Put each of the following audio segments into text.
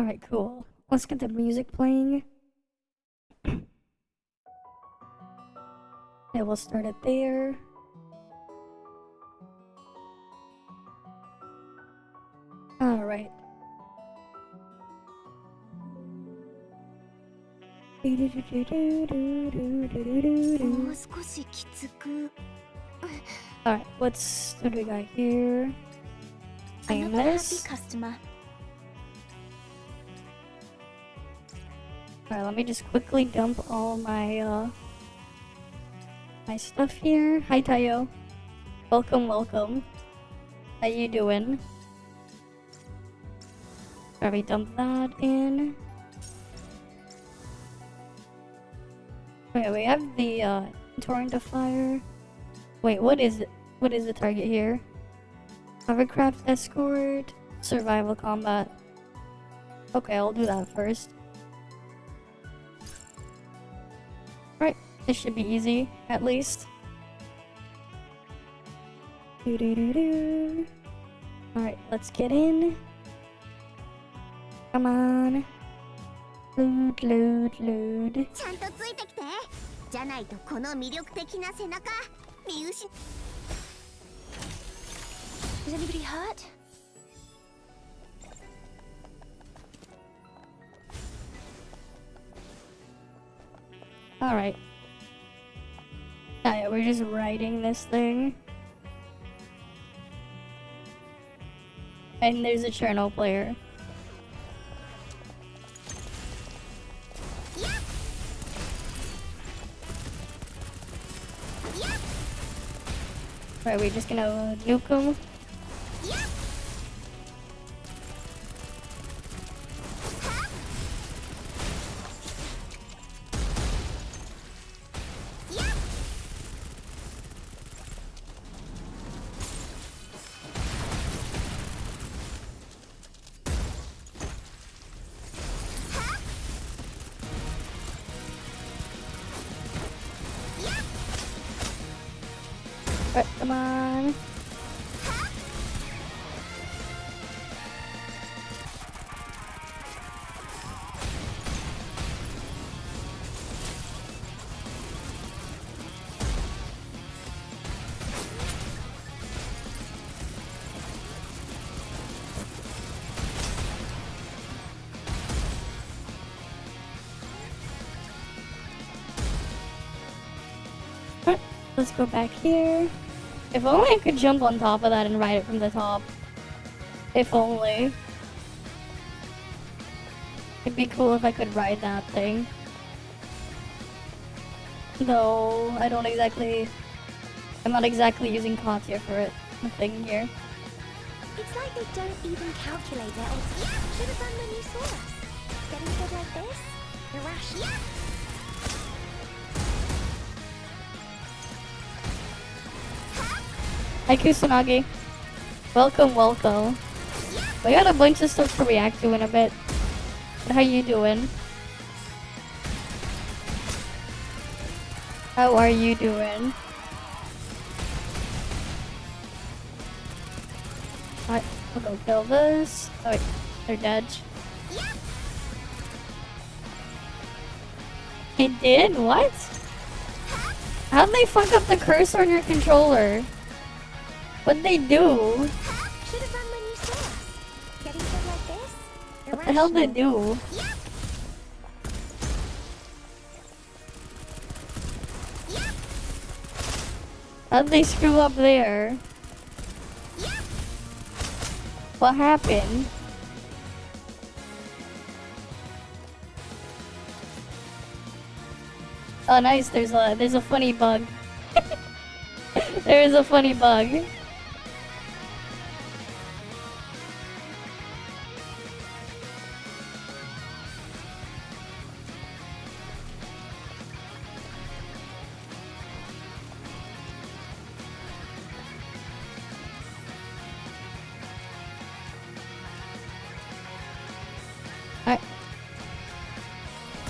Alright, cool. Let's get the music playing. Yeah, we'll start it there. Alright. Alright, what do we got here? Nameless. Alright, let me just quickly dump all my my stuff here. Hi Tayo. Welcome, welcome. How you doing? Alright, we dump that in. Okay, we have the torrent of fire. Wait, what is it? What is the target here? Hovercraft escort, survival combat. Okay, I'll do that first. Right, this should be easy, at least. Alright, let's get in. Come on. Load, load, load. Is anybody hurt? Alright. Oh yeah, we're just riding this thing. And there's a Cherno player. Right, we're just gonna nuke him. Right, come on. Right, let's go back here. If only I could jump on top of that and ride it from the top. If only. It'd be cool if I could ride that thing. No, I don't exactly... I'm not exactly using Katya for it. The thing here. It's like they don't even calculate their odds. Should have done when you saw us. Getting good like this? Irrational. Hi Kusanagi. Welcome, welcome. We got a bunch of stuff to react to in a bit. How you doing? How are you doing? Alright, I'll go kill this. Oh wait, they're dead. It did? What? How'd they fuck up the cursor on your controller? What'd they do? Should have run when you saw us. Getting good like this? What the hell did they do? How'd they screw up there? What happened? Oh nice, there's a funny bug. There is a funny bug.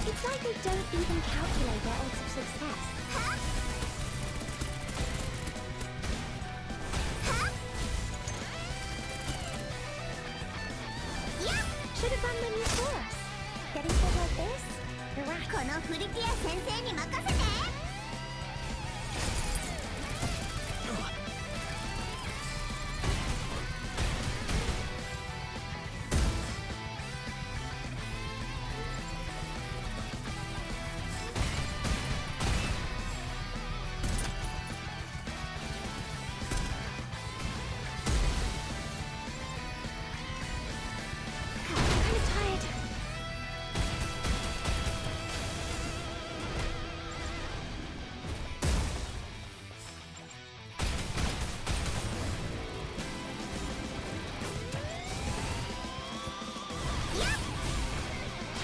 It's like they don't even calculate their odds of success. Should have done when you saw us. Getting good like this? Relax. このフリティア先生に任せて。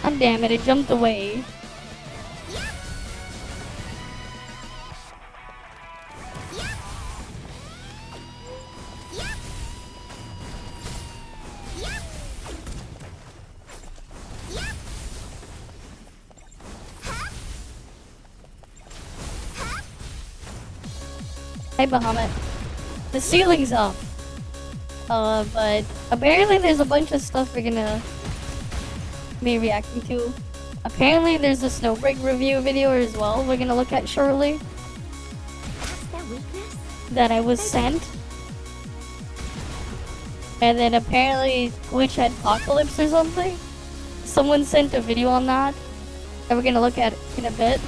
God damn it, it jumped away. Hey Bahamut. The ceiling's up. But apparently there's a bunch of stuff we're gonna be reacting to. Apparently there's a Snowbreak review video as well we're gonna look at shortly. That's their weakness? That I was sent. And then apparently Twitch adpocalypse or something. Someone sent a video on that. And we're gonna look at it in a bit.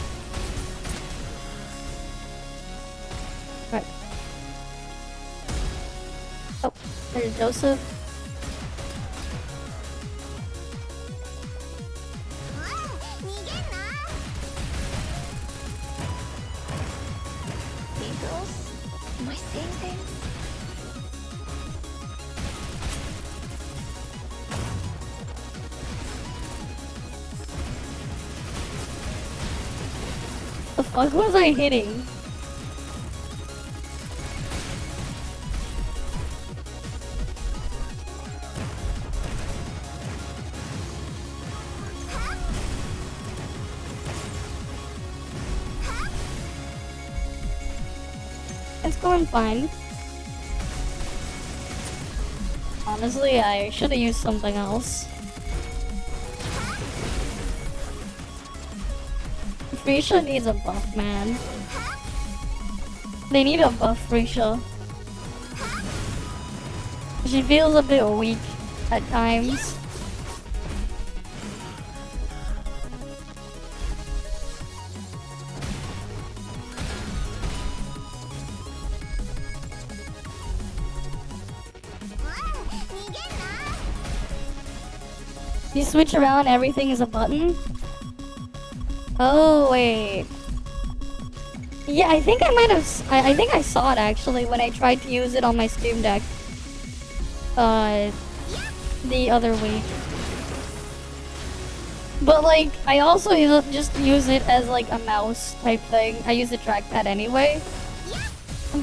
Right. Oh, there's Joseph. Am I seeing things? The fuck was I hitting? It's going fine. Honestly, I should have used something else. Frisha needs a buff, man. They need a buff, Frisha. She feels a bit weak at times. You switch around, everything is a button? Oh, wait. Yeah, I think I might have... I think I saw it, actually, when I tried to use it on my Steam Deck. The other week. But, like, I also just use it as, like, a mouse type thing. I use the trackpad anyway.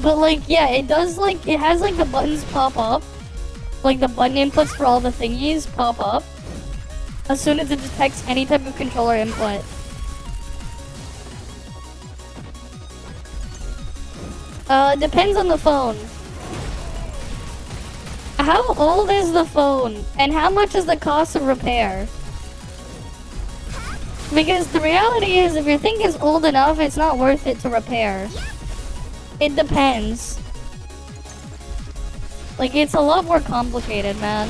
But, like, yeah, it does, like... It has, like, the buttons pop up. Like, the button inputs for all the thingies pop up as soon as it detects any type of controller input. Depends on the phone. How old is the phone? And how much is the cost of repair? Because the reality is, if your thing is old enough, it's not worth it to repair. It depends. Like, it's a lot more complicated, man.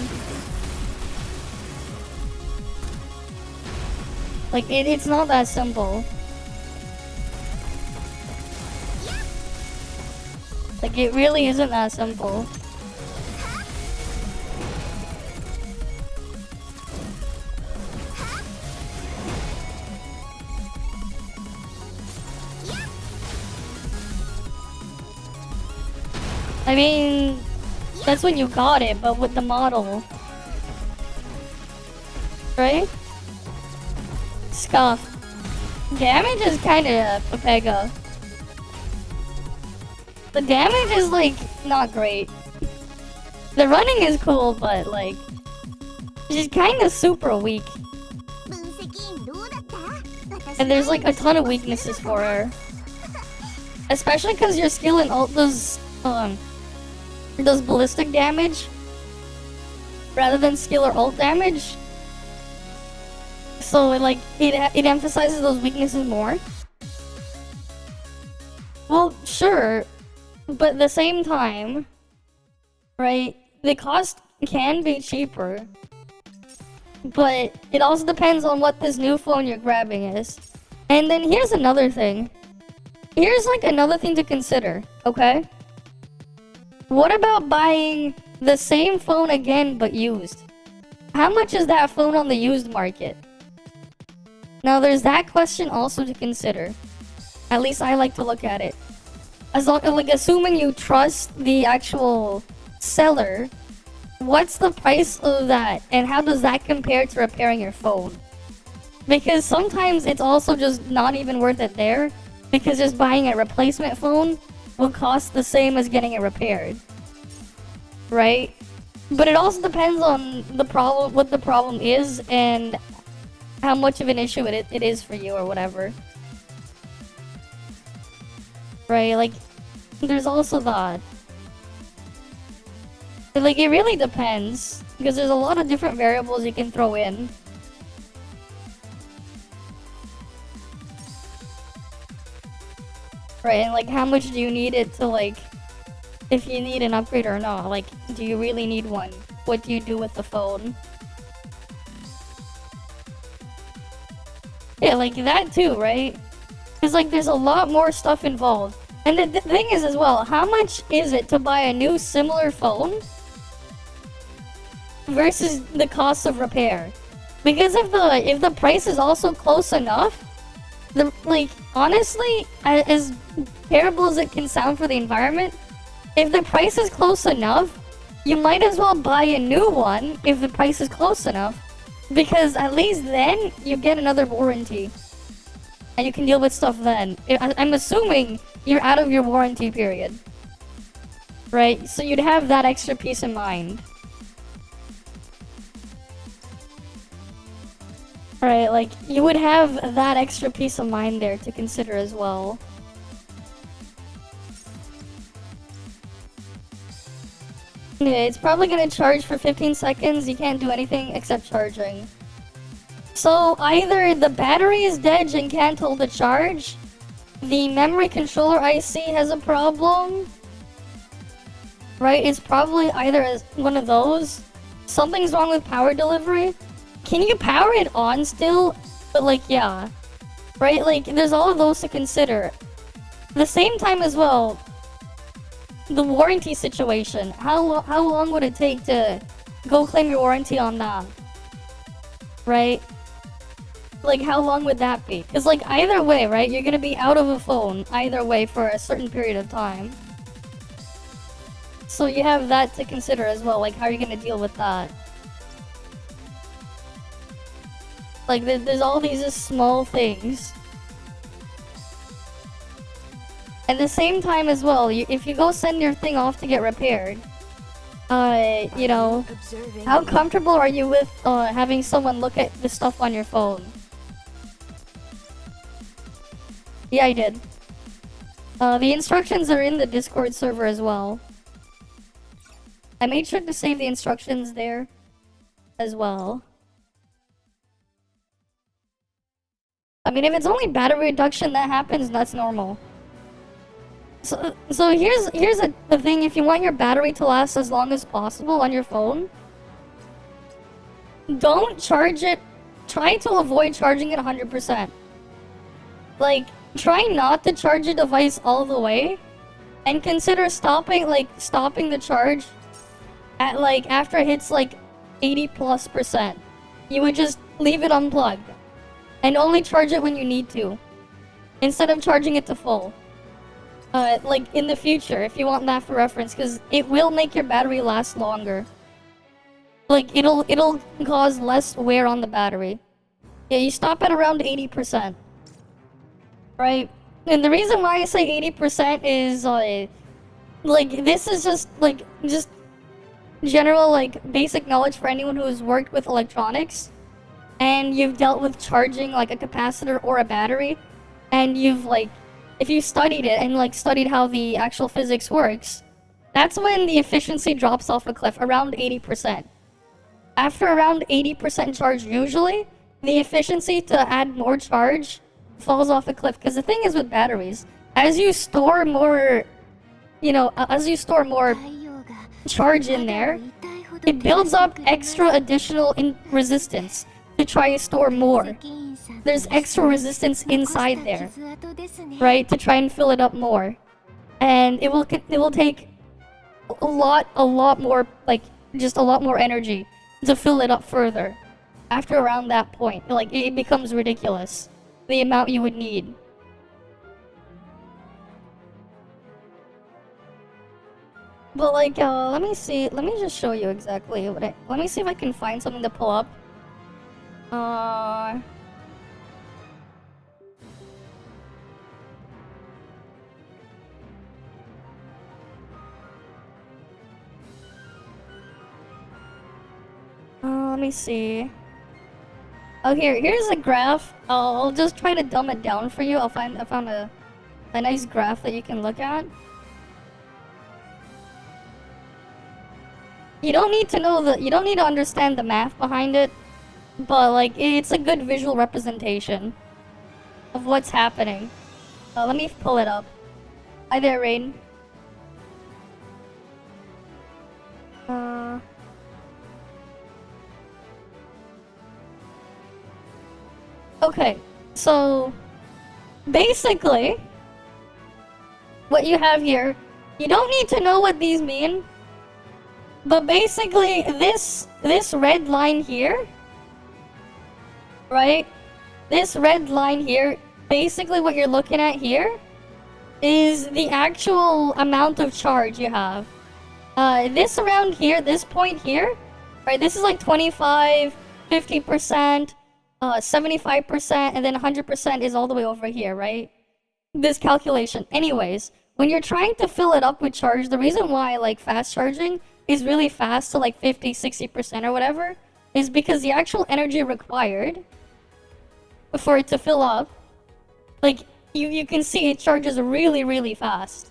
Like, it's not that simple. Like, it really isn't that simple. I mean, that's when you got it, but with the model. Right? Scuff. Damage is kinda Pepega. The damage is, like, not great. The running is cool, but, like, she's kinda super weak. And there's, like, a ton of weaknesses for her. Especially because your skill and ult does ballistic damage rather than skill or ult damage. So it emphasizes those weaknesses more. Well, sure, but at the same time, right? The cost can be cheaper, but it also depends on what this new phone you're grabbing is. And then here's another thing. Here's like another thing to consider, okay? What about buying the same phone again but used? How much is that phone on the used market? Now there's that question also to consider. At least I like to look at it. As long, like, assuming you trust the actual seller, what's the price of that and how does that compare to repairing your phone? Because sometimes it's also just not even worth it there, because just buying a replacement phone will cost the same as getting it repaired, right? But it also depends on the problem, what the problem is, and how much of an issue it is for you or whatever. Right, like, there's also that. Like, it really depends, because there's a lot of different variables you can throw in. Right, and like, how much do you need it to, like, if you need an upgrade or not? Like, do you really need one? What do you do with the phone? Yeah, like that too, right? Because, like, there's a lot more stuff involved. And the thing is as well, how much is it to buy a new similar phone versus the cost of repair? Because if the price is also close enough, like, honestly, as terrible as it can sound for the environment, if the price is close enough, you might as well buy a new one if the price is close enough. Because at least then, you get another warranty. And you can deal with stuff then. I'm assuming you're out of your warranty period. Right? So you'd have that extra peace of mind. Right, like, you would have that extra peace of mind there to consider as well. Yeah, it's probably gonna charge for 15 seconds. You can't do anything except charging. So either the battery is dead and can't hold a charge, the memory controller IC has a problem, right? It's probably either one of those. Something's wrong with power delivery. Can you power it on still? But like, yeah. Right? Like, there's all of those to consider. At the same time as well, the warranty situation. How long would it take to go claim your warranty on that? Right? Like, how long would that be? Because, like, either way, right? You're gonna be out of a phone either way for a certain period of time. So you have that to consider as well. Like, how are you gonna deal with that? Like, there's all these just small things. At the same time as well, if you go send your thing off to get repaired, you know, how comfortable are you with having someone look at the stuff on your phone? Yeah, I did. The instructions are in the Discord server as well. I made sure to save the instructions there as well. I mean, if it's only battery reduction that happens, that's normal. So here's the thing. If you want your battery to last as long as possible on your phone, don't charge it. Try to avoid charging it 100%. Like, try not to charge your device all the way, and consider stopping the charge at, like, after it hits like 80+%. You would just leave it unplugged and only charge it when you need to, instead of charging it to full. Like, in the future, if you want that for reference, because it will make your battery last longer. Like, it'll cause less wear on the battery. Yeah, you stop at around 80%. Right? And the reason why I say 80% is, like, this is just general, like, basic knowledge for anyone who has worked with electronics, and you've dealt with charging, like, a capacitor or a battery, and you've, like, if you studied it and, like, studied how the actual physics works, that's when the efficiency drops off a cliff, around 80%. After around 80% charge usually, the efficiency to add more charge falls off a cliff. Because the thing is with batteries, as you store more, as you store more charge in there, it builds up extra additional resistance to try and store more. There's extra resistance inside there, right, to try and fill it up more, and it will take a lot more, like, just a lot more energy to fill it up further. After around that point, like, it becomes ridiculous, the amount you would need. But like, let me see, let me just show you exactly what let me see if I can find something to pull up. Let me see. Oh, here's a graph. I'll just try to dumb it down for you. I found a nice graph that you can look at. You don't need to understand the math behind it, but like, it's a good visual representation of what's happening. Let me pull it up. Hi there, Rain. Okay, so basically, what you have here, you don't need to know what these mean, but basically this red line here, right? This red line here, basically what you're looking at here is the actual amount of charge you have. This around here, this point here, right? This is like 25, 50%, 75%, and then 100% is all the way over here, right? This calculation. Anyways, when you're trying to fill it up with charge, the reason why like fast charging is really fast to like 50, 60% or whatever is because the actual energy required for it to fill up, like you can see it charges really, really fast,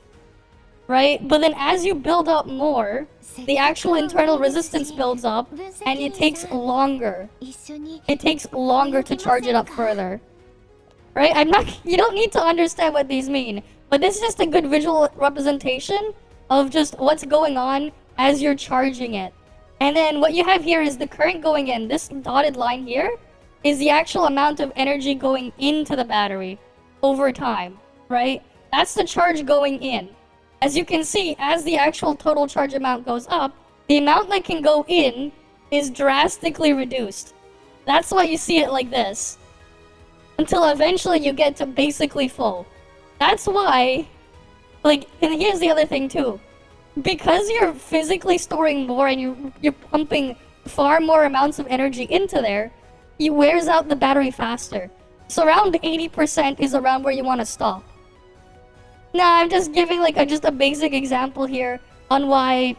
right? But then as you build up more, the actual internal resistance builds up, and it takes longer. It takes longer to charge it up further, right? You don't need to understand what these mean, but this is just a good visual representation of just what's going on as you're charging it. And then what you have here is the current going in. This dotted line here is the actual amount of energy going into the battery over time, right? That's the charge going in. As you can see, as the actual total charge amount goes up, the amount that can go in is drastically reduced. That's why you see it like this. Until eventually you get to basically full. That's why, like, and here's the other thing too. Because you're physically storing more and you're pumping far more amounts of energy into there, it wears out the battery faster. So around 80% is around where you want to stop. Nah, I'm just giving like just a basic example here on why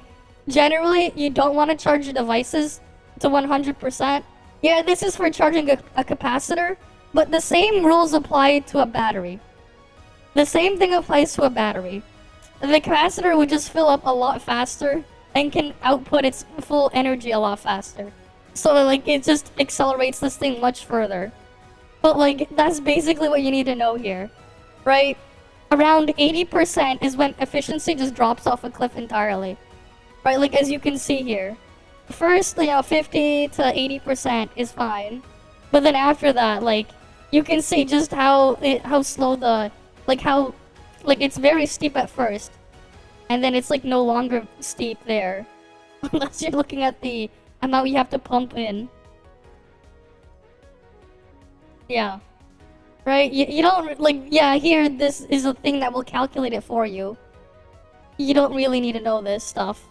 generally you don't want to charge your devices to 100%. Yeah, this is for charging a capacitor, but the same rules apply to a battery. The same thing applies to a battery. The capacitor would just fill up a lot faster and can output its full energy a lot faster. So like it just accelerates this thing much further. But like that's basically what you need to know here, right? Around 80% is when efficiency just drops off a cliff entirely, right? Like as you can see here. First, 50 to 80% is fine, but then after that, like you can see just how slow the it's very steep at first, and then it's like no longer steep there, unless you're looking at the amount you have to pump in. Yeah. Right? You don't, like, yeah, here, this is a thing that will calculate it for you. You don't really need to know this stuff.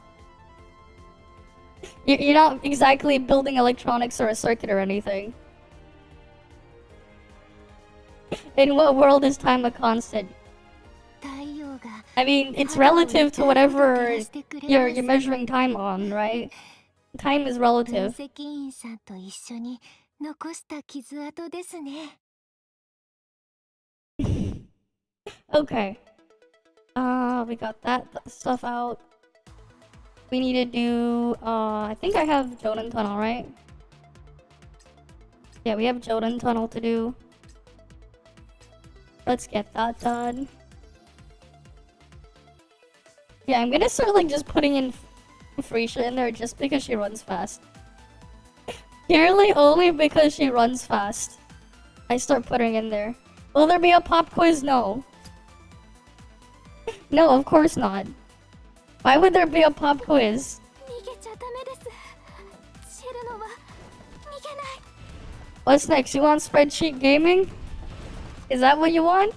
You're not exactly building electronics or a circuit or anything. In what world is time a constant? I mean, it's relative to whatever you're measuring time on, right? Time is relative. Okay. We got that stuff out. We need to do, I think I have Jonan Tunnel, right? Yeah, we have Jodan Tunnel to do. Let's get that done. Yeah, I'm gonna start like just putting in Freesia in there just because she runs fast. Purely only because she runs fast. I start putting in there. Will there be a pop quiz? No. No, of course not. Why would there be a pop quiz? What's next? You want spreadsheet gaming? Is that what you want?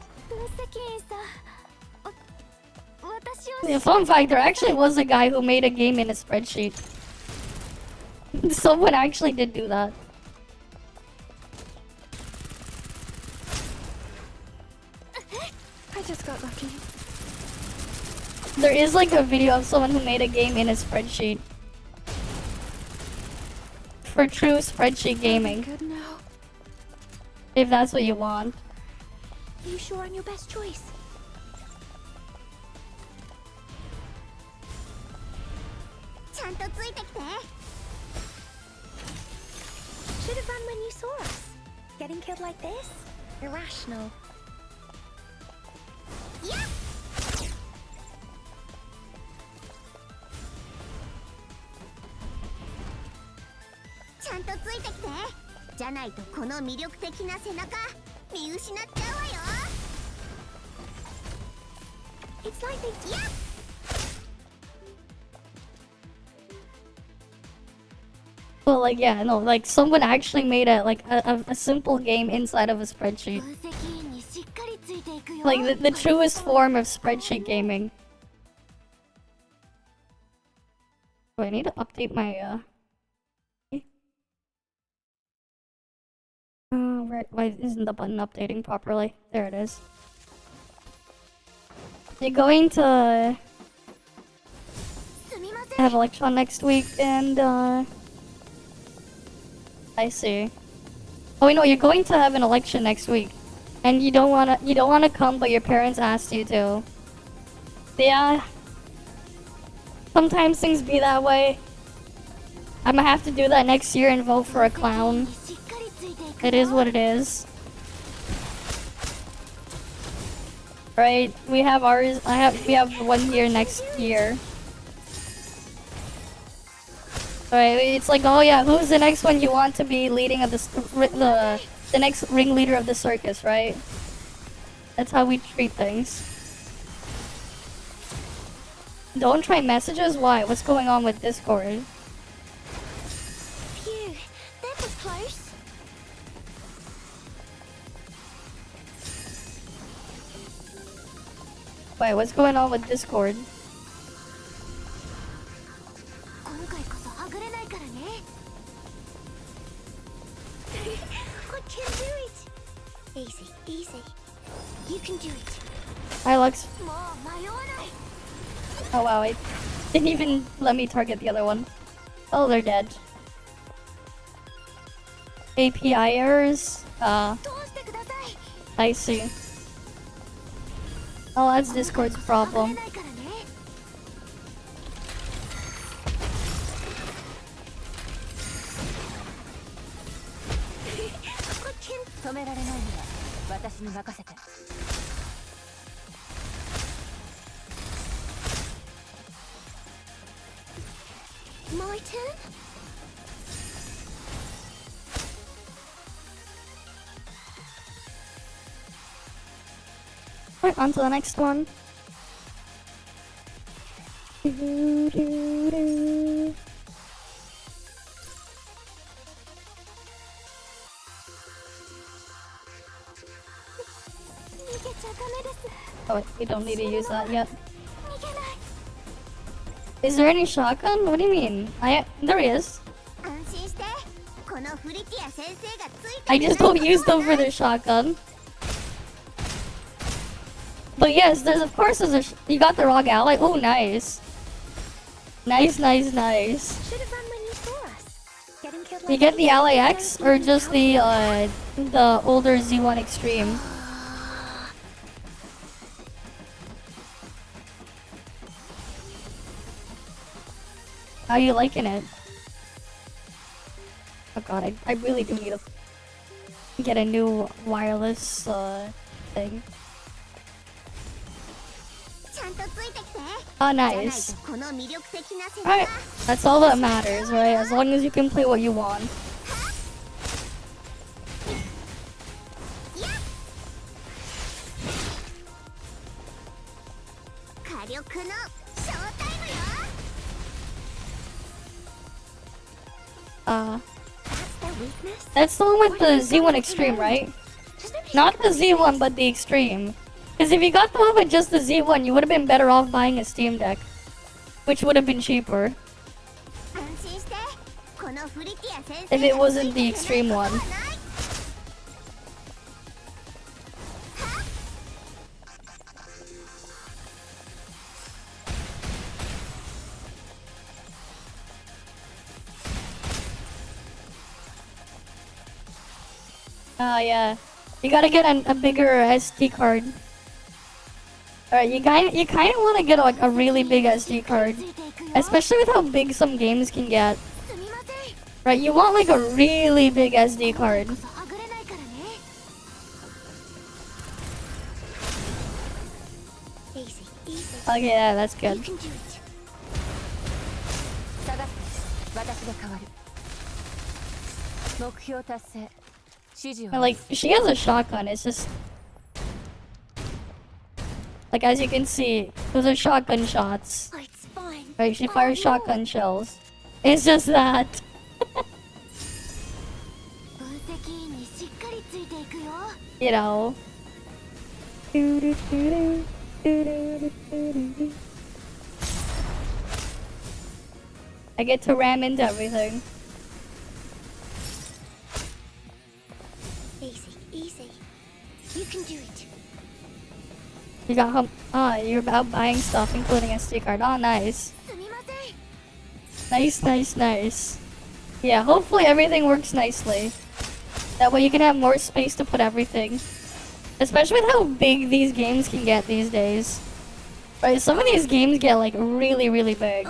Yeah, fun fact, there actually was a guy who made a game in a spreadsheet. Someone actually did do that. I just got lucky. There is like a video of someone who made a game in a spreadsheet. For true spreadsheet gaming. Good now. If that's what you want. Are you sure on your best choice? Should have run when you saw us. Getting killed like this? Irrational. Yeah. It's like they... Yeah. Well, like, yeah, no, like, someone actually made a simple game inside of a spreadsheet. Like, the truest form of spreadsheet gaming. Oh, I need to update my, why isn't the button updating properly? There it is. You're going to have election next week, and, I see. Oh wait, no, you're going to have an election next week, and you don't wanna come, but your parents asked you to. Yeah. Sometimes things be that way. I'm gonna have to do that next year and vote for a clown. It is what it is. Right? We have ours. We have 1 year next year. Alright, it's like, oh yeah, who's the next one you want to be leading of the next ringleader of the circus, right? That's how we treat things. Don't try messages? Why? What's going on with Discord? Phew, that was close. Wait, what's going on with Discord? Easy, easy. You can do it. Hi, Lux. Oh wow, it didn't even let me target the other one. Oh, they're dead. API errors? I see. Oh, that's Discord's problem. My turn? Alright, on to the next one. Oh, we don't need to use that yet. Is there any shotgun? What do you mean? There is. I just don't use them for the shotgun. But yes, of course there's a you got the wrong ally. Oh, nice. Nice. You get the Ally X or just the older Z1 Extreme? How you liking it? Oh god, I really do need a get a new wireless thing. Oh, nice. Alright, that's all that matters, right? As long as you can play what you want. That's the one with the Z1 Extreme, right? Not the Z1, but the Extreme. Because if you got the one with just the Z1, you would have been better off buying a Steam Deck. Which would have been cheaper. If it wasn't the Extreme one. Oh yeah, you gotta get a bigger SD card. Alright, you kind of want to get like a really big SD card, especially with how big some games can get. Right, you want like a really big SD card. Okay, yeah, that's good. And, like, she has a shotgun, it's just... Like, as you can see, those are shotgun shots. Right, she fires shotgun shells. It's just that. You know. I get to ram into everything. Easy. You can do it. You got home. Oh, you're about buying stuff, including SD card. Oh, nice. Nice. Yeah, hopefully everything works nicely. That way you can have more space to put everything. Especially with how big these games can get these days. Right, some of these games get like really, really big.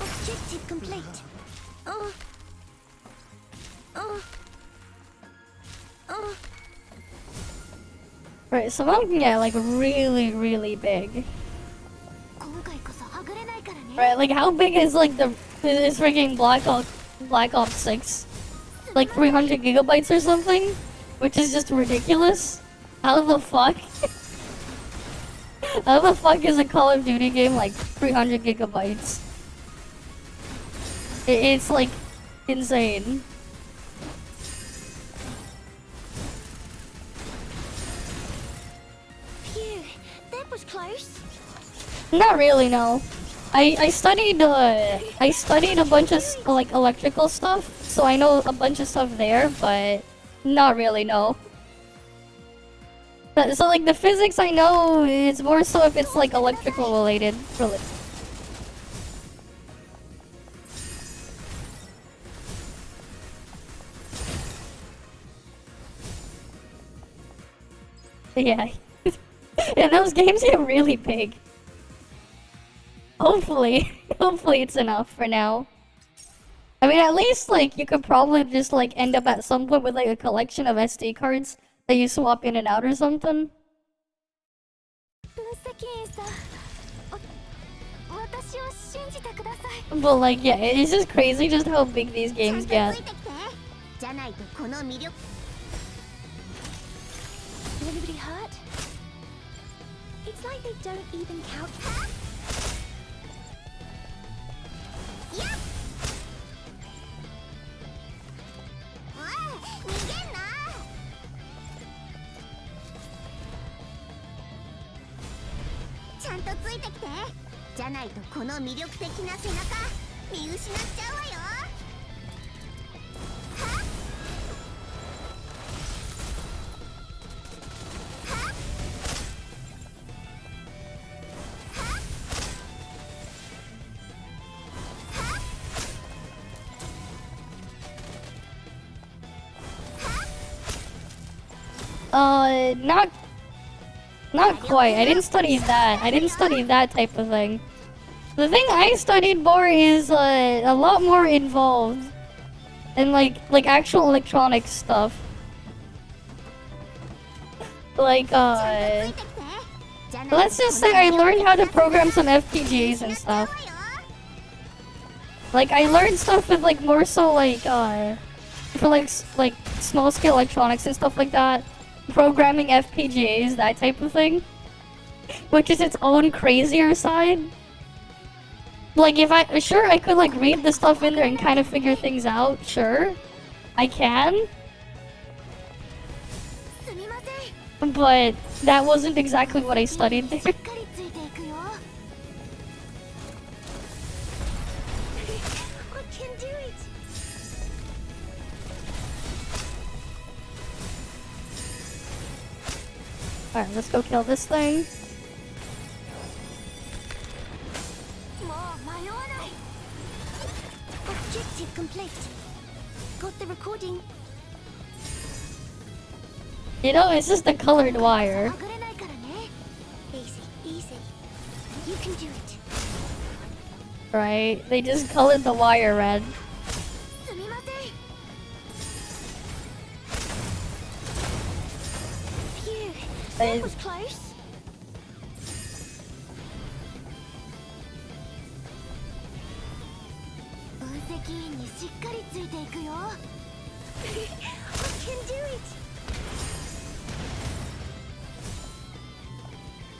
Objective complete. Right, some of them can get like really, really big. Right, like how big is like this freaking Black Ops 6? Like 300 gigabytes or something? Which is just ridiculous. How the fuck? How the fuck is a Call of Duty game like 300 gigabytes? It's like insane. Phew, that was close. Not really, no. I studied a bunch of like electrical stuff, so I know a bunch of stuff there, but not really, no. So like the physics I know, it's more so if it's like electrical related, really. Yeah. Yeah, those games get really big. Hopefully it's enough for now. I mean, at least like you could probably just like end up at some point with like a collection of SD cards that you swap in and out or something. But like, yeah, it's just crazy just how big these games get. Anybody hurt? It's like they don't even count. Yep. Not quite. I didn't study that. I didn't study that type of thing. The thing I studied more is a lot more involved, and like actual electronic stuff. Like let's just say I learned how to program some FPGAs and stuff. Like I learned stuff with like more so like for like small scale electronics and stuff like that, programming FPGAs, that type of thing, which is its own crazier side. Like if I could like read the stuff in there and kind of figure things out, sure, I can. But that wasn't exactly what I studied there. Alright, let's go kill this thing. Objective complete. Got the recording. You know, it's just a colored wire. Easy, easy. You can do it. Right? They just colored the wire red. Phew, that was close. I can do it.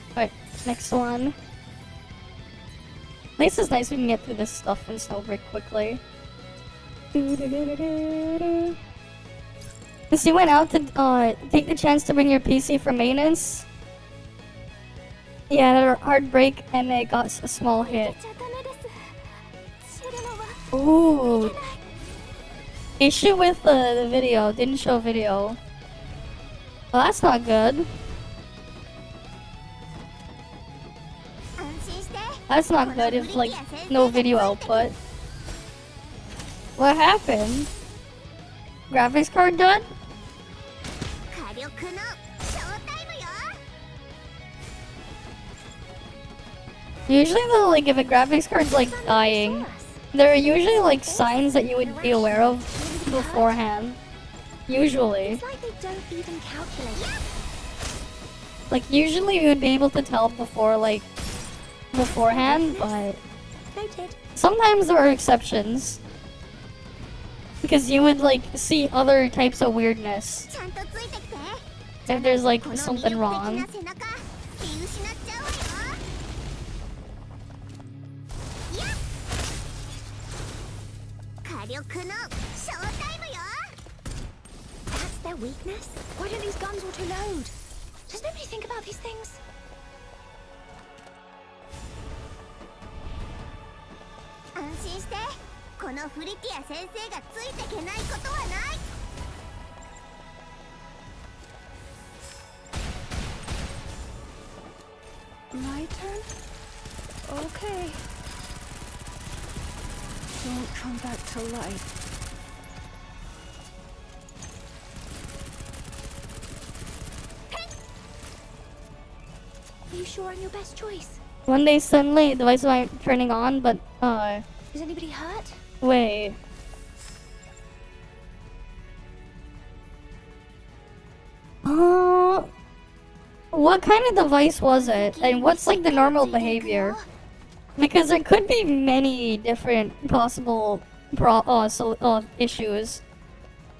Alright, next one. At least it's nice we can get through this stuff in Snowbreak quickly. Since you went out to take the chance to bring your PC for maintenance. Yeah, hard break and it got a small hit. Ooh. Issue with the video, didn't show video. Well, that's not good. That's not good if like no video output. What happened? Graphics card done? Usually though, like if a graphics card's like dying, there are usually like signs that you would be aware of beforehand. Usually. It's like they don't even calculate. Like usually you would be able to tell before like beforehand, but Noted. sometimes there are exceptions. Because you would like see other types of weirdness if there's like something wrong. That's their weakness? Why don't these guns auto-load? Does nobody think about these things? My turn? Okay. Don't come back to life. Are you sure I'm your best choice? One day suddenly devices aren't turning on, but Is anybody hurt? wait. What kind of device was it? And what's like the normal behavior? Because there could be many different possible issues.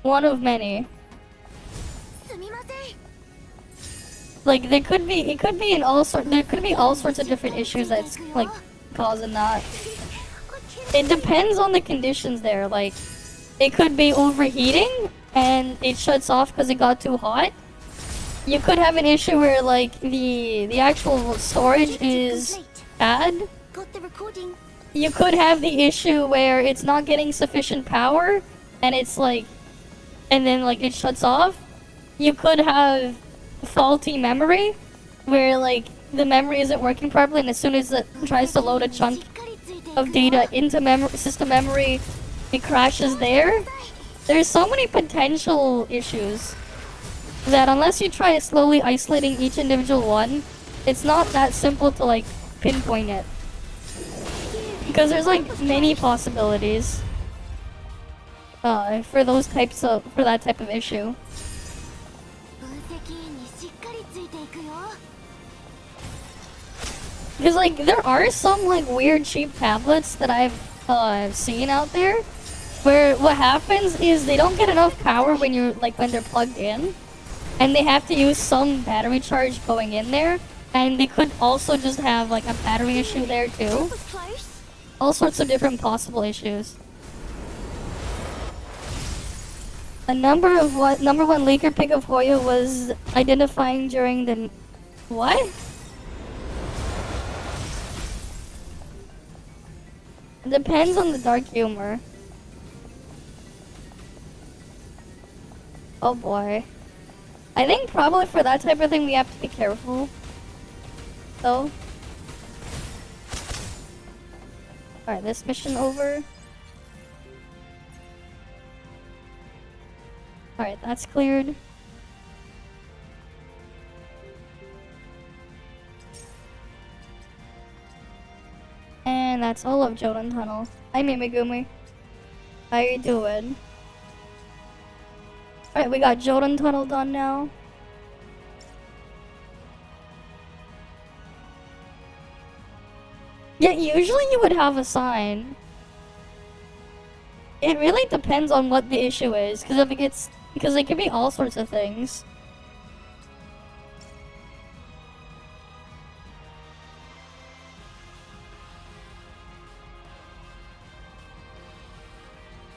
One of many. Like it could be in there could be all sorts of different issues that's like causing that. It depends on the conditions there. Like it could be overheating and it shuts off because it got too hot. You could have an issue where like the actual storage is bad. You could have the issue where it's not getting sufficient power and it's like and then like it shuts off. You could have faulty memory where like the memory isn't working properly and as soon as it tries to load a chunk of data into system memory, it crashes there. There's so many potential issues that unless you try slowly isolating each individual one, it's not that simple to like pinpoint it. Because there's like many possibilities for those types of for that type of issue. 分析員にしっかりついていくよ。 Because like there are some like weird cheap tablets that I've seen out there, where what happens is they don't get enough power when you're like when they're plugged in, and they have to use some battery charge going in there, and they could also just have like a battery issue there too. Was close. All sorts of different possible issues. A number one leaker pick of Hoya was identifying during the what? It depends on the dark humor. Oh boy. I think probably for that type of thing we have to be careful. Though. Alright, this mission over. Alright, that's cleared. And that's all of Jodan Tunnel. Hi Mimigumi. How you doing? Alright, we got Jodan Tunnel done now. Yeah, usually you would have a sign. It really depends on what the issue is, because if it gets, because it could be all sorts of things.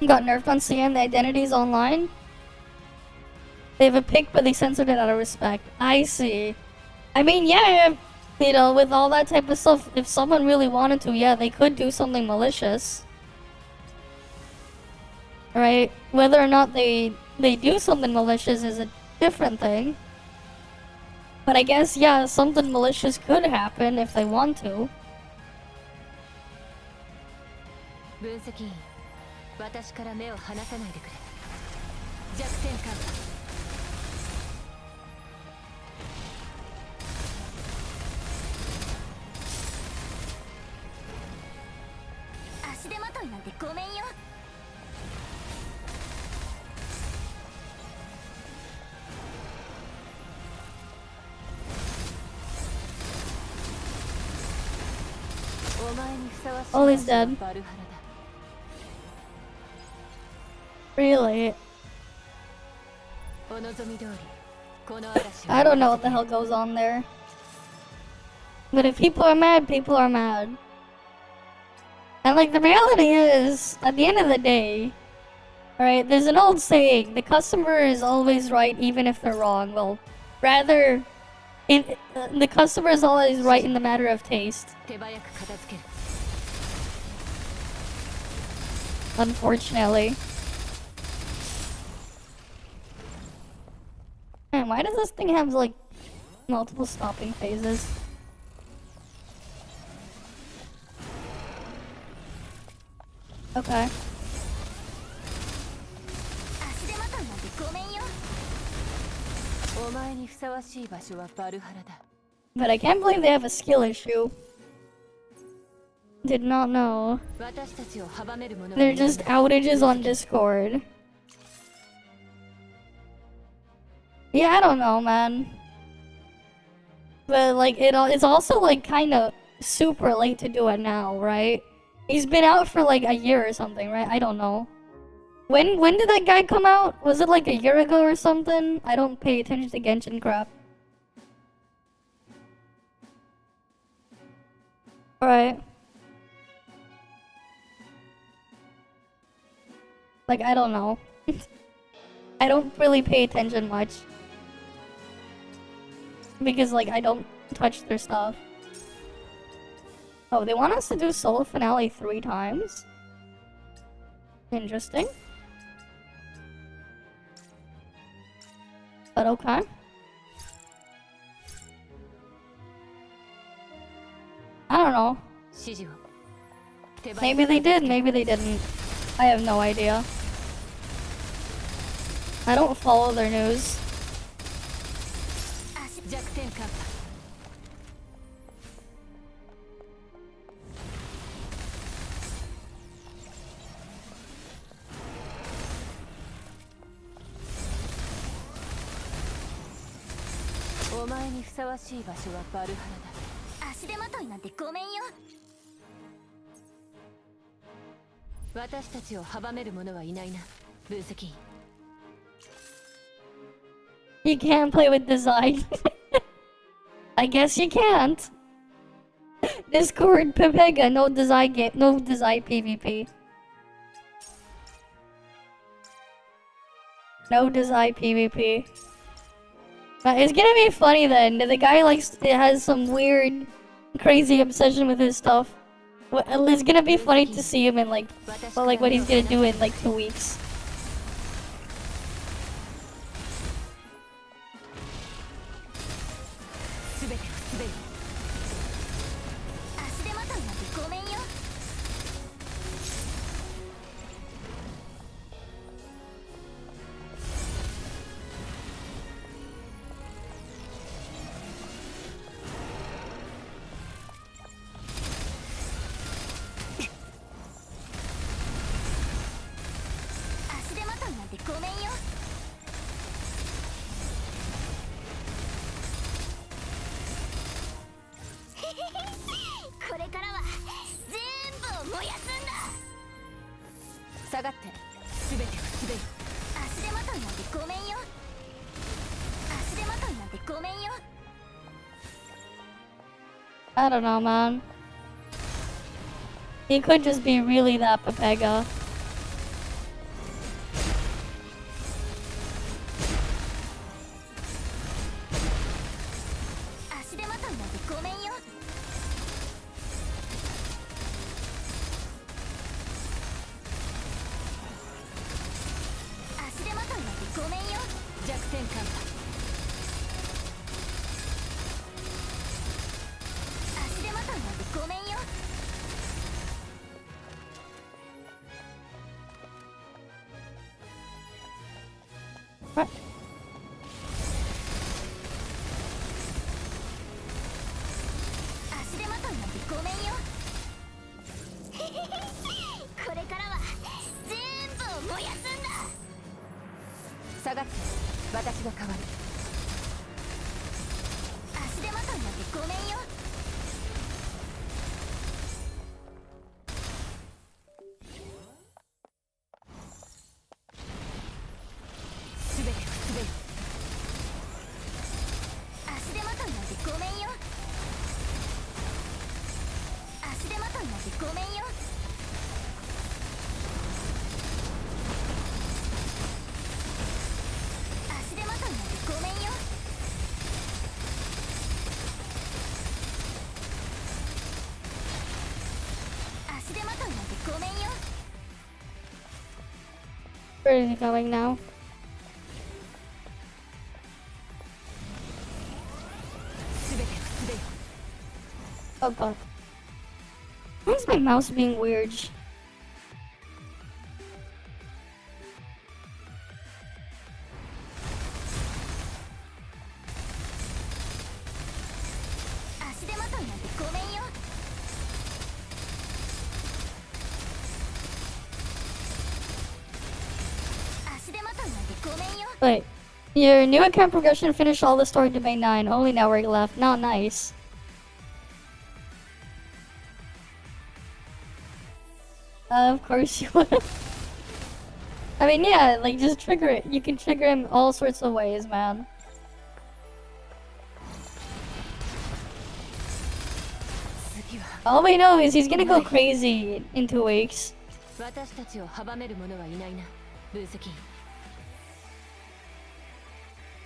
Got nerfed on CN, the identities online. They have a pic, but they censored it out of respect. I see. I mean, yeah, you know, with all that type of stuff, if someone really wanted to, yeah, they could do something malicious. Right? Whether or not they do something malicious is a different thing. But I guess, yeah, something malicious could happen if they want to. 分析員、私から目を離さないでくれ。弱点感。足手まといなんてごめんよ。 Oh, he's dead. Really? I don't know what the hell goes on there. But if people are mad, people are mad. And like the reality is, at the end of the day, alright, there's an old saying, the customer is always right even if they're wrong. Well, rather, the customer is always right in the matter of taste. Unfortunately. Man, why does this thing have like multiple stopping phases? Okay. But I can't believe they have a skill issue. Did not know. They're just outages on Discord. Yeah, I don't know, man. But like, it's also like kind of super late to do it now, right? He's been out for like a year or something, right? I don't know. When did that guy come out? Was it like a year ago or something? I don't pay attention to Genshin crap. Alright. Like, I don't know. I don't really pay attention much. Because, like, I don't touch their stuff. Oh, they want us to do solo finale 3 times? Interesting. But okay. I don't know. Maybe they did, maybe they didn't. I have no idea. I don't follow their news. お前にふさわしい場所はバルハラだ。足手まといなんてごめんよ。私たちを阻める者はいないな、分析員。You can't play with design. I guess you can't. Discord Pepega, no design game, no design PvP. No design PvP. But it's gonna be funny then. The guy has some weird, crazy obsession with his stuff. It's gonna be funny to see him in like what he's gonna do in like 2 weeks. 全てを滑る。足手まといなんてごめんよ。足手まといなんてごめんよ。これからは全部を燃やすんだ。下がって全てを滑る。足手まといなんてごめんよ。足手まといなんてごめんよ。 I don't know, man. He could just be really that Pepega. 足手まといなんてごめんよ。足手まといなんてごめんよ。弱点感破。足手まといなんてごめんよ。 What? 足手まといなんてごめんよ。これからは全部を燃やすんだ。下がって私が変わる。足手まといなんてごめんよ。全てを滑る。足手まといなんてごめんよ。足手まといなんてごめんよ。足手まといなんてごめんよ。足手まといなんてごめんよ。 Where is he going now? 全てを滑る。 Oh god. Why is my mouse being weird? 足手まといなんてごめんよ。足手まといなんてごめんよ。 Wait. Your new account progression finished all the story domain 9. Only network left. Not nice. Of course you would. I mean, yeah, like just trigger it. You can trigger him all sorts of ways, man. All we know is he's gonna go crazy in 2 weeks. 私たちを阻める者はいないな、分析員。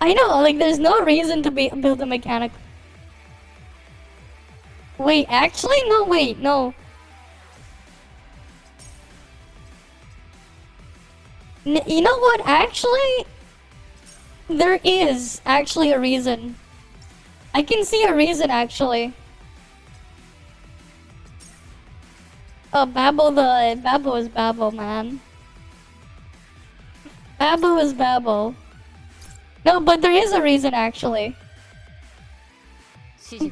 I know, like there's no reason to build a mechanic. Wait, actually, no, wait, no. You know what? Actually, there is actually a reason. I can see a reason actually. Oh, Babel is Babel, man. Babel is Babel. No, but there is a reason actually.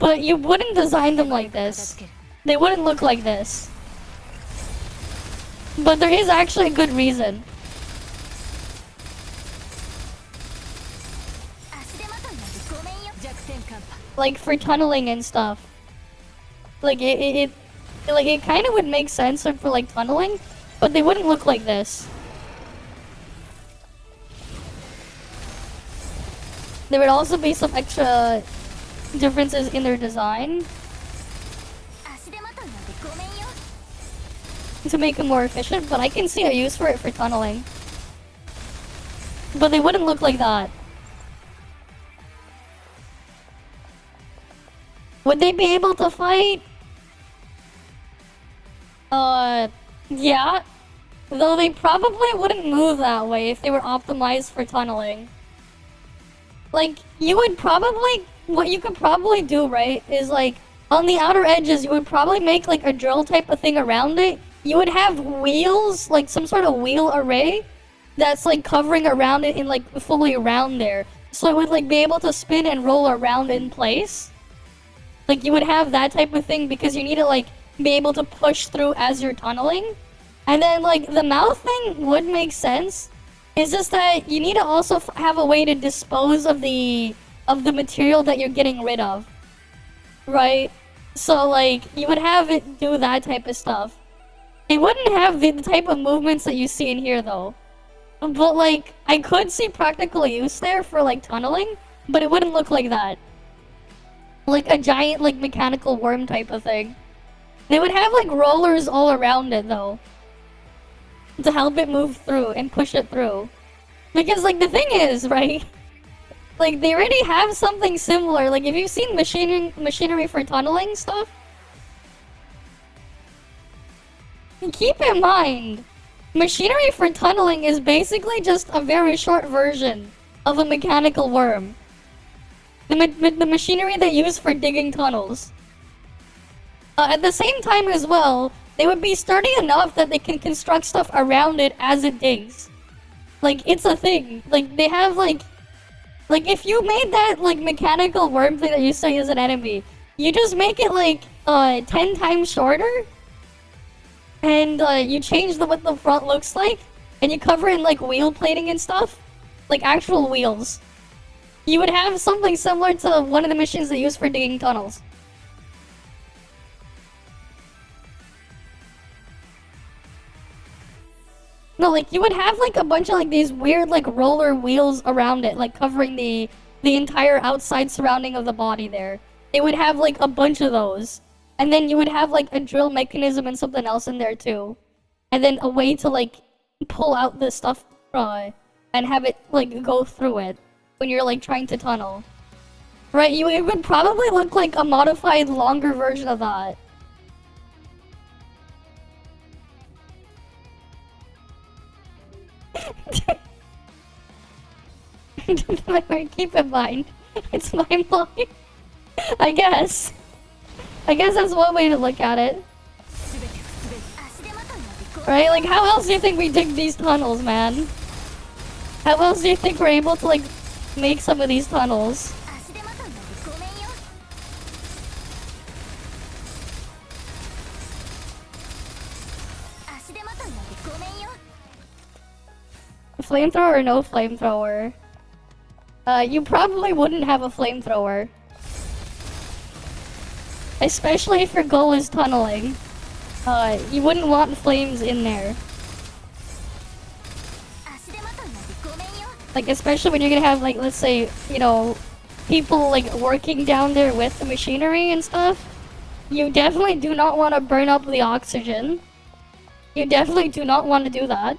But you wouldn't design them like this. They wouldn't look like this. But there is actually a good reason. 足手まといなんてごめんよ。弱点 like for tunneling and stuff. Like it kind of would make sense for like tunneling, but they wouldn't look like this. There would also be some extra differences in their design to make them more efficient, but I can see a use for it for tunneling. But they wouldn't look like that. Would they be able to fight? Yeah. Though they probably wouldn't move that way if they were optimized for tunneling. Like, you would probably... What you could probably do, right, is like, on the outer edges, you would probably make like a drill type of thing around it. You would have wheels, like some sort of wheel array, that's like covering around it and like fully around there. So it would like be able to spin and roll around in place. Like, you would have that type of thing because you need to like be able to push through as you're tunneling. And then like the mouth thing would make sense. It's just that you need to also have a way to dispose of the material that you're getting rid of. Right? So like you would have it do that type of stuff. It wouldn't have the type of movements that you see in here though. But like I could see practical use there for like tunneling, but it wouldn't look like that. Like a giant like mechanical worm type of thing. They would have like rollers all around it though, to help it move through and push it through. Because like the thing is, right, like they already have something similar. Like, if you've seen machinery for tunneling stuff, keep in mind, machinery for tunneling is basically just a very short version of a mechanical worm. The machinery they use for digging tunnels. At the same time as well, they would be sturdy enough that they can construct stuff around it as it digs. Like, it's a thing. Like, they have like if you made that like mechanical worm thing that you say is an enemy, you just make it like 10 times shorter, and you change what the front looks like, and you cover it in like wheel plating and stuff, like actual wheels. You would have something similar to one of the machines they use for digging tunnels. No, like, you would have like a bunch of like these weird like roller wheels around it, like covering the entire outside surrounding of the body there. They would have like a bunch of those. And then you would have like a drill mechanism and something else in there too. And then a way to like pull out the stuff and have it like go through it when you're like trying to tunnel. Right, it would probably look like a modified longer version of that. Keep in mind, it's mind-blowing. I guess that's one way to look at it. Right? Like, how else do you think we dig these tunnels, man? How else do you think we're able to, like, make some of these tunnels? Flamethrower or no flamethrower? You probably wouldn't have a flamethrower. Especially if your goal is tunneling. You wouldn't want flames in there. Like, especially when you're gonna have, like, let's say, you know, people, like, working down there with the machinery and stuff. You definitely do not want to burn up the oxygen. You definitely do not want to do that.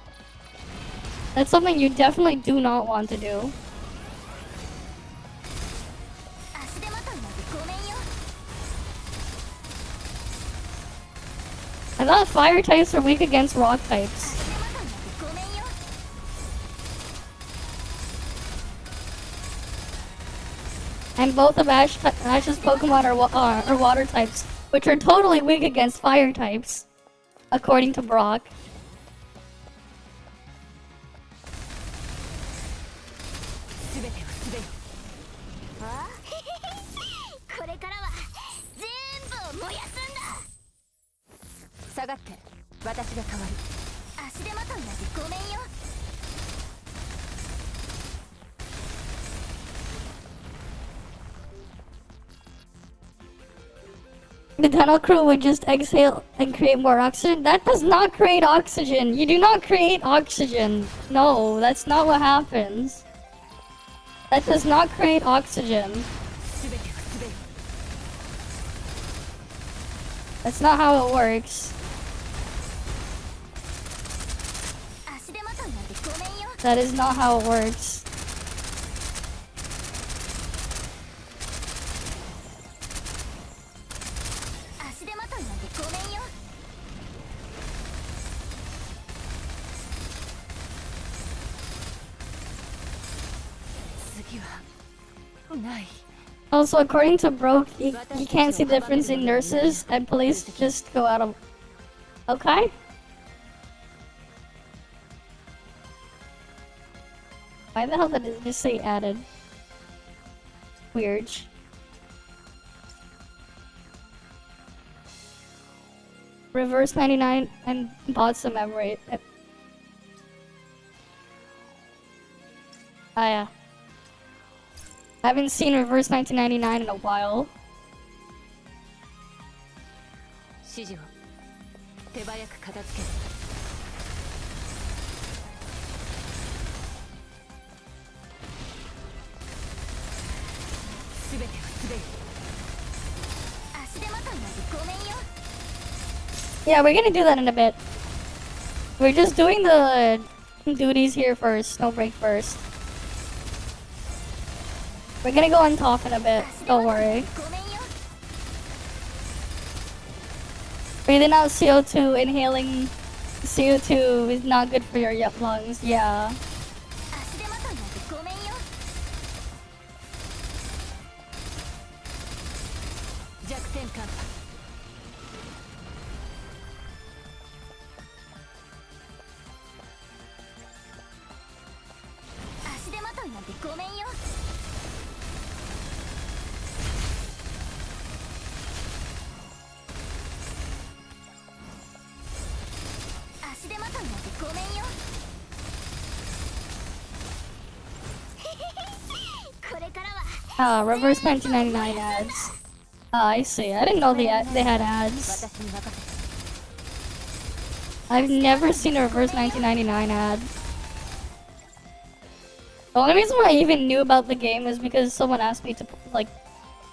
That's something you definitely do not want to do. I thought fire types are weak against rock types. And both of Ash's Pokemon are water types, which are totally weak against fire types, according to Brock. the tunnel crew would just exhale and create more oxygen. That does not create oxygen. You do not create oxygen. No, that's not what happens. That does not create oxygen. That's not how it works. That is not how it works. Also, according to Broke, he can't see the difference in nurses and police just go out of... Okay? Why the hell did it just say added? Weird. Reverse 99 and bought some memory. Ah yeah. I haven't seen Reverse 1999 in a while. Yeah, we're gonna do that in a bit. We're just doing the duties here first, Snowbreak first. We're gonna go on ToF in a bit, don't worry. Breathing out CO2, inhaling CO2 is not good for your lungs, yeah. Reverse 1999 ads. I see. I didn't know they had ads. I've never seen a Reverse 1999 ad. The only reason why I even knew about the game is because someone asked me to, like,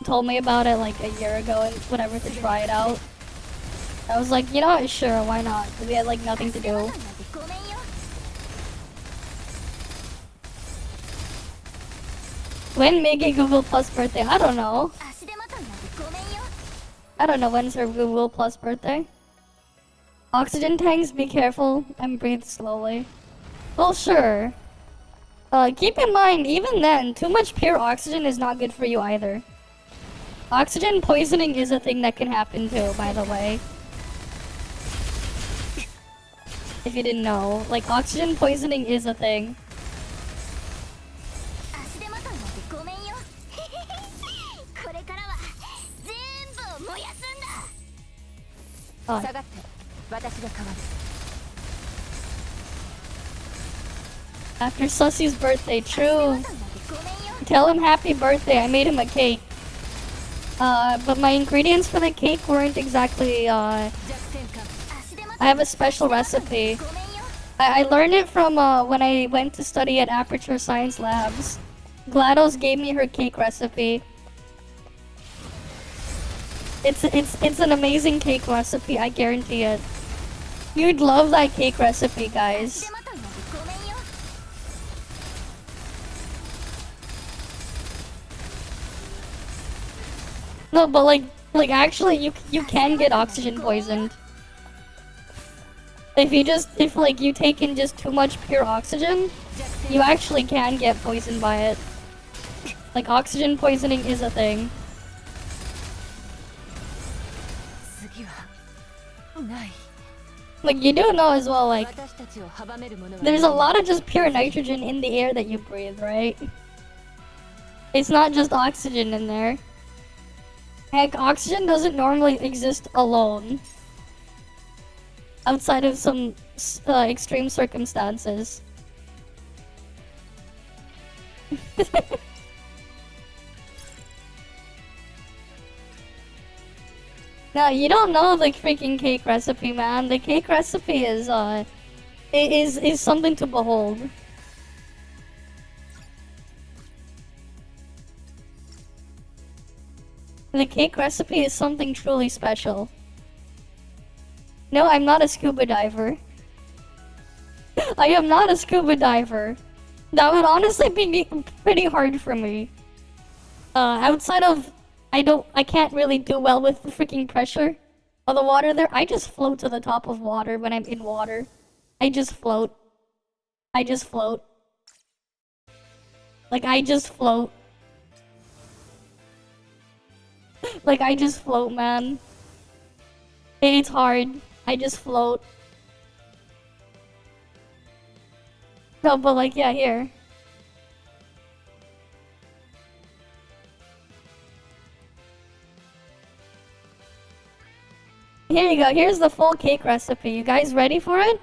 told me about it like a year ago and whatever to try it out. I was like, you know what, sure, why not? Because we had like nothing to do. When Miggy Google Plus birthday? I don't know. I don't know when's her Google Plus birthday. Oxygen tanks, be careful and breathe slowly. Well, sure. Keep in mind, even then, too much pure oxygen is not good for you either. Oxygen poisoning is a thing that can happen too, by the way. If you didn't know, like, oxygen poisoning is a thing. Oh. After Sussy's birthday, true. Tell him happy birthday, I made him a cake. But my ingredients for the cake weren't exactly, I have a special recipe. I learned it from, when I went to study at Aperture Science Labs. GLaDOS gave me her cake recipe. It's an amazing cake recipe, I guarantee it. You'd love that cake recipe, guys. No, but like actually you can get oxygen poisoned. If like you take in just too much pure oxygen, you actually can get poisoned by it. Like, oxygen poisoning is a thing. Like, you do know as well, like, there's a lot of just pure nitrogen in the air that you breathe, right? It's not just oxygen in there. Heck, oxygen doesn't normally exist alone. Outside of some extreme circumstances. No, you don't know the freaking cake recipe, man. The cake recipe is something to behold. The cake recipe is something truly special. No, I'm not a scuba diver. I am not a scuba diver. That would honestly be pretty hard for me. Outside of, I can't really do well with the freaking pressure of the water there. I just float to the top of water when I'm in water. I just float. I just float. Like, I just float. Like, I just float, man. It's hard. I just float. No, but like, yeah, here. Here you go. Here's the full cake recipe. You guys ready for it?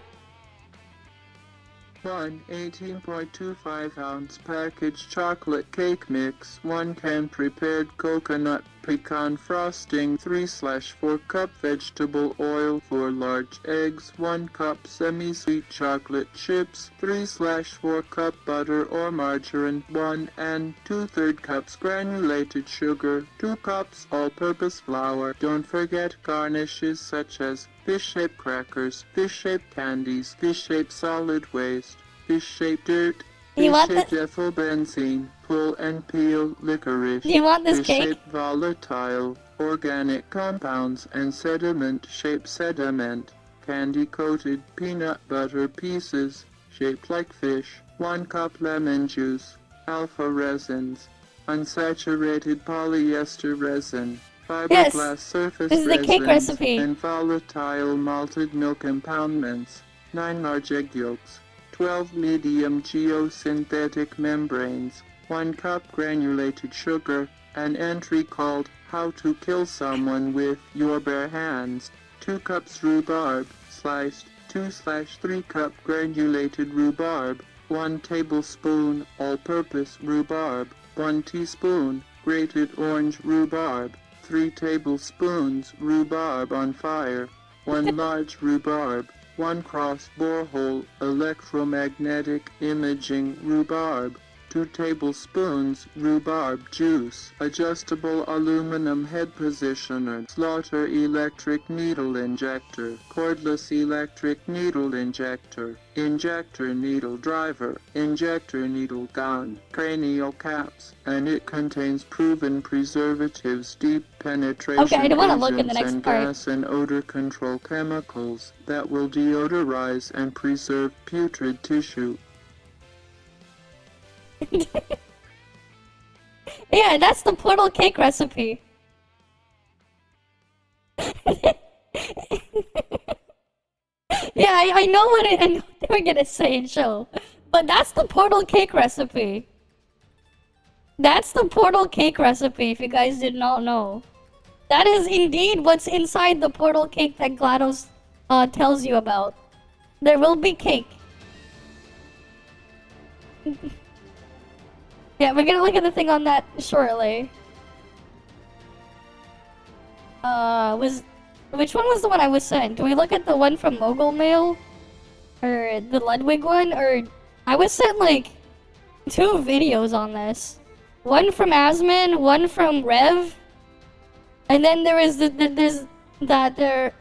1 18.25 ounce packaged chocolate cake mix, 1 can prepared coconut pecan frosting, 3/4 cup vegetable oil, 4 large eggs, 1 cup semi-sweet chocolate chips, 3/4 cup butter or margarine, 1 and 2/3 cups granulated sugar, 2 cups all-purpose flour. Don't forget garnishes such as fish-shaped crackers, fish-shaped candies, fish-shaped solid waste, fish-shaped dirt, fish-shaped ethyl benzene, pull and peel licorice, Do you want this cake? fish-shaped volatile, organic compounds, and sediment-shaped sediment, candy-coated peanut butter pieces, shaped like fish, 1 cup lemon juice, alpha resins, unsaturated polyester resin, fiberglass surface this is the cake resins, recipe. and volatile malted milk impoundments, 9 large egg yolks, 12 medium geosynthetic membranes, 1 cup granulated sugar, an entry called How to Kill Someone with Your Bare Hands, 2 cups rhubarb, sliced, 2/3 cup granulated rhubarb, 1 tablespoon all-purpose rhubarb, 1 teaspoon grated orange rhubarb, 3 tablespoons rhubarb on fire, 1 large rhubarb, 1 cross borehole electromagnetic imaging rhubarb, 2 tablespoons rhubarb juice, adjustable aluminum head positioner, slaughter electric needle injector, cordless electric needle injector, injector needle driver, injector needle gun, cranial caps, and it contains proven preservatives, deep penetration Okay, I don't want to look at the agents, next and part. gas and odor control chemicals that will deodorize and preserve putrid tissue. Yeah, that's the portal cake recipe. Yeah, I know what I know what they were gonna say in show. But that's the portal cake recipe. That's the portal cake recipe, if you guys did not know. That is indeed what's inside the portal cake that GLaDOS tells you about. There will be cake. Yeah, we're gonna look at the thing on that shortly. Which one was the one I was sent? Do we look at the one from Mogul Mail? Or the Ludwig one? Or I was sent like 2 videos on this. One from Asmin, one from Rev. And then there is there's that there.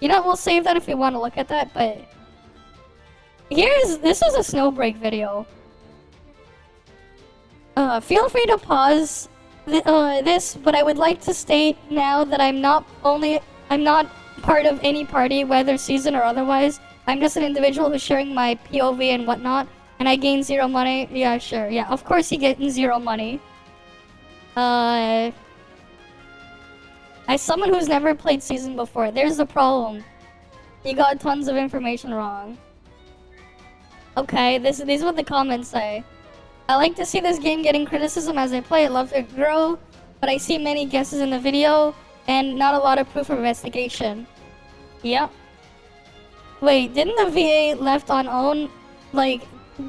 You know, we'll save that if we want to look at that, but this is a Snowbreak video. Feel free to pause this, but I would like to state now that I'm not part of any party, whether season or otherwise. I'm just an individual who's sharing my POV and whatnot, and I gain 0 money. Yeah, sure. Yeah, of course you get 0 money. As someone who's never played season before, there's the problem. You got tons of information wrong. Okay, these are what the comments say. I like to see this game getting criticism as I play it, love to grow, but I see many guesses in the video, and not a lot of proof of investigation. Yep. Wait, didn't the VA left on own, like,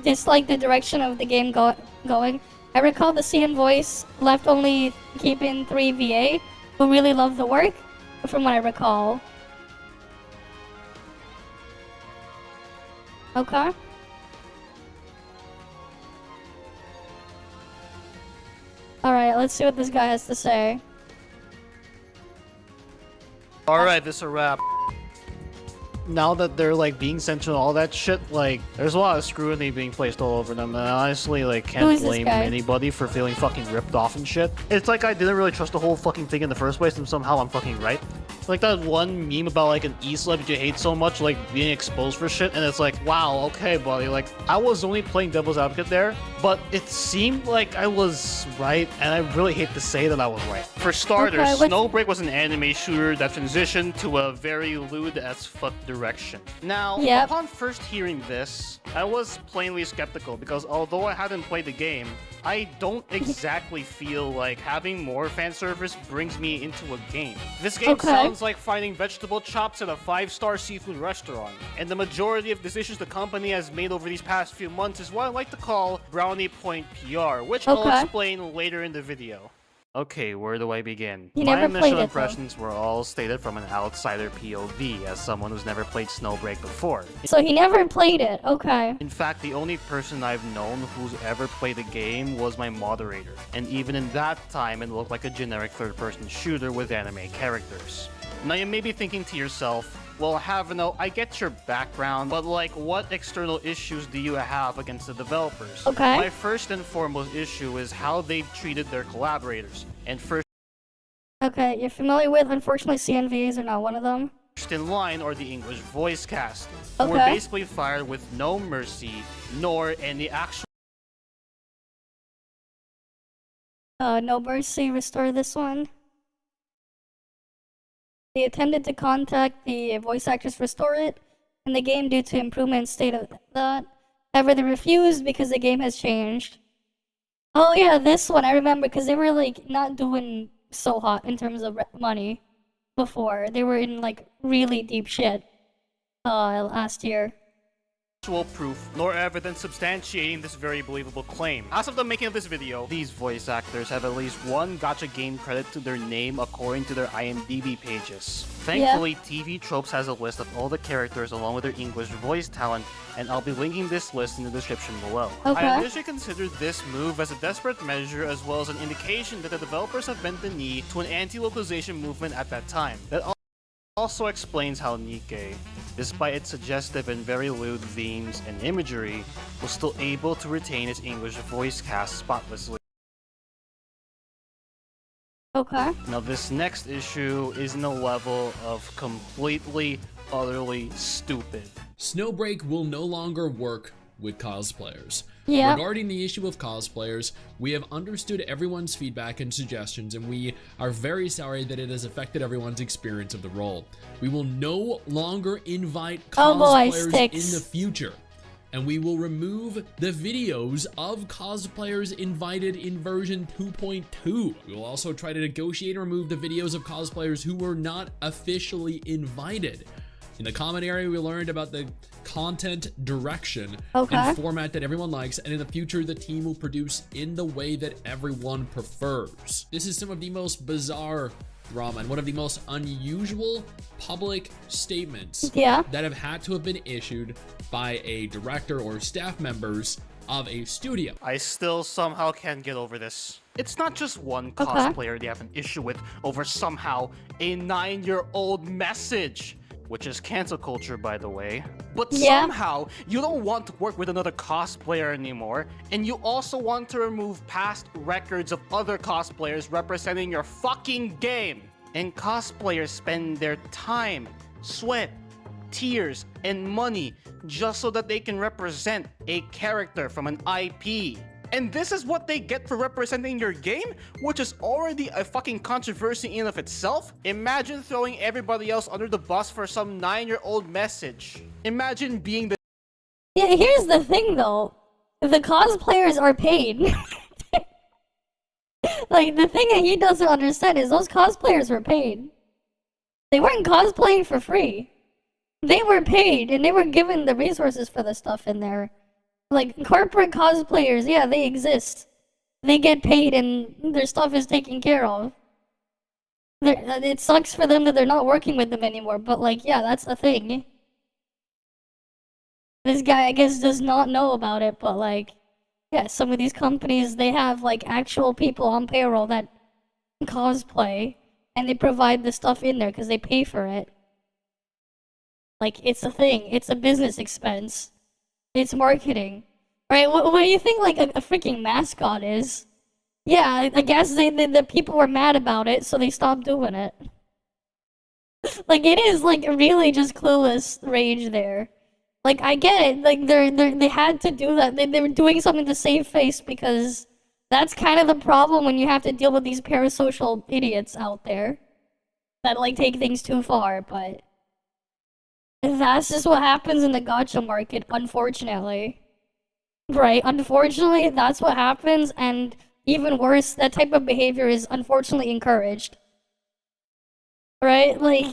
dislike the direction of the game going? I recall the CN voice left only keeping 3 VA, who really loved the work. from what I recall. Okay. Alright, let's see what this guy has to say. Alright, this is a wrap. Now that they're like being censored and all that shit, like there's a lot of scrutiny being placed all over them, and I honestly like can't blame anybody for feeling fucking ripped off and shit. It's like I didn't really trust the whole fucking thing in the first place, and somehow I'm fucking right. Like that one meme about like an e-celeb that you hate so much, like being exposed for shit, and it's like, wow, okay, buddy, like I was only playing devil's advocate there, but it seemed like I was right, and I really hate to say that I was right. For starters, Snowbreak was an anime shooter that transitioned to a very lewd as fuck direction. Now, upon first hearing this, I was plainly skeptical because although I hadn't played the game, I don't exactly feel like having more fan service brings me into a game. This game sounds like finding vegetable chops at a 5-star seafood restaurant, and the majority of decisions the company has made over these past few months is what I like to call brownie point PR, which I'll explain later in the video. Okay, where do I begin? My initial impressions were all stated from an outsider POV, as someone who's never played Snowbreak before. So he never played it, okay. In fact, the only person I've known who's ever played the game was my moderator, and even in that time it looked like a generic third-person shooter with anime characters. Now you may be thinking to yourself, well, Havano, I get your background, but like, what external issues do you have against the developers? My first and foremost issue is how they've treated their collaborators. And first you're familiar with, unfortunately, CNVs are not one of them. First in line are the English voice cast, who were basically fired with no mercy, nor any actual... No mercy, restore this one. They attempted to contact the voice actress to restore it in the game due to improvement state of that. However, they refused because the game has changed. Oh yeah, this one I remember because they were like not doing so hot in terms of money before. They were in like really deep shit last year. Proof nor evidence substantiating this very believable claim. As of the making of this video, these voice actors have at least one gacha game credit to their name according to their IMDb pages. Thankfully, TV Tropes has a list of all the characters along with their English voice talent, and I'll be linking this list in the description below. I initially considered this move as a desperate measure as well as an indication that the developers have bent the knee to an anti-localization movement at that time. That also explains how Nikkei, despite its suggestive and very lewd themes and imagery, was still able to retain its English voice cast spotlessly. Now this next issue is in a level of completely, utterly stupid. Snowbreak will no longer work with cosplayers. Regarding the issue of cosplayers, we have understood everyone's feedback and suggestions, and we are very sorry that it has affected everyone's experience of the role. We will no longer invite cosplayers in the future, and we will remove the videos of cosplayers invited in version 2.2. We will also try to negotiate and remove the videos of cosplayers who were not officially invited. In the comment area, we learned about the content direction and format that everyone likes, and in the future, the team will produce in the way that everyone prefers. This is some of the most bizarre drama and one of the most unusual public statements that have had to have been issued by a director or staff members of a studio. I still somehow can't get over this. It's not just one cosplayer they have an issue with over somehow a 9-year-old message, which is cancel culture, by the way. But somehow, you don't want to work with another cosplayer anymore, and you also want to remove past records of other cosplayers representing your fucking game. And cosplayers spend their time, sweat, tears, and money just so that they can represent a character from an IP. And this is what they get for representing your game, which is already a fucking controversy in of itself. Imagine throwing everybody else under the bus for some 9-year-old message. Imagine being the— Yeah, here's the thing though. The cosplayers are paid. Like, the thing that he doesn't understand is those cosplayers were paid. They weren't cosplaying for free. They were paid, and they were given the resources for the stuff in there. Like, corporate cosplayers, yeah, they exist. They get paid and their stuff is taken care of. it sucks for them that they're not working with them anymore, but like, yeah, that's a thing. This guy, I guess, does not know about it, but like, yeah, some of these companies, they have like actual people on payroll that cosplay, and they provide the stuff in there because they pay for it. Like, it's a thing. It's a business expense. It's marketing. Right? What do you think, like, a freaking mascot is? Yeah, I guess the people were mad about it, so they stopped doing it. Like, it is, like, really just clueless rage there. Like, I get it. Like, they had to do that. They were doing something to save face because that's kind of the problem when you have to deal with these parasocial idiots out there that, like, take things too far, but that's just what happens in the gacha market, unfortunately. Right, unfortunately, that's what happens, and even worse, that type of behavior is unfortunately encouraged. Right? Like,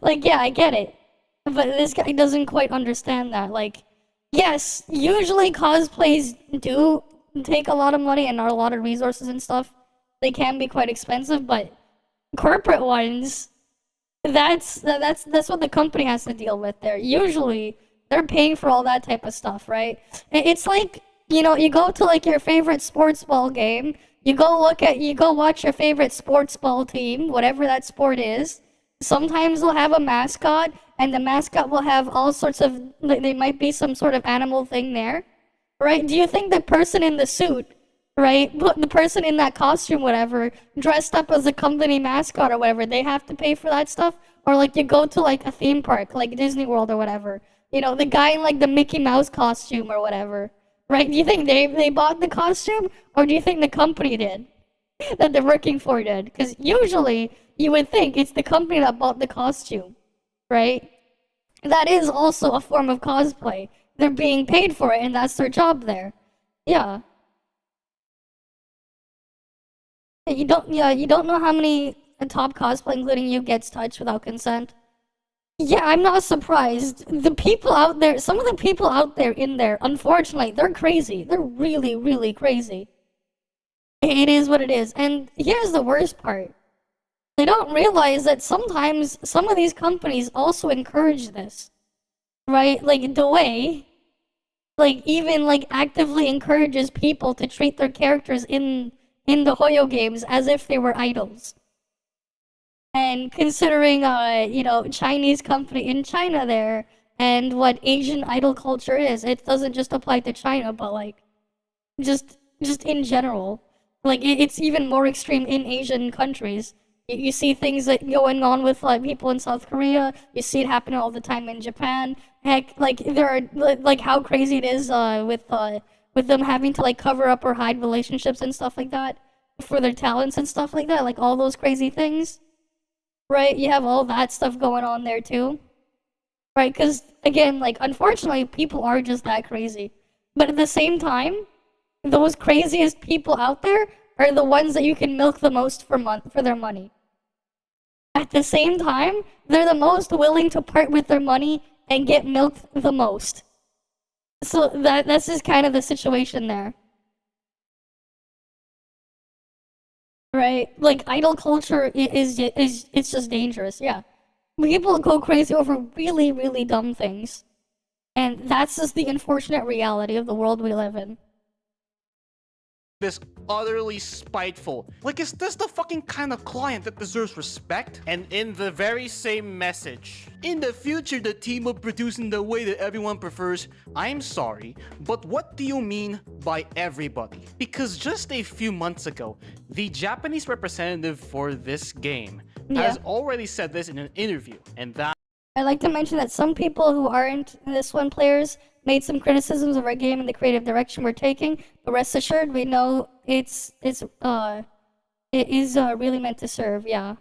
like, yeah, I get it. But this guy doesn't quite understand that. Like, yes, usually cosplays do take a lot of money and are a lot of resources and stuff. They can be quite expensive, but corporate ones, that's what the company has to deal with there. Usually, they're paying for all that type of stuff, right? It's like, you know, you go to like your favorite sports ball game, you go watch your favorite sports ball team, whatever that sport is. Sometimes they'll have a mascot, and the mascot will have all sorts of, there might be some sort of animal thing there, right? Do you think the person in the suit, right, the person in that costume, whatever, dressed up as a company mascot or whatever, they have to pay for that stuff? Or like you go to like a theme park, like Disney World or whatever, you know, the guy in like the Mickey Mouse costume or whatever, right? Do you think they bought the costume, or do you think the company did? That they're working for did? Because usually you would think it's the company that bought the costume, right? That is also a form of cosplay. They're being paid for it, and that's their job there. Yeah. You don't know how many top cosplay, including you, gets touched without consent. Yeah, I'm not surprised. The people out there, some of the people out there in there, unfortunately, they're crazy. They're really, really crazy. It is what it is. And here's the worst part. They don't realize that sometimes some of these companies also encourage this. Right? Like, the way, like, even, like, actively encourages people to treat their characters in the Hoyo games as if they were idols. And considering, you know, Chinese company in China there, and what Asian idol culture is, it doesn't just apply to China, but, like, just in general. Like, it's even more extreme in Asian countries. You see things that going on with like people in South Korea. You see it happening all the time in Japan. Heck, like there are like how crazy it is with them having to like cover up or hide relationships and stuff like that for their talents and stuff like that. Like all those crazy things, right? You have all that stuff going on there too, right? Because again, like unfortunately, people are just that crazy. But at the same time, those craziest people out there are the ones that you can milk the most for their money. At the same time, they're the most willing to part with their money and get milked the most. So that's just kind of the situation there. Right? Like idol culture is it's just dangerous, yeah. People go crazy over really, really dumb things. And that's just the unfortunate reality of the world we live in. This utterly spiteful. Like, is this the fucking kind of client that deserves respect? And in the very same message, in the future the team will produce in the way that everyone prefers. I'm sorry, but what do you mean by everybody? Because just a few months ago, the Japanese representative for this game has already said this in an interview, and that I'd like to mention that some people who aren't this one players made some criticisms of our game and the creative direction we're taking, but rest assured we know it is really meant to serve, yeah.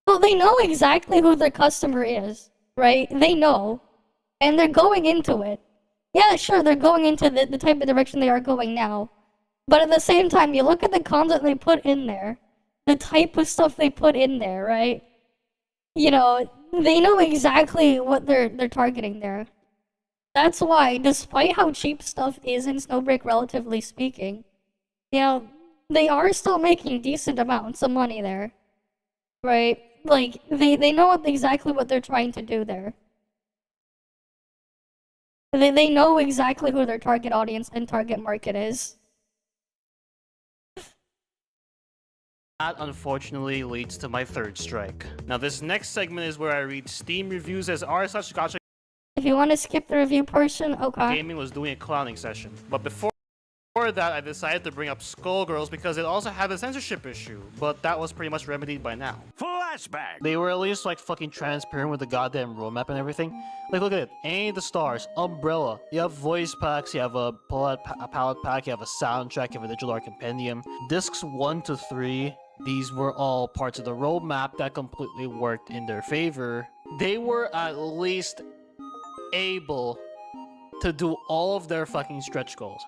Well, they know exactly who their customer is, right? They know, and they're going into it. Yeah, sure, they're going into the type of direction they are going now, but at the same time, you look at the content they put in there, the type of stuff they put in there, right? You know, they know exactly what they're targeting there. That's why, despite how cheap stuff is in Snowbreak, relatively speaking, you know, they are still making decent amounts of money there, right? Like, they know exactly what they're trying to do there. They know exactly who their target audience and target market is. That unfortunately leads to my third strike. Now this next segment is where I read Steam reviews as r/gacha. If you want to skip the review portion, okay. Gaming was doing a clowning session. But before that, I decided to bring up Skullgirls because it also had a censorship issue, but that was pretty much remedied by now. Flashback! They were at least like fucking transparent with the goddamn roadmap and everything. Like, look at it. Any of the stars, Umbrella, you have voice packs, you have a palette pack, you have a soundtrack, you have a digital art compendium. Discs 1 to 3, these were all parts of the roadmap that completely worked in their favor. They were at least able to do all of their fucking stretch goals.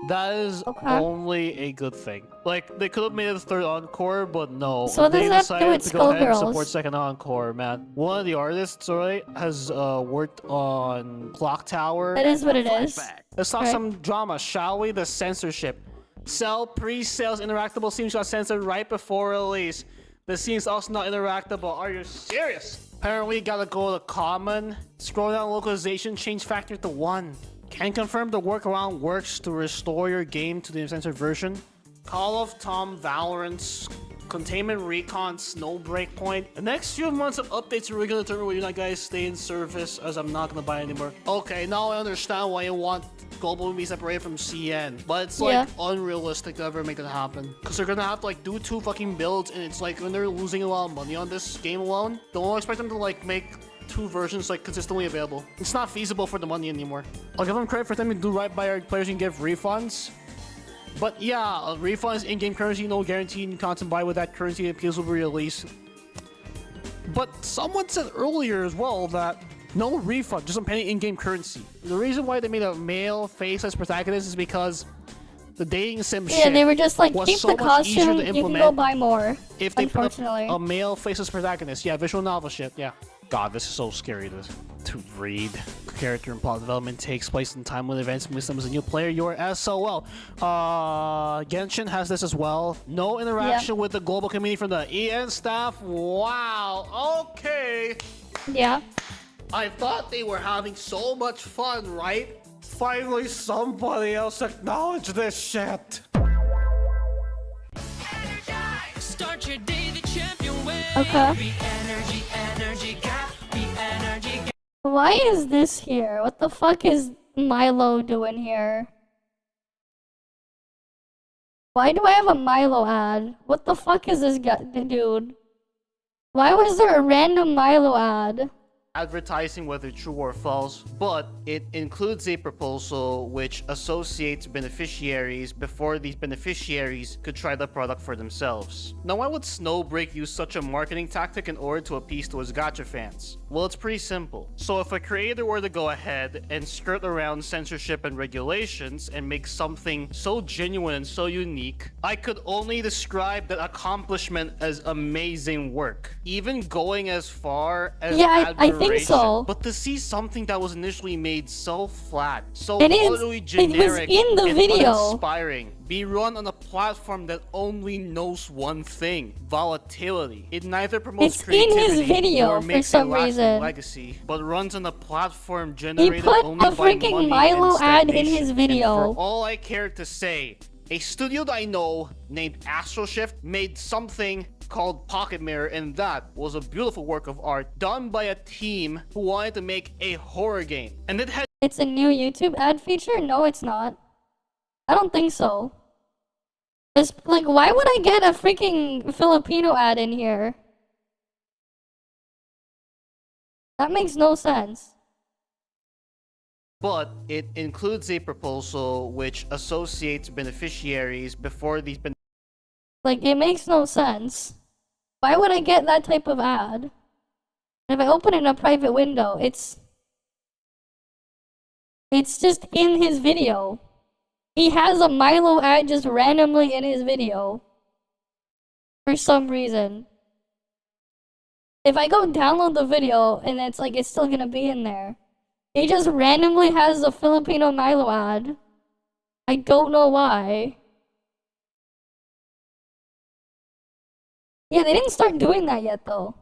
That is only a good thing. Like, they could have made it a third encore, but no. So they decided to go ahead and Skullgirls? support second encore, man. One of the artists, right, has worked on Clock Tower. It is what it is. Let's talk some drama, shall we? The censorship. Cell pre-sales interactable scenes got censored right before release. The scene's also not interactable. Are you serious? Apparently, you gotta go to common. Scroll down localization, change factor to 1. Can confirm the workaround works to restore your game to the uncensored version. Call of Tom Valorant's Containment Recon Snowbreak Point. The next few months of updates are really gonna determine whether or not guys stay in service, as I'm not gonna buy anymore. Okay, now I understand why you want global to be separated from CN, but it's like unrealistic to ever make that happen. Because they're gonna have to like do 2 fucking builds, and it's like when they're losing a lot of money on this game alone, don't expect them to like make 2 versions like consistently available. It's not feasible for the money anymore. I'll give them credit for them to do right by our players and give refunds. But yeah, refunds in-game currency, no guarantee you can't buy with that currency appeals will be released. But someone said earlier as well that no refund, just some penny in-game currency. The reason why they made a male face as protagonist is because the dating sim shit they were just like, was keep so the costume, to you can go buy more. If they put unfortunately. a male face as protagonist, yeah, visual novel shit, yeah. God, this is so scary to read. Character and plot development takes place in time when events miss them as a new player. You're SOL. Genshin has this as well. No interaction with the global community from the EN staff. Wow. Okay. Yeah. I thought they were having so much fun, right? Finally, somebody else acknowledged this shit. Start your day the champion way. Okay. Be energy, got be energy. Why is this here? What the fuck is Milo doing here? Why do I have a Milo ad? What the fuck is this guy, dude? Why was there a random Milo ad? Advertising whether true or false, but it includes a proposal which associates beneficiaries before these beneficiaries could try the product for themselves. Now, why would Snowbreak use such a marketing tactic in order to appease to his gacha fans? Well, it's pretty simple. So if a creator were to go ahead and skirt around censorship and regulations and make something so genuine and so unique, I could only describe that accomplishment as amazing work. Even going as far as I think so. But to see something that was initially made so flat, so It is. utterly It was generic in the and video. uninspiring, be run on a platform that only knows one thing: volatility. It neither promotes It's in creativity his video nor for makes some a lasting reason. legacy, but runs on a platform He generated put only a by freaking money Milo and ad in his stagnation. video. And for all I care to say, a studio that I know named Astral Shift made something called Pocket Mirror, and that was a beautiful work of art done by a team who wanted to make a horror game. And it had It's a new YouTube ad feature? No, it's not. I don't think so. It's like, why would I get a freaking Filipino ad in here? That makes no sense. but it includes a proposal which associates beneficiaries before these Like, it makes no sense. Why would I get that type of ad? If I open it in a private window, it's just in his video. He has a Milo ad just randomly in his video. For some reason. If I go download the video and it's like, it's still gonna be in there. He just randomly has a Filipino Milo ad. I don't know why. Yeah, they didn't start doing that yet, though.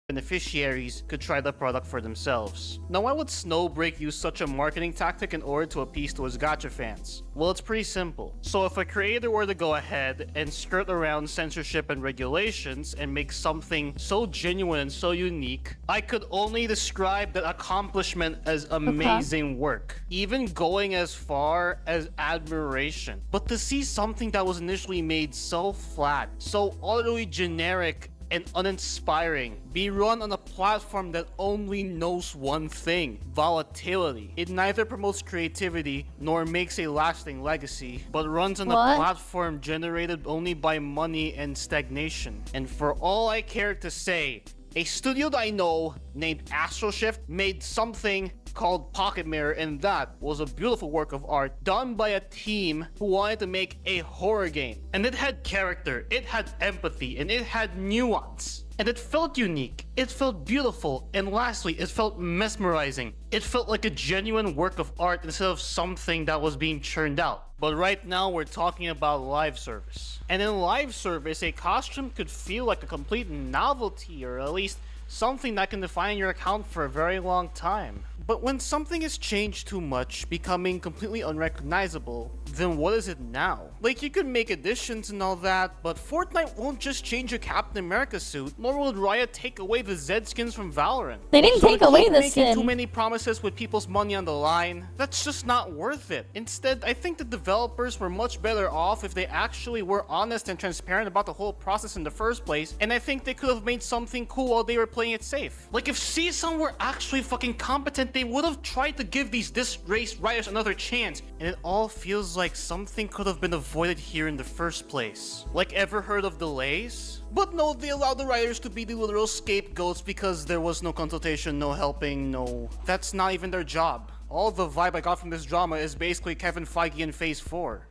Beneficiaries could try the product for themselves. Now, why would Snowbreak use such a marketing tactic in order to appease to his gacha fans? Well, it's pretty simple. So if a creator were to go ahead and skirt around censorship and regulations and make something so genuine and so unique, I could only describe that accomplishment as amazing work, even going as far as admiration. But to see something that was initially made so flat, so utterly generic and uninspiring be run on a platform that only knows one thing: volatility. It neither promotes creativity nor makes a lasting legacy, but runs on a platform generated only by money and stagnation. And for all I care to say, a studio that I know named Astroshift made something called Pocket Mirror, and that was a beautiful work of art done by a team who wanted to make a horror game. And it had character, it had empathy, and it had nuance. And it felt unique, it felt beautiful, and lastly, it felt mesmerizing. It felt like a genuine work of art instead of something that was being churned out. But right now we're talking about live service. And in live service, a costume could feel like a complete novelty, or at least something that can define your account for a very long time. But when something is changed too much, becoming completely unrecognizable, then what is it now? Like, you could make additions and all that, but Fortnite won't just change your Captain America suit, nor will Riot take away the Zed skins from Valorant. They didn't take away the making skin. Too many promises with people's money on the line, that's just not worth it. Instead, I think the developers were much better off if they actually were honest and transparent about the whole process in the first place, and I think they could have made something cool while they were playing it safe. Like, if CSUN were actually fucking competent, they would have tried to give these disgraced writers another chance, and it all feels like something could have been avoided here in the first place. Like, ever heard of delays? But no, they allowed the writers to be the literal scapegoats because there was no consultation, no helping, no... That's not even their job. All the vibe I got from this drama is basically Kevin Feige in Phase 4.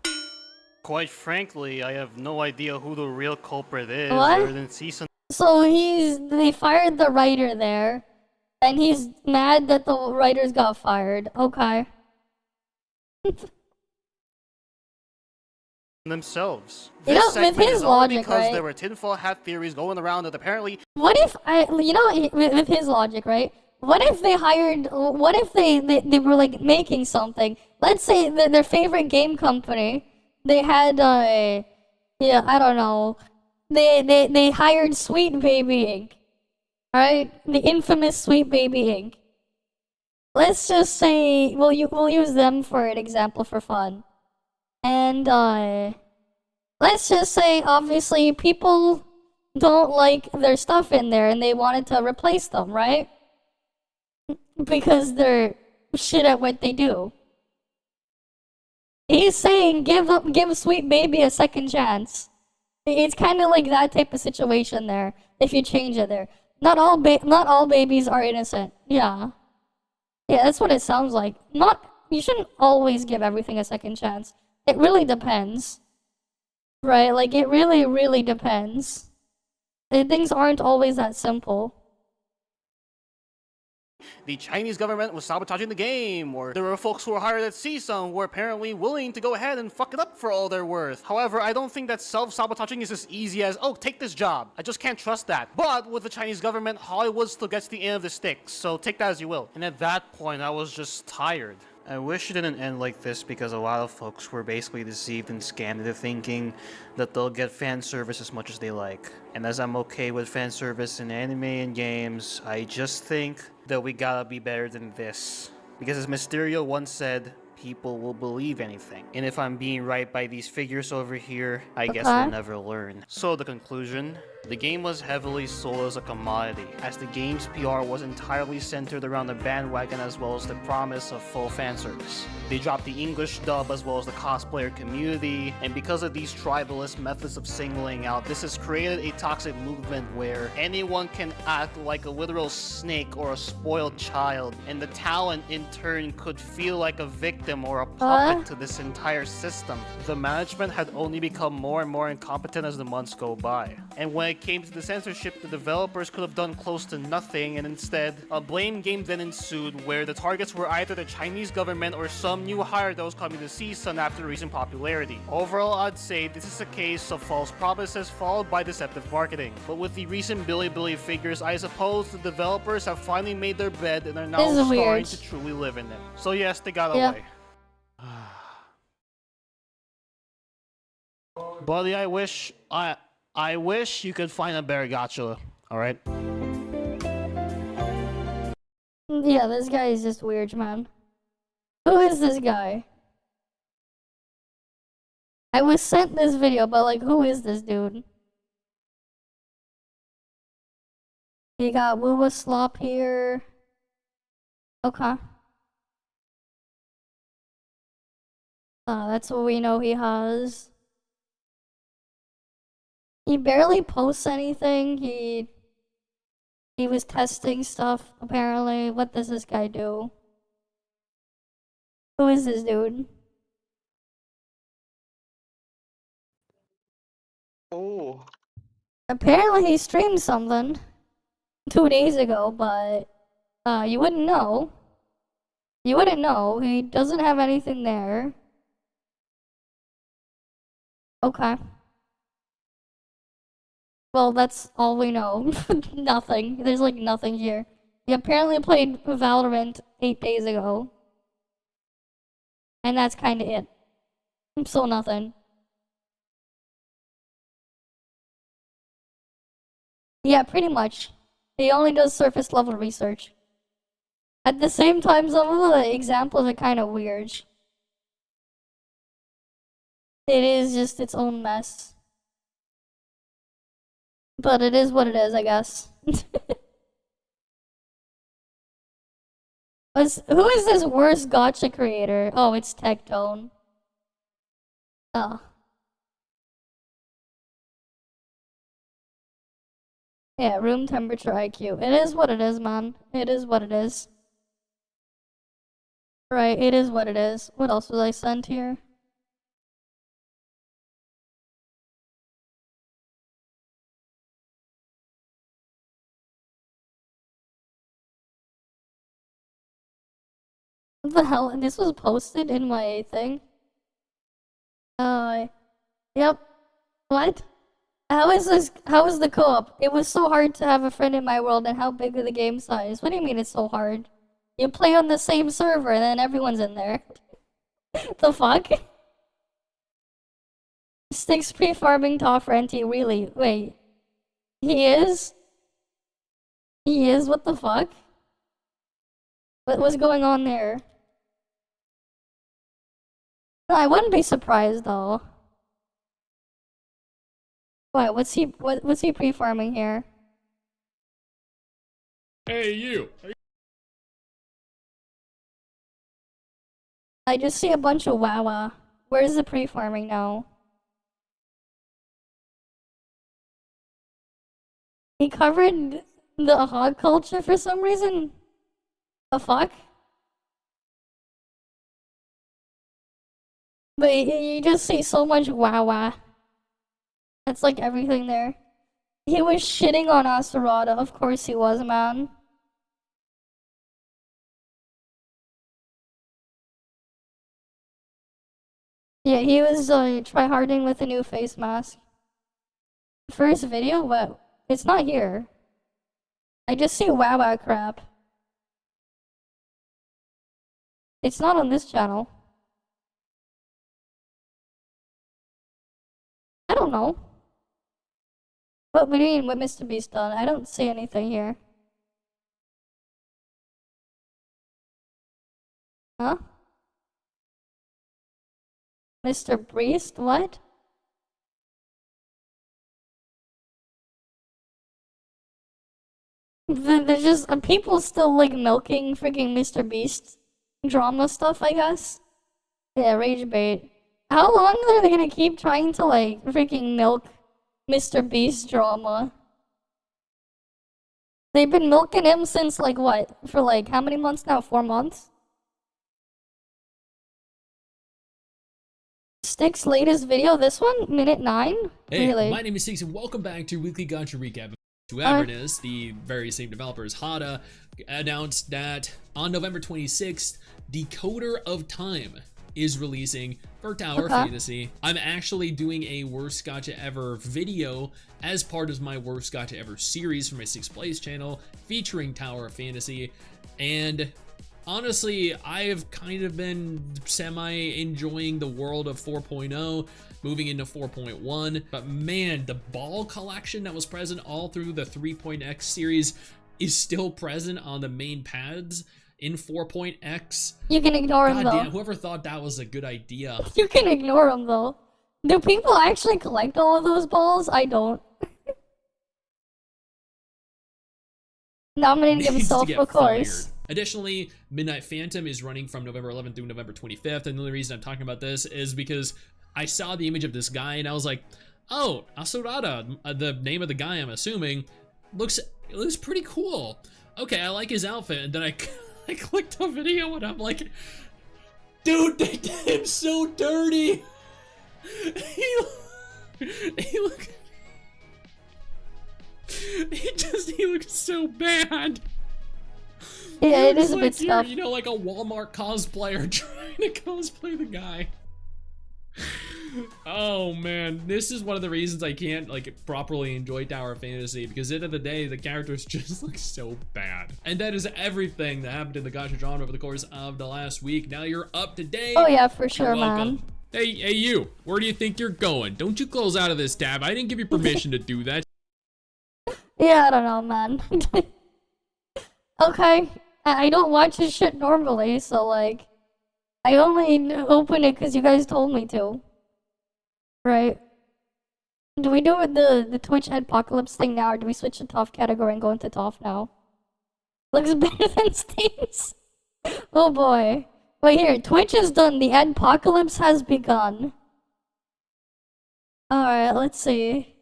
Quite frankly, I have no idea who the real culprit is other than CSUN. So they fired the writer there, and he's mad that the writers got fired. Okay. Themselves. You This know, with segment his is all logic, because right? there were tinfoil hat theories going around that apparently... What if with his logic, right? What if they hired, what if they were like making something? Let's say their favorite game company, they had, yeah, I don't know. They hired Sweet Baby Inc. Alright? The infamous Sweet Baby Inc. Let's just say, we'll use them for an example for fun. And, let's just say, obviously, people don't like their stuff in there and they wanted to replace them, right? Because they're shit at what they do. He's saying, give Sweet Baby a second chance. It's kind of like that type of situation there, if you change it there. Not all babies are innocent. Yeah. Yeah, that's what it sounds like. You shouldn't always give everything a second chance. It really depends. Right? Like, it really, really depends. Things aren't always that simple. The Chinese government was sabotaging the game, or there were folks who were hired at CSUN who were apparently willing to go ahead and fuck it up for all they're worth. However, I don't think that self-sabotaging is as easy as, oh, take this job. I just can't trust that. But with the Chinese government, Hollywood still gets the end of the stick, so take that as you will. And at that point, I was just tired. I wish it didn't end like this because a lot of folks were basically deceived and scammed into thinking that they'll get fan service as much as they like. And as I'm okay with fan service in anime and games, I just think that we gotta be better than this. Because as Mysterio once said, people will believe anything. And if I'm being right by these figures over here, I guess we'll never learn. So the conclusion, the game was heavily sold as a commodity, as the game's PR was entirely centered around the bandwagon as well as the promise of full fan service. They dropped the English dub as well as the cosplayer community, and because of these tribalist methods of singling out, this has created a toxic movement where anyone can act like a literal snake or a spoiled child, and the talent in turn could feel like a victim or a puppet to this entire system. The management had only become more and more incompetent as the months go by. And when it came to the censorship, the developers could have done close to nothing, and instead, a blame game then ensued where the targets were either the Chinese government or some new hire that was coming to CSUN after recent popularity. Overall, I'd say this is a case of false promises followed by deceptive marketing. But with the recent Bilibili figures, I suppose the developers have finally made their bed and are now starting to truly live in it. So yes, they got away. Buddy, I wish you could find a better gacha, alright? Yeah, this guy is just weird, man. Who is this guy? I was sent this video, but like, who is this dude? You got Woowa Slop here. Okay. That's what we know he has. He barely posts anything. He was testing stuff, apparently. What does this guy do? Who is this dude? Oh. Apparently he streamed something 2 days ago, but you wouldn't know. You wouldn't know. He doesn't have anything there. Okay. Well, that's all we know. Nothing. There's like nothing here. He apparently played Valorant 8 days ago. And that's kinda it. So nothing. Yeah, pretty much. He only does surface level research. At the same time, some of the examples are kinda weird. It is just its own mess. But it is what it is, I guess. Who is this worst gacha creator? Oh, it's Tectone. Oh. Yeah, room temperature IQ. It is what it is, man. It is what it is. Right, it is what it is. What else was I sent here? What the hell? This was posted in my thing? Yep. What? How is the co-op? It was so hard to have a friend in my world, and how big are the game size? What do you mean it's so hard? You play on the same server, and then everyone's in there. The fuck? Sticks pre-farming ToF Renty, really? Wait. He is? He is? What the fuck? What was going on there? I wouldn't be surprised though. What? What's he pre-farming here? Hey, you! I just see a bunch of Wawa. Where's the pre-farming now? He covered the hog culture for some reason? The fuck? But you just see so much Wawa. That's like everything there. He was shitting on Asurada. Of course he was, man. Yeah, he was tryharding with a new face mask. First video? What? It's not here. I just see Wawa crap. It's not on this channel. I don't know. What do you mean, what Mr. Beast done? I don't see anything here. Huh? Mr. Beast? What? There's just people still like milking freaking Mr. Beast drama stuff, I guess. Yeah, rage bait. How long are they gonna keep trying to like freaking milk Mr. Beast drama? They've been milking him since like what? For like how many months now? 4 months? Stick's latest video, this one, minute 9? Hey, really? My name is Six and welcome back to Weekly Gacha Recap. Whoever it is, the very same developers, Hada, announced that on November 26th, Decoder of Time is releasing for Tower Fantasy. I'm actually doing a Worst Gacha Ever video as part of my Worst Gacha Ever series for my 6th Place channel featuring Tower of Fantasy. And honestly, I have kind of been semi-enjoying the world of 4.0, moving into 4.1, but man, the ball collection that was present all through the 3.x series is still present on the main pads in 4.x. You can ignore them though. Damn, whoever thought that was a good idea. You can ignore them though. Do people actually collect all of those balls? I don't. Nominating himself, of course. Fired. Additionally, Midnight Phantom is running from November 11th through November 25th, and the only reason I'm talking about this is because I saw the image of this guy and I was like, oh, Asurada, the name of the guy I'm assuming, looks pretty cool. Okay, I like his outfit, and then I clicked the video and I'm like, dude, they did him so dirty. He looks so bad. Yeah, it is a bit tough. You know, like a Walmart cosplayer trying to cosplay the guy. Oh man, this is one of the reasons I can't like properly enjoy Tower of Fantasy, because at the end of the day, the characters just look so bad. And that is everything that happened in the gacha genre over the course of the last week. Now you're up to date. Oh yeah, for sure, man. Hey you, where do you think you're going? Don't you close out of this tab. I didn't give you permission to do that. Yeah, I don't know, man. Okay, I don't watch this shit normally, so like, I only open it because you guys told me to. Right? Do we do the Twitch adpocalypse thing now, or do we switch to ToF category and go into ToF now? Looks better than Steam's. Oh boy. Wait, here, Twitch is done, the adpocalypse has begun. Alright, let's see.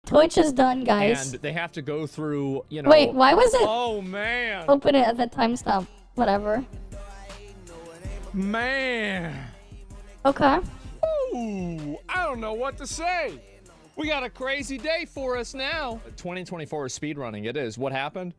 Twitch is done, guys. And they have to go through, you know... Wait, why was it? Oh, man. Open it at the timestamp. Whatever. Man. Okay. Ooh, I don't know what to say. We got a crazy day for us now. 2024 is speedrunning. It is. What happened?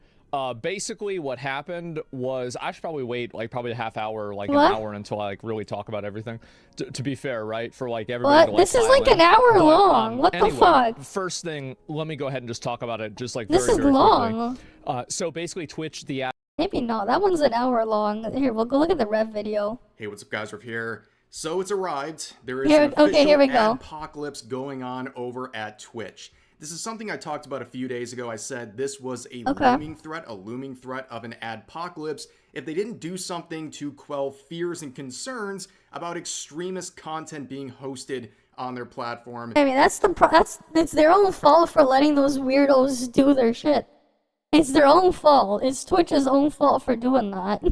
Basically what happened was, I should probably wait like probably a half hour, like what? an hour until I like really talk about everything. To be fair, right? For like everybody to, like, this is like an hour long. What anyway, the fuck? First thing, let me go ahead and just talk about it just like this very, is very long. quickly. So basically Twitch, the app. Maybe not. That one's an hour long. Here, we'll go look at the rev video. Hey, what's up, guys? Rev here. So it's arrived. There is an official here we go. apocalypse going on over at Twitch. This is something I talked about a few days ago. I said this was a looming threat of an adpocalypse if they didn't do something to quell fears and concerns about extremist content being hosted on their platform. I mean, it's their own fault for letting those weirdos do their shit. It's their own fault. It's Twitch's own fault for doing that.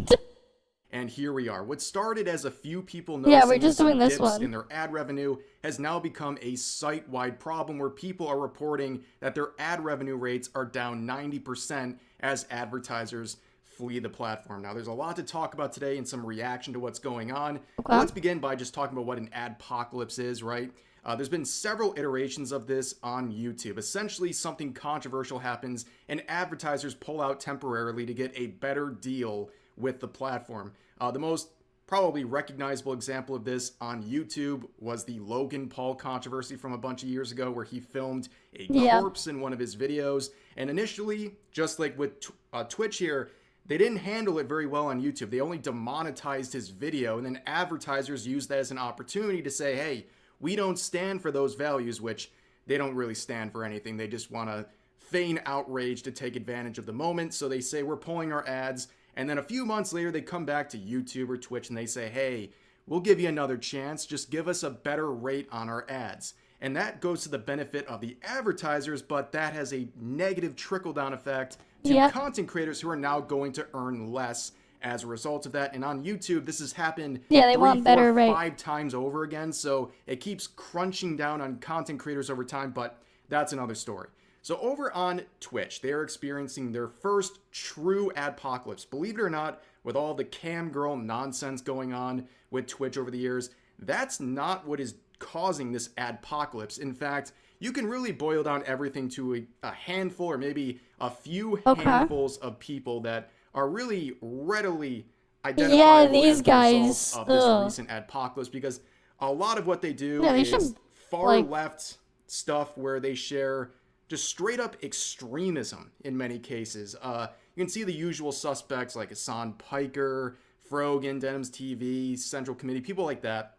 And here we are. What started as a few people noticing we're just doing this dips one. in their ad revenue has now become a site-wide problem where people are reporting that their ad revenue rates are down 90% as advertisers flee the platform. Now, there's a lot to talk about today and some reaction to what's going on. Let's begin by just talking about what an adpocalypse is, right? There's been several iterations of this on YouTube. Essentially, something controversial happens and advertisers pull out temporarily to get a better deal with the platform. The most probably recognizable example of this on YouTube was the Logan Paul controversy from a bunch of years ago, where he filmed a corpse in one of his videos. And initially, just like with Twitch here, they didn't handle it very well on YouTube. They only demonetized his video, and then advertisers used that as an opportunity to say, hey, we don't stand for those values, which they don't really stand for anything. They just want to feign outrage to take advantage of the moment. So they say, we're pulling our ads. And then a few months later, they come back to YouTube or Twitch and they say, hey, we'll give you another chance. Just give us a better rate on our ads. And that goes to the benefit of the advertisers, but that has a negative trickle-down effect to content creators who are now going to earn less as a result of that. And on YouTube, this has happened they want better rate 5 times over again. So it keeps crunching down on content creators over time, but that's another story. So over on Twitch, they are experiencing their first true adpocalypse. Believe it or not, with all the cam girl nonsense going on with Twitch over the years, that's not what is causing this adpocalypse. In fact, you can really boil down everything to a handful or maybe a few handfuls of people that are really readily identifiable these as guys. the result of this recent adpocalypse, because a lot of what they do is far left stuff where they share just straight up extremism in many cases. You can see the usual suspects like Hassan Piker, Frogan, Denim's TV, Central Committee, people like that.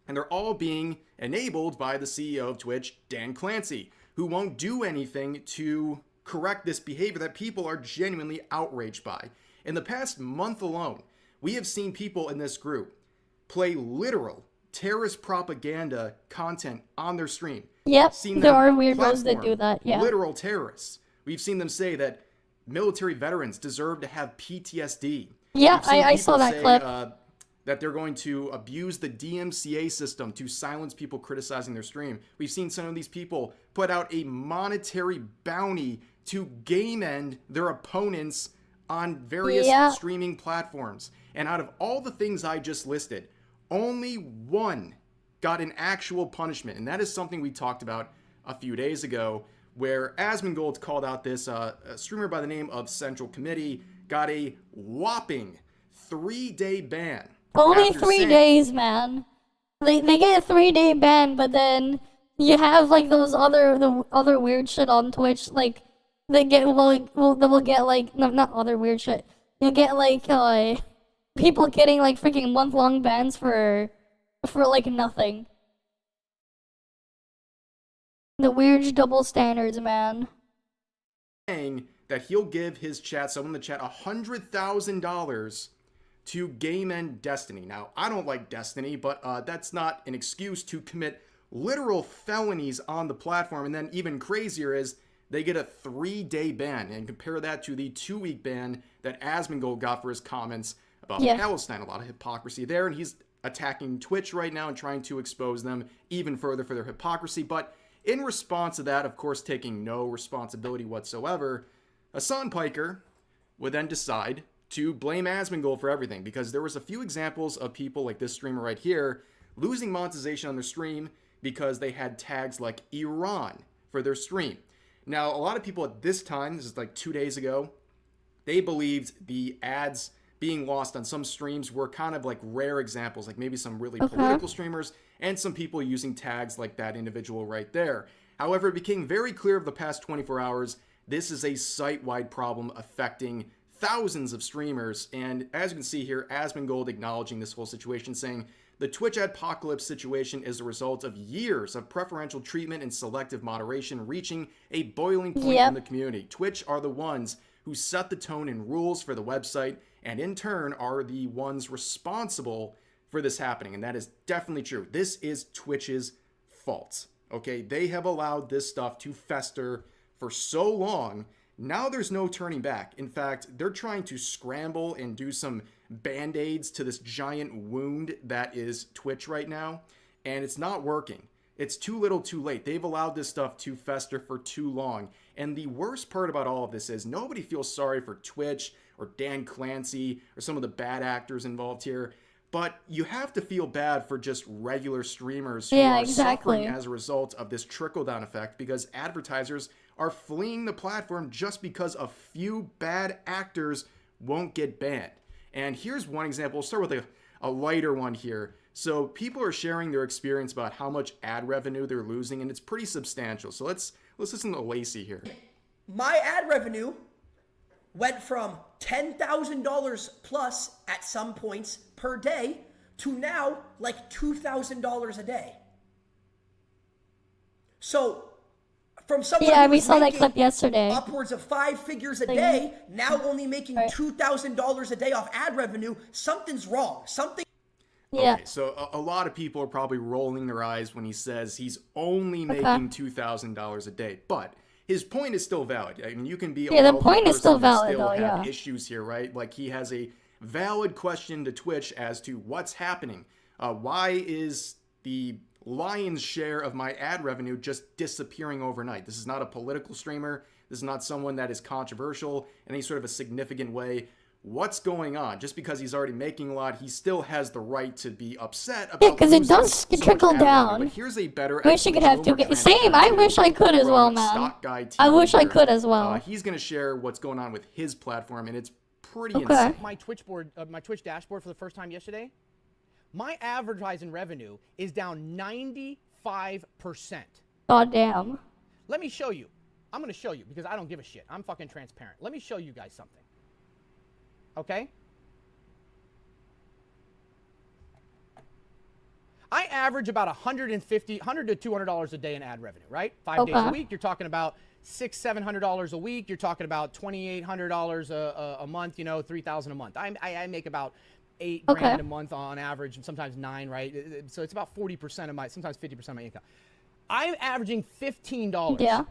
And they're all being enabled by the CEO of Twitch, Dan Clancy, who won't do anything to correct this behavior that people are genuinely outraged by. In the past month alone, we have seen people in this group play literal terrorist propaganda content on their stream. Yep, there are weirdos that do that, literal terrorists. We've seen them say that military veterans deserve to have PTSD. Yeah, I saw that clip. That they're going to abuse the DMCA system to silence people criticizing their stream. We've seen some of these people put out a monetary bounty to game end their opponents on various streaming platforms. And out of all the things I just listed, only one got an actual punishment. And that is something we talked about a few days ago, where Asmongold called out this a streamer by the name of Central Committee got a whopping 3-day ban. Only 3 days, man. They get a 3-day ban, but then you have like those other weird shit on Twitch, like they will get like not other weird shit. You get like people getting like freaking month-long bans for like nothing. The weird double standards, man. Saying that he'll give his chat, someone in the chat, $100,000 to game end Destiny. Now, I don't like Destiny, but that's not an excuse to commit literal felonies on the platform. And then even crazier is they get a 3-day ban. And compare that to the 2-week ban that Asmongold got for his comments about Palestine. A lot of hypocrisy there. And he's attacking Twitch right now and trying to expose them even further for their hypocrisy. But in response to that, of course, taking no responsibility whatsoever, Hassan Piker would then decide to blame Asmongold for everything, because there was a few examples of people like this streamer right here losing monetization on their stream because they had tags like Iran for their stream. Now, a lot of people at this time, this is like 2 days ago, they believed the ads being lost on some streams were kind of like rare examples, like maybe some really political streamers and some people using tags like that individual right there. However, it became very clear over the past 24 hours, this is a site-wide problem affecting thousands of streamers. And as you can see here, Asmongold acknowledging this whole situation, saying the Twitch adpocalypse situation is a result of years of preferential treatment and selective moderation reaching a boiling point in the community. Twitch are the ones who set the tone and rules for the website, and in turn are the ones responsible for this happening. And that is definitely true. This is Twitch's fault. Okay, they have allowed this stuff to fester for so long. Now there's no turning back. In fact, they're trying to scramble and do some band-aids to this giant wound that is Twitch right now, and it's not working. It's too little too late. They've allowed this stuff to fester for too long. And the worst part about all of this is nobody feels sorry for Twitch or Dan Clancy or some of the bad actors involved here, but you have to feel bad for just regular streamers who are suffering as a result of this trickle-down effect, because advertisers are fleeing the platform just because a few bad actors won't get banned. And here's one example. We'll start with a lighter one here. So people are sharing their experience about how much ad revenue they're losing, and it's pretty substantial. So let's listen to Lacey here. My ad revenue went from $10,000 plus at some points per day to now like $2,000 a day. So from someone we saw that clip yesterday, upwards of 5 figures a day, now only making $2,000 a day off ad revenue, something's wrong. Okay, so a lot of people are probably rolling their eyes when he says he's only making $2,000 a day, but his point is still valid. I mean, you can be the point is still valid, still have issues here, right? Like, he has a valid question to Twitch as to what's happening. Why is the lion's share of my ad revenue just disappearing overnight? This is not a political streamer. This is not someone that is controversial in any sort of a significant way. what's going on. Just because he's already making a lot, he still has the right to be upset about. Yeah, because it does trickle down. But here's a better. I wish you could have to same. I wish I could as well, man. I wish I could as well. He's gonna share what's going on with his platform, and it's pretty okay. insane. My Twitch board, my Twitch dashboard for the first time yesterday. My advertising revenue is down 95%. God damn. Let me show you. I'm going to show you because I don't give a shit. I'm fucking transparent. Let me show you guys something. Okay? I average about $100 to $200 a day in ad revenue, right? 5 days a week. You're talking about $600-700 a week. You're talking about $2,800 a month. You know, $3,000 a month. I make about $8 grand a month on average, and sometimes 9, right? So it's about 40% of my, sometimes 50% of my income. I'm averaging $15. Yeah.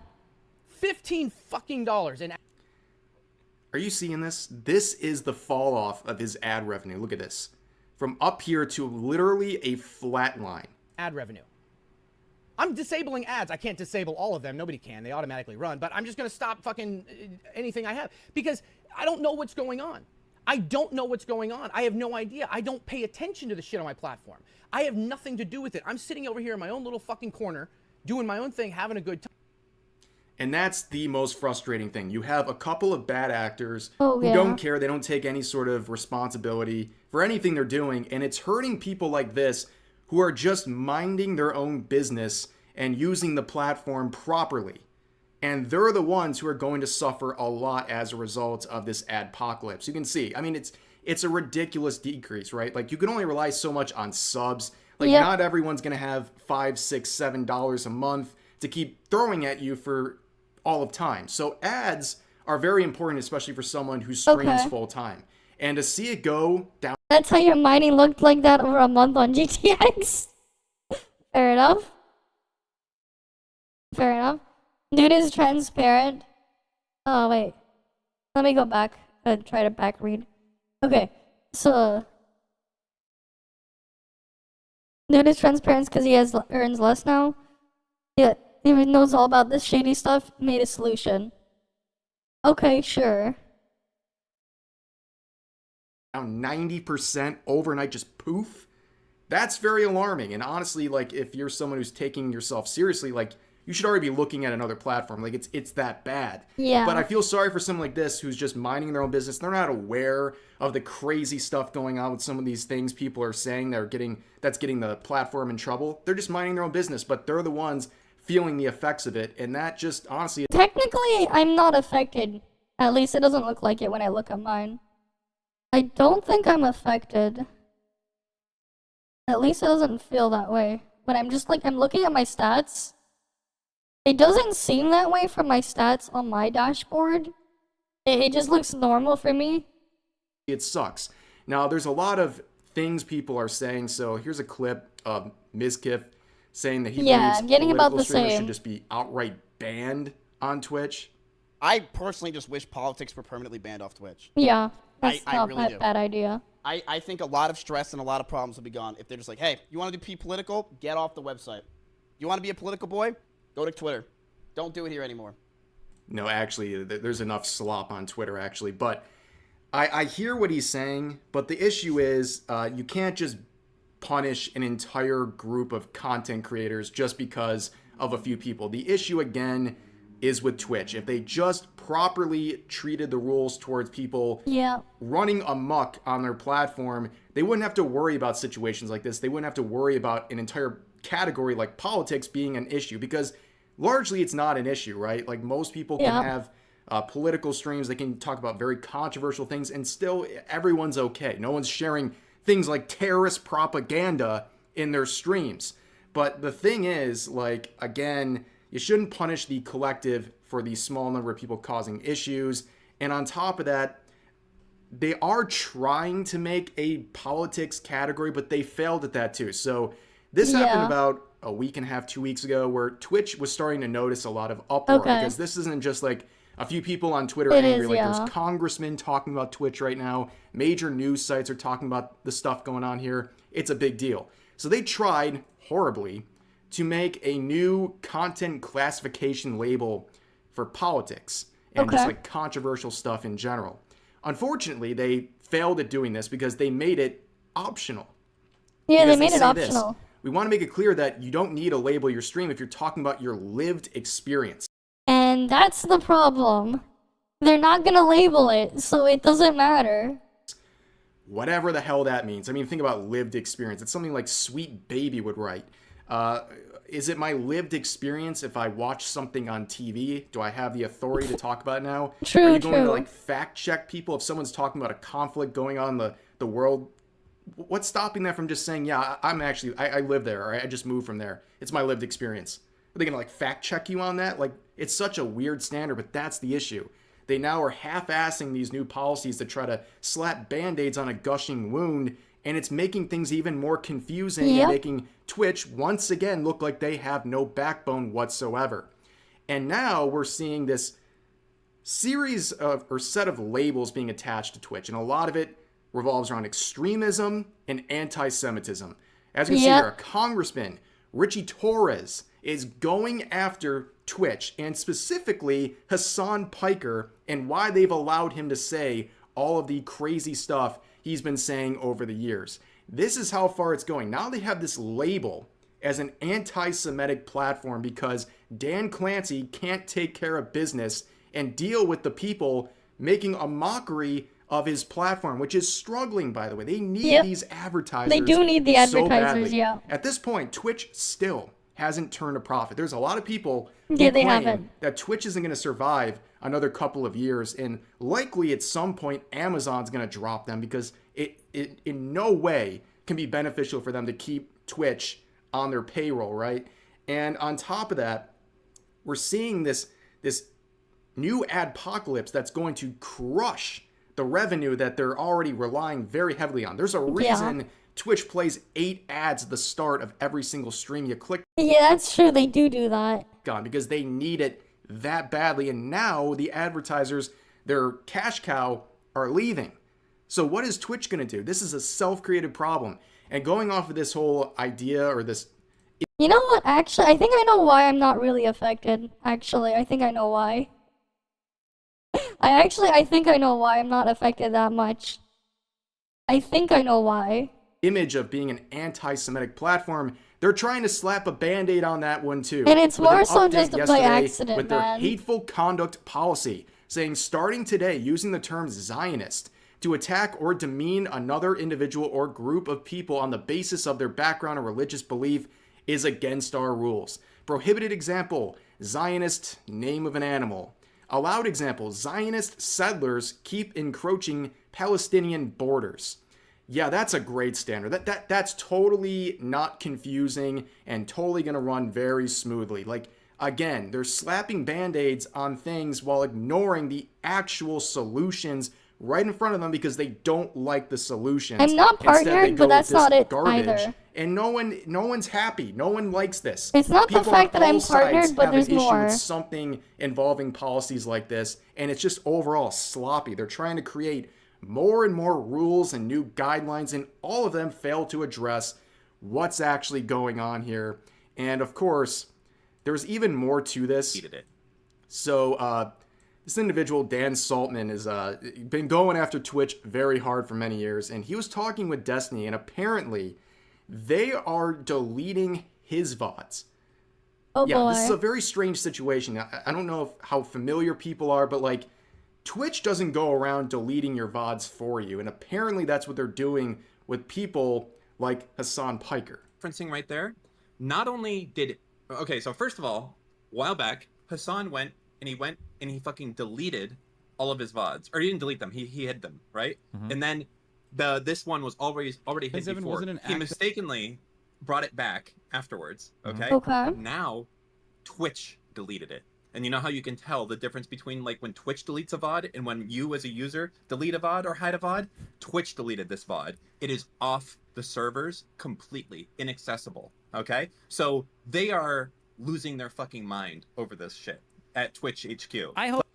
$15 fucking dollars. And are you seeing this? This is the fall off of his ad revenue. Look at this. From up here to literally a flat line. Ad revenue. I'm disabling ads. I can't disable all of them. Nobody can. They automatically run. But I'm just going to stop fucking anything I have because I don't know what's going on. I don't know what's going on. I have no idea. I don't pay attention to the shit on my platform. I have nothing to do with it. I'm sitting over here in my own little fucking corner, doing my own thing, having a good time. And that's the most frustrating thing. You have a couple of bad actors who don't care. They don't take any sort of responsibility for anything they're doing. And it's hurting people like this who are just minding their own business and using the platform properly. And they're the ones who are going to suffer a lot as a result of this adpocalypse. You can see, I mean, it's a ridiculous decrease, right? Like, you can only rely so much on subs. Like, not everyone's going to have $5, $6, $7 a month to keep throwing at you for all of time. So ads are very important, especially for someone who streams full time. And to see it go down. That's how your mining looked like that over a month on GTX. Fair enough. Fair enough. Dude is transparent. Oh, wait. Let me go back and try to back read. Okay, so dude is transparent because he earns less now. Yeah, he knows all about this shady stuff. Made a solution. Okay, sure. Down 90% overnight, just poof. That's very alarming. And honestly, like, if you're someone who's taking yourself seriously, like, you should already be looking at another platform. Like, it's that bad. Yeah. But I feel sorry for someone like this who's just minding their own business. They're not aware of the crazy stuff going on with some of these things people are saying that's getting the platform in trouble. They're just minding their own business, but they're the ones feeling the effects of it. And that just, honestly... Technically, I'm not affected. At least it doesn't look like it when I look at mine. I don't think I'm affected. At least it doesn't feel that way. But I'm just like, I'm looking at my stats. It doesn't seem that way from my stats on my dashboard. It just looks normal for me. It sucks. Now, there's a lot of things people are saying. So here's a clip of Mizkif saying that he believes I'm getting about the streamers same. should just be outright banned on Twitch. I personally just wish politics were permanently banned off Twitch. Yeah, that's I not really a bad idea. I think a lot of stress and a lot of problems will be gone if they're just like, hey, you want to be political? Get off the website. You want to be a political boy? Go to Twitter. Don't do it here anymore. No, actually, there's enough slop on Twitter, actually. But I hear what he's saying, but the issue is you can't just punish an entire group of content creators just because of a few people. The issue, again, is with Twitch. If they just properly treated the rules towards people running amok on their platform, they wouldn't have to worry about situations like this. They wouldn't have to worry about an entire category like politics being an issue, because largely it's not an issue, right? Like, most people can have political streams. They can talk about very controversial things and still everyone's okay. No one's sharing things like terrorist propaganda in their streams. But the thing is, like, again, you shouldn't punish the collective for the small number of people causing issues. And on top of that, they are trying to make a politics category, but they failed at that too. So this happened about a week and a half, 2 weeks ago, where Twitch was starting to notice a lot of uproar, because this isn't just like a few people on Twitter angry. Like, there's congressmen talking about Twitch right now. Major news sites are talking about the stuff going on here. It's a big deal. So they tried horribly to make a new content classification label for politics and just like controversial stuff in general. Unfortunately, they failed at doing this because they made it optional. Yeah, Because they made it say optional. This, we want to make it clear that you don't need to label your stream if you're talking about your lived experience. And that's the problem. They're not gonna label it, so it doesn't matter. Whatever the hell that means. I mean, think about lived experience. It's something like Sweet Baby would write. Is it my lived experience if I watch something on TV? Do I have the authority to talk about it now? True, Are you going true. to like fact check people if someone's talking about a conflict going on in the world? What's stopping them from just saying, yeah, I live there, or I just moved from there. It's my lived experience. Are they going to like fact check you on that? Like, it's such a weird standard, but that's the issue. They now are half-assing these new policies to try to slap band-aids on a gushing wound, and it's making things even more confusing and making Twitch once again look like they have no backbone whatsoever. And now we're seeing this series of, or set of labels being attached to Twitch, and a lot of it revolves around extremism and anti-Semitism. As you can see here, a congressman, Richie Torres, is going after Twitch, and specifically Hassan Piker, and why they've allowed him to say all of the crazy stuff he's been saying over the years. This is how far it's going. Now they have this label as an anti-Semitic platform because Dan Clancy can't take care of business and deal with the people making a mockery of his platform, which is struggling, by the way. They need these advertisers. They do need the advertisers, At this point, Twitch still hasn't turned a profit. There's a lot of people who they claim haven't. that Twitch isn't going to survive another couple of years, and likely at some point Amazon's going to drop them because it in no way can be beneficial for them to keep Twitch on their payroll, right? And on top of that, we're seeing this new adpocalypse that's going to crush the revenue that they're already relying very heavily on. There's a reason Twitch plays 8 ads at the start of every single stream you click. Yeah, that's true. They do that. On because they need it that badly, and now the advertisers, their cash cow, are leaving. So what is Twitch going to do? This is a self-created problem. And going off of this whole idea or this... You know what? Actually, I think I know why I'm not really affected. Actually, I think I know why. I think I know why I'm not affected that much. I think I know why. Image of being an anti-Semitic platform, they're trying to slap a band-aid on that one too. And it's more so just by accident, with their hateful conduct policy, saying starting today, using the term Zionist to attack or demean another individual or group of people on the basis of their background or religious belief is against our rules. Prohibited example, Zionist name of an animal. Allowed example, Zionist settlers keep encroaching Palestinian borders. Yeah, that's a great standard. That's totally not confusing and totally going to run very smoothly. Like, again, they're slapping band-aids on things while ignoring the actual solutions right in front of them because they don't like the solutions. I'm not partnered, but that's not it either. And no one's happy. No one likes this. It's not the fact that I'm partnered, but there's more. With something involving policies like this, and it's just overall sloppy. They're trying to create more and more rules and new guidelines, and all of them fail to address what's actually going on here. And of course, there's even more to this. So this individual, Dan Saltman, has been going after Twitch very hard for many years, and he was talking with Destiny, and apparently they are deleting his VODs. Oh boy. This is a very strange situation. I don't know how familiar people are, but like, Twitch doesn't go around deleting your VODs for you, and apparently that's what they're doing with people like Hassan Piker. Referencing right there, not only did... Okay, so first of all, a while back, Hassan went and he fucking deleted all of his VODs. Or he didn't delete them, he hid them, right? And then this one was already hid before. He mistakenly brought it back afterwards, okay? Now, Twitch deleted it. And you know how you can tell the difference between like when Twitch deletes a VOD and when you as a user delete a VOD or hide a VOD? Twitch deleted this VOD. It is off the servers completely, inaccessible, okay? So they are losing their fucking mind over this shit at Twitch HQ. I hope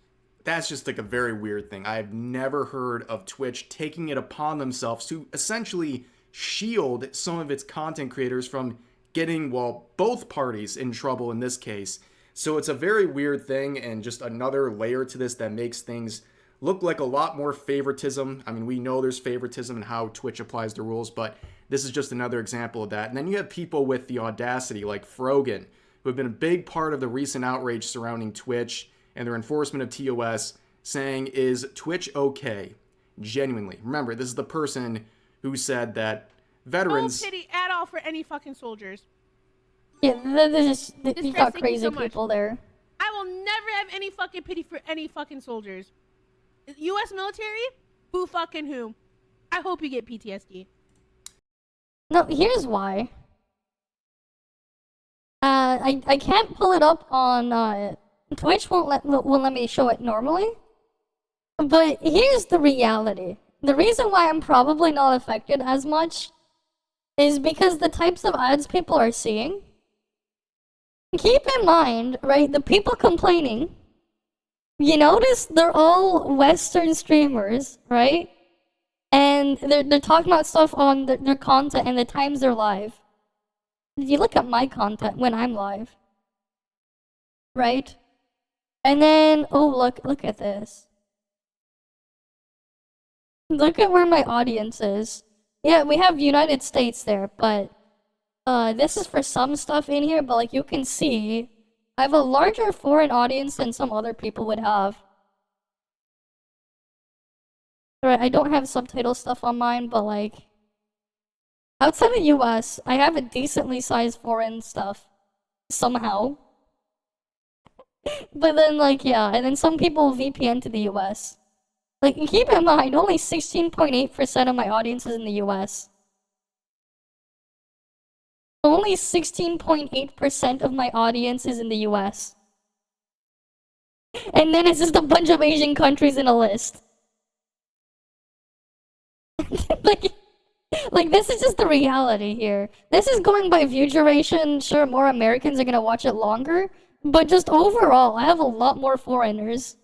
that's just like a very weird thing. I've never heard of Twitch taking it upon themselves to essentially shield some of its content creators from getting, well, both parties in trouble in this case. So it's a very weird thing, and just another layer to this that makes things look like a lot more favoritism. I mean, we know there's favoritism in how Twitch applies the rules, but this is just another example of that. And then you have people with the audacity, like Frogan, who have been a big part of the recent outrage surrounding Twitch and their enforcement of TOS, saying, is Twitch okay? Genuinely. Remember, this is the person who said that veterans... No pity at all for any fucking soldiers. Yeah, you got crazy people there. I will never have any fucking pity for any fucking soldiers. U.S. military? Who fucking who? I hope you get PTSD. No, here's why. I can't pull it up on Twitch. Won't let me show it normally. But here's the reality. The reason why I'm probably not affected as much is because the types of ads people are seeing. Keep in mind, right, the people complaining, you notice they're all Western streamers, right? And they're talking about stuff on their content and the times they're live. You look at my content when I'm live, right? And then, oh, look at this. Look at where my audience is. Yeah, we have United States there, but this is for some stuff in here, but like you can see, I have a larger foreign audience than some other people would have. Right, I don't have subtitle stuff on mine, but like, outside the US, I have a decently sized foreign stuff. Somehow. But then like, yeah, and then some people VPN to the US. Like, keep in mind, only 16.8% of my audience is in the US. Only 16.8% of my audience is in the US. And then it's just a bunch of Asian countries in a list. like this is just the reality here. This is going by view duration. Sure, more Americans are gonna watch it longer, but just overall, I have a lot more foreigners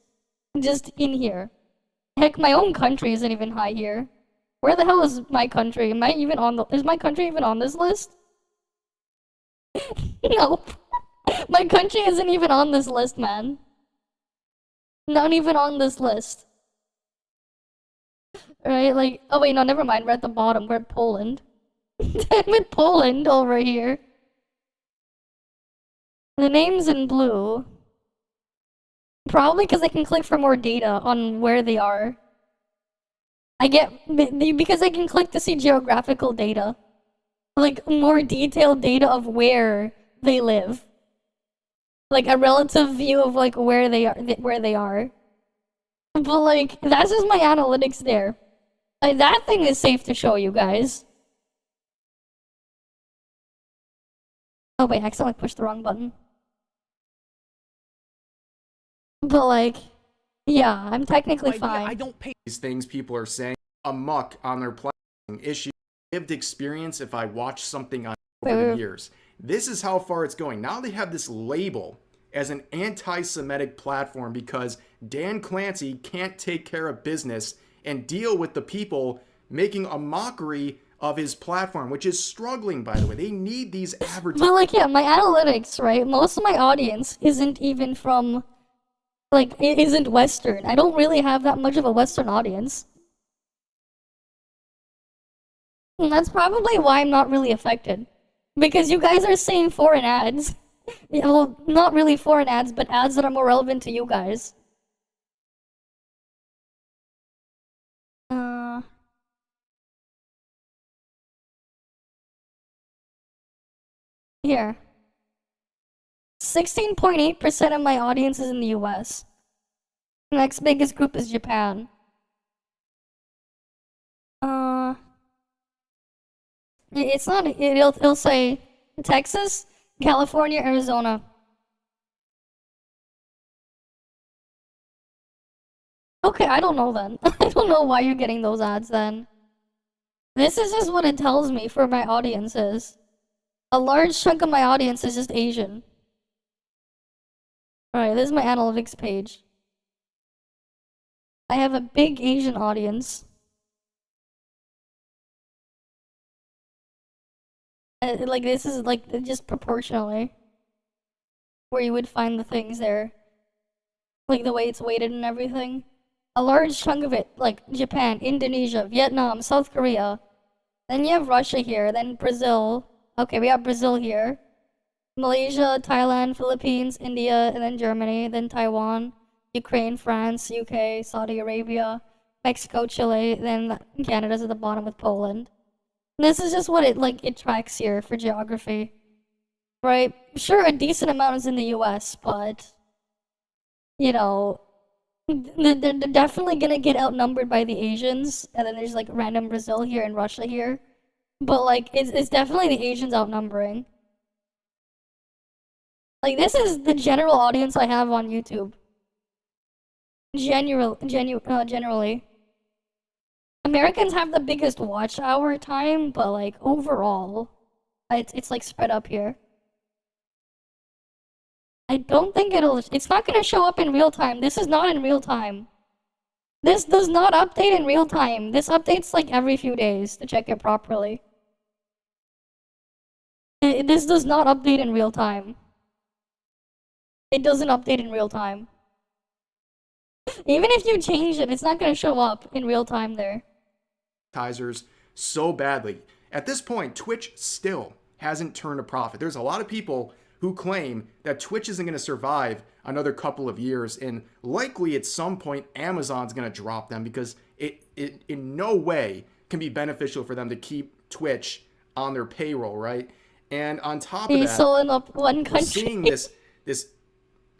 just in here. Heck, my own country isn't even high here. Where the hell is my country? Am I even on the... Is my country even on this list? Nope. My country isn't even on this list, man. Not even on this list. Right, like... Oh wait, no, never mind. We're at the bottom. We're at Poland. I'm in Poland over here. The name's in blue. Probably because I can click for more data on where they are. Because I can click to see geographical data. Like, more detailed data of where they live. Like, a relative view of, like, where they are. But, like, that's just my analytics there. Like, that thing is safe to show you guys. Oh wait, I accidentally pushed the wrong button. But like, yeah, I'm technically fine. I don't pay these things people are saying amok on their platform issue. Lived experience if I watch something on over the years. This is how far it's going. Now they have this label as an anti-Semitic platform because Dan Clancy can't take care of business and deal with the people making a mockery of his platform, which is struggling, by the way. They need these advertisers. But like, yeah, my analytics, right? Most of my audience isn't even from... Like, it isn't Western. I don't really have that much of a Western audience. And that's probably why I'm not really affected. Because you guys are seeing foreign ads. Yeah, well, not really foreign ads, but ads that are more relevant to you guys. Here. 16.8% of my audience is in the US. The next biggest group is Japan. It's not, it'll say Texas, California, Arizona. Okay, I don't know then. I don't know why you're getting those ads then. This is just what it tells me for my audiences. A large chunk of my audience is just Asian. Alright, this is my analytics page. I have a big Asian audience. Like, this is, like, just proportionally. Where you would find the things there. Like, the way it's weighted and everything. A large chunk of it, like Japan, Indonesia, Vietnam, South Korea. Then you have Russia here, then Brazil. Okay, we have Brazil here. Malaysia, Thailand, Philippines, India, and then Germany, then Taiwan, Ukraine, France, UK, Saudi Arabia, Mexico, Chile, then Canada's at the bottom with Poland. And this is just what it tracks here for geography. Right? Sure, a decent amount is in the US, but, you know, they're definitely gonna get outnumbered by the Asians, and then there's like random Brazil here and Russia here. But like, it's definitely the Asians outnumbering. Like, this is the general audience I have on YouTube. Generally. Americans have the biggest watch hour time, but like, overall, it's like spread up here. I don't think it's not gonna show up in real time. This is not in real time. This does not update in real time. This updates like every few days to check it properly. This does not update in real time. It doesn't update in real time. Even if you change it, it's not going to show up in real time there. Advertisers so badly. At this point, Twitch still hasn't turned a profit. There's a lot of people who claim that Twitch isn't going to survive another couple of years, and likely at some point Amazon's going to drop them because it in no way can be beneficial for them to keep Twitch on their payroll, right? And on top of that, we're seeing this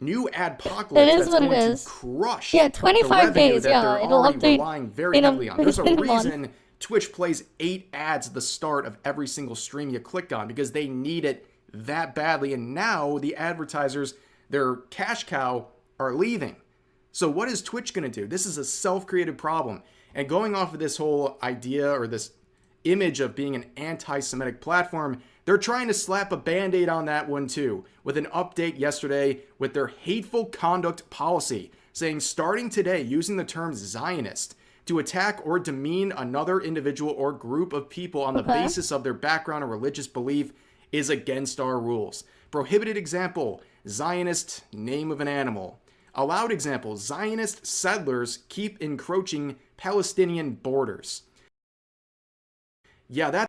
new adpocalypse that's going to crush 25 days, that they're it'll already update relying very heavily on. There's a reason Twitch plays 8 ads at the start of every single stream you click on, because they need it that badly, and now the advertisers, their cash cow, are leaving. So what is Twitch going to do? This is a self-created problem, and going off of this whole idea or this image of being an anti-Semitic platform, they're trying to slap a band-aid on that one too, with an update yesterday with their hateful conduct policy, saying starting today, using the term Zionist to attack or demean another individual or group of people on the basis of their background or religious belief is against our rules. Prohibited example, Zionist name of an animal. Allowed example, Zionist settlers keep encroaching Palestinian borders. Yeah, that.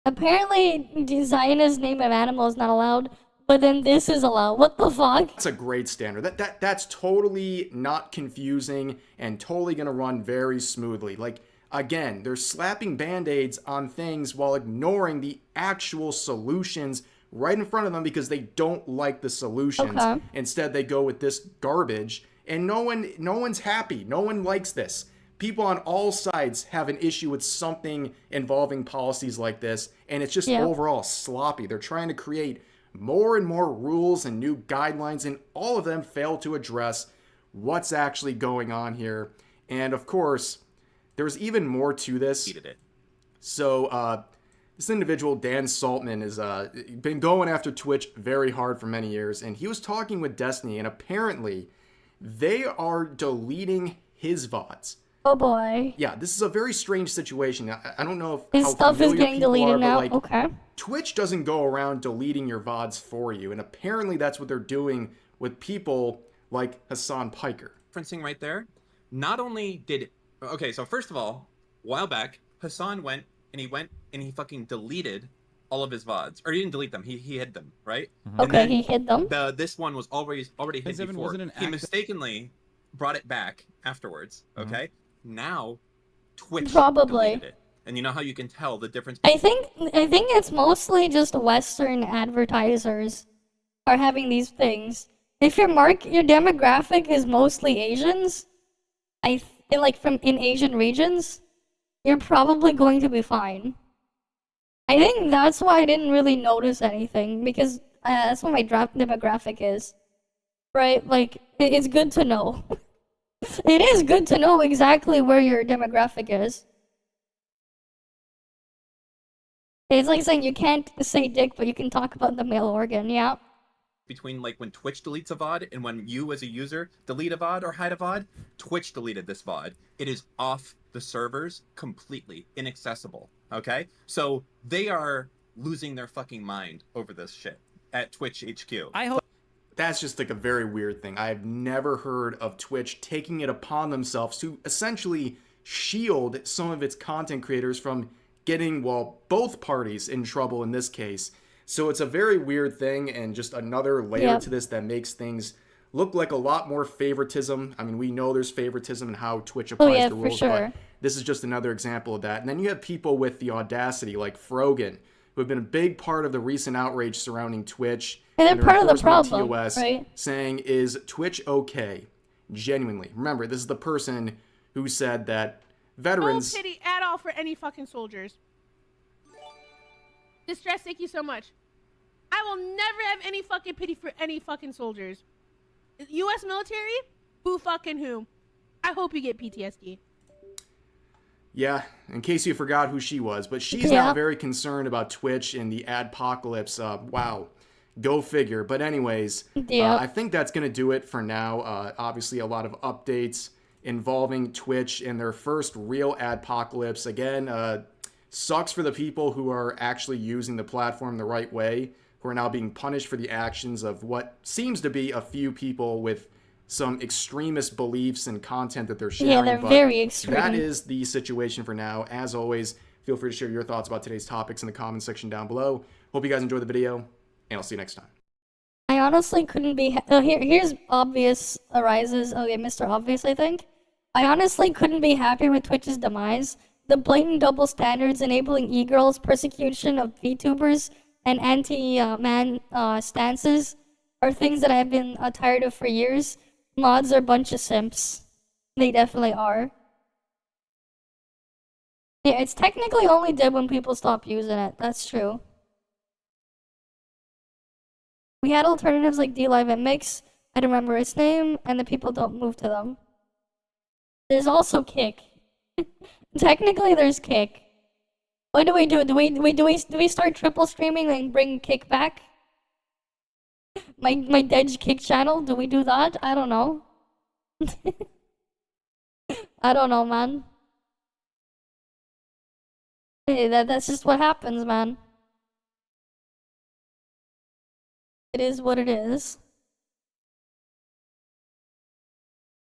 Apparently, the Zionist name of animal is not allowed, but then this is allowed. What the fuck? That's a great standard. That's totally not confusing and totally gonna run very smoothly. Like, again, they're slapping band-aids on things while ignoring the actual solutions right in front of them because they don't like the solutions. Instead, they go with this garbage, and no one's happy. No one likes this. People on all sides have an issue with something involving policies like this, and it's just overall sloppy. They're trying to create more and more rules and new guidelines, and all of them fail to address what's actually going on here. And of course, there's even more to this. So this individual, Dan Saltman, has been going after Twitch very hard for many years, and he was talking with Destiny, and apparently they are deleting his VODs. Oh boy. Yeah, this is a very strange situation. I don't know if his stuff is getting deleted now. Like, Twitch doesn't go around deleting your VODs for you, and apparently that's what they're doing with people like Hassan Piker. Referencing right there. Not only did so first of all, a while back, Hassan went and he fucking deleted all of his VODs, or he didn't delete them. He hid them, right? Okay, he hid them. This one was already hid before. He mistakenly brought it back afterwards. Okay. Now, Twitch deleted it. And you know how you can tell the difference? I think it's mostly just Western advertisers are having these things. If your demographic is mostly Asians, from Asian regions, you're probably going to be fine. I think that's why I didn't really notice anything, because that's what my demographic is. Right? Like, it's good to know. It is good to know exactly where your demographic is. It's like saying you can't say dick, but you can talk about the male organ, yeah? Between like when Twitch deletes a VOD and when you as a user delete a VOD or hide a VOD, Twitch deleted this VOD. It is off the servers, completely inaccessible, okay? So they are losing their fucking mind over this shit at Twitch HQ. I hope that's just like a very weird thing. I've never heard of Twitch taking it upon themselves to essentially shield some of its content creators from getting, well, both parties in trouble in this case. So it's a very weird thing, and just another layer to this that makes things look like a lot more favoritism. I mean, we know there's favoritism in how Twitch applies the rules, but this is just another example of that. And then you have people with the audacity, like Frogan, who have been a big part of the recent outrage surrounding Twitch and they're part of the problem, TOS, right? saying, is Twitch okay? Genuinely. Remember, this is the person who said that veterans... No pity at all for any fucking soldiers. Distress, thank you so much. I will never have any fucking pity for any fucking soldiers. U.S. military? Who fucking who? I hope you get PTSD. Yeah, in case you forgot who she was, but she's not very concerned about Twitch and the adpocalypse. Wow, go figure. But anyways, I think that's going to do it for now. Obviously, a lot of updates involving Twitch and their first real adpocalypse. Again, sucks for the people who are actually using the platform the right way, who are now being punished for the actions of what seems to be a few people with some extremist beliefs and content that they're sharing. Yeah, they're very extreme. That is the situation for now. As always, feel free to share your thoughts about today's topics in the comments section down below. Hope you guys enjoyed the video, and I'll see you next time. I honestly couldn't be... here's Obvious arises. Okay, Mr. Obvious, I think. I honestly couldn't be happier with Twitch's demise. The blatant double standards enabling e-girls, persecution of VTubers, and anti-man stances are things that I've been tired of for years. Mods are a bunch of simps. They definitely are. Yeah, it's technically only dead when people stop using it. That's true. We had alternatives like DLive and Mix. I don't remember its name, and the people don't move to them. There's also Kick. Technically, there's Kick. What do we do? Do we start triple streaming and bring Kick back? My dead Kick channel? Do we do that? I don't know. I don't know, man. Hey, that's just what happens, man. It is what it is.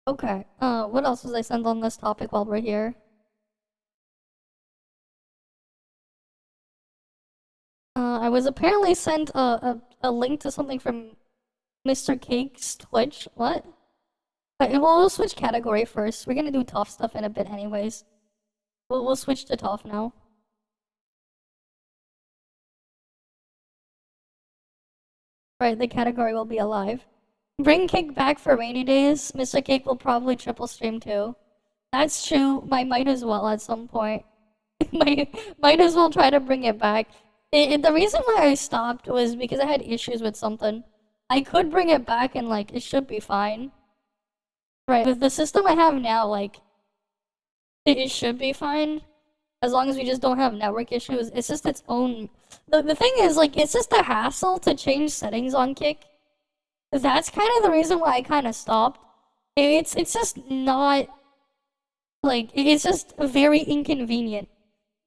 Okay. What else was I sent on this topic while we're here? I was apparently sent a link to something from Mr. Cake's Twitch. What? We'll switch category first. We're gonna do ToF stuff in a bit anyways. We'll switch to ToF now. Right, the category will be alive. Bring Cake back for rainy days. Mr. Cake will probably triple stream too. That's true. Might as well at some point. might as well try to bring it back. The reason why I stopped was because I had issues with something. I could bring it back and like it should be fine. Right, with the system I have now, like it should be fine. As long as we just don't have network issues. It's just its own... The thing is, like, it's just a hassle to change settings on Kick. That's kind of the reason why I kind of stopped. It's just not... Like, it's just very inconvenient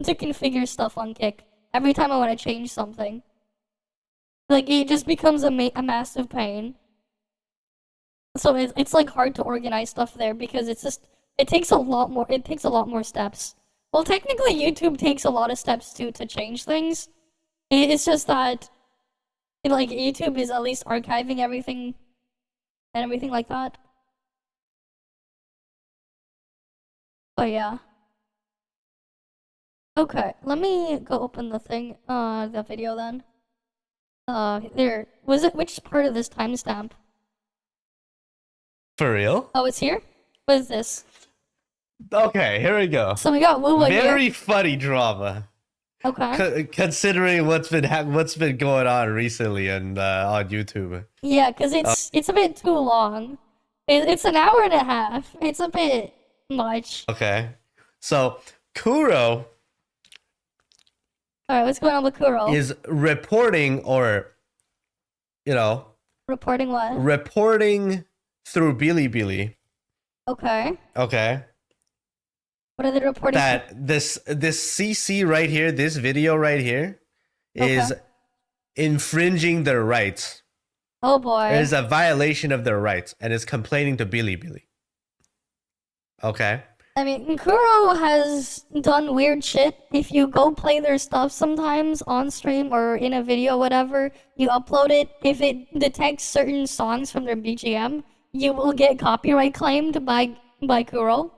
to configure stuff on Kick every time I want to change something. Like, it just becomes a massive pain. So it's like hard to organize stuff there because it's just... It takes a lot more steps. Well, technically, YouTube takes a lot of steps too to change things. It's just that, like, YouTube is at least archiving everything and everything like that. But yeah. Okay, let me go open the thing, the video then. There, was it, which part of this timestamp? For real? Oh, it's here? What is this? Okay, here we go. So we got Woo very here. funny drama. Okay. Considering what's been going on recently and on YouTube. Yeah, because it's a bit too long. It's an hour and a half. It's a bit much. Okay. So Kuro. All right, what's going on with Kuro? Is reporting reporting what? Reporting through Bilibili. Okay. Okay. What are they reporting? That this CC right here, this video right here, is infringing their rights. Oh boy. is a violation of their rights and is complaining to Bilibili. Okay. I mean, Kuro has done weird shit. If you go play their stuff sometimes on stream or in a video, whatever, you upload it, if it detects certain songs from their BGM, you will get copyright claimed by Kuro.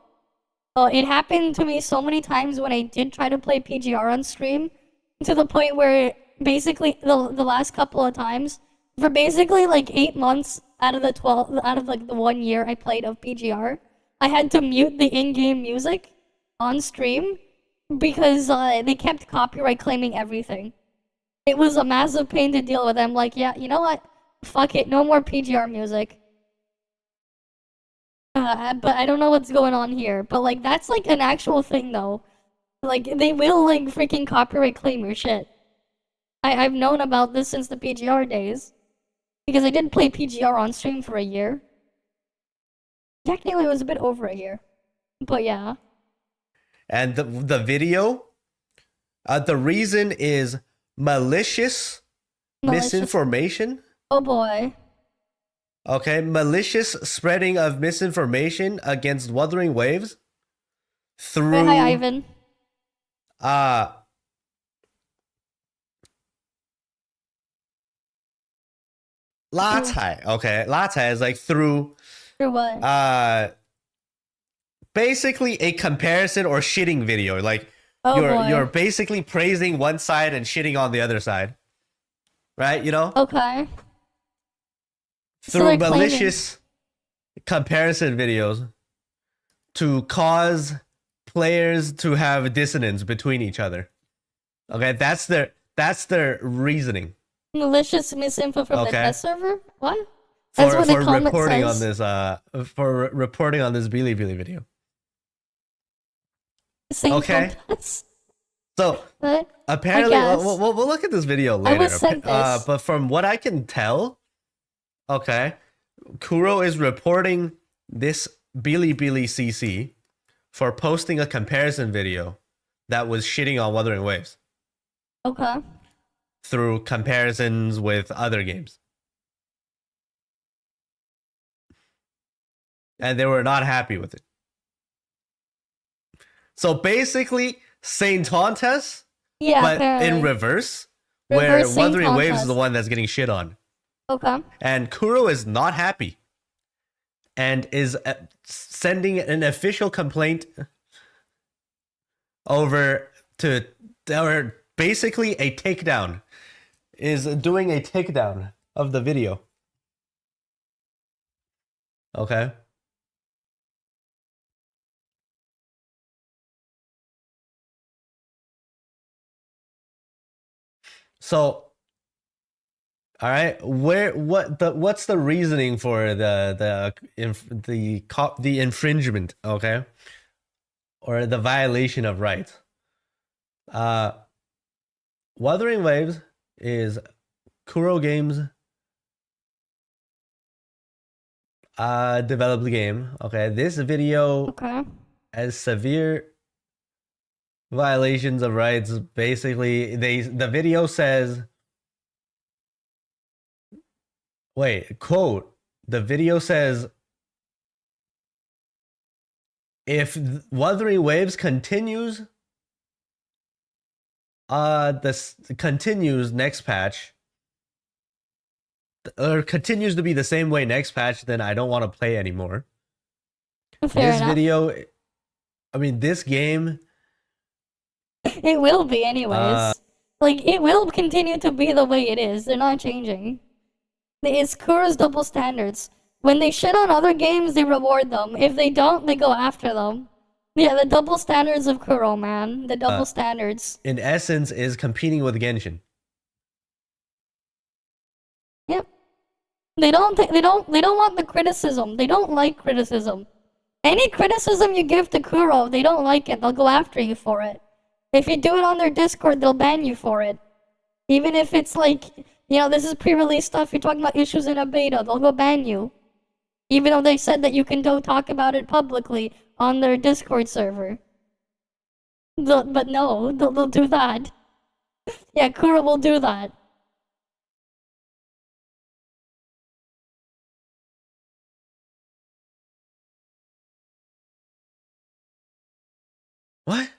It happened to me so many times when I did try to play PGR on stream, to the point where basically the last couple of times, for basically like 8 months out of the 12, out of like the 1 year I played of PGR, I had to mute the in-game music on stream because they kept copyright claiming everything. It was a massive pain to deal with. I'm like, yeah, you know what? Fuck it, no more PGR music. But I don't know what's going on here. But like, that's like an actual thing though. Like, they will like freaking copyright claim your shit. I've known about this since the PGR days. Because I did play PGR on stream for a year. Technically, it was a bit over a year, but yeah. And the video, the reason is malicious misinformation. Oh boy. Okay, malicious spreading of misinformation against Wuthering Waves through. Hi, Ivan. Latte. Okay, latte is like through. Through what? Basically a comparison or shitting video. Like you're basically praising one side and shitting on the other side. Right, you know? Okay. Through malicious comparison videos to cause players to have dissonance between each other. Okay, that's their reasoning. Malicious misinfo from the test server? What? That's what the comment reporting says. on this for reporting on this Bilibili video. Same okay. Contest? So apparently, we'll look at this video later. I was sent this. But from what I can tell, okay, Kuro is reporting this Bilibili CC for posting a comparison video that was shitting on Wuthering Waves. Okay. Through comparisons with other games. And they were not happy with it. So basically, Saint Tontes, but apparently. in reverse, where Wuthering Waves is the one that's getting shit on. Okay. And Kuro is not happy. And is sending an official complaint over to, or basically a takedown. Is doing a takedown of the video. Okay. So, all right, what's the reasoning for the infringement, okay, or the violation of rights? Wuthering Waves is Kuro Games developed the game. Okay, this video has severe violations of rights. Basically, the video says, quote, the video says, if Wuthering Waves continues this continues next patch, or continues to be the same way next patch, then I don't want to play anymore. This video, I mean, this game, it will be anyways. Like, it will continue to be the way it is. They're not changing. It's Kuro's double standards. When they shit on other games, they reward them. If they don't, they go after them. Yeah, the double standards of Kuro, man. The double standards. In essence, is competing with Genshin. Yep. They don't want the criticism. They don't like criticism. Any criticism you give to Kuro, they don't like it. They'll go after you for it. If you do it on their Discord, they'll ban you for it. Even if it's like, you know, this is pre-release stuff, you're talking about issues in a beta, they'll go ban you. Even though they said that you can go talk about it publicly on their Discord server. But no, they'll do that. Yeah, Kuro will do that. What?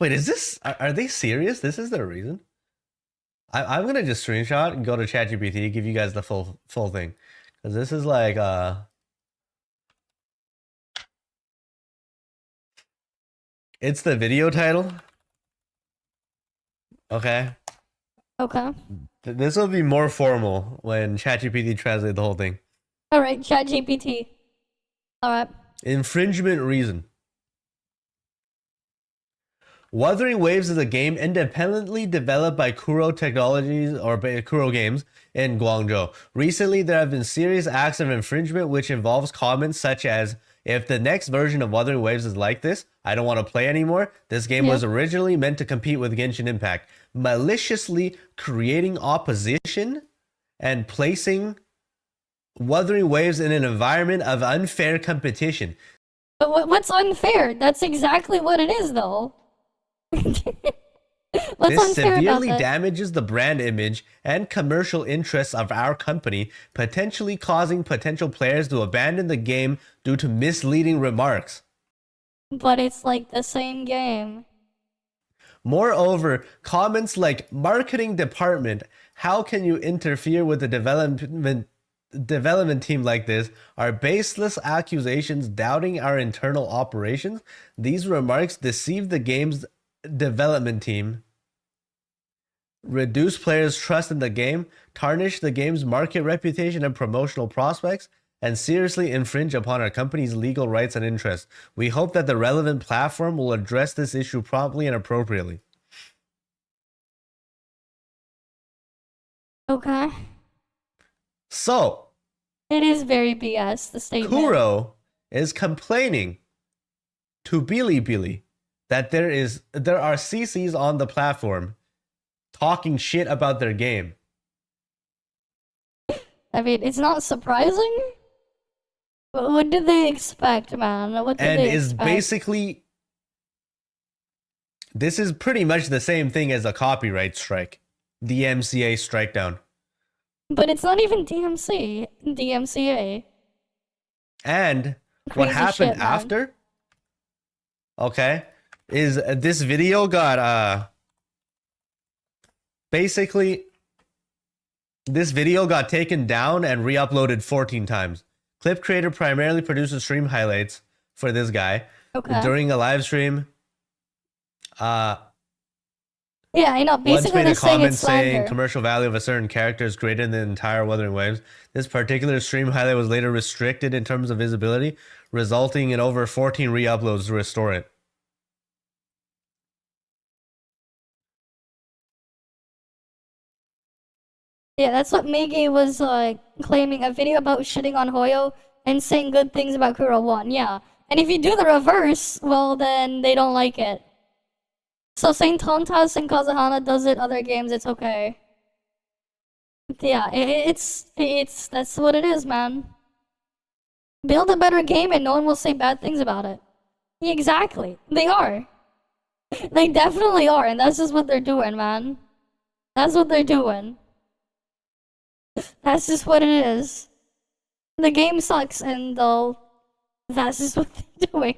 Wait, is this? Are they serious? This is their reason? I'm gonna just screenshot and go to ChatGPT, give you guys the full thing, because this is like it's the video title. Okay. Okay. This will be more formal when ChatGPT translates the whole thing. All right, ChatGPT. All right. Infringement reason. Wuthering Waves is a game independently developed by Kuro Technologies or by Kuro Games in Guangzhou. Recently, there have been serious acts of infringement which involves comments such as, if the next version of Wuthering Waves is like this, I don't want to play anymore. This game was originally meant to compete with Genshin Impact. Maliciously creating opposition and placing Wuthering Waves in an environment of unfair competition. But what's unfair? That's exactly what it is, though. This severely damages the brand image and commercial interests of our company, potentially causing potential players to abandon the game due to misleading remarks. But it's like the same game. Moreover, comments like marketing department, how can you interfere with the development team like this, are baseless accusations doubting our internal operations. These remarks deceive the game's development team, reduce players' trust in the game, tarnish the game's market reputation and promotional prospects, and seriously infringe upon our company's legal rights and interests. We hope that the relevant platform will address this issue promptly and appropriately. Okay. So, it is very BS, the statement. Kuro is complaining to Bilibili that there are CCs on the platform talking shit about their game. I mean, it's not surprising. But what did they expect, man? What did they expect? Basically, this is pretty much the same thing as a copyright strike. DMCA strike down. But it's not even DMCA. And what happened shit, after, okay, is this video got, basically, this video got taken down and re-uploaded 14 times. Clip creator primarily produces stream highlights for this guy. Okay. During a live stream. Yeah, I know. Basically, once made a comment saying saying commercial value of a certain character is greater than the entire Wuthering Waves. This particular stream highlight was later restricted in terms of visibility, resulting in over 14 re-uploads to restore it. Yeah, that's what Migi was claiming. A video about shitting on Hoyo and saying good things about Kuro 1. Yeah. And if you do the reverse, well, then they don't like it. So saying Tontas and Kazuhana does it other games, it's okay. Yeah, it's that's what it is, man. Build a better game and no one will say bad things about it. Exactly. They are. They definitely are, and that's just what they're doing, man. That's what they're doing. That's just what it is. The game sucks, and that's just what they're doing.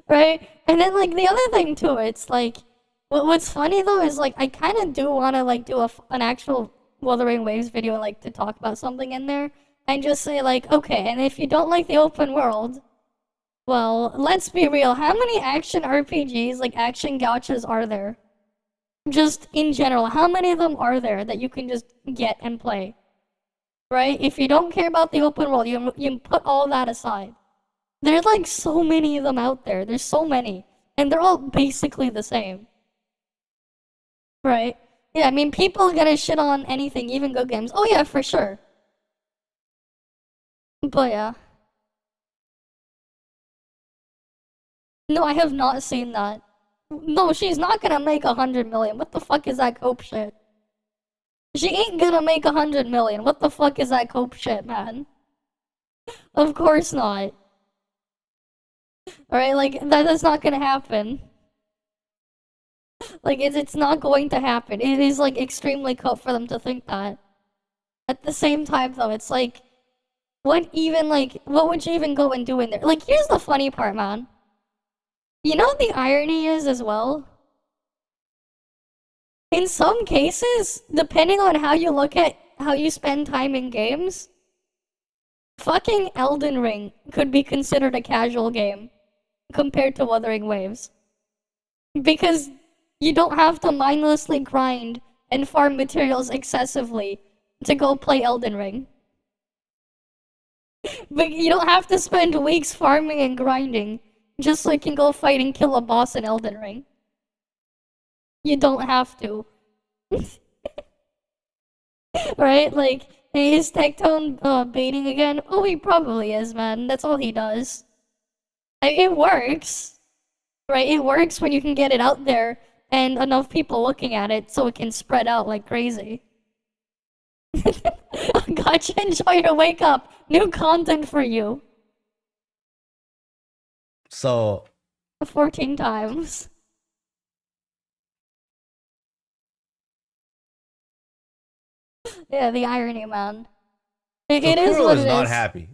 Right? And then, like, the other thing, too, it's like, what's funny, though, is, like, I kind of do want to, like, do an actual Wuthering Waves video, like, to talk about something in there, and just say, like, okay, and if you don't like the open world, well, let's be real, how many action RPGs, like, action gachas are there? Just in general, how many of them are there that you can just get and play? Right? If you don't care about the open world, you put all that aside. There's like so many of them out there. There's so many. And they're all basically the same. Right? Yeah, I mean, people are gonna shit on anything, even good games. Oh yeah, for sure. But yeah. No, I have not seen that. No, she's not gonna make 100 million. What the fuck is that cope shit? She ain't gonna make 100 million. What the fuck is that cope shit, man? Of course not. Alright, like, that's not gonna happen. Like, it's not going to happen. It is, like, extremely cope for them to think that. At the same time, though, it's like, what would you even go and do in there? Like, here's the funny part, man. You know what the irony is as well? In some cases, depending on how you look at how you spend time in games, fucking Elden Ring could be considered a casual game compared to Wuthering Waves. Because you don't have to mindlessly grind and farm materials excessively to go play Elden Ring. But you don't have to spend weeks farming and grinding just so you can go fight and kill a boss in Elden Ring. You don't have to. Right? Like, is Tectone baiting again? Oh, he probably is, man. That's all he does. It works. Right? It works when you can get it out there and enough people looking at it so it can spread out like crazy. Gotcha, enjoy your wake up. New content for you. So 14 times. Yeah, the irony, man. It is Kuro what is it not is. happy.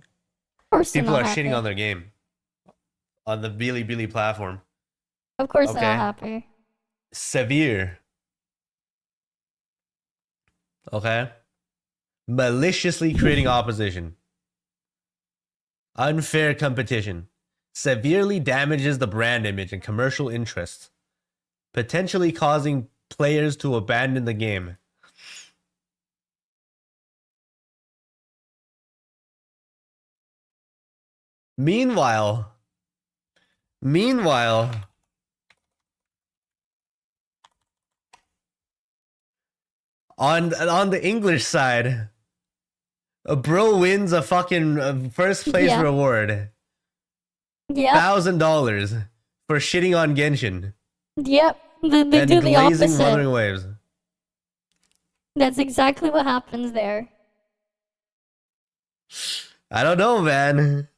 Of course they're People are not shitting happy. on their game. On the Bilibili platform. Of course they're not happy. Severe. Okay? Maliciously creating opposition. Unfair competition. Severely damages the brand image and commercial interests. Potentially causing players to abandon the game. Meanwhile, on the English side, a bro wins a fucking first place reward. Yeah. $1,000 for shitting on Genshin. Yep, they And do the glazing opposite. Wuthering Waves. That's exactly what happens there. I don't know, man.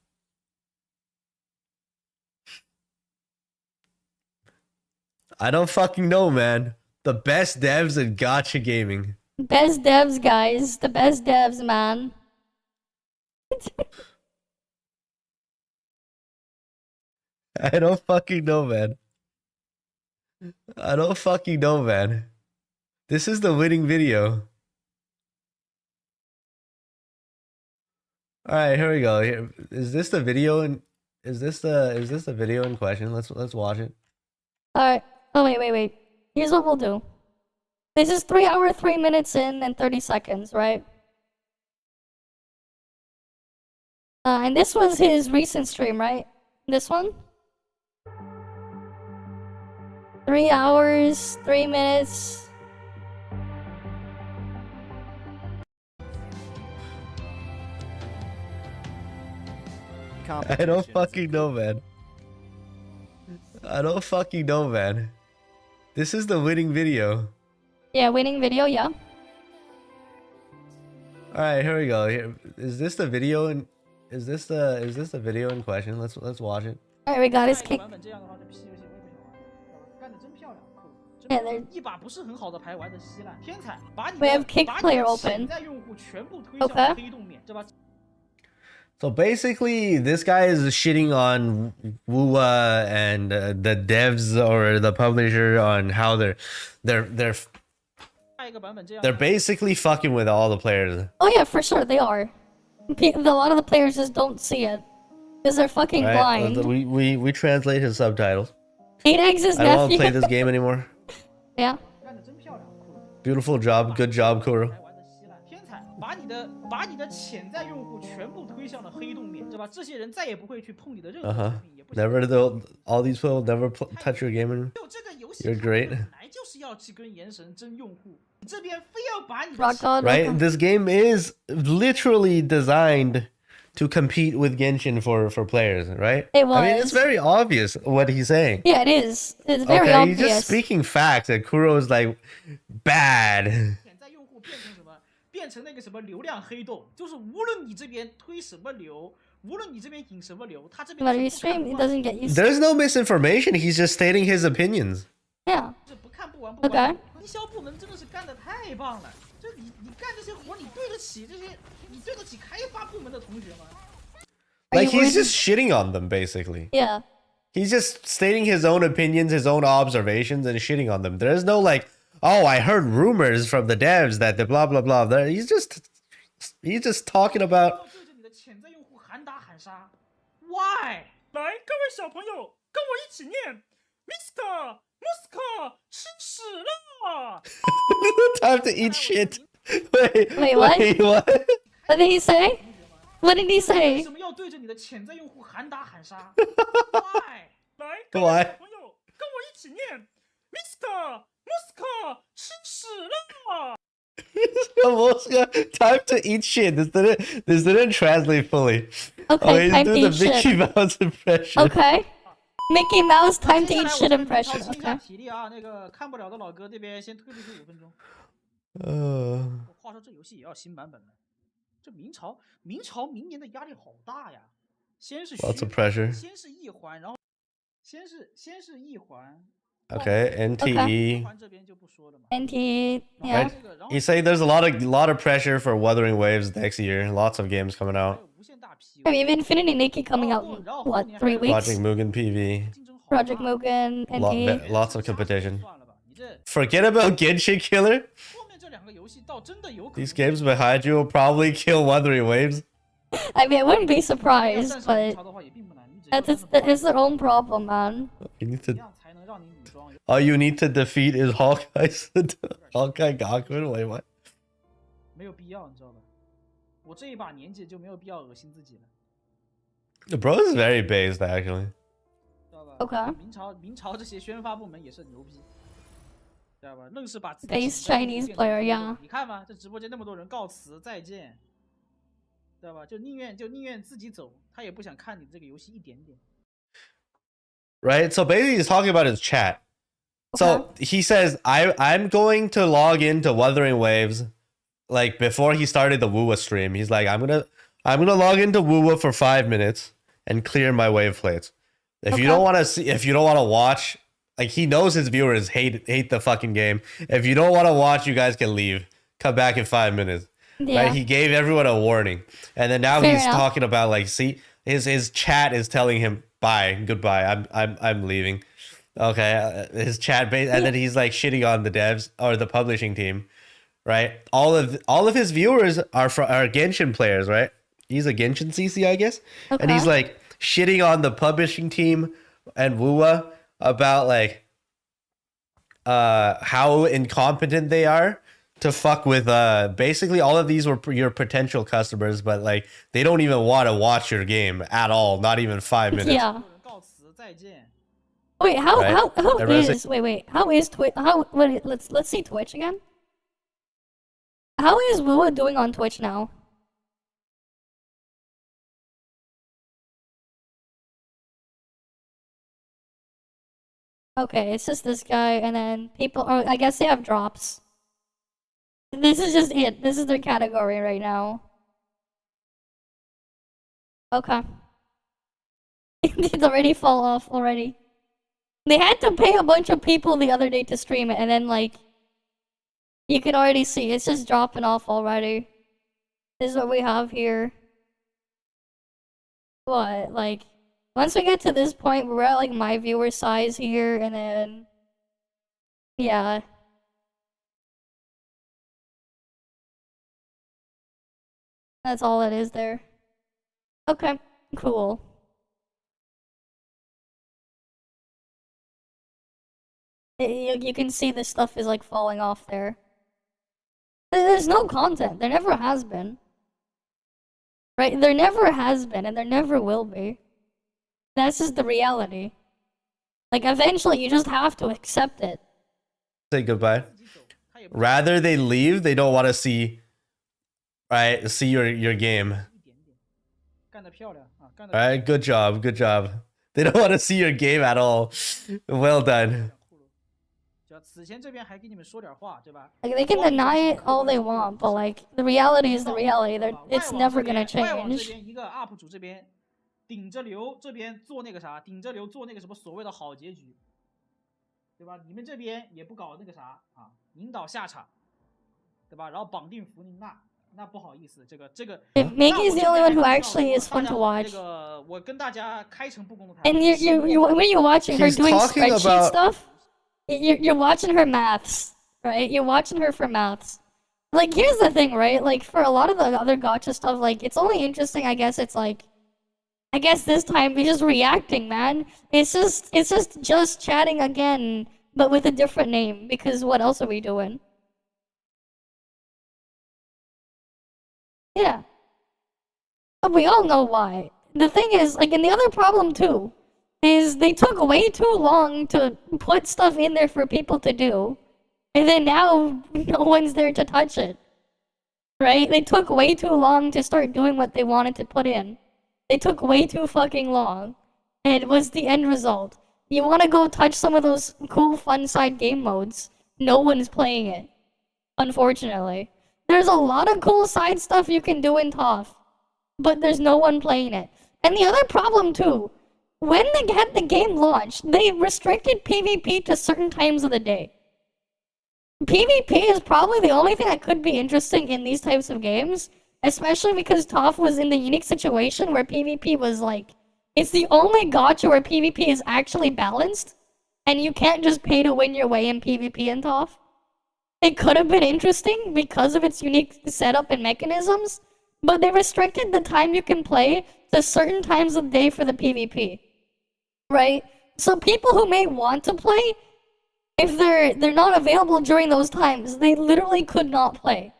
I don't fucking know, man. The best devs in Gacha gaming. Best devs, guys. The best devs, man. I don't fucking know, man. I don't fucking know, man. This is the winning video. All right, here we go. Here, is this the video? Is this the video in question? Let's watch it. All right. Oh wait. Here's what we'll do. This is 3 hours, 3 minutes in, and 30 seconds, right? And this was his recent stream, right? This one? 3 hours, 3 minutes. I don't fucking know, man. I don't fucking know, man. This is the winning video. Yeah, winning video, yeah. All right, here we go. Here, is this the video? Is this the video in question? Let's watch it. All right, we got his kick. Yeah, we have kick player open. Okay. So basically, this guy is shitting on Wua and the devs or the publisher on how they're basically fucking with all the players. Oh yeah, for sure they are. A lot of the players just don't see it because they're fucking Right? blind. We translate his subtitles. 8X is I don't want nephew. to play this game anymore. Yeah. Beautiful job, good job, Kuro. 把你的潜在用户全部推向了黑洞面，对吧？这些人再也不会去碰你的任何作品，也不 Never all these people never touch your game anymore. 就这个游戏 You're great. 本来就是要去跟原神争用户，你这边非要把你的 Right? This game is literally designed to compete with Genshin for players, right? It I mean, was. it's very obvious what he's saying. Yeah, it is. It's very okay, obvious. he's just speaking facts, and Kuro's like, bad. 变成那个什么流量黑洞，就是无论你这边推什么流，无论你这边引什么流，他这边 But you stream, it doesn't get used. There's no misinformation. He's just stating his opinions. Yeah. 不看不玩不 Okay. 玩。营销部门真的是干得太棒了，就你干这些活，你对得起这些，你对得起开发部门的同学吗？ Like, he's just shitting on them, basically. Yeah. He's just stating his own opinions, his own observations, and shitting on them. There's no like, oh, I heard rumors from the devs that the blah blah blah. He's just talking about. Why？ 来，各位小朋友，跟我一起念 ，Mr. Muska 吃屎了。 Time to eat shit. Wait, what? Wait, what? What did he say? What did he say? 为什么要对着你的潜在用户喊打喊杀 ？Why？ 来，各位小朋友，跟我一起念 ，Mr. Muska 吃屎了。 Time to eat shit. This didn't translate fully. Okay, he's time to doing eat the Mickey shit. Mouse impression. Okay. Mickey Mouse time to eat shit impression. 清一 Okay. 下体力啊，那个看不了的老哥这边先退出去5分钟。话说这游戏也要新版本了，这明朝明年的压力好大呀！先是 Lots of pressure. 先是一环，然后先是一环。 Okay, NTE. NTE, yeah. Right? He's saying there's a lot of pressure for Wuthering Waves next year. Lots of games coming out. I mean, Infinity Nikki coming out in, what, 3 weeks? Project Mugen PV. Project Mugen, NTE. Lots of competition. Forget about Genshin Killer. These games behind you will probably kill Wuthering Waves. I mean, I wouldn't be surprised, but it's their own problem, man. All you need to defeat is Hawkeye. Hawkeye Gakuen? Wait, what? 没有必要，你知道吧？我这一把年纪就没有必要恶心自己了。 The bro is very based, actually. Okay. 明朝这些宣发部门也是牛逼，知道吧？愣是把自己 Base Chinese player, yeah. 你看嘛，这直播间那么多人告辞再见，知道吧？就宁愿自己走，他也不想看你这个游戏一点点。 Right? So basically he's talking about his chat. So he says, I'm going to log into Wuthering Waves like before he started the Wuwa stream. He's like, I'm gonna log into Wuwa for 5 minutes and clear my wave plates. If you don't want to see, if you don't want to watch, like he knows his viewers hate the fucking game. If you don't want to watch, you guys can leave. Come back in 5 minutes. Yeah. Right? He gave everyone a warning. And then now Fair he's enough. talking about like, see, his chat is telling him bye, goodbye. I'm leaving. Okay, his chat base, and then he's like shitting on the devs or the publishing team, right? All of his viewers are Genshin players, right? He's a Genshin CC, I guess, and he's like shitting on the publishing team and Wuwa about like how incompetent they are to fuck with basically all of these were your potential customers, but like they don't even want to watch your game at all, not even 5 minutes. Yeah. Wait, how is Twitch? Let's see Twitch again. How is Wuwa doing on Twitch now? Okay, it's just this guy, and then people. Oh, I guess they have drops. This is just it. This is their category right now. Okay. It's already fall off already. They had to pay a bunch of people the other day to stream it, and then like, you can already see it's just dropping off already. This is what we have here. What, like, once we get to this point, we're at like my viewer size here, and then, yeah. That's all it is there. Okay, cool. You can see this stuff is like falling off there. There's no content. There never has been. Right? There never has been, and there never will be. That's just the reality. Like, eventually, you just have to accept it. Say goodbye. Rather they leave, they don't want to see, right? See your game. All right, good job, good job. They don't want to see your game at all. Well done. Like, they can deny it all they want, but like, the reality is the reality. It's never gonna change. 一个 UP 主这边顶着流这边做那个啥，顶着流做那个什么所谓的好结局，对吧？你们这边也不搞那个啥啊，引导下场，对吧？然后绑定福宁娜， Maggie's the only one who actually is fun to watch. And when you're watching her doing spreadsheet stuff, you're watching her maths, right? You're watching her for maths. Like, here's the thing, right? Like, for a lot of the other gacha stuff, like, it's only interesting, I guess, it's like, I guess this time we're just reacting, man. It's just chatting again, but with a different name, because what else are we doing? Yeah. But we all know why. The thing is, like, and the other problem too, is they took way too long to put stuff in there for people to do. And then now, no one's there to touch it. Right? They took way too long to start doing what they wanted to put in. They took way too fucking long. And it was the end result. You want to go touch some of those cool, fun side game modes. No one's playing it. Unfortunately. There's a lot of cool side stuff you can do in ToF. But there's no one playing it. And the other problem too, when they had the game launched, they restricted PvP to certain times of the day. PvP is probably the only thing that could be interesting in these types of games, especially because ToF was in the unique situation where PvP was like, it's the only gacha where PvP is actually balanced, and you can't just pay to win your way in PvP in ToF. It could have been interesting because of its unique setup and mechanisms, but they restricted the time you can play to certain times of the day for the PvP. Right? So people who may want to play, if they're not available during those times, they literally could not play.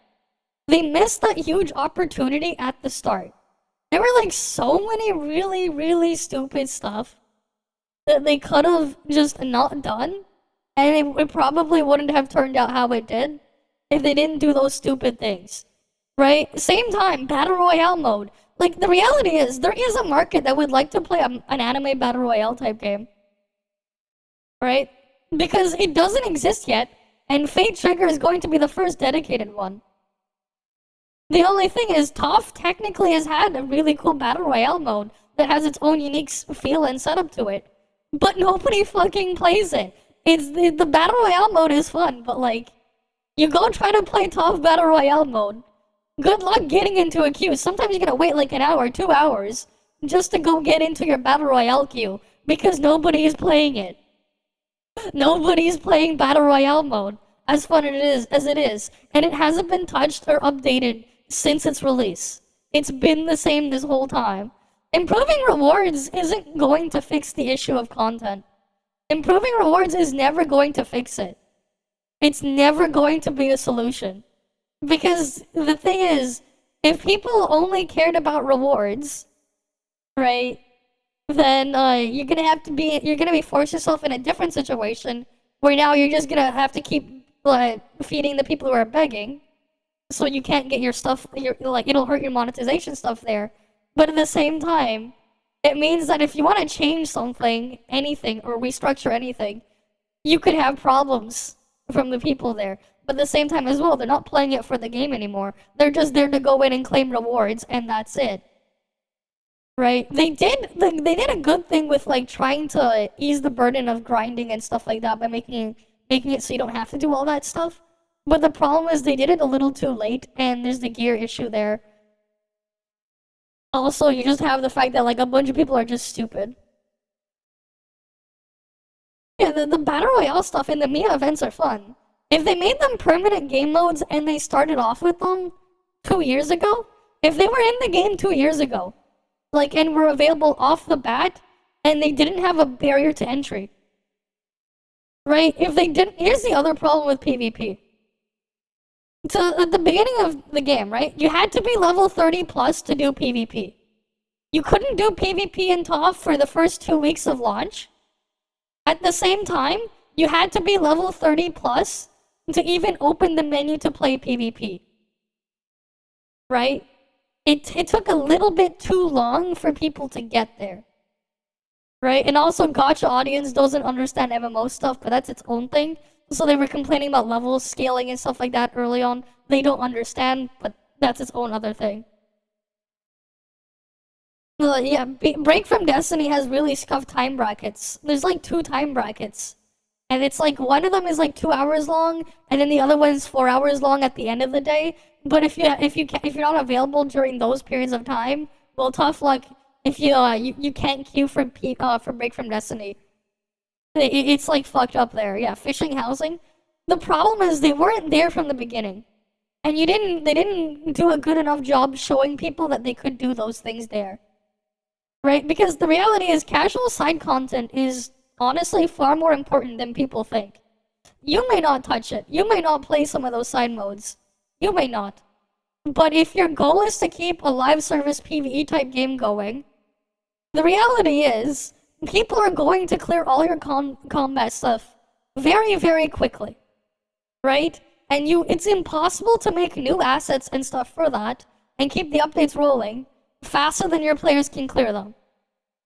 They missed that huge opportunity at the start. There were like so many really, really stupid stuff that they could have just not done, and it probably wouldn't have turned out how it did if they didn't do those stupid things. Right? Same time, Battle Royale mode. Like, the reality is, there is a market that would like to play an anime Battle Royale type game. Right? Because it doesn't exist yet, and Fate Trigger is going to be the first dedicated one. The only thing is, ToF technically has had a really cool Battle Royale mode that has its own unique feel and setup to it. But nobody fucking plays it. It's the Battle Royale mode is fun, but like, you go try to play ToF Battle Royale mode, good luck getting into a queue. Sometimes you're gonna wait like an hour, 2 hours, just to go get into your Battle Royale queue, because nobody is playing it. Nobody's playing Battle Royale mode, as fun as it is, and it hasn't been touched or updated since its release. It's been the same this whole time. Improving rewards isn't going to fix the issue of content. Improving rewards is never going to fix it. It's never going to be a solution. Because the thing is, if people only cared about rewards, right, then you're gonna be forced yourself in a different situation where now you're just gonna have to keep feeding the people who are begging, so you can't get your stuff. It'll hurt your monetization stuff there. But at the same time, it means that if you want to change something, anything, or restructure anything, you could have problems from the people there. But at the same time as well, they're not playing it for the game anymore. They're just there to go in and claim rewards, and that's it. Right? They did a good thing with like trying to ease the burden of grinding and stuff like that by making it so you don't have to do all that stuff. But the problem is they did it a little too late, and there's the gear issue there. Also, you just have the fact that like a bunch of people are just stupid. Yeah, the Battle Royale stuff and the Mia events are fun. If they made them permanent game modes and they started off with them 2 years ago, if they were in the game 2 years ago, like, and were available off the bat, and they didn't have a barrier to entry, right? If they didn't, here's the other problem with PvP. So at the beginning of the game, right, you had to be level 30 plus to do PvP. You couldn't do PvP in ToF for the first 2 weeks of launch. At the same time, you had to be level 30 plus to even open the menu to play PvP. Right? It took a little bit too long for people to get there. Right? And also, Gacha audience doesn't understand MMO stuff, but that's its own thing. So they were complaining about level scaling and stuff like that early on. They don't understand, but that's its own other thing. Yeah, Break from Destiny has really scuffed time brackets. There's like 2 time brackets. And it's like one of them is like 2 hours long, and then the other one's 4 hours long at the end of the day. But if you're not available during those periods of time, well, tough luck if you can't queue for Break from Destiny. It's like fucked up there. Yeah, fishing housing. The problem is they weren't there from the beginning, and they didn't do a good enough job showing people that they could do those things there. Right? Because the reality is casual side content is honestly far more important than people think. You may not touch it. You may not play some of those side modes. You may not. But if your goal is to keep a live service PvE type game going, the reality is people are going to clear all your combat stuff very, very quickly. Right? And it's impossible to make new assets and stuff for that and keep the updates rolling faster than your players can clear them.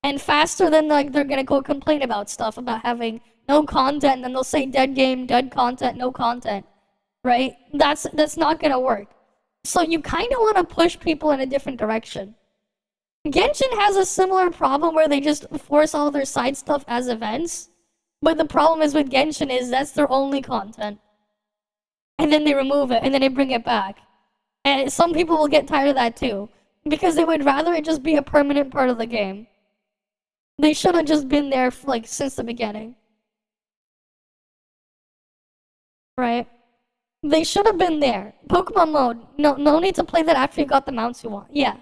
And faster than like they're gonna go complain about stuff about having no content, and then they'll say dead game, dead content, no content. Right? That's not gonna work. So you kinda wanna push people in a different direction. Genshin has a similar problem where they just force all their side stuff as events. But the problem is with Genshin is that's their only content. And then they remove it, and then they bring it back. And some people will get tired of that too. Because they would rather it just be a permanent part of the game. They should have just been there like since the beginning. Right? They should have been there. Pokemon mode. No need to play that after you got the mounts you want. Yeah.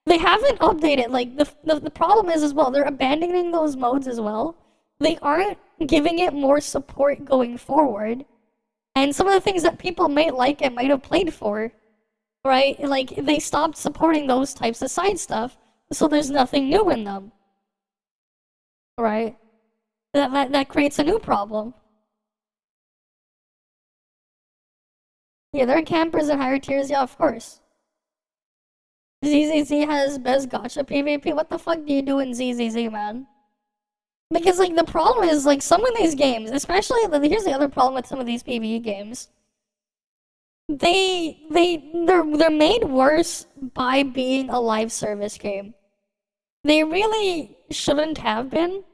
They haven't updated. Like the problem is as well, they're abandoning those modes as well. They aren't giving it more support going forward. And some of the things that people might like and might have played for, right? Like they stopped supporting those types of side stuff, so there's nothing new in them. Right? That creates a new problem. Yeah, there are campers in higher tiers, yeah, of course. ZZZ has best gacha PvP. What the fuck do you do in ZZZ, man? Because like the problem is like some of these games, especially here's the other problem with some of these PvE games. They're made worse by being a live service game. They really shouldn't have been.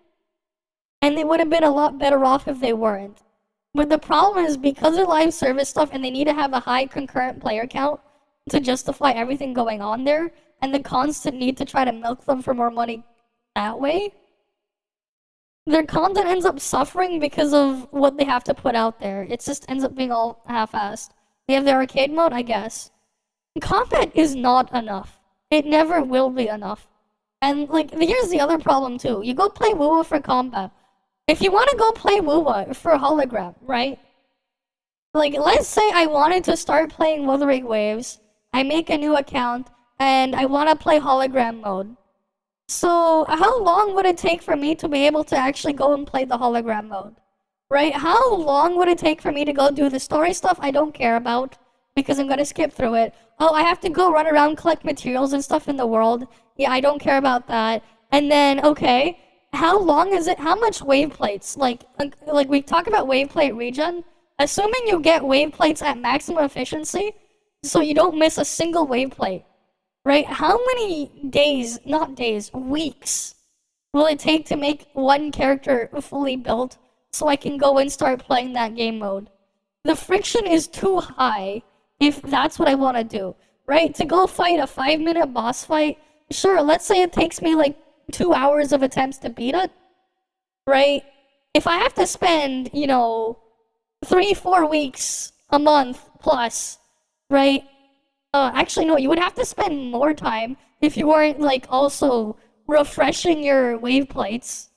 And they would have been a lot better off if they weren't. But the problem is because they're live service stuff and they need to have a high concurrent player count to justify everything going on there, and the constant need to try to milk them for more money that way, their content ends up suffering because of what they have to put out there. It just ends up being all half-assed. They have the arcade mode, I guess. Combat is not enough. It never will be enough. And like, here's the other problem too. You go play WoWa for combat. If you want to go play WoWa for hologram, right? Like, let's say I wanted to start playing Wuthering Waves. I make a new account, and I want to play hologram mode. So, how long would it take for me to be able to actually go and play the hologram mode? Right? How long would it take for me to go do the story stuff I don't care about, because I'm going to skip through it? Oh, I have to go run around, collect materials and stuff in the world. Yeah, I don't care about that. And then, okay, how long is it? How much wave plates? Like we talk about wave plate regen. Assuming you get wave plates at maximum efficiency, so you don't miss a single wave plate, right? How many days, not days, weeks, will it take to make one character fully built so I can go and start playing that game mode? The friction is too high if that's what I want to do, right? To go fight a 5-minute boss fight, sure, let's say it takes me like 2 hours of attempts to beat it, right? If I have to spend, 3-4 weeks, a month plus, right? Actually, no, you would have to spend more time if you weren't, like, also refreshing your wave plates,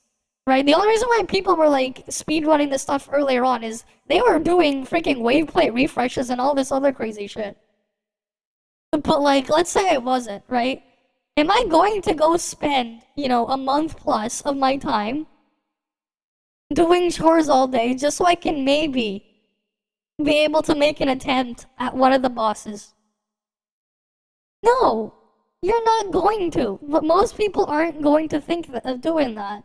right? The only reason why people were, like, speedrunning this stuff earlier on is they were doing freaking wave plate refreshes and all this other crazy shit. But, like, let's say I wasn't, right? Am I going to go spend, a month plus of my time doing chores all day just so I can maybe be able to make an attempt at one of the bosses? No, you're not going to. But most people aren't going to think of doing that,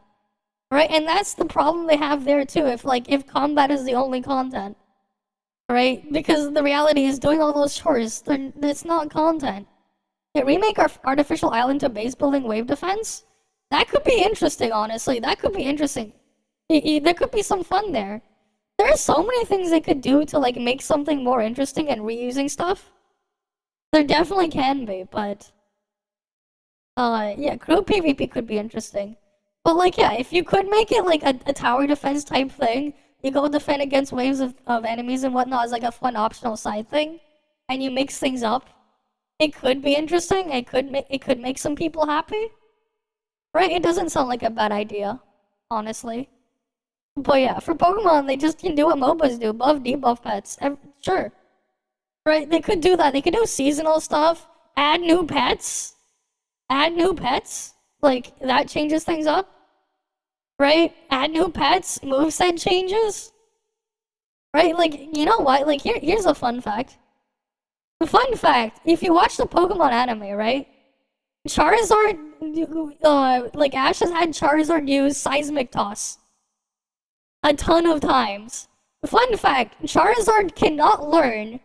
right? And that's the problem they have there too. If combat is the only content, right? Because the reality is doing all those chores, it's not content. Yeah, remake our artificial island to base building wave defense. That could be interesting, honestly. That could be interesting. There could be some fun there. there's so many things they could do to like make something more interesting and reusing stuff. There definitely can be, but yeah, crew PvP could be interesting. But like, yeah, if you could make it like a tower defense type thing, you go defend against waves of enemies and whatnot as like a fun optional side thing, and you mix things up, it could be interesting. It could make some people happy, right? It doesn't sound like a bad idea, honestly. But yeah, for Pokemon, they just can do what MOBAs do, buff, debuff pets. Sure. Right, they could do that. They could do seasonal stuff, add new pets. Like, that changes things up. Right? Add new pets, moveset changes. Right, like, you know what? Like, here's a fun fact. The fun fact, if you watch the Pokemon anime, right? Charizard, like, Ash has had Charizard use Seismic Toss a ton of times. Fun fact, Charizard cannot learn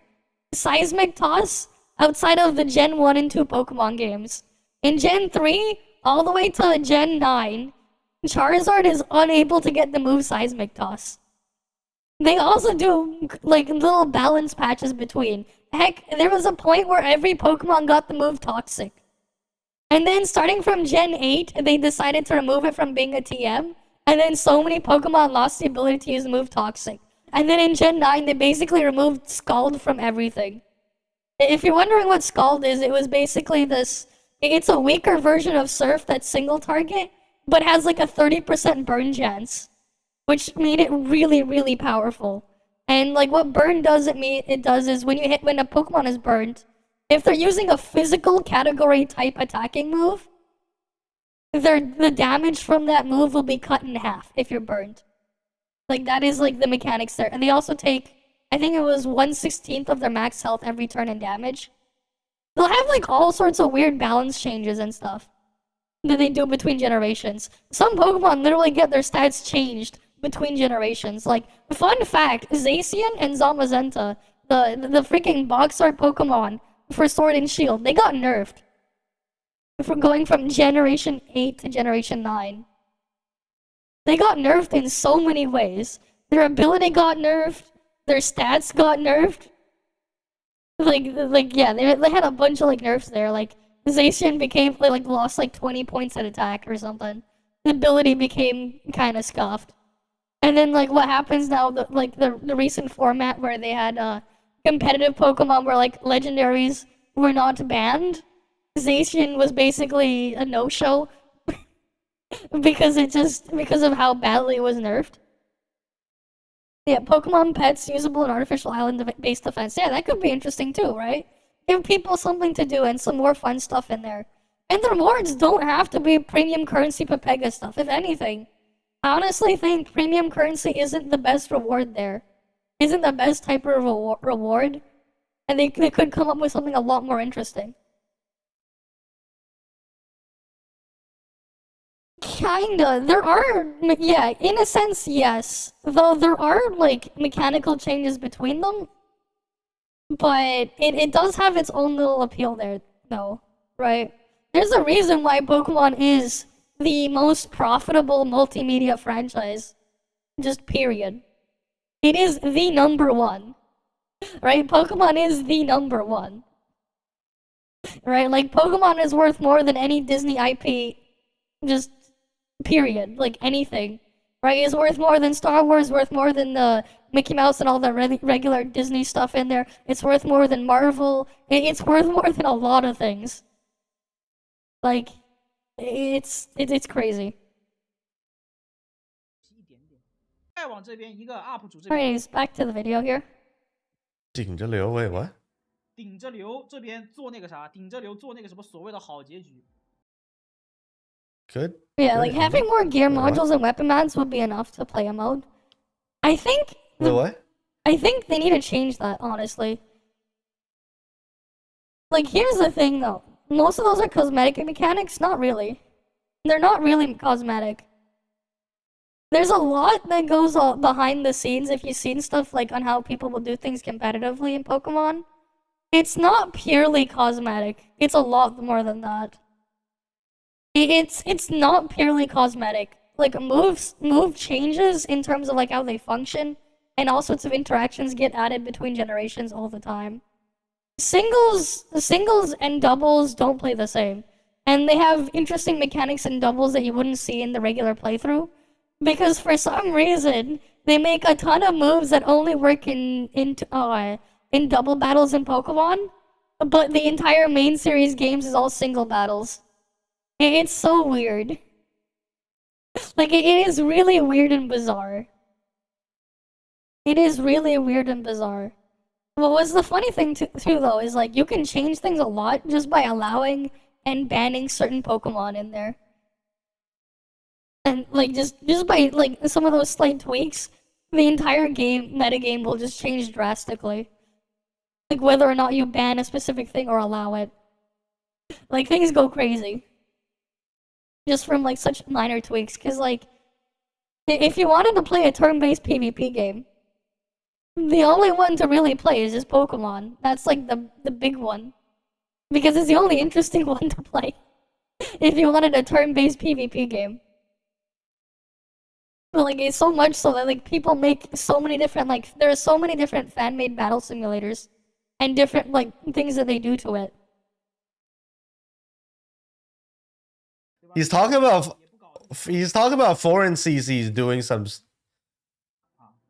Seismic Toss outside of the Gen 1 and 2 Pokemon games. In Gen 3, all the way to Gen 9, Charizard is unable to get the move Seismic Toss. They also do, like, little balance patches between. Heck, there was a point where every Pokemon got the move Toxic. And then starting from Gen 8, they decided to remove it from being a TM. And then so many Pokemon lost the ability to use the move Toxic. And then in Gen 9, they basically removed Scald from everything. If you're wondering what Scald is, it was basically this... It's a weaker version of Surf that's single target, but has like a 30% burn chance. Which made it really, really powerful. And like what burn does it does is when a Pokemon is burned, if they're using a physical category type attacking move, the damage from that move will be cut in half if you're burned. Like, that is, like, the mechanics there. And they also take, I think it was 1/16 of their max health every turn in damage. They'll have, like, all sorts of weird balance changes and stuff that they do between generations. Some Pokemon literally get their stats changed between generations. Like, fun fact, Zacian and Zamazenta, the freaking box art Pokemon for Sword and Shield, they got nerfed. For going from Generation 8 to Generation 9. They got nerfed in so many ways. Their ability got nerfed. Their stats got nerfed. Like yeah, they had a bunch of like nerfs there. Like Zacian became like lost like 20 points at attack or something. The ability became kind of scuffed. And then like what happens now? The recent format where they had competitive Pokemon where like legendaries were not banned. Zacian was basically a no-show because of how badly it was nerfed. Yeah, Pokemon pets usable in artificial island-based defense. Yeah, that could be interesting too, right? Give people something to do and some more fun stuff in there. And the rewards don't have to be premium currency Pepega stuff. If anything, I honestly think premium currency isn't the best reward there. Isn't the best type of reward. And they could come up with something a lot more interesting. Kinda. There are, yeah, in a sense, yes. Though there are, like, mechanical changes between them. But it does have its own little appeal there, though, right? There's a reason why Pokemon is the most profitable multimedia franchise. Just period. It is the #1. Right? Pokemon is the #1. Right? Like, Pokemon is worth more than any Disney IP. Just period. Like, anything. Right? It's worth more than Star Wars, worth more than the Mickey Mouse and all the regular Disney stuff in there. It's worth more than Marvel. It's worth more than a lot of things. Like, it's crazy. Anyways, back to the video here. 顶着流 wait what? 顶着流这边做那个啥，顶着流做那个什么所谓的好结局。 Good. Yeah, like having more gear modules and weapon mods would be enough to play a mode. I think. What? I think they need to change that, honestly. Like, here's the thing, though. Most of those are cosmetic mechanics. Not really. They're not really cosmetic. There's a lot that goes behind the scenes if you've seen stuff like on how people will do things competitively in Pokemon. It's not purely cosmetic. It's a lot more than that. It's not purely cosmetic. Like, move changes in terms of like how they function and all sorts of interactions get added between generations all the time. Singles and doubles don't play the same. And they have interesting mechanics in doubles that you wouldn't see in the regular playthrough. Because for some reason, they make a ton of moves that only work in double battles in Pokemon. But the entire main series games is all single battles. It's so weird. Like, it is really weird and bizarre. It is really weird and bizarre. What was the funny thing too though is like you can change things a lot just by allowing and banning certain Pokemon in there. And like just by like some of those slight tweaks, the entire metagame will just change drastically. Like whether or not you ban a specific thing or allow it. Like things go crazy. Just from like such minor tweaks, cause like if you wanted to play a turn-based PvP game, the only one to really play is just Pokemon. That's like the big one. Because it's the only interesting one to play. If you wanted a turn-based PvP game. But like it's so much so that like people make so many different like there are so many different fan-made battle simulators and different like things that they do to it. He's talking about foreign CCs doing some.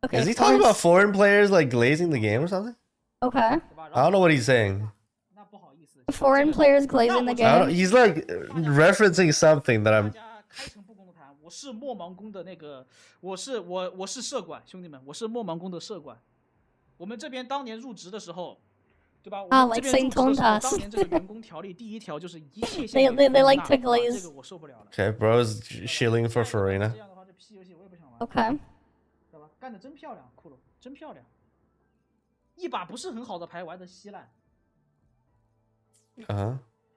Okay, is he talking about foreign players like glazing the game or something? Okay. I don't know what he's saying. Foreign players glazing the game. He's like referencing something that I'm. 我是莫盲宫的那个，我是社管，兄弟们，我是莫盲宫的社管。我们这边当年入职的时候，对吧？我们这边入职的时候，当年这个员工条例第一条就是一切限于 they like to glaze. 这个我受不了了。Okay, bro's shilling for Farina. 这样的话，这 P 游戏我也不想玩。Okay. 知道吧？干得真漂亮，骷髅真漂亮。一把不是很好的牌玩得稀烂。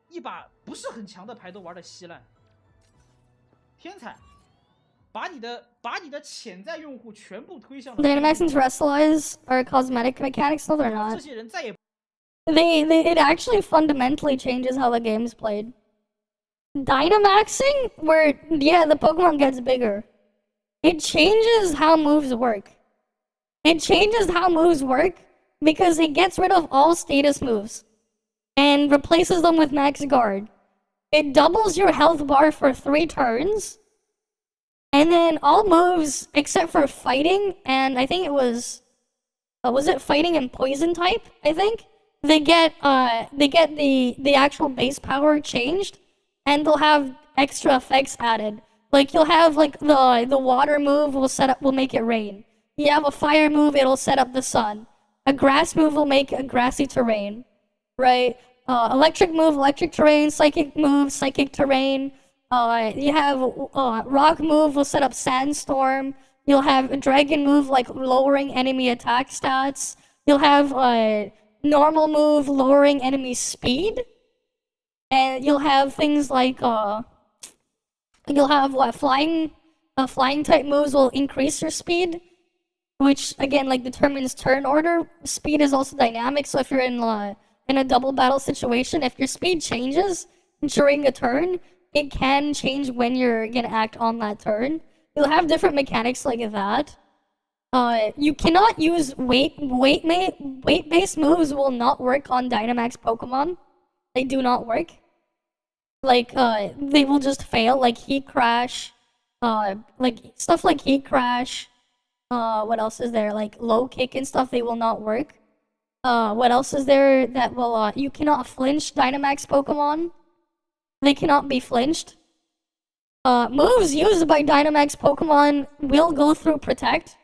一把不是很强的牌都玩得稀烂。天才。 把你的潜在用户全部推向了。Dynamax and Terrestrialize are cosmetic mechanics, no they're not. 这些人再也 It actually fundamentally changes how the game's played. Dynamaxing, where yeah, the Pokemon gets bigger. It changes how moves work. It changes how moves work because it gets rid of all status moves and replaces them with max guard. It doubles your health bar for 3 turns. And then all moves except for fighting, and I think it was it fighting and poison type? I think they get the actual base power changed, and they'll have extra effects added. Like you'll have like the water move will make it rain. You have a fire move, it'll set up the sun. A grass move will make a grassy terrain, right? Electric move, electric terrain. Psychic move, psychic terrain. You have rock move will set up sandstorm. You'll have a dragon move like lowering enemy attack stats. You'll have normal move lowering enemy speed, and you'll have things like you'll have flying type moves will increase your speed, which again like determines turn order. Speed is also dynamic, so if you're in a double battle situation, if your speed changes during a turn. It can change when you're gonna act on that turn. You'll have different mechanics like that. You cannot use weight-based moves will not work on Dynamax Pokemon. They do not work. Like they will just fail. Like Heat Crash, like stuff like Heat Crash. What else is there? Like Low Kick and stuff. They will not work. What else is there that will? You cannot flinch Dynamax Pokemon. They cannot be flinched. Moves used by Dynamax Pokemon will go through Protect.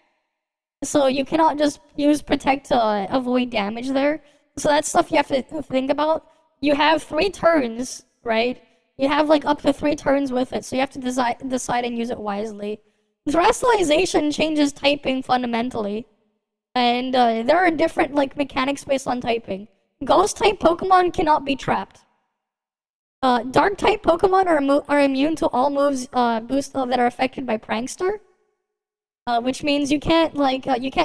So you cannot just use Protect to avoid damage there. So that's stuff you have to think about. You have 3 turns, right? You have like up to 3 turns with it, so you have to decide and use it wisely. Terrestrialization changes typing fundamentally. And there are different like mechanics based on typing. Ghost type Pokemon cannot be trapped. Dark type Pokemon are immune to all moves that are affected by Prankster, which means you can't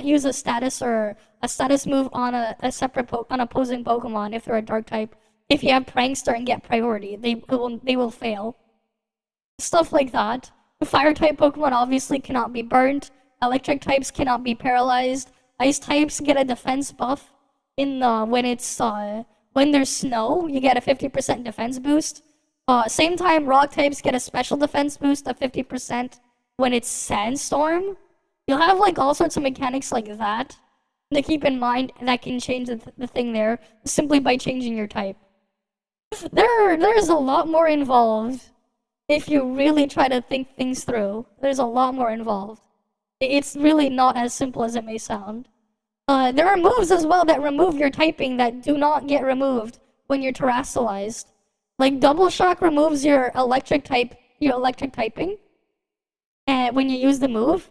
use a status or a status move on a separate opposing Pokemon if they're a Dark type. If you have Prankster and get priority, they will fail. Stuff like that. Fire type Pokemon obviously cannot be burnt. Electric types cannot be paralyzed. Ice types get a defense buff in when there's snow, you get a 50% defense boost. Same time, rock types get a special defense boost of 50% when it's sandstorm. You'll have like all sorts of mechanics like that to keep in mind that can change the thing there simply by changing your type. There's a lot more involved if you really try to think things through. There's a lot more involved. It's really not as simple as it may sound. There are moves as well that remove your typing that do not get removed when you're terrestrialized. Like double shock removes your electric typing, and when you use the move.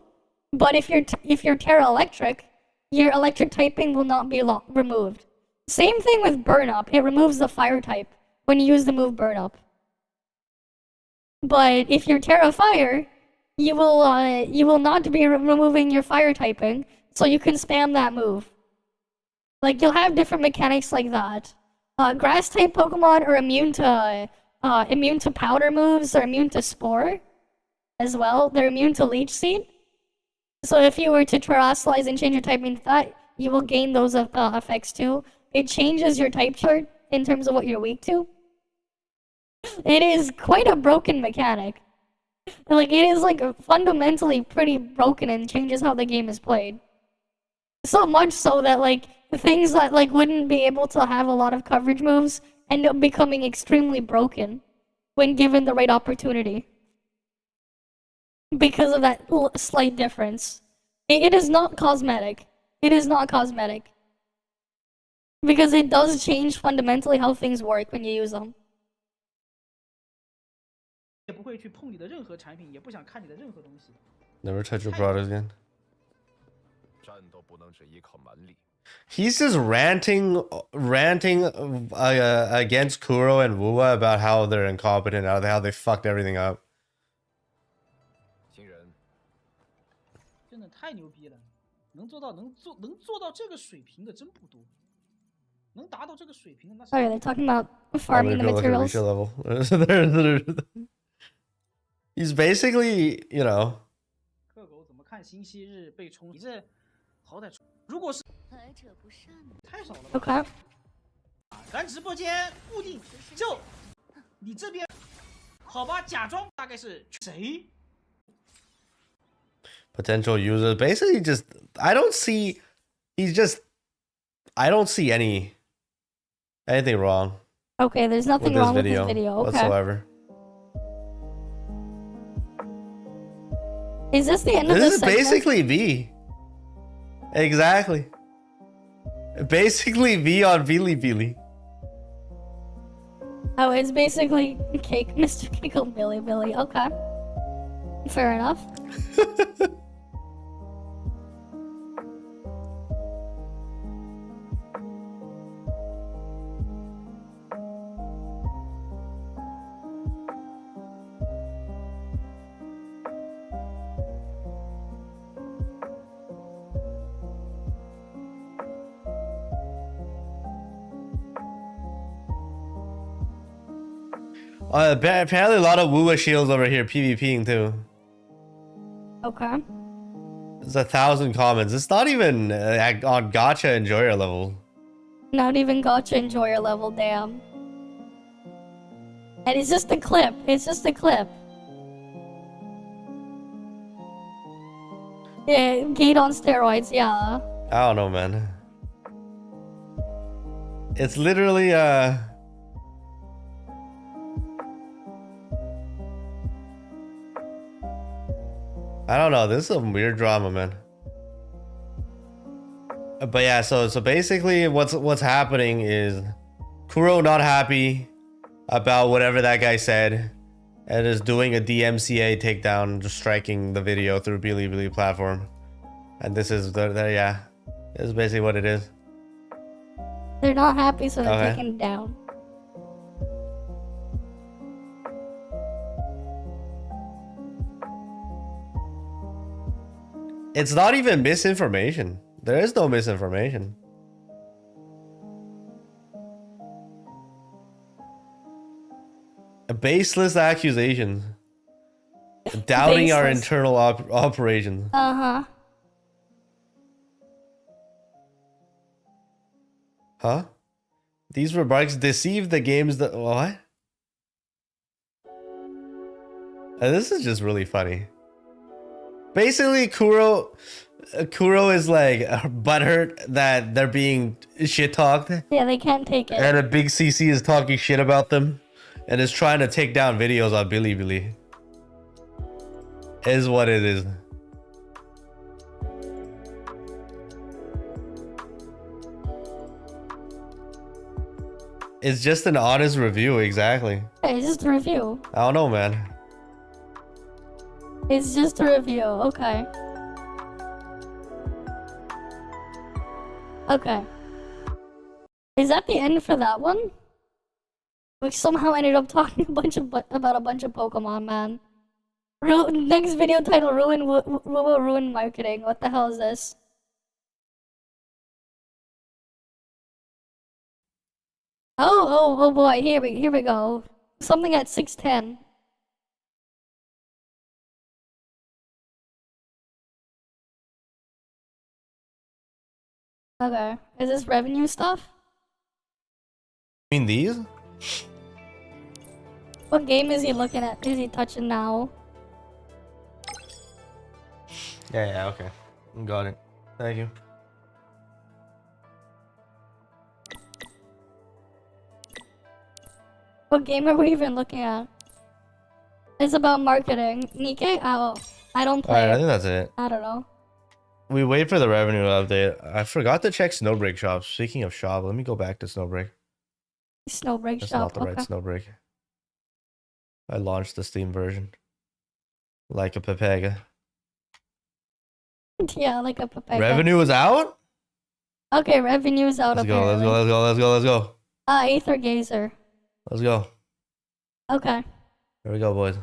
But if you're Terra Electric, your electric typing will not be removed. Same thing with Burn Up. It removes the fire type when you use the move Burn Up. But if you're Terra Fire, you will not be removing your fire typing, so you can spam that move. Like you'll have different mechanics like that. Grass type Pokemon are immune to powder moves. They're immune to Spore as well. They're immune to Leech Seed. So if you were to terrestrialize and change your typing to that, you will gain those effects too. It changes your type chart in terms of what you're weak to. It is quite a broken mechanic. Like it is like fundamentally pretty broken and changes how the game is played. So much so that like things that like wouldn't be able to have a lot of coverage moves end up becoming extremely broken when given the right opportunity. Because of that slight difference. It is not cosmetic. It is not cosmetic. Because it does change fundamentally how things work when you use them. 也不会去碰你的任何产品，也不想看你的任何东西。 Never touch your products again. He's just ranting against Kuro and Wuwa about how they're incompetent, how they fucked everything up. 真的太牛逼了，能做到这个水平的真不多，能达到这个水平的那是。 Sorry, they're talking about farming the materials. Level. He's basically, you know. 克狗怎么看星期日被冲？你这好歹如果是太少了吧 Okay. 咱直播间固定就你这边，好吧，假装大概是谁？ Potential users, basically just I don't see anything wrong. Okay, there's nothing wrong with this video. Okay. Whatsoever. Is this the end of this segment? This is basically V. Exactly. Basically V on Bilibili. Oh, it's basically Cake, Mr. Kickle Billy. Okay. Fair enough. Apparently a lot of Wuwa shields over here PvPing too. Okay. There's 1,000 comments. It's not even on Gacha enjoyer level. Not even Gacha enjoyer level, damn. And it's just a clip. It's just a clip. Yeah, Gate on steroids, yeah. I don't know, man. It's literally I don't know. This is some weird drama, man. But yeah, so basically, what's happening is Kuro not happy about whatever that guy said, and is doing a DMCA takedown, just striking the video through Bilibili platform. And this is yeah, this is basically what it is. They're not happy, so they're taking it down. It's not even misinformation. There is no misinformation. Baseless accusations. Doubting our internal operations. Uh-huh. Huh? These remarks deceive the games that what? This is just really funny. Basically, Kuro is like butthurt that they're being shit talked. Yeah, they can't take it. And a big CC is talking shit about them and is trying to take down videos on Bilibili. Is what it is. It's just an honest review, exactly. Okay, it's just a review. I don't know, man. It's just a review, okay. Okay. Is that the end for that one? We somehow ended up talking about a bunch of Pokemon, man. Next video title, ruin marketing. What the hell is this? Oh boy, here we go. Something at 610. Okay, is this revenue stuff? You mean these? What game is he looking at? Is he touching now? Yeah, okay. Got it. Thank you. What game are we even looking at? It's about marketing. Nikkei? Oh, I don't play. Alright, I it. think that's it. I don't know. We wait for the revenue update. I forgot to check Snowbreak shop. Speaking of shop, let me go back to Snowbreak. Snowbreak That's shop. not the right Snowbreak. I launched the Steam version. Like a Pepega. Yeah, like a Pepega. Revenue is out? Okay, revenue is out. Let's go, let's go, let's go, let's go, let's go. Aether Gazer. Let's go. Okay. Here we go, boys.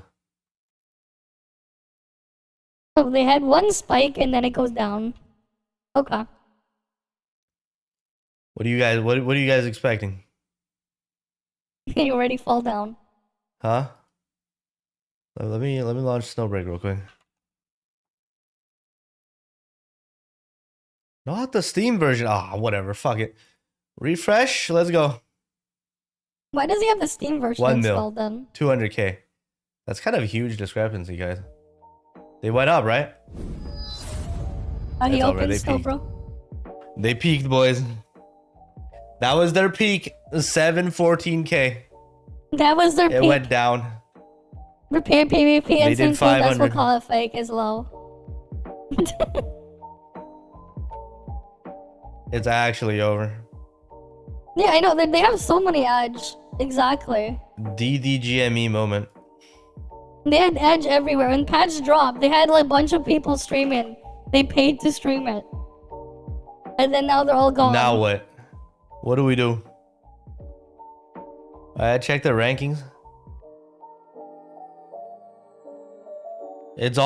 So they had one spike and then it goes down. Okay. What are you guys expecting? You already fall down. Huh? Let me launch Snowbreak real quick. Not the Steam version. Ah, whatever. Fuck it. Refresh. Let's go. Why does he have the Steam version 1 mil. installed then? 200K. That's kind of a huge discrepancy, guys. They went up, right? He That's opened already still, peaked. bro. They peaked, boys. That was their peak. 714K. That was their It peak. went down. Repair PvP They and did Sync, that's 500. what call it fake is low. It's actually over. Yeah, I know. They have so many edge. Exactly. DDGME moment. They had edge everywhere. When patch dropped, they had like a bunch of people streaming. They paid to stream it. And then now they're all gone. Now what? What do we do? I check the rankings. It's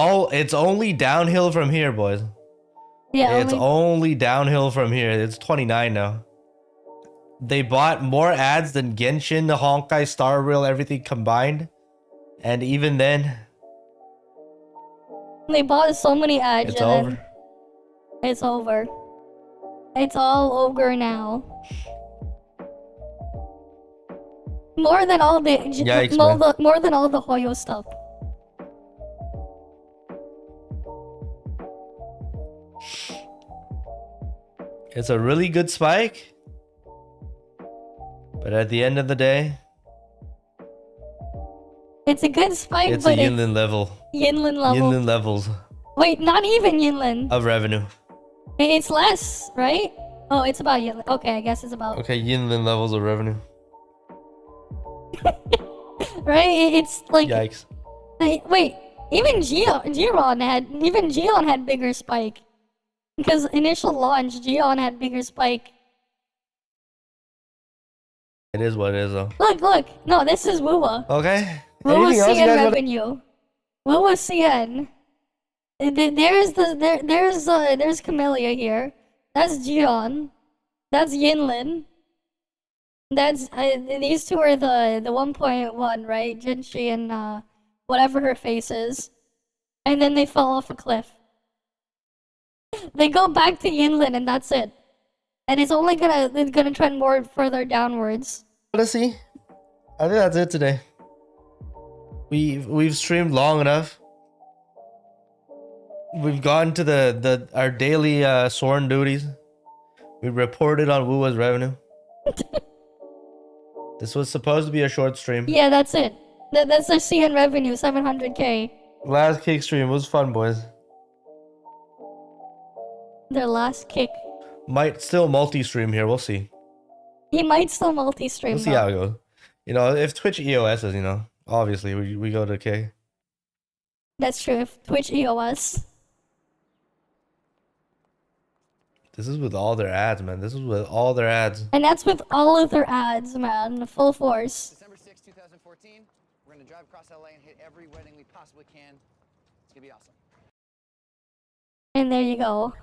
only downhill from here, boys. Yeah, it's only downhill from here. It's 29 now. They bought more ads than Genshin, the Honkai, Star Rail, everything combined. And even then, They bought so many edge. it's and over. then it's over. It's all ogre now. More than all the Yikes, more than all the Hoyo stuff. It's a really good spike. But at the end of the day, It's a good spike, it's a but Yinlin level. Yinlin level. Yinlin levels Wait, not even Yinlin. of revenue. It's less, right? Oh, it's about Yinlin. Okay, I guess it's about. Okay, Yinlin levels of revenue. Right? It's like. Yikes. Wait, even Geon had bigger spike. Because initial launch, Geon had bigger spike. It is what it is, though. Look. No, this is Wuwa. Okay. Wuwa Anything else you CN guys wanna- revenue. Wuwa CN. There's Camellia here. That's Geon. That's Yinlin. That's these two are the 1.1, right? Jinshi and whatever her face is. And then they fall off a cliff. They go back to Yinlin and that's it. And it's only gonna trend more further downwards. Let's see. I think that's it today. We've streamed long enough. We've gotten to our daily sworn duties. We reported on Wuwa's revenue. This was supposed to be a short stream. Yeah, that's it. That's their CN revenue, 700k. Last kick stream was fun, boys. Their last kick. Might still multi-stream here. We'll see. He might still multi-stream. We'll see how it goes. You know, if Twitch EOS is, you know, obviously we go to K. That's true. If Twitch EOS. This is with all their ads, man. This is with all their ads. And that's with all of their ads, man. Full force. December 6, 2014. We're gonna drive across LA and hit every wedding we possibly can. It's gonna be awesome. And there you go.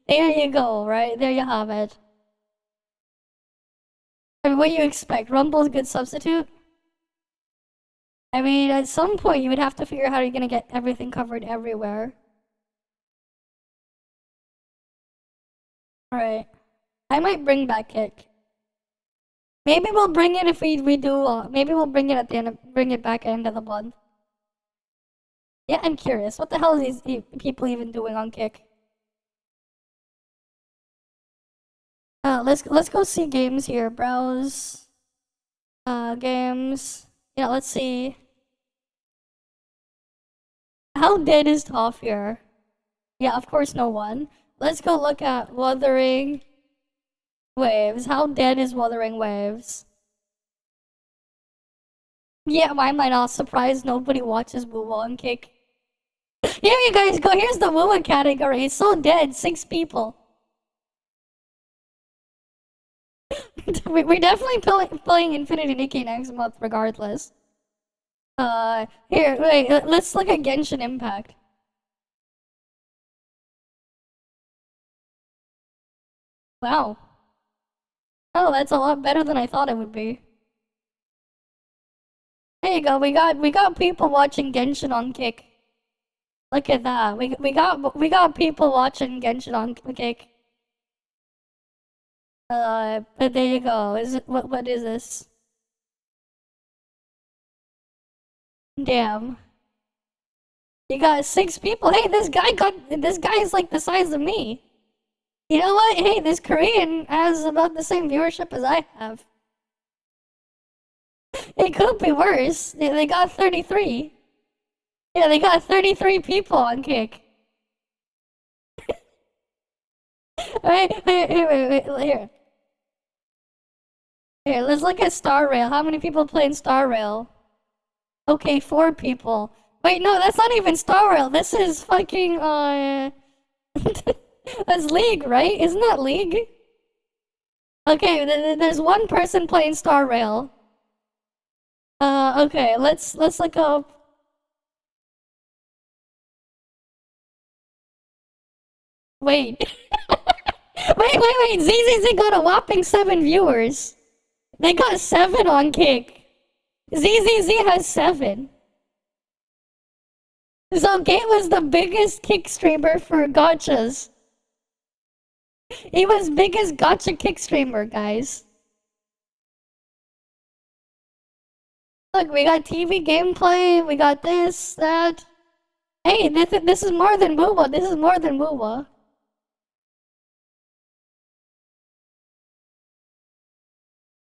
There you go, right? There you have it. I mean, what do you expect? Rumble's a good substitute? I mean, at some point you would have to figure out how you're gonna get everything covered everywhere. Alright. I might bring back Kick. Maybe we'll bring it if we do, maybe we'll bring it at the end of, bring it back at the end of the month. Yeah, I'm curious. What the hell is these people even doing on Kick? Let's go see games here. Browse. Games. Yeah, let's see. How dead is ToF here? Yeah, of course no one. Let's go look at Wuthering Waves. How dead is Wuthering Waves? Yeah, why am I not surprised nobody watches Wuwa on Kick? Here you guys go. Here's the Wuwa category. It's so dead. 6 people. We're definitely playing Infinity Nikki next month regardless. Here, wait, let's look at Genshin Impact. Wow. Oh, that's a lot better than I thought it would be. There you go. We got people watching Genshin on Kick. Look at that. We got people watching Genshin on Kick. But there you go. Is it what is this? Damn. You got 6 people. Hey, this guy is like the size of me. You know what? Hey, this Korean has about the same viewership as I have. It could be worse. They got 33. Yeah, they got 33 people on Kick. Wait, here. Here, let's look at Star Rail. How many people play in Star Rail? Okay, 4 people. Wait, no, that's not even Star Rail. This is fucking, that's League, right? Isn't that League? Okay, there's 1 person playing Star Rail. Okay, let's look up. Wait. wait. ZZZ got a whopping 7 viewers. They got 7 on Kick. ZZZ has 7. So Gate was the biggest Kick streamer for gachas. He was biggest gacha Kick streamer, guys. Look, we got TV gameplay, we got this, that. Hey, this is more than Wuwa. This is more than Wuwa.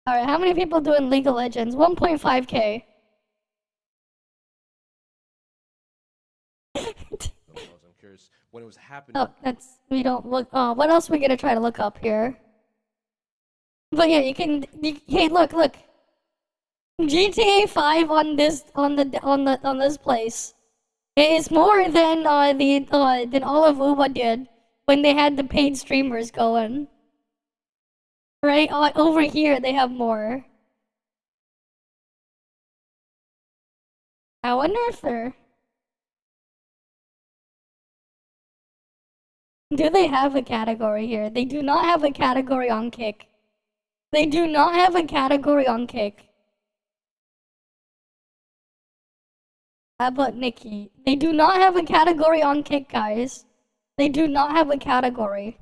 Alright, how many people doing League of Legends? 1.5k. I'm curious when it was happening. Oh, we don't look. Oh, what else are we gonna try to look up here? But yeah, hey, look. GTA 5 on this place. It's more than than all of Wuwa did when they had the paid streamers going. Right, over here they have more. I wonder if they're... Do they have a category here? They do not have a category on Kick. They do not have a category on Kick. How about Nikki? They do not have a category on Kick, guys. They do not have a category.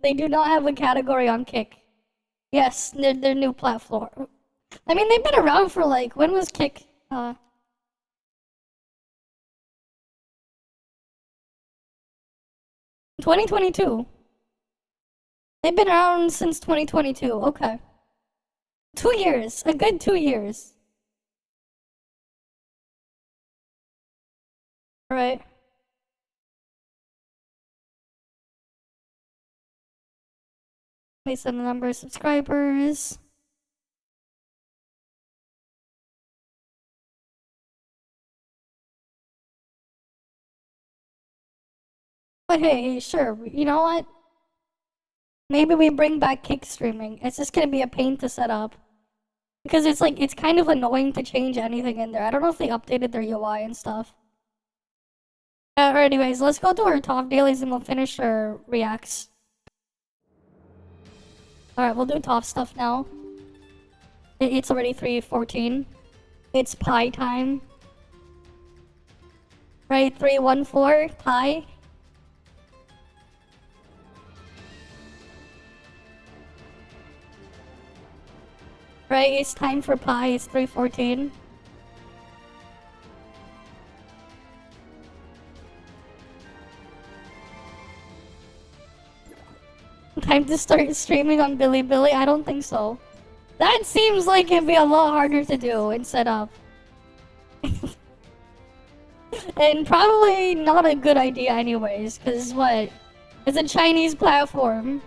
They do not have a category on Kick. Yes, their new platform. I mean, they've been around for like, when was Kick? 2022. They've been around since 2022. Okay. 2 years. A good 2 years. Right. Based on the number of subscribers. But hey, sure, you know what? Maybe we bring back Kick streaming. It's just gonna be a pain to set up. Because it's like, it's kind of annoying to change anything in there. I don't know if they updated their UI and stuff. Anyways, let's go to our ToF dailies and we'll finish our reacts. Alright, we'll do ToF stuff now. It's already 3:14. It's pie time. Right, 314, pie. Right, it's time for pie, it's 3:14. Time to start streaming on Bilibili? I don't think so. That seems like it'd be a lot harder to do and set up. And probably not a good idea anyways, because what? It's a Chinese platform.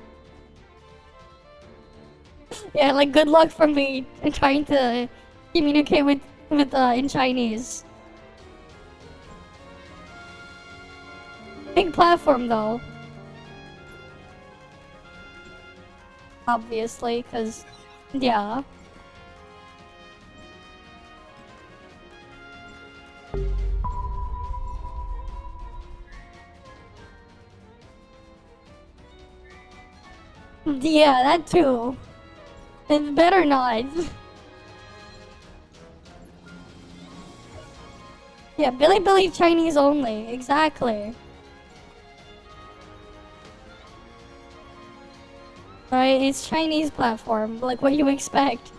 Yeah, like good luck for me in trying to communicate with in Chinese. Big platform though. Obviously, because, yeah. Yeah, that too. It better not. Yeah, Bilibili Chinese only, exactly. Right, it's Chinese platform, like what you expect.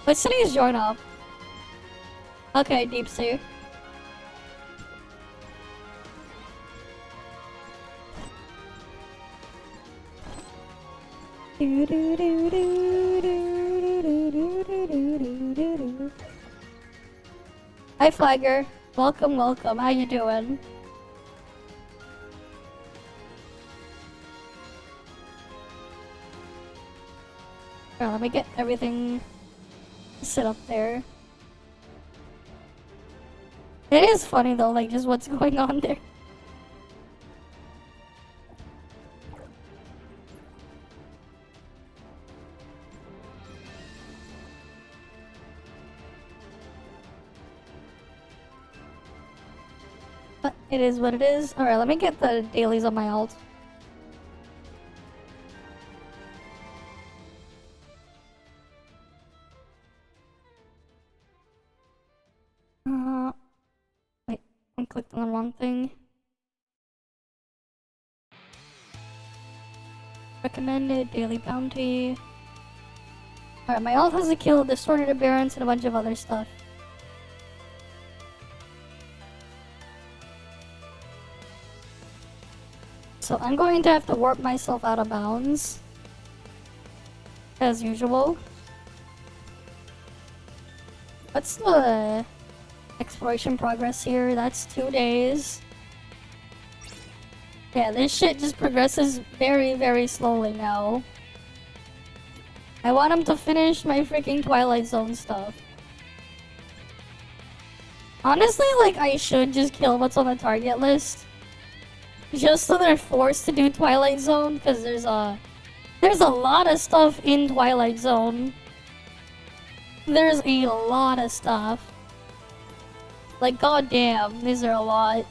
What city is join up? Okay, Deep Sea. Hi Flagger, welcome, welcome. How you doing? Here, let me get everything set up there. It is funny though, like just what's going on there. But it is what it is. Alright, let me get the dailies on my alt. Wait, I clicked on the wrong thing. Recommended, daily bounty. Alright, my alt has a kill, distorted aberrance, and a bunch of other stuff. So I'm going to have to warp myself out of bounds. As usual. What's the exploration progress here? That's 2 days. Yeah, this shit just progresses very, very slowly now. I want him to finish my freaking Twilight Zone stuff. Honestly, like, I should just kill what's on the target list. Just so they're forced to do Twilight Zone, because there's a lot of stuff in Twilight Zone. There's a lot of stuff. Like, goddamn, these are a lot.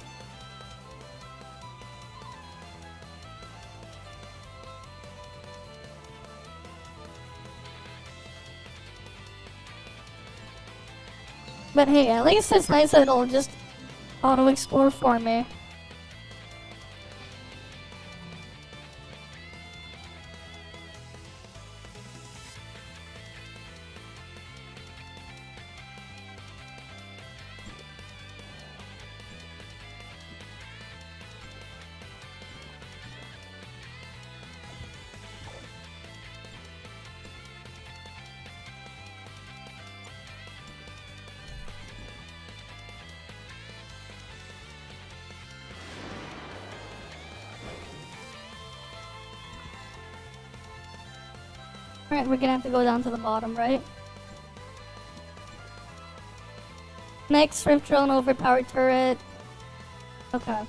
But hey, at least it's nice that it'll just auto-explore for me. Alright, we're gonna have to go down to the bottom, right? Next, Rift Drone, overpowered turret. Okay.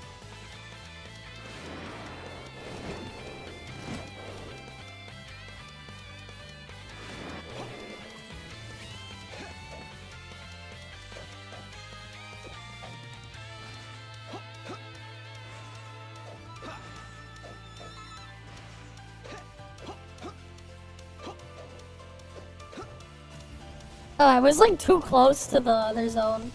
Oh, I was like too close to the other zone.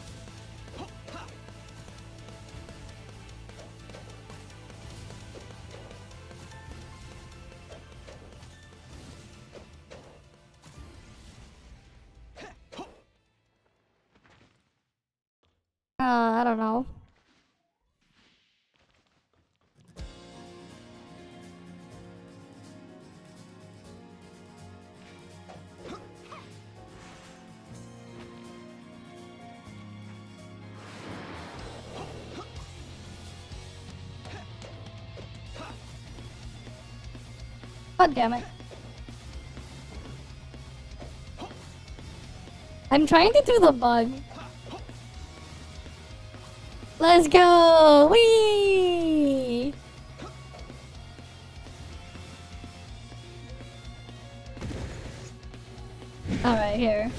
I don't know. God damn it. I'm trying to do the bug. Let's go! Whee! Alright, here.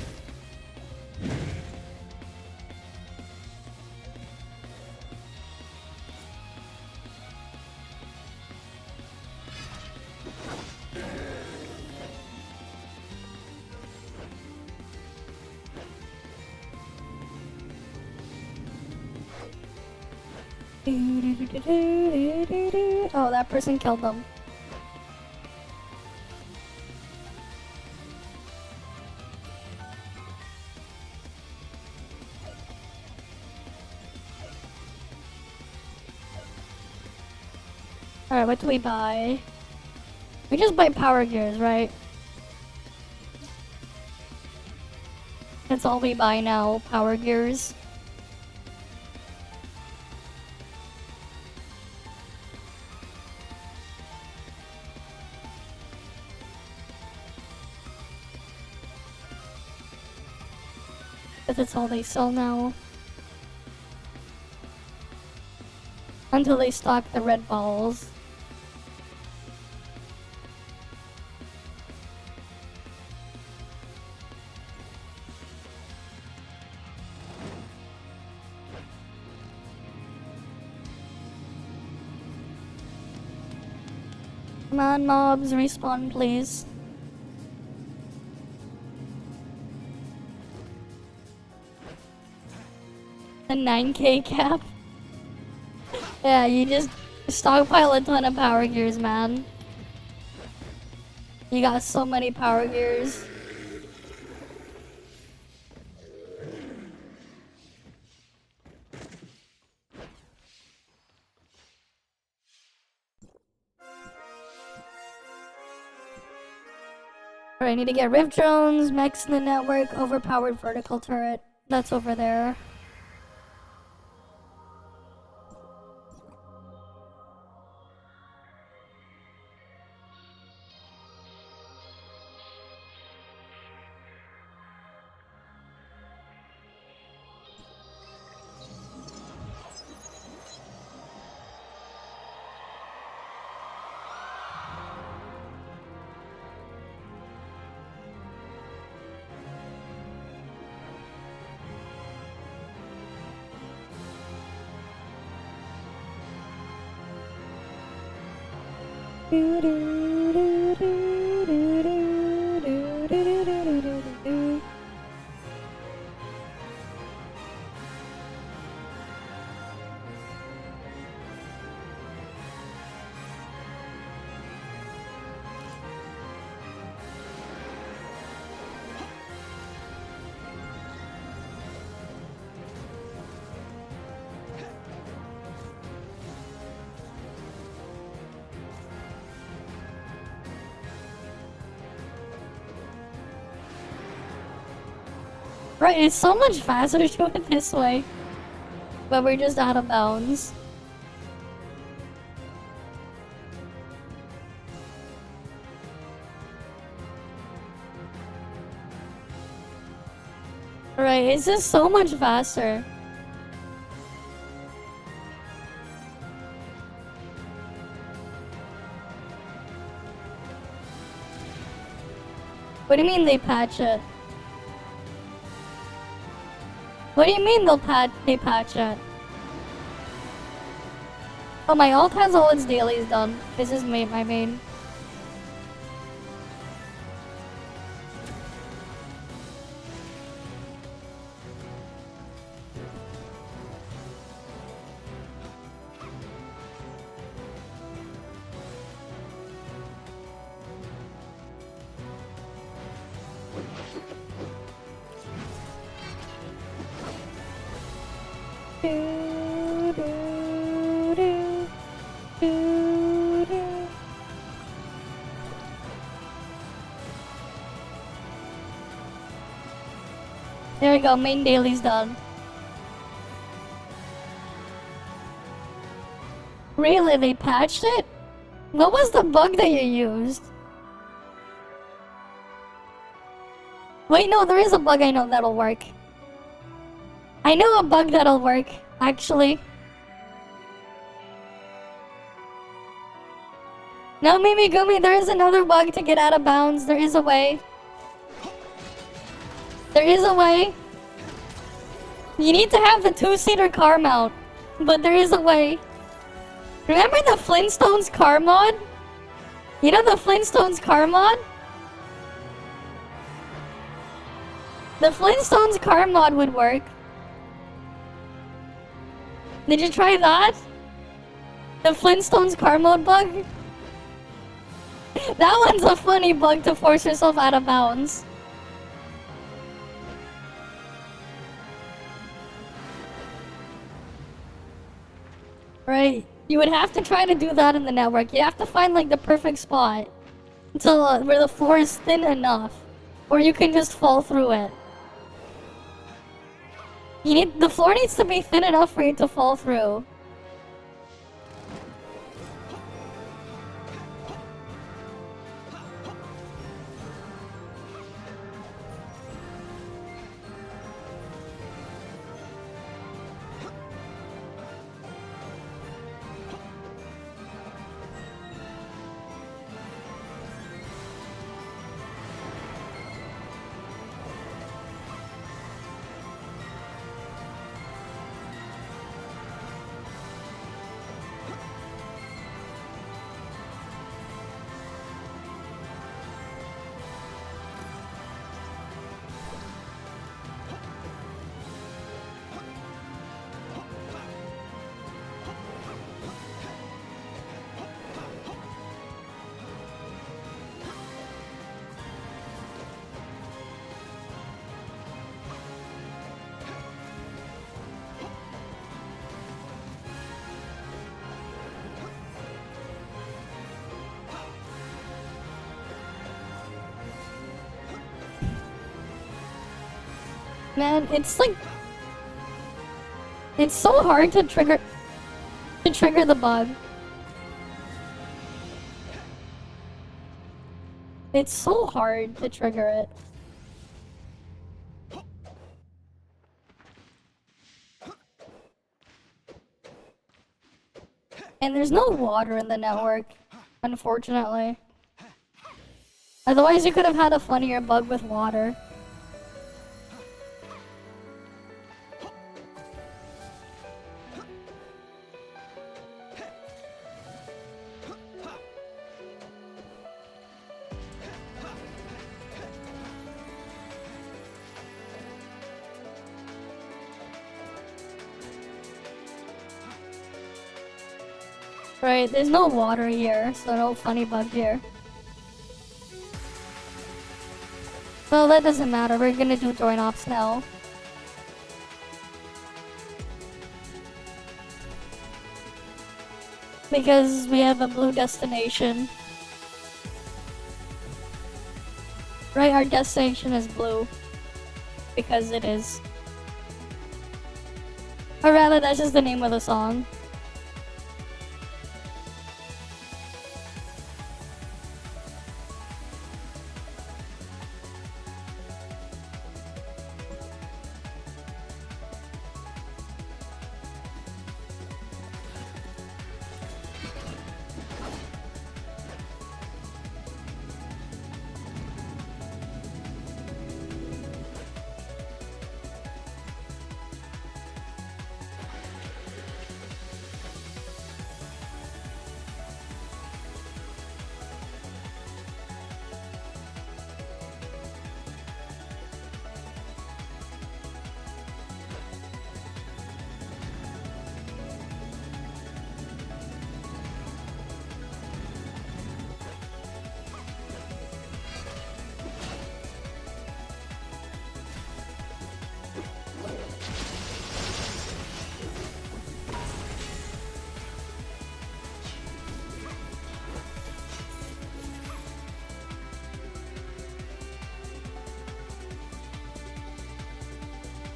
Oh, that person killed them. Alright, what do we buy? We just buy power gears, right? That's all we buy now, power gears. That's all they sell now. Until they stock the red balls. Come on, mobs, respawn, please. The 9K cap? Yeah, you just stockpile a ton of power gears, man. You got so many power gears. Alright, I need to get Rift Drones, mechs in the network, overpowered vertical turret. That's over there. Right, it's so much faster to do it this way. But we're just out of bounds. Right, it's just so much faster. What do you mean they patch it? What do you mean they patch it? Oh, my alt has all its dailies done. This is my main. There we go, main daily's done. Really, they patched it? What was the bug that you used? Wait, no, there is a bug I know that'll work. I know a bug that'll work, actually. No, Mimi Gumi, there is another bug to get out of bounds. There is a way. There is a way. You need to have the two-seater car mount, but there is a way. Remember the Flintstones car mod? You know the Flintstones car mod? The Flintstones car mod would work. Did you try that? The Flintstones car mode bug? That one's a funny bug to force yourself out of bounds. Right, you would have to try to do that in the network. You have to find like the perfect spot until where the floor is thin enough, or you can just fall through it. The floor needs to be thin enough for you to fall through. Man, it's like... It's so hard to trigger the bug. It's so hard to trigger it. And there's no water in the network, unfortunately. Otherwise you could have had a funnier bug with water. Right, there's no water here, so no funny bug here. Well, that doesn't matter, we're gonna do join ops now. Because we have a blue destination. Right, our destination is blue. because it is. Or rather, that's just the name of the song.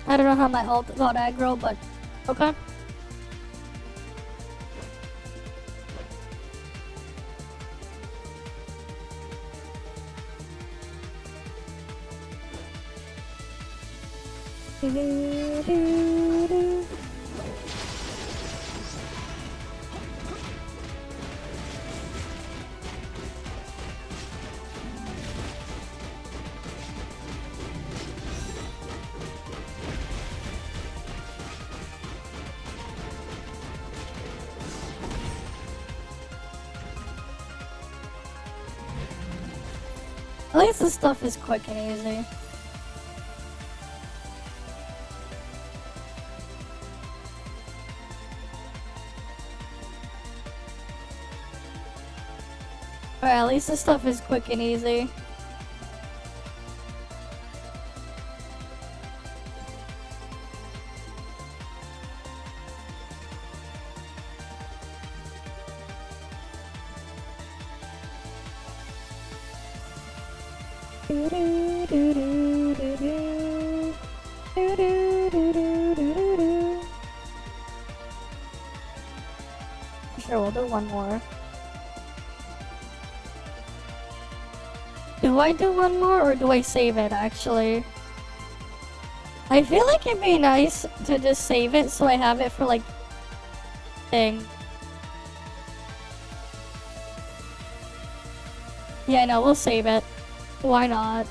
I don't know how my ult got aggro, but okay. At least this stuff is quick and easy. Alright, at least this stuff is quick and easy. Sure, we'll do one more. Do I do one more or do I save it actually? I feel like it'd be nice to just save it so I have it for like thing. Yeah, no, we'll save it. Why not?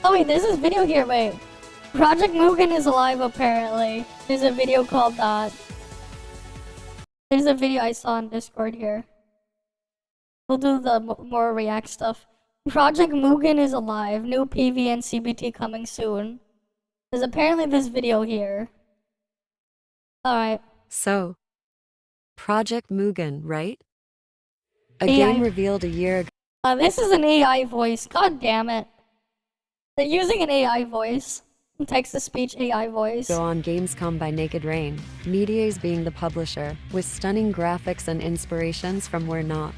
Oh wait, there's this video here, wait. Project Mugen is alive apparently. There's a video called that. There's a video I saw on Discord here. We'll do the more React stuff. Project Mugen is alive. New PV and CBT coming soon. There's apparently this video here. Alright. So, Project Mugen, right? A AI. game revealed a year ago. This is an AI voice. God damn it. They're using an AI voice. Text-to-speech AI voice. Go on Gamescom by Naked Rain, Media's being the publisher, with stunning graphics and inspirations from where not.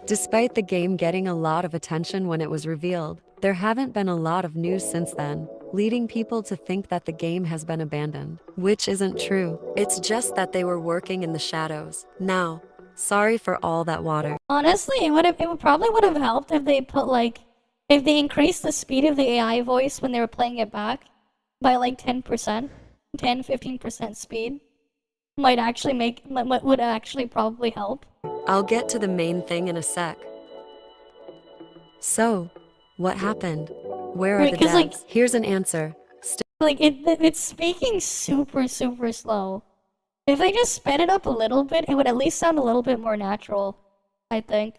Despite the game getting a lot of attention when it was revealed, there haven't been a lot of news since then, leading people to think that the game has been abandoned, which isn't true. It's just that they were working in the shadows. Now, sorry for all that water. Honestly, it probably would have helped if they put like, if they increased the speed of the AI voice when they were playing it back by like 10%, 10-15% speed, would actually probably help. I'll get to the main thing in a sec. So, what happened? Where are the devs? Like, here's an answer. It's speaking super slow. If they just sped it up a little bit, it would at least sound a little bit more natural, I think.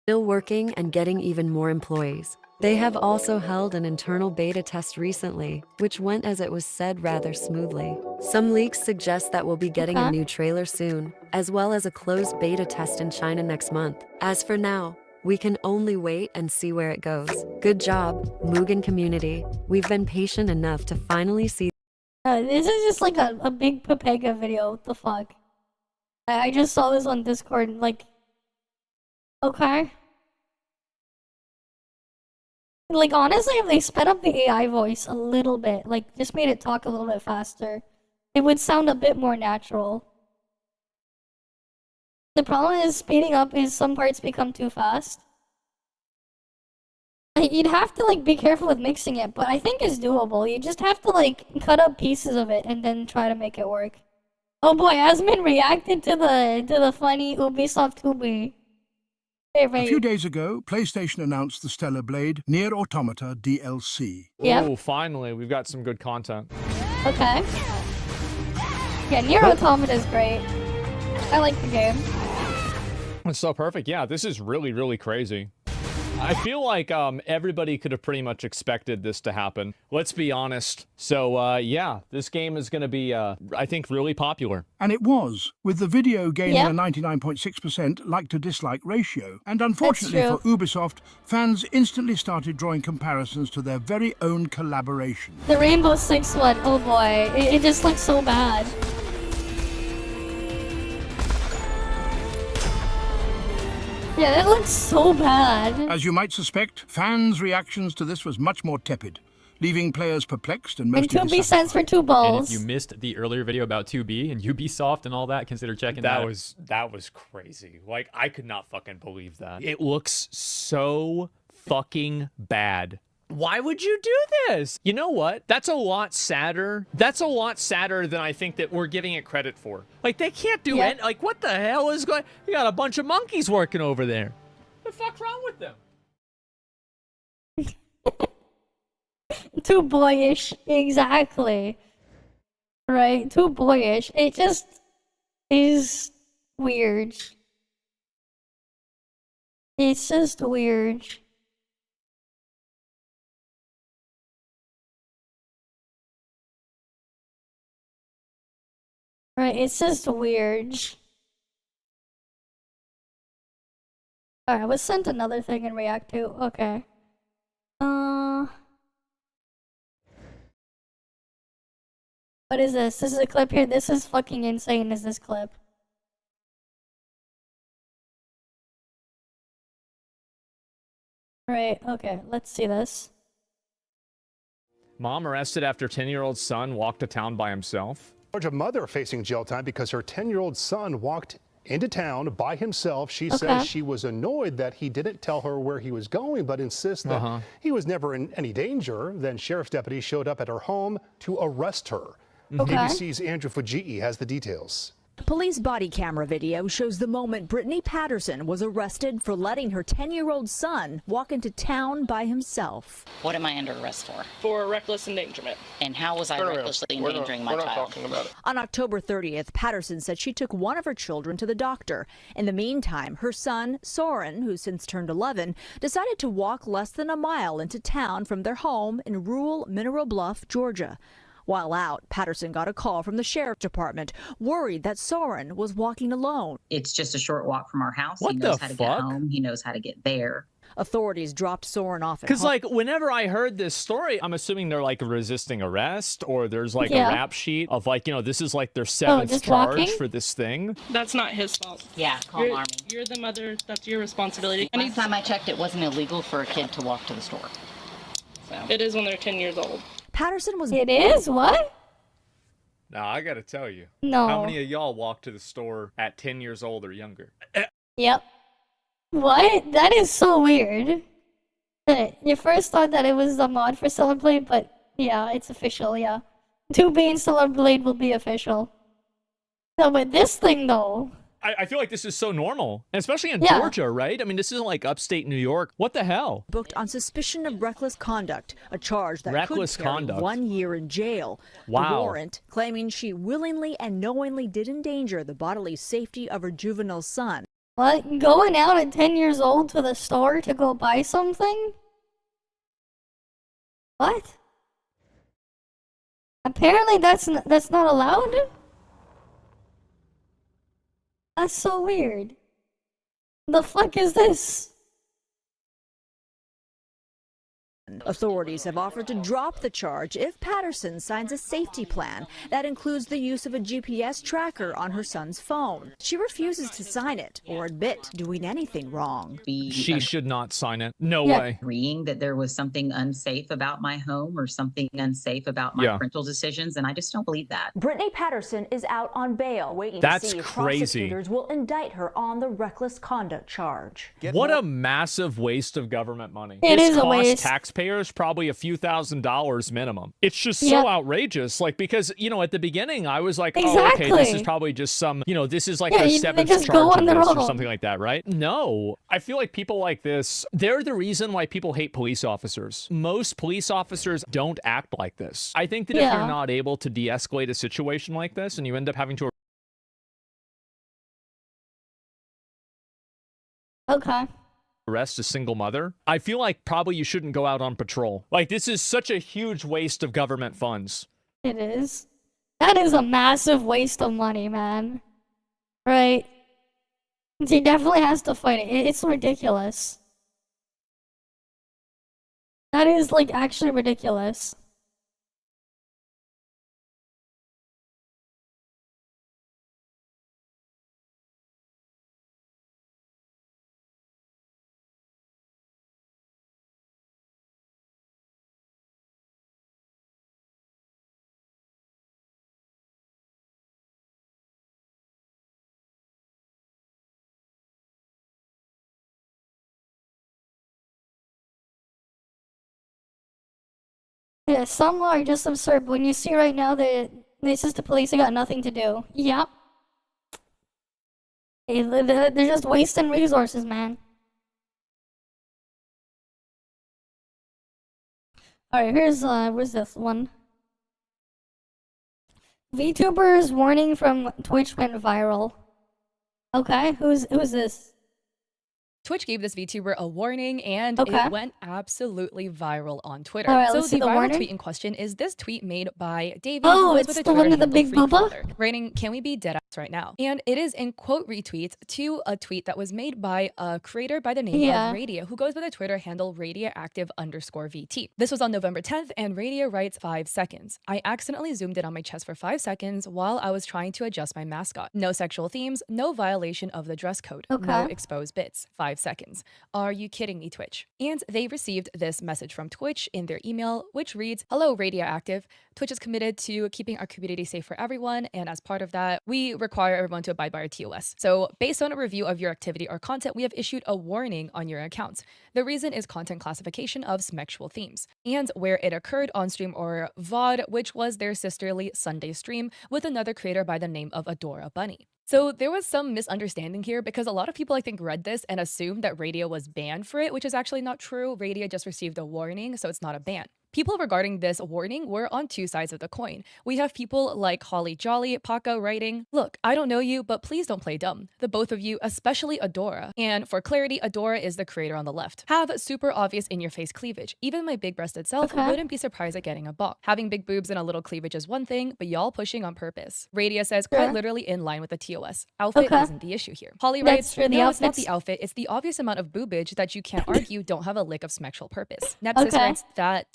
Still working and getting even more employees. They have also held an internal beta test recently, which went as it was said rather smoothly. Some leaks suggest that we'll be getting a new trailer soon, as well as a closed beta test in China next month. As for now, we can only wait and see where it goes. Good job, Mugen community. We've been patient enough to finally see. This is just like a big Pepega video. What the fuck? I just saw this on Discord. Like, okay. Like, honestly, if they sped up the AI voice a little bit, like, just made it talk a little bit faster, it would sound a bit more natural. The problem is speeding up is some parts become too fast. You'd have to, like, be careful with mixing it, but I think it's doable. You just have to, like, cut up pieces of it and then try to make it work. Oh boy, Asmin reacted to the funny Ubisoft Tubi. A few days ago, PlayStation announced the Stellar Blade Nier Automata DLC. Oh, finally, we've got some good content. Okay. Yeah, Nier Automata is great. I like the game. It's so perfect. Yeah, this is really, really crazy. I feel like everybody could have pretty much expected this to happen. Let's be honest. So, yeah, this game is going to be, I think, really popular. And it was, with the video gaining a 99.6% like-to-dislike ratio. And unfortunately for Ubisoft, fans instantly started drawing comparisons to their very own collaboration. The Rainbow Six one, oh boy, it just looks so bad. Yeah, that looks so bad. As you might suspect, fans' reactions to this was much more tepid, leaving players perplexed and mostly And 2B stands for 2 balls. And if you missed the earlier video about 2B and Ubisoft and all that, consider checking that. That was crazy. Like, I could not fucking believe that. It looks so fucking bad. Why would you do this? You know what? That's a lot sadder. That's a lot sadder than I think that we're giving it credit for. Like, they can't do it. Like, what the hell is going... You got a bunch of monkeys working over there. What the fuck's wrong with them? Too boyish. Exactly. Right? Too boyish. It just is weird. It's just weird. Right, it's just weird. Alright, I was sent another thing in React to. Okay. What is this? This is a clip here. This is fucking insane, is this clip. Right, okay, let's see this. Mom arrested after 10-year-old son walked to town by himself. A mother facing jail time because her 10-year-old son walked into town by himself. She says she was annoyed that he didn't tell her where he was going, but insists that he was never in any danger. Then sheriff's deputies showed up at her home to arrest her. ABC's Andrew Fujii has the details. Police body camera video shows the moment Brittany Patterson was arrested for letting her 10-year-old son walk into town by himself. What am I under arrest for? For reckless endangerment. And how was I recklessly endangering my child? On October 30th, Patterson said she took one of her children to the doctor. In the meantime, her son, Soren, who since turned 11, decided to walk less than a mile into town from their home in rural Mineral Bluff, Georgia. While out, Patterson got a call from the sheriff's department, worried that Soren was walking alone. It's just a short walk from our house. What he knows the how to fuck? get home. He knows how to get there. Authorities dropped Soren off at Because, home. like, whenever I heard this story, I'm assuming they're, like, resisting arrest, or there's, like, a rap sheet of, like, you know, this is, like, their 7th charge for this thing. That's not his fault. Yeah, call Army. You're the mother. That's your responsibility. Last time I checked, it wasn't illegal for a kid to walk to the store. So. It is when they're 10 years old. Patterson was... It is? What? Now, I gotta tell you. No. How many of y'all walk to the store at 10 years old or younger? Yep. What? That is so weird. You first thought that it was a mod for Stellar Blade, but yeah, it's official, yeah. 2B and Stellar Blade will be official. No, but this thing, though... I feel like this is so normal, and especially in Georgia, right? I mean, this isn't like upstate New York. What the hell? Booked on suspicion of reckless conduct, a charge that could carry 1 year in jail. Wow. The warrant claiming she willingly and knowingly did endanger the bodily safety of her juvenile son. What? Going out at 10 years old to the store to go buy something? What? Apparently that's not allowed? That's so weird. The fuck is this? Authorities have offered to drop the charge if Patterson signs a safety plan that includes the use of a GPS tracker on her son's phone. She refuses to sign it or admit doing anything wrong. She should not sign it. No way. Agreeing that there was something unsafe about my home or something unsafe about my parental decisions, and I just don't believe that. Brittany Patterson is out on bail, waiting to see if prosecutors will indict her on the reckless conduct charge. What a massive waste of government money. It is a waste. Taxpayers probably a few $1,000s minimum. It's just so outrageous. Like, because, you know, at the beginning I was like, oh, okay, this is probably just some, you know, this is like the seventh charge of this or something like that, right? No. I feel like people like this, they're the reason why people hate police officers. Most police officers don't act like this. I think that if you're not able to de-escalate a situation like this and you end up having to arrest a single mother, I feel like probably you shouldn't go out on patrol. Like, this is such a huge waste of government funds. It is. That is a massive waste of money, man. Right? He definitely has to fight it. It's ridiculous. That is, like, actually ridiculous. Yeah, some are just absurd. When you see right now that this is the police, they got nothing to do. Yep. They're just wasting resources, man. Alright, where's this one? VTubers warning from Twitch went viral. Okay, who's this? Twitch gave this VTuber a warning, and it went absolutely viral on Twitter. All right, so let's see the the viral warning. tweet in question is this tweet made by Davey, Oh, who is it's with a the one Twitter with the handle big Freak booba? Father, writing, "Can we be deadass right now?" And it is in quote retweets to a tweet that was made by a creator by the name of Radia, who goes by the Twitter handle radioactive_VT. This was on November 10th, and Radia writes 5 seconds. "I accidentally zoomed in on my chest for 5 seconds while I was trying to adjust my mascot. No sexual themes, no violation of the dress code, no exposed bits. 5 seconds. Are you kidding me, Twitch?" And they received this message from Twitch in their email, which reads, "Hello, Radioactive. Twitch is committed to keeping our community safe for everyone, and as part of that, we require everyone to abide by our TOS. So based on a review of your activity or content, we have issued a warning on your accounts. The reason is content classification of sexual themes, and where it occurred on stream or VOD, which was their sisterly Sunday stream with another creator by the name of Adora Bunny." So there was some misunderstanding here because a lot of people, I think, read this and assumed that Radio was banned for it, which is actually not true. Radio just received a warning, so it's not a ban. People regarding this warning were on two sides of the coin. We have people like Holly Jolly, Paco writing, "Look, I don't know you, but please don't play dumb. The both of you, especially Adora." And for clarity, Adora is the creator on the left. "Have super obvious in-your-face cleavage. Even my big-breasted self wouldn't be surprised at getting a bop. Having big boobs and a little cleavage is one thing, but y'all pushing on purpose." Radia says, quite literally in line with the TOS. Outfit isn't the issue here. Holly writes, "No, it's not the outfit. It's the obvious amount of boobage that you can't argue don't have a lick of sexual purpose." Nepsis writes, "That ...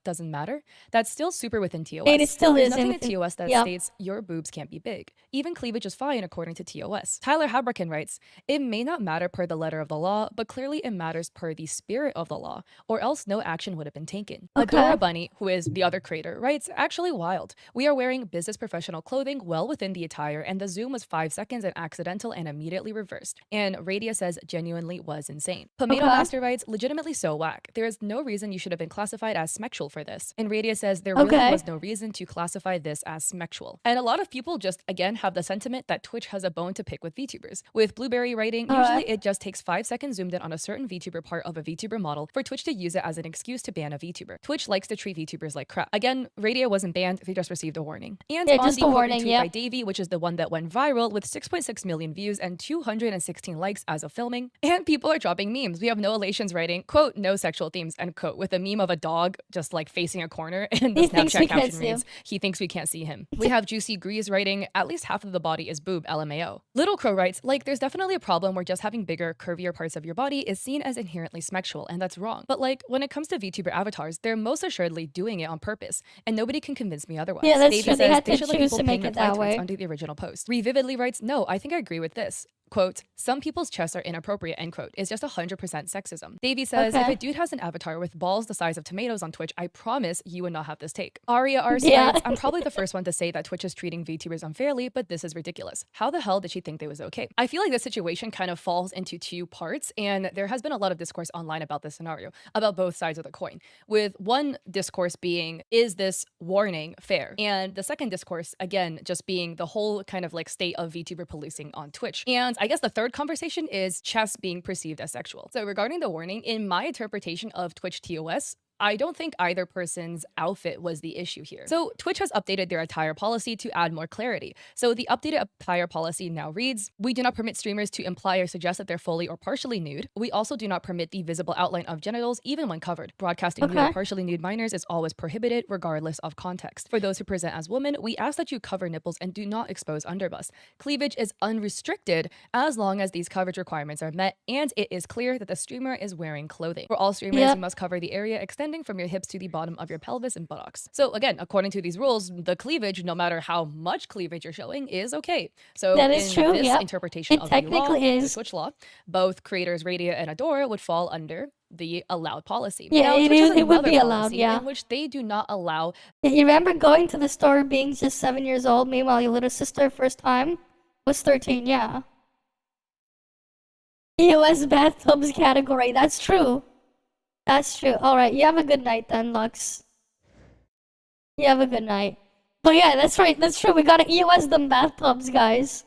doesn't matter. That's still super within TOS. It still There's is nothing in within- TOS that states your boobs can't be big. Even cleavage is fine according to TOS." Tyler Habraken writes, "It may not matter per the letter of the law, but clearly it matters per the spirit of the law, or else no action would have been taken." Adora Bunny, who is the other creator, writes, "Actually wild. We are wearing business professional clothing well within the attire, and the zoom was 5 seconds and accidental and immediately reversed." And Radia says genuinely was insane. Pomelo Master writes, "Legitimately so whack. There is no reason you should have been classified as sexual for this." And Radia says there really was no reason to classify this as sexual. And a lot of people just, again, have the sentiment that Twitch has a bone to pick with VTubers. With Blueberry writing, usually it just takes 5 seconds zoomed in on a certain VTuber part of a VTuber model for Twitch to use it as an excuse to ban a VTuber. Twitch likes to treat VTubers like crap. Again, Radia wasn't banned, they just received a warning. And on just the a quote warning, retweet by Davey, which is the one that went viral with 6.6 million views and 216 likes as of filming, and people are dropping memes. We have No Elations writing, quote, "No sexual themes," end quote, with a meme of a dog just like facing a corner, and the Snapchat caption reads, "He thinks we can't see him." We have Juicy Grease writing, "At least half of the body is boob, LMAO." Little Crow writes, like, there's definitely a problem where just having bigger, curvier parts of your body is seen as inherently sexual, and that's wrong. But like, when it comes to VTuber avatars, they're most assuredly doing it on purpose, and nobody can convince me otherwise. Yeah, that's Davey true. says They had to should let choose people to make ping it that reply way. tweets under the original post. Vividly writes, "No, I think I agree with this. Quote, some people's chests are inappropriate, end quote, is just 100% sexism." Davey says, if a dude has an avatar with balls the size of tomatoes on Twitch, I promise you would not have this take. Aria R. writes, I'm probably the first one to say that Twitch is treating VTubers unfairly, but this is ridiculous. How the hell did she think they was okay? I feel like this situation kind of falls into two parts, and there has been a lot of discourse online about this scenario, about both sides of the coin, with one discourse being, is this warning fair? And the second discourse, again, just being the whole kind of like state of VTuber policing on Twitch. And I guess the third conversation is chess being perceived as sexual. So regarding the warning, in my interpretation of Twitch TOS, I don't think either person's outfit was the issue here. So Twitch has updated their attire policy to add more clarity. So the updated attire policy now reads, we do not permit streamers to imply or suggest that they're fully or partially nude. We also do not permit the visible outline of genitals even when covered. Broadcasting nude or partially nude minors is always prohibited regardless of context. For those who present as women, we ask that you cover nipples and do not expose underbust. Cleavage is unrestricted as long as these coverage requirements are met and it is clear that the streamer is wearing clothing. For all streamers, you must cover the area extending from your hips to the bottom of your pelvis and buttocks. So again, according to these rules, the cleavage, no matter how much cleavage you're showing, is okay. So that is true. This interpretation of the law, the is. Twitch law, both creators Radia and Adora would fall under the allowed policy. Yeah, now, it would be allowed, yeah. In which they do not allow. You remember going to the store being just 7 years old, meanwhile your little sister first time was 13, yeah. EOS bathtubs category, that's true. That's true. Alright, you have a good night then, Lux. You have a good night. But yeah, that's right, that's true. We gotta EOS them bathtubs, guys.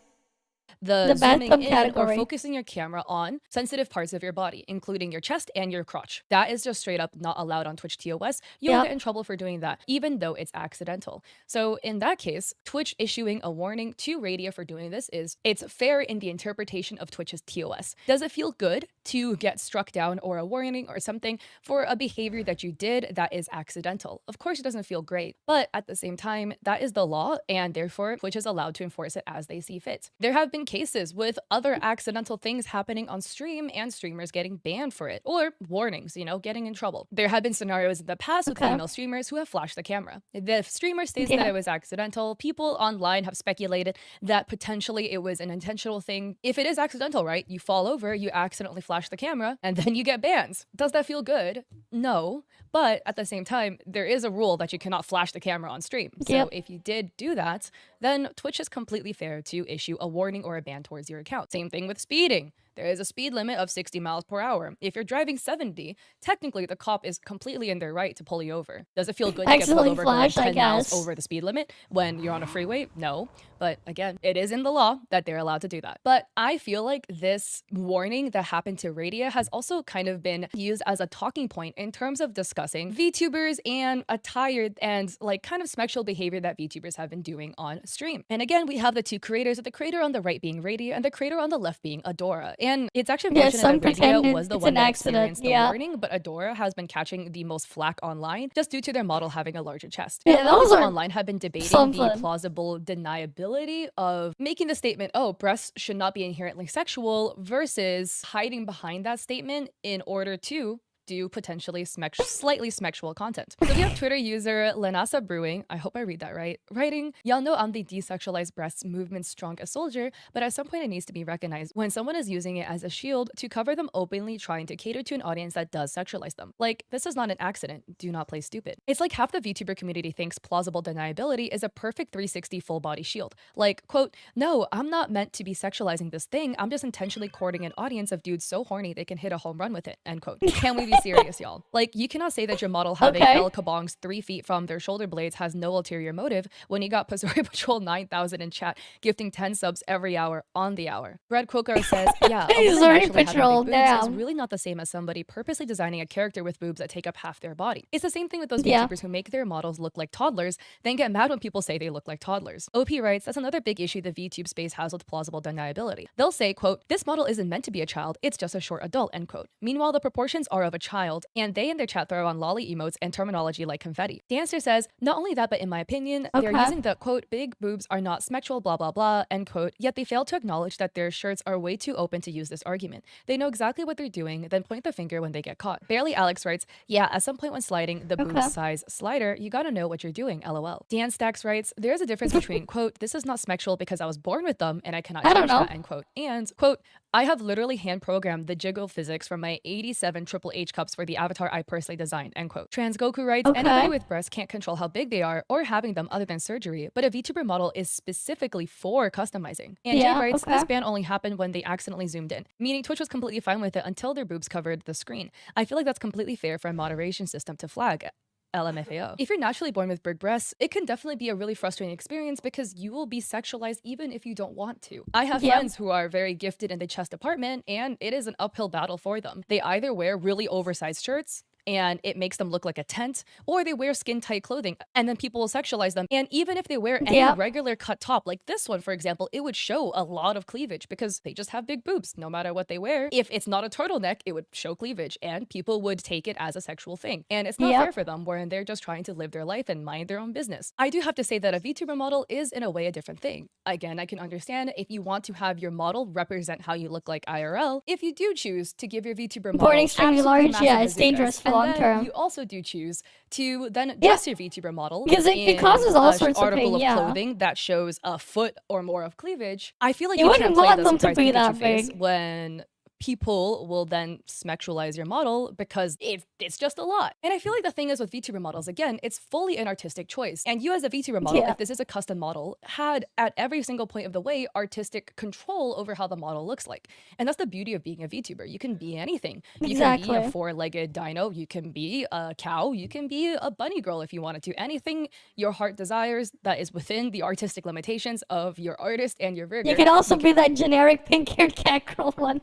The zooming bathtub in category. or focusing your camera on sensitive parts of your body, including your chest and your crotch. That is just straight up not allowed on Twitch TOS. You'll get in trouble for doing that, even though it's accidental. So in that case, Twitch issuing a warning to Radia for doing this it's fair in the interpretation of Twitch's TOS. Does it feel good to get struck down or a warning or something for a behavior that you did that is accidental? Of course it doesn't feel great, but at the same time, that is the law, and therefore Twitch is allowed to enforce it as they see fit. There have been cases with other accidental things happening on stream and streamers getting banned for it, or warnings, you know, getting in trouble. There have been scenarios in the past with female streamers who have flashed the camera. The streamer states that it was accidental. People online have speculated that potentially it was an intentional thing. If it is accidental, right? You fall over, you accidentally flash the camera, and then you get bans. Does that feel good? No. But at the same time, there is a rule that you cannot flash the camera on stream. So if you did do that, then Twitch is completely fair to issue a warning or a ban towards your account. Same thing with speeding. There is a speed limit of 60 miles per hour. If you're driving 70, technically the cop is completely in their right to pull you over. Does it feel good to get pulled over going 10 miles over the speed limit when you're on a freeway? No. But again, it is in the law that they're allowed to do that. But I feel like this warning that happened to Radia has also kind of been used as a talking point in terms of discussing VTubers and attire and like kind of sexual behavior that VTubers have been doing on stream. And again, we have the two creators, the creator on the right being Radia and the creator on the left being Adora. And it's actually unfortunate that Radia was the one that experienced the warning, but Adora has been catching the most flack online just due to their model having a larger chest. Yeah, those are online have been debating the plausible deniability of making the statement, oh, breasts should not be inherently sexual, versus hiding behind that statement in order to do potentially slightly sexual content. So we have Twitter user Lenasa Brewing, I hope I read that right, writing, y'all know I'm the desexualized breasts movement strongest soldier, but at some point it needs to be recognized when someone is using it as a shield to cover them openly trying to cater to an audience that does sexualize them. Like, this is not an accident. Do not play stupid. It's like half the VTuber community thinks plausible deniability is a perfect 360 full body shield. Like, quote, no, I'm not meant to be sexualizing this thing. I'm just intentionally courting an audience of dudes so horny they can hit a home run with it, end quote. Can we be serious, y'all? Like, you cannot say that your model having El Kabongs 3 feet from their shoulder blades has no ulterior motive when you got Pazori Patrol 9000 in chat gifting 10 subs every hour on the hour. Brad Quokar says, yeah, Pazori Patrol, is really not the same as somebody purposely designing a character with boobs that take up half their body. It's the same thing with those VTubers who make their models look like toddlers, then get mad when people say they look like toddlers. OP writes, that's another big issue the VTube space has with plausible deniability. They'll say, quote, this model isn't meant to be a child, it's just a short adult, end quote. Meanwhile, the proportions are of a child, and they in their chat throw on lolly emotes and terminology like confetti. Dancer says, not only that, but in my opinion, they're using the quote, big boobs are not smexual, blah, blah, blah, end quote, yet they fail to acknowledge that their shirts are way too open to use this argument. They know exactly what they're doing, then point the finger when they get caught. Barely Alex writes, yeah, at some point when sliding the boob size slider, you gotta know what you're doing, lol. Dan Stacks writes, there's a difference between, quote, this is not smexual because I was born with them and I cannot change that, end quote, and, quote, I have literally hand-programmed the jiggle physics from my 87 Triple H cups for the avatar I personally designed, end quote. Trans Goku writes, anybody with breasts can't control how big they are or having them other than surgery, but a VTuber model is specifically for customizing. And Jade writes, this ban only happened when they accidentally zoomed in, meaning Twitch was completely fine with it until their boobs covered the screen. I feel like that's completely fair for a moderation system to flag. LMFAO. If you're naturally born with big breasts, it can definitely be a really frustrating experience because you will be sexualized even if you don't want to. I have friends who are very gifted in the chest department, and it is an uphill battle for them. They either wear really oversized shirts, and it makes them look like a tent, or they wear skin-tight clothing, and then people will sexualize them. And even if they wear any regular cut top, like this one, for example, it would show a lot of cleavage because they just have big boobs, no matter what they wear. If it's not a turtleneck, it would show cleavage, and people would take it as a sexual thing. And it's not fair for them, wherein they're just trying to live their life and mind their own business. I do have to say that a VTuber model is, in a way, a different thing. Again, I can understand if you want to have your model represent how you look like IRL. If you do choose to give your VTuber model Boarding extremely large, it's dangerous for long term. You also do choose to then dress your VTuber model because it causes all sorts of article pain, of clothing that shows a foot or more of cleavage. I feel like you can't wouldn't play want the them to surprise be Pikachu that face big when people will then sexualize your model because it's just a lot. And I feel like the thing is with VTuber models, again, it's fully an artistic choice. And you as a VTuber model, if this is a custom model, had at every single point of the way artistic control over how the model looks like. And that's the beauty of being a VTuber. You can be anything. You can be a four-legged dino, you can be a cow, you can be a bunny girl if you wanted to. Anything your heart desires that is within the artistic limitations of your artist and your rigor. You could also be that generic pink-haired cat girl one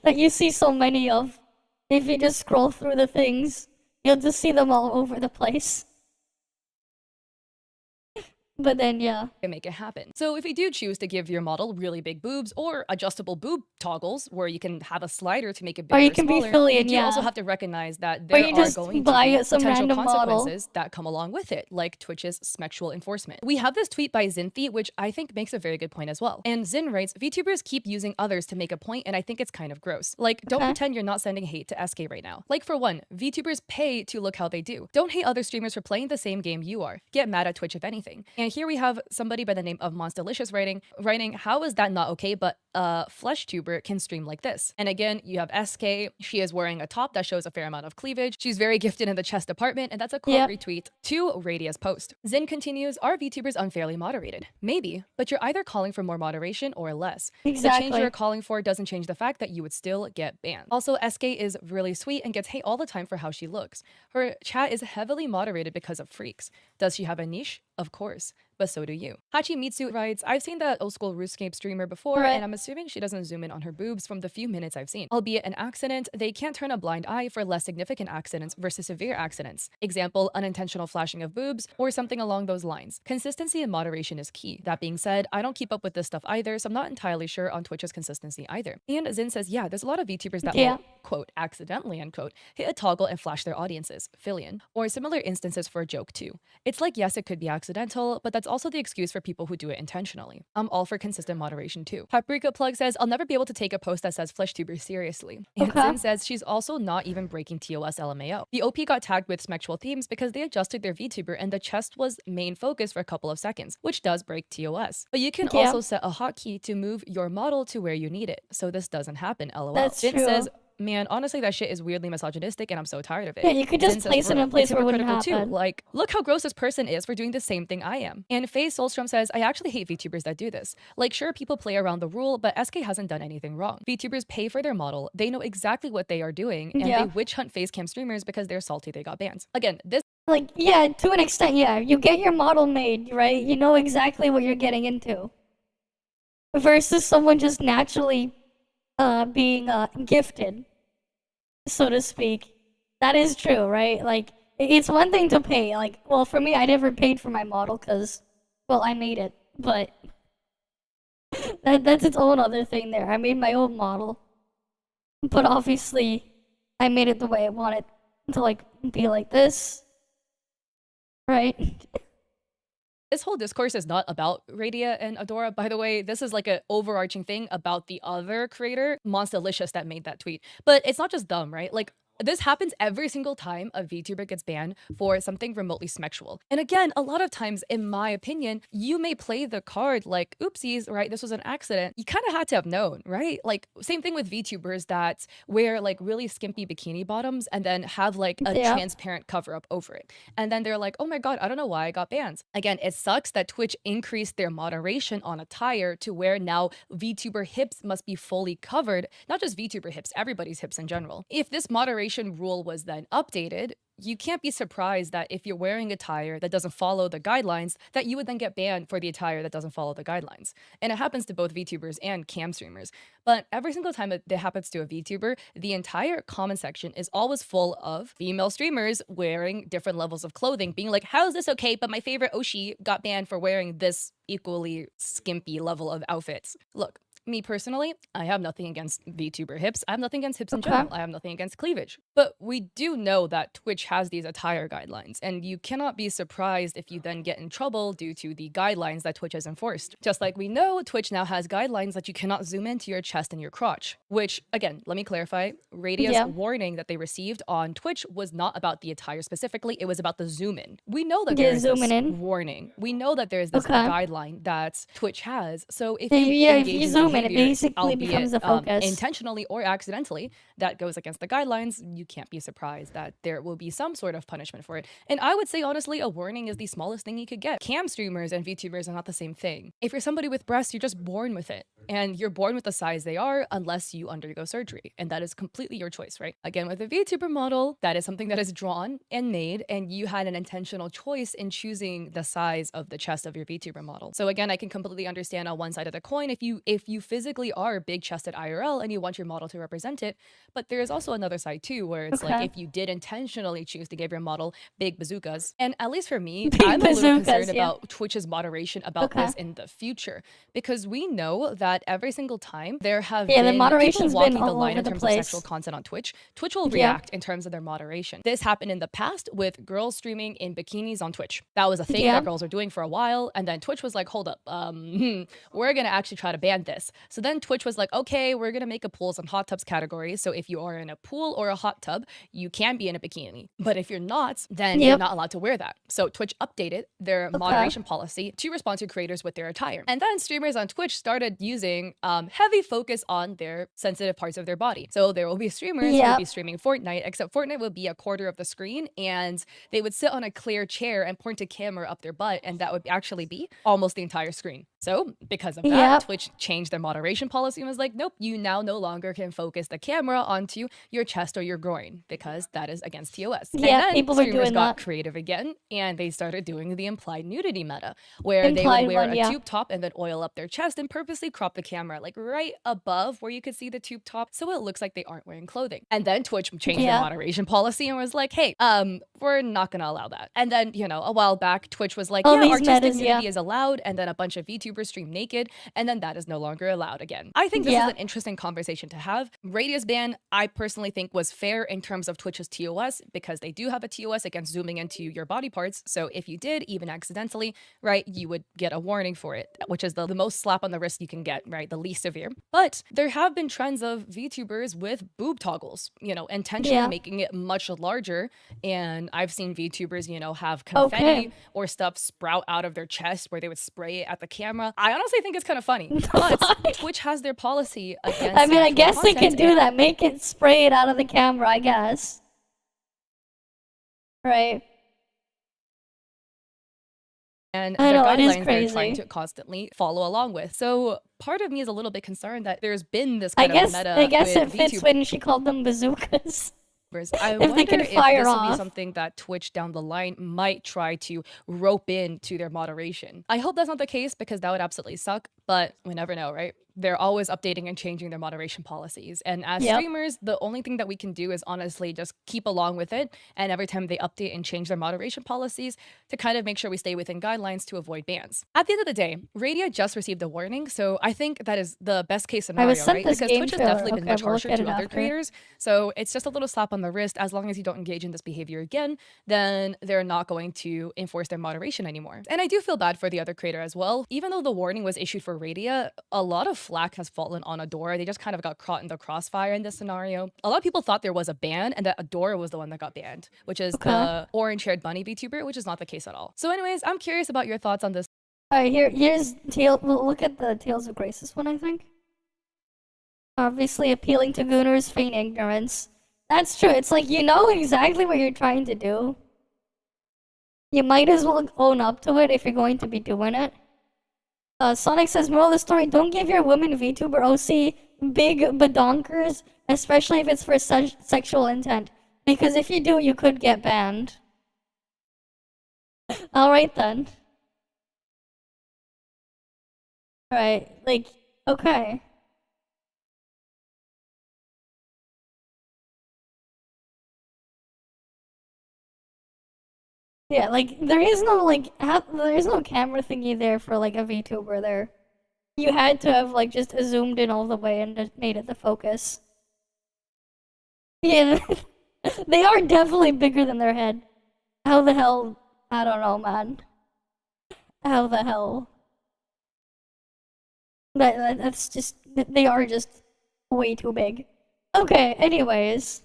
that you see so many of. If you just scroll through the things, you'll just see them all over the place. But then, and make it happen. So if you do choose to give your model really big boobs or adjustable boob toggles where you can have a slider to make it bigger or you or can smaller, be Fillion, you also have to recognize that there or you are just going to buy be some potential random consequences model that come along with it, like Twitch's sexual enforcement. We have this tweet by Zinthi, which I think makes a very good point as well. And Zin writes, VTubers keep using others to make a point, and I think it's kind of gross. Like, don't pretend you're not sending hate to SK right now. Like, for one, VTubers pay to look how they do. Don't hate other streamers for playing the same game you are. Get mad at Twitch if anything. And here we have somebody by the name of Monsdelicious writing, how is that not okay, but Fleshtuber can stream like this? And again, you have SK, she is wearing a top that shows a fair amount of cleavage. She's very gifted in the chest department, and that's a quote retweet to Radia's post. Zin continues, are VTubers unfairly moderated? Maybe, but you're either calling for more moderation or less. The change you're calling for doesn't change the fact that you would still get banned. Also, SK is really sweet and gets hate all the time for how she looks. Her chat is heavily moderated because of freaks. Does she have a niche? Of course, but so do you. Hachimitsu writes, I've seen that old school RuneScape streamer before, and I'm assuming she doesn't zoom in on her boobs from the few minutes I've seen. Albeit an accident, they can't turn a blind eye for less significant accidents versus severe accidents. Example, unintentional flashing of boobs, or something along those lines. Consistency and moderation is key. That being said, I don't keep up with this stuff either, so I'm not entirely sure on Twitch's consistency either. And Zin says, yeah, there's a lot of VTubers that will, quote, accidentally, unquote, hit a toggle and flash their audiences, Fillion, or similar instances for a joke too. It's like, yes, it could be accidental, but that's also the excuse for people who do it intentionally. I'm all for consistent moderation too. Paprika Plug says, I'll never be able to take a post that says Fleshtuber seriously. And Zin says she's also not even breaking TOS LMAO. The OP got tagged with sexual themes because they adjusted their VTuber and the chest was main focus for a couple of seconds, which does break TOS. But you can also set a hotkey to move your model to where you need it, so this doesn't happen, LOL. Zin says, man, honestly, that shit is weirdly misogynistic and I'm so tired of it. Yeah, you could just place it in a place where it wouldn't happen. Too. Like, look how gross this person is for doing the same thing I am. And Faye Solstrom says, I actually hate VTubers that do this. Like, sure, people play around the rule, but SK hasn't done anything wrong. VTubers pay for their model, they know exactly what they are doing, and they witch hunt facecam streamers because they're salty they got bans. Again, this like, yeah, to an extent, yeah. You get your model made, right? You know exactly what you're getting into. Versus someone just naturally being gifted, so to speak. That is true, right? Like, it's one thing to pay. Like, well, for me, I never paid for my model because, well, I made it. But that's its own other thing there. I made my own model. But obviously, I made it the way I want it to like be like this, right? This whole discourse is not about Radia and Adora. By the way, this is like an overarching thing about the other creator, Monstalicious, that made that tweet. But it's not just them, right? Like, this happens every single time a VTuber gets banned for something remotely sexual. And again, a lot of times, in my opinion, you may play the card like, oopsies, right? This was an accident. You kind of had to have known, right? Like, same thing with VTubers that wear like really skimpy bikini bottoms and then have like a transparent cover up over it. And then they're like, oh my God, I don't know why I got banned. Again, it sucks that Twitch increased their moderation on attire to where now VTuber hips must be fully covered. Not just VTuber hips, everybody's hips in general. If this moderation rule was then updated, you can't be surprised that if you're wearing attire that doesn't follow the guidelines, that you would then get banned for the attire that doesn't follow the guidelines. And it happens to both VTubers and cam streamers. But every single time it happens to a VTuber, the entire comment section is always full of female streamers wearing different levels of clothing, being like, how is this okay? But my favorite Oshi got banned for wearing this equally skimpy level of outfits. Look, me personally, I have nothing against VTuber hips. I have nothing against hips in general. I have nothing against cleavage. But we do know that Twitch has these attire guidelines, and you cannot be surprised if you then get in trouble due to the guidelines that Twitch has enforced. Just like we know Twitch now has guidelines that you cannot zoom into your chest and your crotch, which, again, let me clarify, Radia's warning that they received on Twitch was not about the attire specifically, it was about the zoom in. We know that there is this warning. We know that there is this guideline that Twitch has, so if you engage in it basically becomes a focus. Intentionally or accidentally, that goes against the guidelines, you can't be surprised that there will be some sort of punishment for it. And I would say, honestly, a warning is the smallest thing you could get. Cam streamers and VTubers are not the same thing. If you're somebody with breasts, you're just born with it. And you're born with the size they are unless you undergo surgery. And that is completely your choice, right? Again, with a VTuber model, that is something that is drawn and made, and you had an intentional choice in choosing the size of the chest of your VTuber model. So again, I can completely understand on one side of the coin if you physically are big-chested IRL and you want your model to represent it, but there is also another side too, where it's like if you did intentionally choose to give your model big bazookas, and at least for me, I'm a little concerned about Twitch's moderation about this in the future, because we know that every single time there have been the moderation's people walking been all the line in over the terms place. of sexual content on Twitch, Twitch will react in terms of their moderation. This happened in the past with girls streaming in bikinis on Twitch. That was a thing that girls were doing for a while, and then Twitch was like, hold up, we're gonna actually try to ban this. So then Twitch was like, okay, we're gonna make a pools and hot tubs category. So if you are in a pool or a hot tub, you can be in a bikini. But if you're not, then you're not allowed to wear that. So Twitch updated their moderation policy to respond to creators with their attire. And then streamers on Twitch started using heavy focus on their sensitive parts of their body. So there will be streamers who will be streaming Fortnite, except Fortnite will be a quarter of the screen, and they would sit on a clear chair and point a camera up their butt, and that would actually be almost the entire screen. So because of that, Twitch changed their moderation policy and was like, nope, you now no longer can focus the camera onto your chest or your groin because that is against TOS. And then people were streamers doing got that. creative again, and they started doing the implied nudity meta, where they would wear a tube top and then oil up their chest and purposely crop the camera like right above where you could see the tube top, so it looks like they aren't wearing clothing. And then Twitch changed their moderation policy and was like, hey, we're not gonna allow that. And then, you know, a while back, Twitch was like, artistic nudity is allowed, and then a bunch of VTubers stream naked, and then that is no longer allowed again. I think this is an interesting conversation to have. Radia's ban, I personally think, was fair in terms of Twitch's TOS, because they do have a TOS against zooming into your body parts. So if you did, even accidentally, right, you would get a warning for it, which is the most slap on the wrist you can get, right? The least severe. But there have been trends of VTubers with boob toggles, you know, intentionally making it much larger. And I've seen VTubers, you know, have confetti or stuff sprout out of their chest where they would spray it at the camera. I honestly think it's kind of funny, but Twitch has their policy against I mean, I guess they content can do that. Make it spray it out of the camera, I guess. Right. And I the know, it is guidelines they're trying crazy. to constantly follow along with. So part of me is a little bit concerned that there's been this kind I of meta guess it with fits VTubers. when she called them bazookas. I If wonder they can if fire this will be off. something that Twitch down the line might try to rope in to their moderation. I hope that's not the case, because that would absolutely suck, but we never know, right? they're always updating and changing their moderation policies. And as streamers, the only thing that we can do is honestly just keep along with it. And every time they update and change their moderation policies to kind of make sure we stay within guidelines to avoid bans. At the end of the day, Radia just received a warning. So I think that is the best case scenario, right? Because Twitch has definitely been much harsher to other creators. So it's just a little slap on the wrist. As long as you don't engage in this behavior again, then they're not going to enforce their moderation anymore. And I do feel bad for the other creator as well. Even though the warning was issued for Radia, a lot of flack has fallen on Adora. They just kind of got caught in the crossfire in this scenario. A lot of people thought there was a ban and that Adora was the one that got banned, which is the orange-haired bunny VTuber, which is not the case at all. So anyways, I'm curious about your thoughts on this. All right, here's look at the Tales of Graces one, I think. Obviously appealing to gooners, feign ignorance. That's true. It's like, you know exactly what you're trying to do. You might as well own up to it if you're going to be doing it. Sonic says, moral of the story, don't give your women VTuber OC big badonkers, especially if it's for sexual intent. Because if you do, you could get banned. Alright then. Alright, like, okay. Yeah, like, there is no camera thingy there for, like, a VTuber there. You had to have, like, just zoomed in all the way and just made it the focus. Yeah, they are definitely bigger than their head. How the hell? I don't know, man. How the hell? That's just, they are just way too big. Okay, anyways.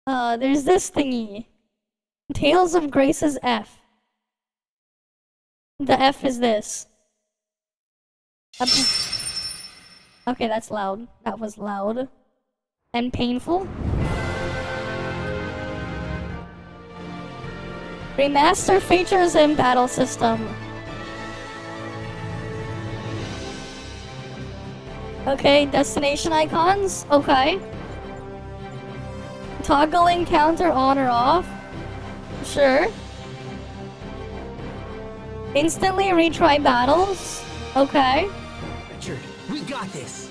There's this thingy. Tales of Grace's F. The F is this. Okay, that's loud. That was loud. And painful. Remaster features in battle system. Okay, destination icons. Okay. Toggling counter on or off. Sure. Instantly retry battles. Okay. Richard, we got this.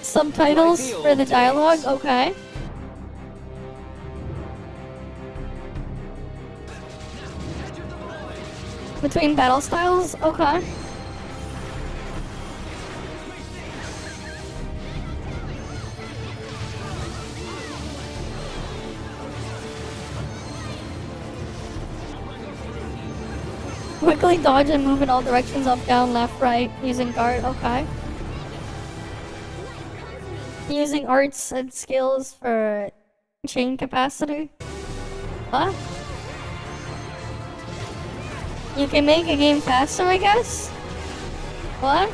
Subtitles for the dialogue. Okay. Between battle styles. Okay. Quickly dodge and move in all directions, up, down, left, right, using guard, okay. Using arts and skills for chain capacity. What? You can make a game faster, I guess? What?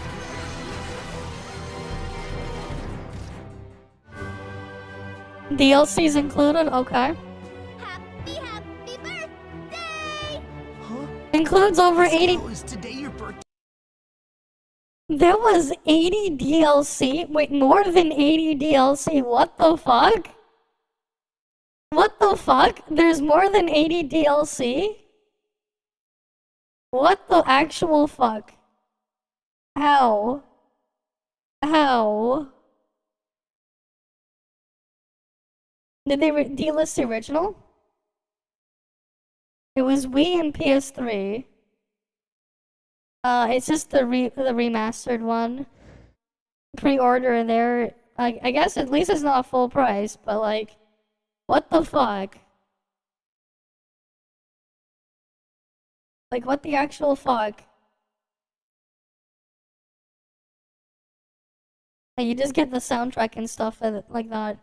DLC's included, okay. Includes over 80. Is today your birthday? There was 80 DLC? Wait, more than 80 DLC? What the fuck? What the fuck? There's more than 80 DLC? What the actual fuck? How? How? Did they delist the original? It was Wii and PS3. It's just the remastered one. Pre-order there. I guess at least it's not full price, but like, what the fuck? Like, what the actual fuck? And you just get the soundtrack and stuff like that.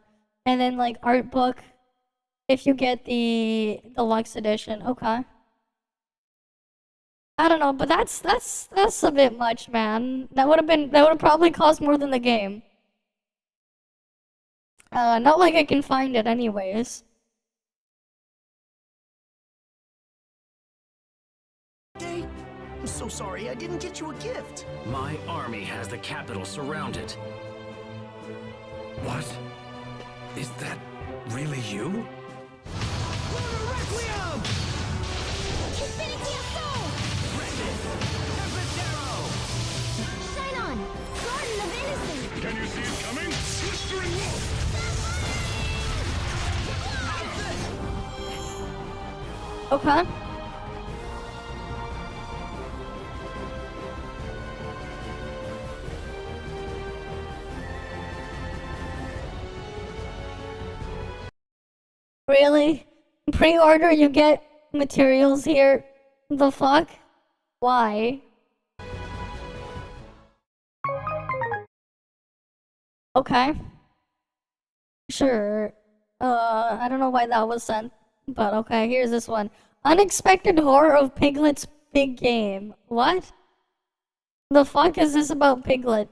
And then like art book. If you get the deluxe edition, okay. I don't know, but that's a bit much, man. That would have probably cost more than the game. Not like I can find it anyways. I'm so sorry, I didn't get you a gift. My army has the capital surrounded. What? Is that really you? Okay. Really? Pre-order, you get materials here? The fuck? Why? Okay. Sure. I don't know why that was sent, but okay, here's this one. Unexpected horror of Piglet's big game. What? The fuck is this about Piglet?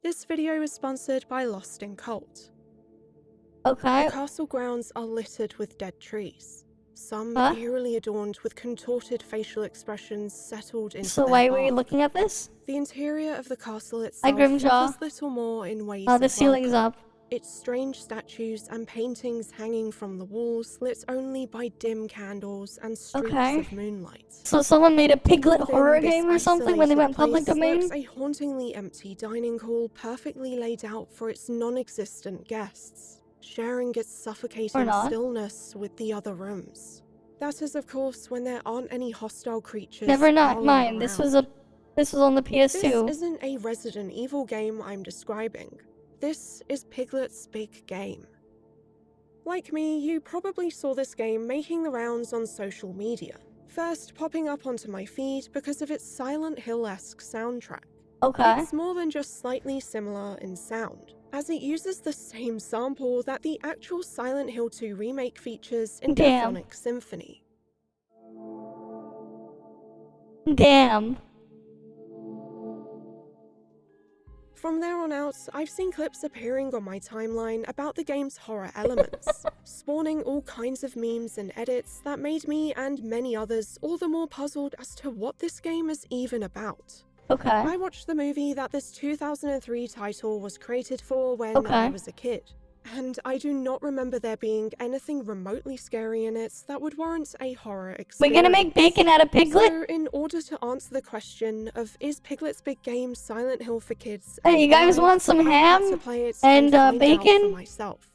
This video is sponsored by Lost in Cult. Okay. The castle grounds are littered with dead trees. Some eerily adorned with contorted facial expressions settled into So their why were you bark. looking at this? The interior of the castle Hi, itself Grimjaw. offers little more in ways Oh, the of ceiling's welcome. up. Its strange statues and paintings hanging from the walls, lit only by dim candles and streaks Okay. of moonlight. So someone made a Piglet Within horror this game or something when they went public isolated place domain? lurks a hauntingly empty dining hall perfectly laid out for its non-existent guests, sharing its suffocating not. stillness with the other rooms. That is, of course, when there aren't any hostile creatures. Never not prowling mine. This was around. on the PS2. This isn't a Resident Evil game I'm describing. This is Piglet's big game. Like me, you probably saw this game making the rounds on social media, first popping up onto my feed because of its Silent Hill-esque soundtrack. Okay. It's more than just slightly similar in sound, as it uses the same sample that the actual Silent Hill 2 remake features in Damn. Symphonic Symphony. Damn. From there on out, I've seen clips appearing on my timeline about the game's horror elements, spawning all kinds of memes and edits that made me and many others all the more puzzled as to what this game is even about. Okay. I watched the movie that this 2003 title was created for when I Okay. was a kid, and I do not remember there being anything remotely scary in it that would warrant a horror experience. We're gonna make bacon out of Piglet? So, in order to answer the question of is Piglet's big game Silent Hill for kids? Hey, you guys want some I had ham to play it and find out for bacon? myself.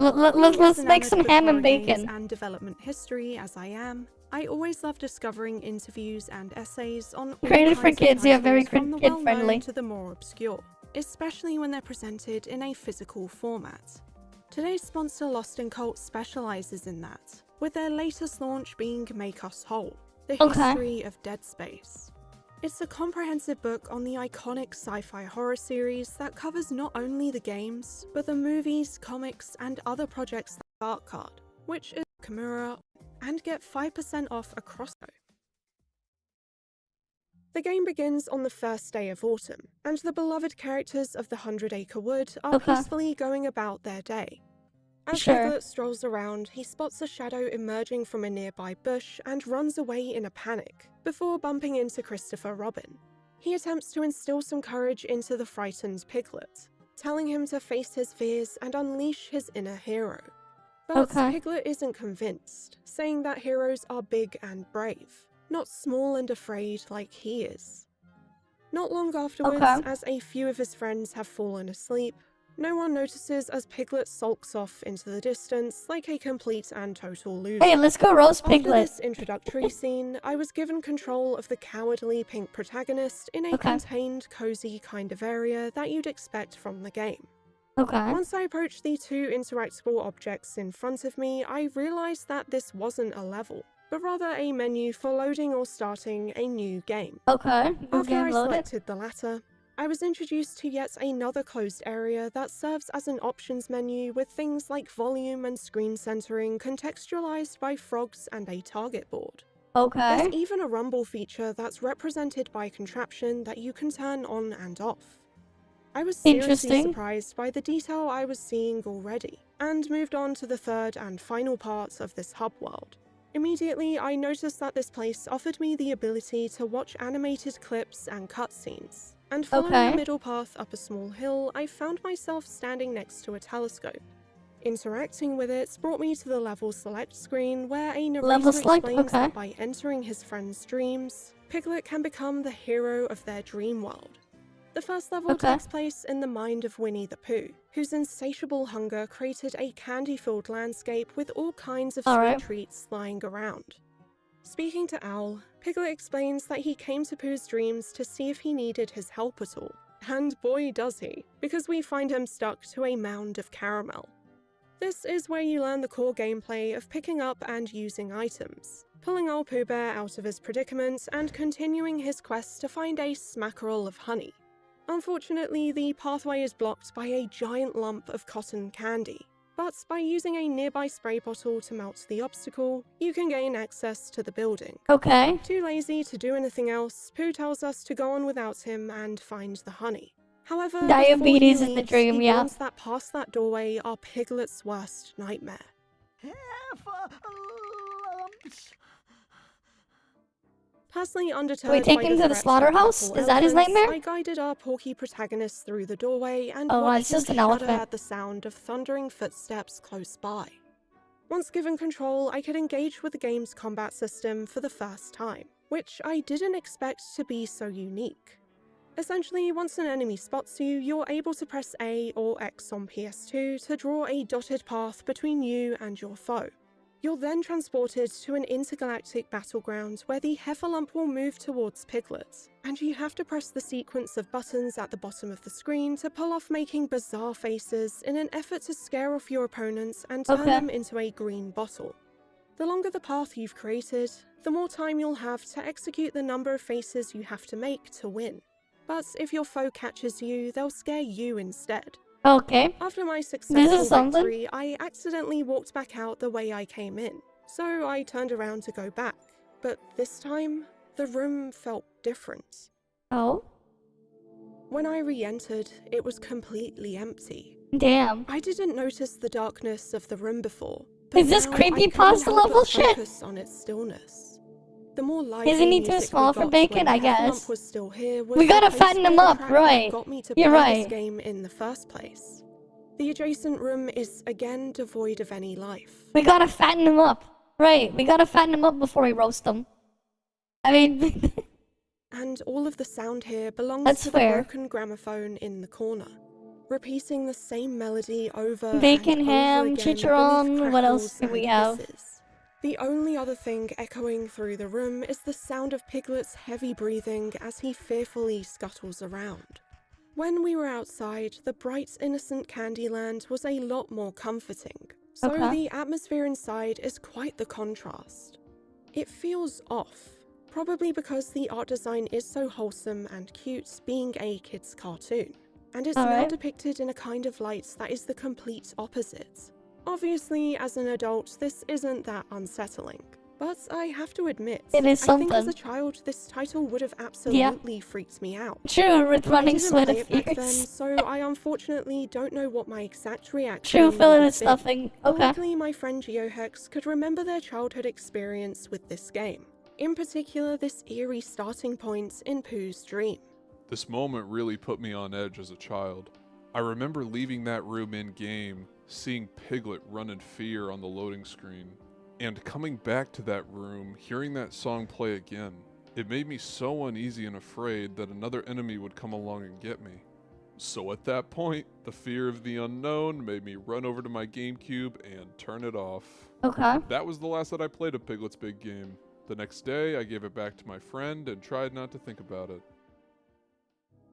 Let's make some ham and Games bacon. and development history as I am, I always love discovering interviews and essays on all Created for kinds of kids, yeah, very titles from the kid-friendly. well-known to the more obscure, especially when they're presented in a physical format. Today's sponsor Lost in Cult specializes in that, with their latest launch being Make Us Whole, the Okay. history of Dead Space. It's a comprehensive book on the iconic sci-fi horror series that covers not only the games, but the movies, comics, and other projects like Art Card, which is Kimura, and get 5% off across. The game begins on the first day of autumn, and the beloved characters of the 100-Acre Wood are Okay. peacefully going about their day. As Sure. Piglet strolls around, he spots a shadow emerging from a nearby bush and runs away in a panic, before bumping into Christopher Robin. He attempts to instill some courage into the frightened Piglet, telling him to face his fears and unleash his inner hero. But Okay. Piglet isn't convinced, saying that heroes are big and brave, not small and afraid like he is. Not long afterwards, Okay. as a few of his friends have fallen asleep, no one notices as Piglet sulks off into the distance like a complete and total loser. Hey, let's go roast After Piglet. this introductory scene, I was given control of the cowardly pink protagonist in a Okay. contained, cozy kind of area that you'd expect from the game. Okay. Once I approached the two interactable objects in front of me, I realized that this wasn't a level, but rather a menu for loading or starting a new game. Okay. New After game I loaded. selected the latter, I was introduced to yet another closed area that serves as an options menu with things like volume and screen centering contextualized by frogs and a target board. Okay. There's even a rumble feature that's represented by a contraption that you can turn on and off. I was seriously Interesting. surprised by the detail I was seeing already, and moved on to the third and final part of this hub world. Immediately, I noticed that this place offered me the ability to watch animated clips and cutscenes, and following Okay. the middle path up a small hill, I found myself standing next to a telescope. Interacting with it brought me to the level select screen where a narrator Level select, explains okay. that by entering his friend's dreams, Piglet can become the hero of their dream world. The first level takes place in the mind of Winnie the Pooh, whose insatiable hunger created a candy-filled landscape with all kinds of sweet treats lying around. Speaking to Owl, Piglet explains that he came to Pooh's dreams to see if he needed his help at all. And boy does he, because we find him stuck to a mound of caramel. This is where you learn the core gameplay of picking up and using items, pulling old Pooh Bear out of his predicament and continuing his quest to find a smackerel of honey. Unfortunately, the pathway is blocked by a giant lump of cotton candy, but by using a nearby spray bottle to melt the obstacle, you can gain access to the building. Okay. Too lazy to do anything else, Pooh tells us to go on without him and find the honey. However, diabetes is he the dream, he yeah. warns that past that doorway are Piglet's worst nightmare. Personally undeterred we take by him the to the threats of slaughterhouse? purple Is that his elephants, nightmare? I guided our porky protagonist through the doorway and Oh, watched it's him just an shudder elephant. at the sound of thundering footsteps close by. Once given control, I could engage with the game's combat system for the first time, which I didn't expect to be so unique. Essentially, once an enemy spots you, you're able to press A or X on PS2 to draw a dotted path between you and your foe. You're then transported to an intergalactic battleground where the Heffalump will move towards Piglet, and you have to press the sequence of buttons at the bottom of the screen to pull off making bizarre faces in an effort to scare off your opponents and turn them into a green bottle. The longer the path you've created, the more time you'll have to execute the number of faces you have to make to win. But if your foe catches you, they'll scare you instead. Okay. After my This successful is something. victory, I accidentally walked back out the way I came in, so I turned around to go back. But this time, the room felt different. Oh? When I re-entered, it was completely empty. Damn. I didn't notice the darkness of the room before. Is this creepypasta level shit? Focus on its stillness. The more Isn't he too small for bacon? I guess. We gotta fatten him up, right? You're right. Game in the first place. The adjacent room is again devoid of any life. We gotta fatten him up. Right, we gotta fatten him up before we roast him. I mean... And all of the sound here belongs That's to fair. the broken gramophone in the corner, repeating the same melody over Bacon, and ham, over again chicharron, beneath what else crackles do we and have? hisses. The only other thing echoing through the room is the sound of Piglet's heavy breathing as he fearfully scuttles around. When we were outside, the bright, innocent Candyland was a lot more comforting, so the atmosphere inside is quite the contrast. It feels off, probably because the art design is so wholesome and cute, being a kid's cartoon, and it's now depicted in a kind of light that is the complete opposite. Obviously, as an adult, this isn't that unsettling, but I have to admit, It is I think as something. a child, this title would have absolutely freaked me out. True, with But running I didn't sweat play of it back then, fears. so I unfortunately don't know what my exact reaction True, would filling have and stuffing. been. Okay. Luckily, my friend GeoHex could remember their childhood experience with this game. In particular, this eerie starting point in Pooh's dream. This moment really put me on edge as a child. I remember leaving that room in-game, seeing Piglet run in fear on the loading screen, and coming back to that room, hearing that song play again. It made me so uneasy and afraid that another enemy would come along and get me. So at that point, the fear of the unknown made me run over to my GameCube and turn it off. Okay. That was the last that I played of Piglet's Big Game. The next day, I gave it back to my friend and tried not to think about it.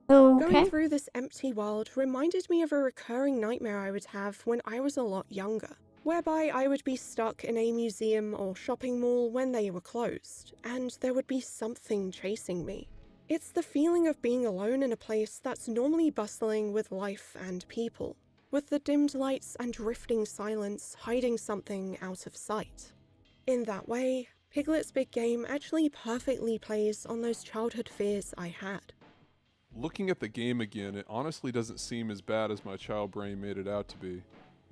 Going through this empty world reminded me of a recurring nightmare I would have when I was a lot younger, whereby I would be stuck in a museum or shopping mall when they were closed, and there would be something chasing me. It's the feeling of being alone in a place that's normally bustling with life and people, with the dimmed lights and drifting silence hiding something out of sight. In that way, Piglet's Big Game actually perfectly plays on those childhood fears I had. Looking at the game again, it honestly doesn't seem as bad as my child brain made it out to be.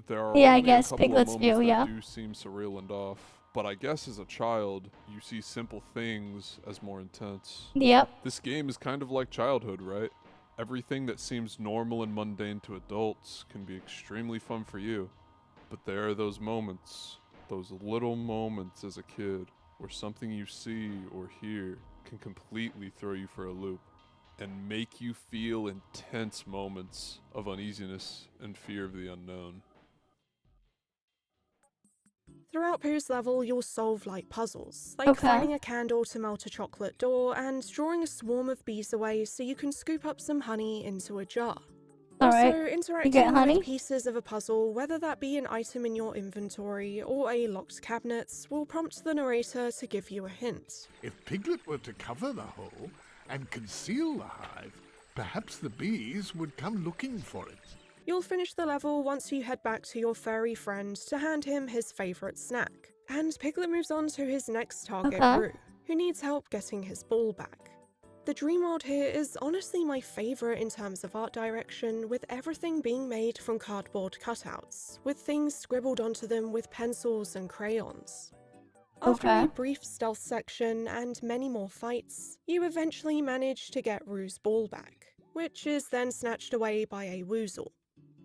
There are Yeah, I only guess a couple Piglet's of moments view, yeah. that do seem surreal and off, but I guess as a child, you see simple things as more intense. Yep. This game is kind of like childhood, right? Everything that seems normal and mundane to adults can be extremely fun for you, but there are those moments, those little moments as a kid, where something you see or hear can completely throw you for a loop. and make you feel intense moments of uneasiness and fear of the unknown. Throughout Pooh's level, you'll solve light puzzles, like finding a candle to melt a chocolate door and drawing a swarm of bees away so you can scoop up some honey into a jar. Also, interacting with pieces of a puzzle, whether that be an item in your inventory or a locked cabinet, will prompt the narrator to give you a hint. If Piglet were to cover the hole and conceal the hive, perhaps the bees would come looking for it. You'll finish the level once you head back to your furry friend to hand him his favourite snack. And Piglet moves on to his next target, Roo, who needs help getting his ball back. The dream world here is honestly my favourite in terms of art direction, with everything being made from cardboard cutouts, with things scribbled onto them with pencils and crayons. After a brief stealth section and many more fights, you eventually manage to get Roo's ball back, which is then snatched away by a woozle.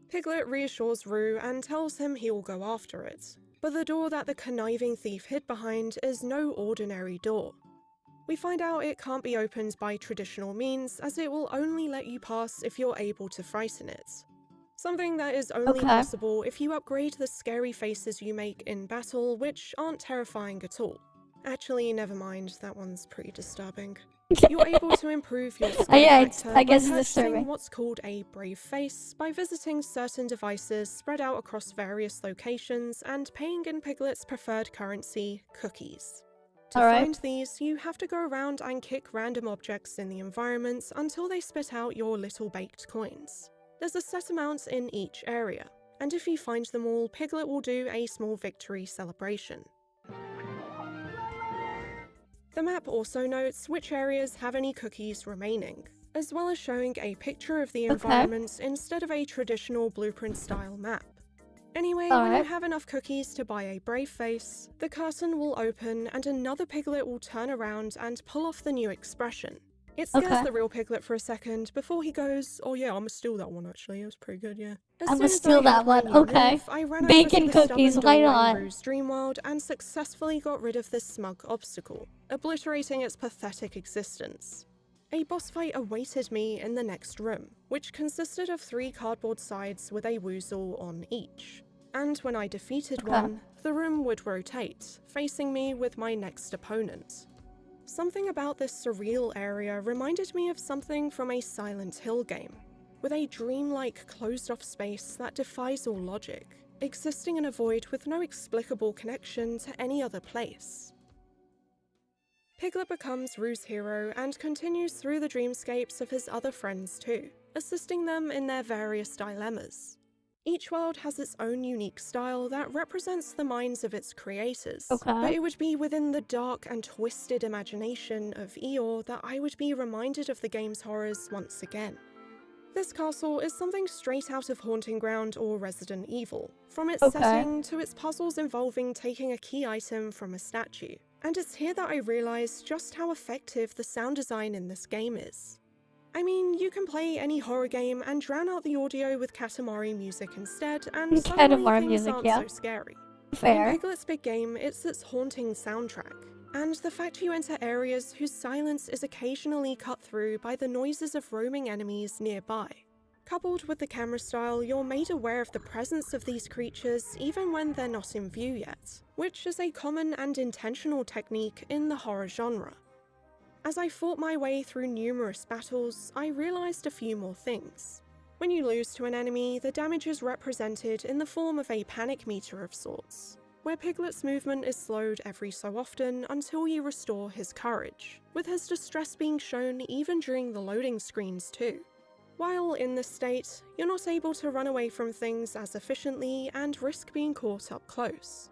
Piglet reassures Roo and tells him he will go after it, but the door that the conniving thief hid behind is no ordinary door. We find out it can't be opened by traditional means, as it will only let you pass if you're able to frighten it. Something that is only possible if you upgrade the scary faces you make in battle, which aren't terrifying at all. Actually, never mind, that one's pretty disturbing. You're able to improve your skill factor by purchasing what's called a brave face by visiting certain devices spread out across various locations and paying in Piglet's preferred currency, cookies. To find these, you have to go around and kick random objects in the environment until they spit out your little baked coins. There's a set amount in each area, and if you find them all, Piglet will do a small victory celebration. The map also notes which areas have any cookies remaining, as well as showing a picture of the environment instead of a traditional blueprint-style map. Anyway, when you have enough cookies to buy a brave face, the curtain will open and another Piglet will turn around and pull off the new expression. It scares the real Piglet for a second before he goes, "Oh yeah, I'ma steal that one actually, it was pretty good, yeah." I'ma steal that one, okay. Bacon cookies, why not? Roo's dream world and successfully got rid of this smug obstacle, obliterating its pathetic existence. A boss fight awaited me in the next room, which consisted of 3 cardboard sides with a woozle on each. And when I defeated one, the room would rotate, facing me with my next opponent. Something about this surreal area reminded me of something from a Silent Hill game, with a dreamlike closed-off space that defies all logic, existing in a void with no explicable connection to any other place. Piglet becomes Roo's hero and continues through the dreamscapes of his other friends too, assisting them in their various dilemmas. Each world has its own unique style that represents the minds of its creators, but it would be within the dark and twisted imagination of Eeyore that I would be reminded of the game's horrors once again. This castle is something straight out of Haunting Ground or Resident Evil, from its setting to its puzzles involving taking a key item from a statue. And it's here that I realised just how effective the sound design in this game is. I mean, you can play any horror game and drown out the audio with Katamari music instead, and suddenly things aren't so scary. In Piglet's big game, it's its haunting soundtrack, and the fact you enter areas whose silence is occasionally cut through by the noises of roaming enemies nearby. Coupled with the camera style, you're made aware of the presence of these creatures even when they're not in view yet, which is a common and intentional technique in the horror genre. As I fought my way through numerous battles, I realised a few more things. When you lose to an enemy, the damage is represented in the form of a panic meter of sorts, where Piglet's movement is slowed every so often until you restore his courage, with his distress being shown even during the loading screens too. While in this state, you're not able to run away from things as efficiently and risk being caught up close.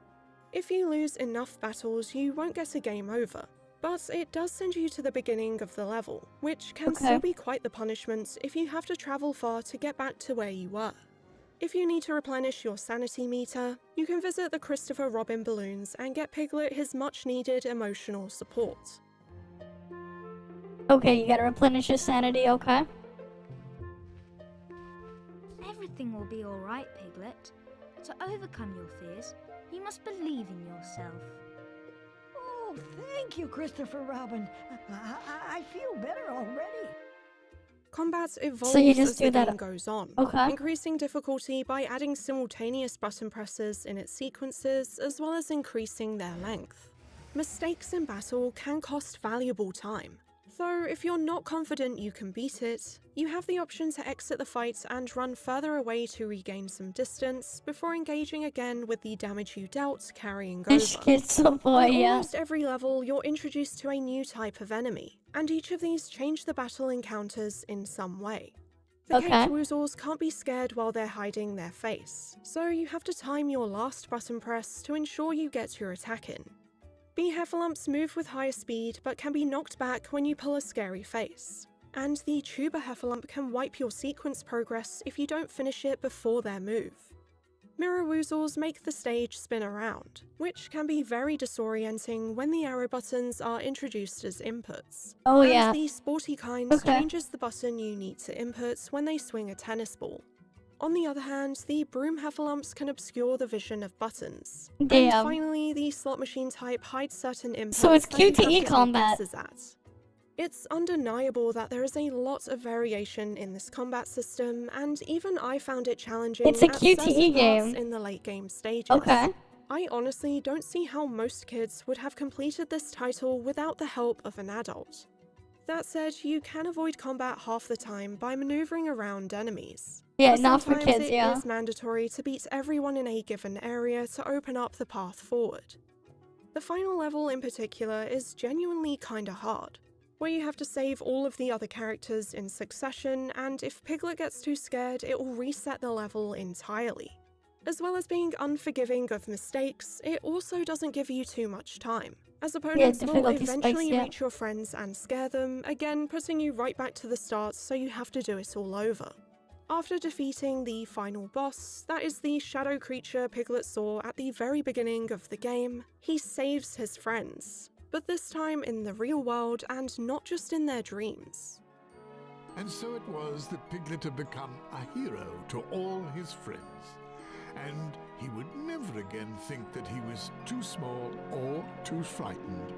If you lose enough battles, you won't get a game over, but it does send you to the beginning of the level, which can still be quite the punishment if you have to travel far to get back to where you were. If you need to replenish your sanity meter, you can visit the Christopher Robin balloons and get Piglet his much needed emotional support. Okay, you gotta replenish your sanity, okay? Everything will be alright, Piglet. To overcome your fears, you must believe in yourself. Oh, thank you, Christopher Robin. I feel better already. Combat evolves So you just as do the that. game goes on, Okay. increasing difficulty by adding simultaneous button presses in its sequences, as well as increasing their length. Mistakes in battle can cost valuable time, so if you're not confident you can beat it, you have the option to exit the fight and run further away to regain some distance before engaging again with the damage you dealt carrying over. Boy, On yeah. almost every level, you're introduced to a new type of enemy, and each of these change the battle encounters in some way. The caked woozles can't be scared while they're hiding their face, so you have to time your last button press to ensure you get your attack in. Bee heffalumps move with higher speed but can be knocked back when you pull a scary face. And the tuber heffalump can wipe your sequence progress if you don't finish it before their move. Mirror woozles make the stage spin around, which can be very disorienting when the arrow buttons are introduced as inputs. Oh, yeah. And the sporty kind changes the button you need to input when they swing a tennis ball. On the other hand, the broom heffalumps can obscure the vision of buttons. Damn. And finally, the slot machine type hides certain inputs So it's that you have to QTE take combat. guesses at. It's undeniable that there is a lot of variation in this combat system, and even I found it challenging It's a at QTE certain parts game. in the late game stages. Okay. I honestly don't see how most kids would have completed this title without the help of an adult. That said, you can avoid combat half the time by maneuvering around enemies. Yeah, But not for sometimes kids, yeah. It is mandatory to beat everyone in a given area to open up the path forward. The final level in particular is genuinely kinda hard, where you have to save all of the other characters in succession, and if Piglet gets too scared, it will reset the level entirely. As well as being unforgiving of mistakes, it also doesn't give you too much time, as opponents will difficulty eventually spikes, yeah. reach your friends and scare them, again putting you right back to the start, so you have to do it all over. After defeating the final boss, that is the shadow creature Piglet saw at the very beginning of the game, he saves his friends, but this time in the real world and not just in their dreams. And so it was that Piglet had become a hero to all his friends. And he would never again think that he was too small or too frightened.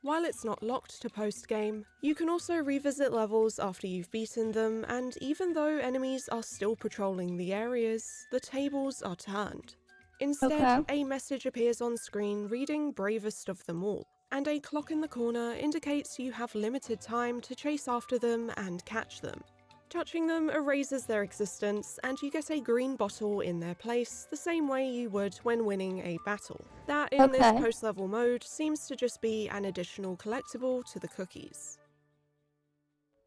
While it's not locked to post-game, you can also revisit levels after you've beaten them, and even though enemies are still patrolling the areas, the tables are turned. Instead, a message appears on screen reading bravest of them all, and a clock in the corner indicates you have limited time to chase after them and catch them. Touching them erases their existence, and you get a green bottle in their place, the same way you would when winning a battle. That, in this post-level mode, seems to just be an additional collectible to the cookies.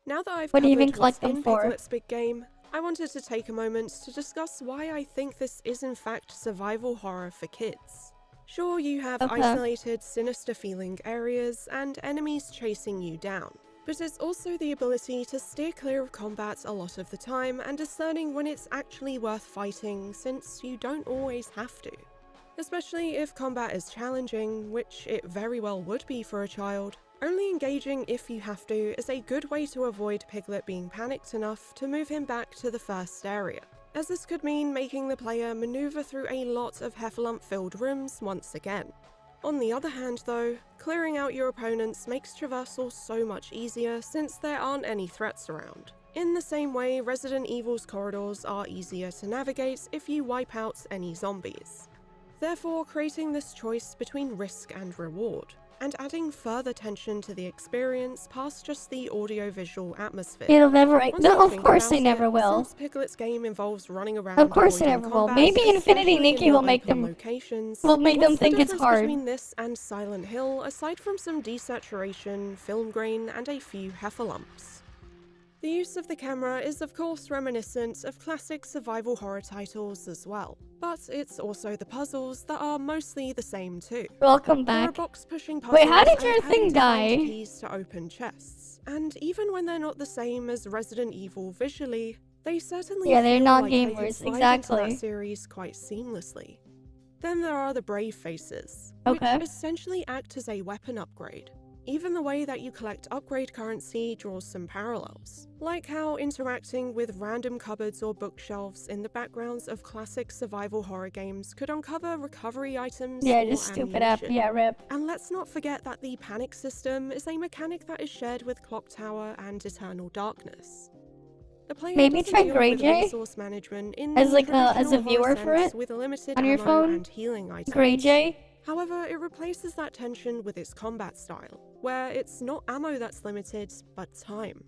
Now that I've covered what's in Piglet's big game, I wanted to take a moment to discuss why I think this is in fact survival horror for kids. Sure, you have isolated, sinister-feeling areas and enemies chasing you down, but it's also the ability to steer clear of combat a lot of the time and discerning when it's actually worth fighting, since you don't always have to. Especially if combat is challenging, which it very well would be for a child, only engaging if you have to is a good way to avoid Piglet being panicked enough to move him back to the first area, as this could mean making the player maneuver through a lot of heffalump-filled rooms once again. On the other hand though, clearing out your opponents makes traversal so much easier since there aren't any threats around. In the same way, Resident Evil's corridors are easier to navigate if you wipe out any zombies. Therefore, creating this choice between risk and reward, and adding further tension to the experience past just the audio-visual atmosphere. It'll never. No, of course they never will. Since Piglet's game involves running around, Of course they never will. Maybe Infinity Nikki will make them. Will make them think it's hard. Between this and Silent Hill, aside from some desaturation, film grain, and a few heffalumps. The use of the camera is of course reminiscent of classic survival horror titles as well, but it's also the puzzles that are mostly the same too. Welcome There are back. box-pushing puzzles Wait, how did your and having thing to find die? keys to open chests, and even when they're not the same as Resident Evil visually, they certainly Yeah, they're feel not like they gamers, could slide into exactly. that series quite seamlessly. Then there are the brave faces, Okay. which essentially act as a weapon upgrade. Even the way that you collect upgrade currency draws some parallels, like how interacting with random cupboards or bookshelves in the backgrounds of classic survival horror games could uncover recovery items or just stupid app, ammunition. yeah, rip. And let's not forget that the panic system is a mechanic that is shared with Clock Tower and Eternal Darkness. The player Maybe doesn't try deal with Greyjay resource management in as the like as a traditional viewer horror for sense it with limited on your ammo phone. and healing items. Greyjay. However, it replaces that tension with its combat style, where it's not ammo that's limited, but time.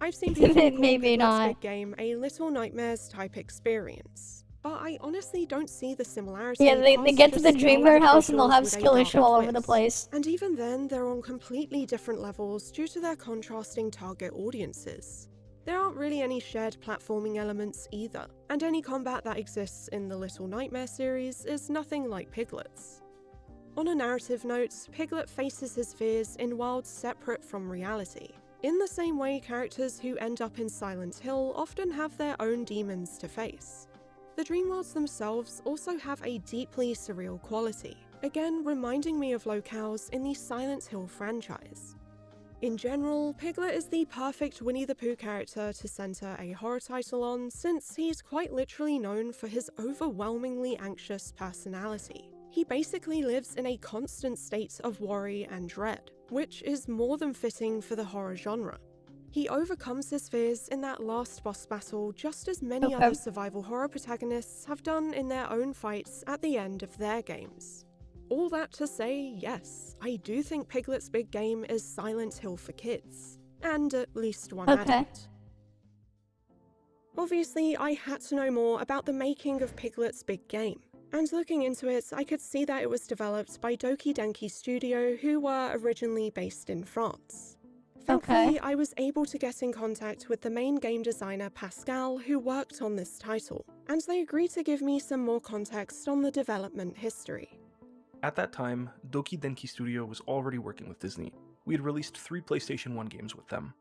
I've seen people call Maybe Piglet's not. Big Game a Little Nightmares type experience, but I honestly don't see the similarity. Yeah, they past get to the just Dreamer 12 house and they'll have visuals with a skill dark issue all over the twist. place. And even then, they're on completely different levels due to their contrasting target audiences. There aren't really any shared platforming elements either, and any combat that exists in the Little Nightmare series is nothing like Piglet's. On a narrative note, Piglet faces his fears in worlds separate from reality, in the same way characters who end up in Silent Hill often have their own demons to face. The dream worlds themselves also have a deeply surreal quality, again reminding me of locales in the Silent Hill franchise. In general, Piglet is the perfect Winnie the Pooh character to center a horror title on, since he's quite literally known for his overwhelmingly anxious personality. He basically lives in a constant state of worry and dread, which is more than fitting for the horror genre. He overcomes his fears in that last boss battle just as many other survival horror protagonists have done in their own fights at the end of their games. All that to say, yes, I do think Piglet's Big Game is Silent Hill for kids, and at least one adult. Obviously, I had to know more about the making of Piglet's Big Game, and looking into it, I could see that it was developed by Doki Denki Studio, who were originally based in France. Thankfully, I was able to get in contact with the main game designer Pascal, who worked on this title, and they agreed to give me some more context on the development history. At that time, Doki Denki Studio was already working with Disney. We had released 3 PlayStation 1 games with them.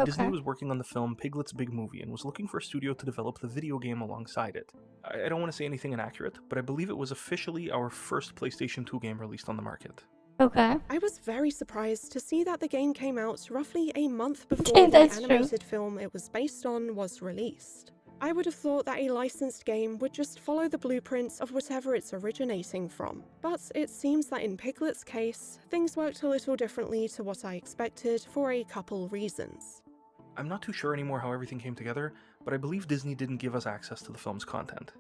Disney was working on the film Piglet's Big Movie and was looking for a studio to develop the video game alongside it. I don't want to say anything inaccurate, but I believe it was officially our first PlayStation 2 game released on the market. I was very surprised to see that the game came out roughly a month before the animated film it was based on was released. I would have thought that a licensed game would just follow the blueprints of whatever it's originating from, but it seems that in Piglet's case, things worked a little differently to what I expected for a couple reasons. I'm not too sure anymore how everything came together, but I believe Disney didn't give us access to the film's content.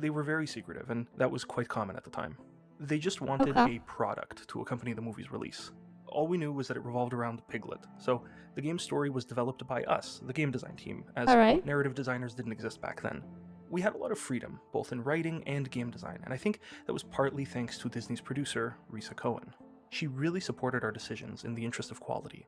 They were very secretive, and that was quite common at the time. They just wanted a product to accompany the movie's release. All we knew was that it revolved around Piglet, so the game's story was developed by us, the game design team, as narrative designers didn't exist back then. We had a lot of freedom, both in writing and game design, and I think that was partly thanks to Disney's producer, Risa Cohen. She really supported our decisions in the interest of quality.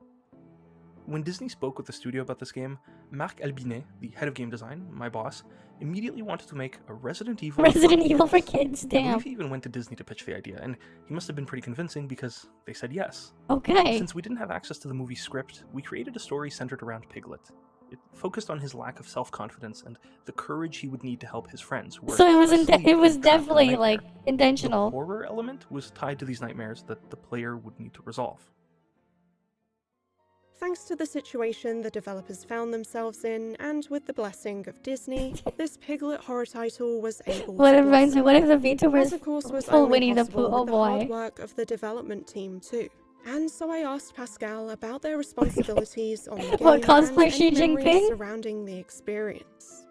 When Disney spoke with the studio about this game, Marc Albinet, the head of game design, my boss, immediately wanted to make a Resident Evil for kids, damn. I believe he even went to Disney to pitch the idea, and he must have been pretty convincing because they said yes. Since we didn't have access to the movie script, we created a story centered around Piglet. It focused on his lack of self-confidence and the courage he would need to help his friends. So it was definitely like intentional. The horror element was tied to these nightmares that the player would need to resolve. Thanks to the situation the developers found themselves in, and with the blessing of Disney, this Piglet horror title was able What to it reminds me, what if the VTubers of course was full only Winnie the possible Pooh? Oh with the hard boy. work of the development team too. And so I asked Pascal about their responsibilities on the game What, cosplay and Xi any memories Jinping? surrounding the experience.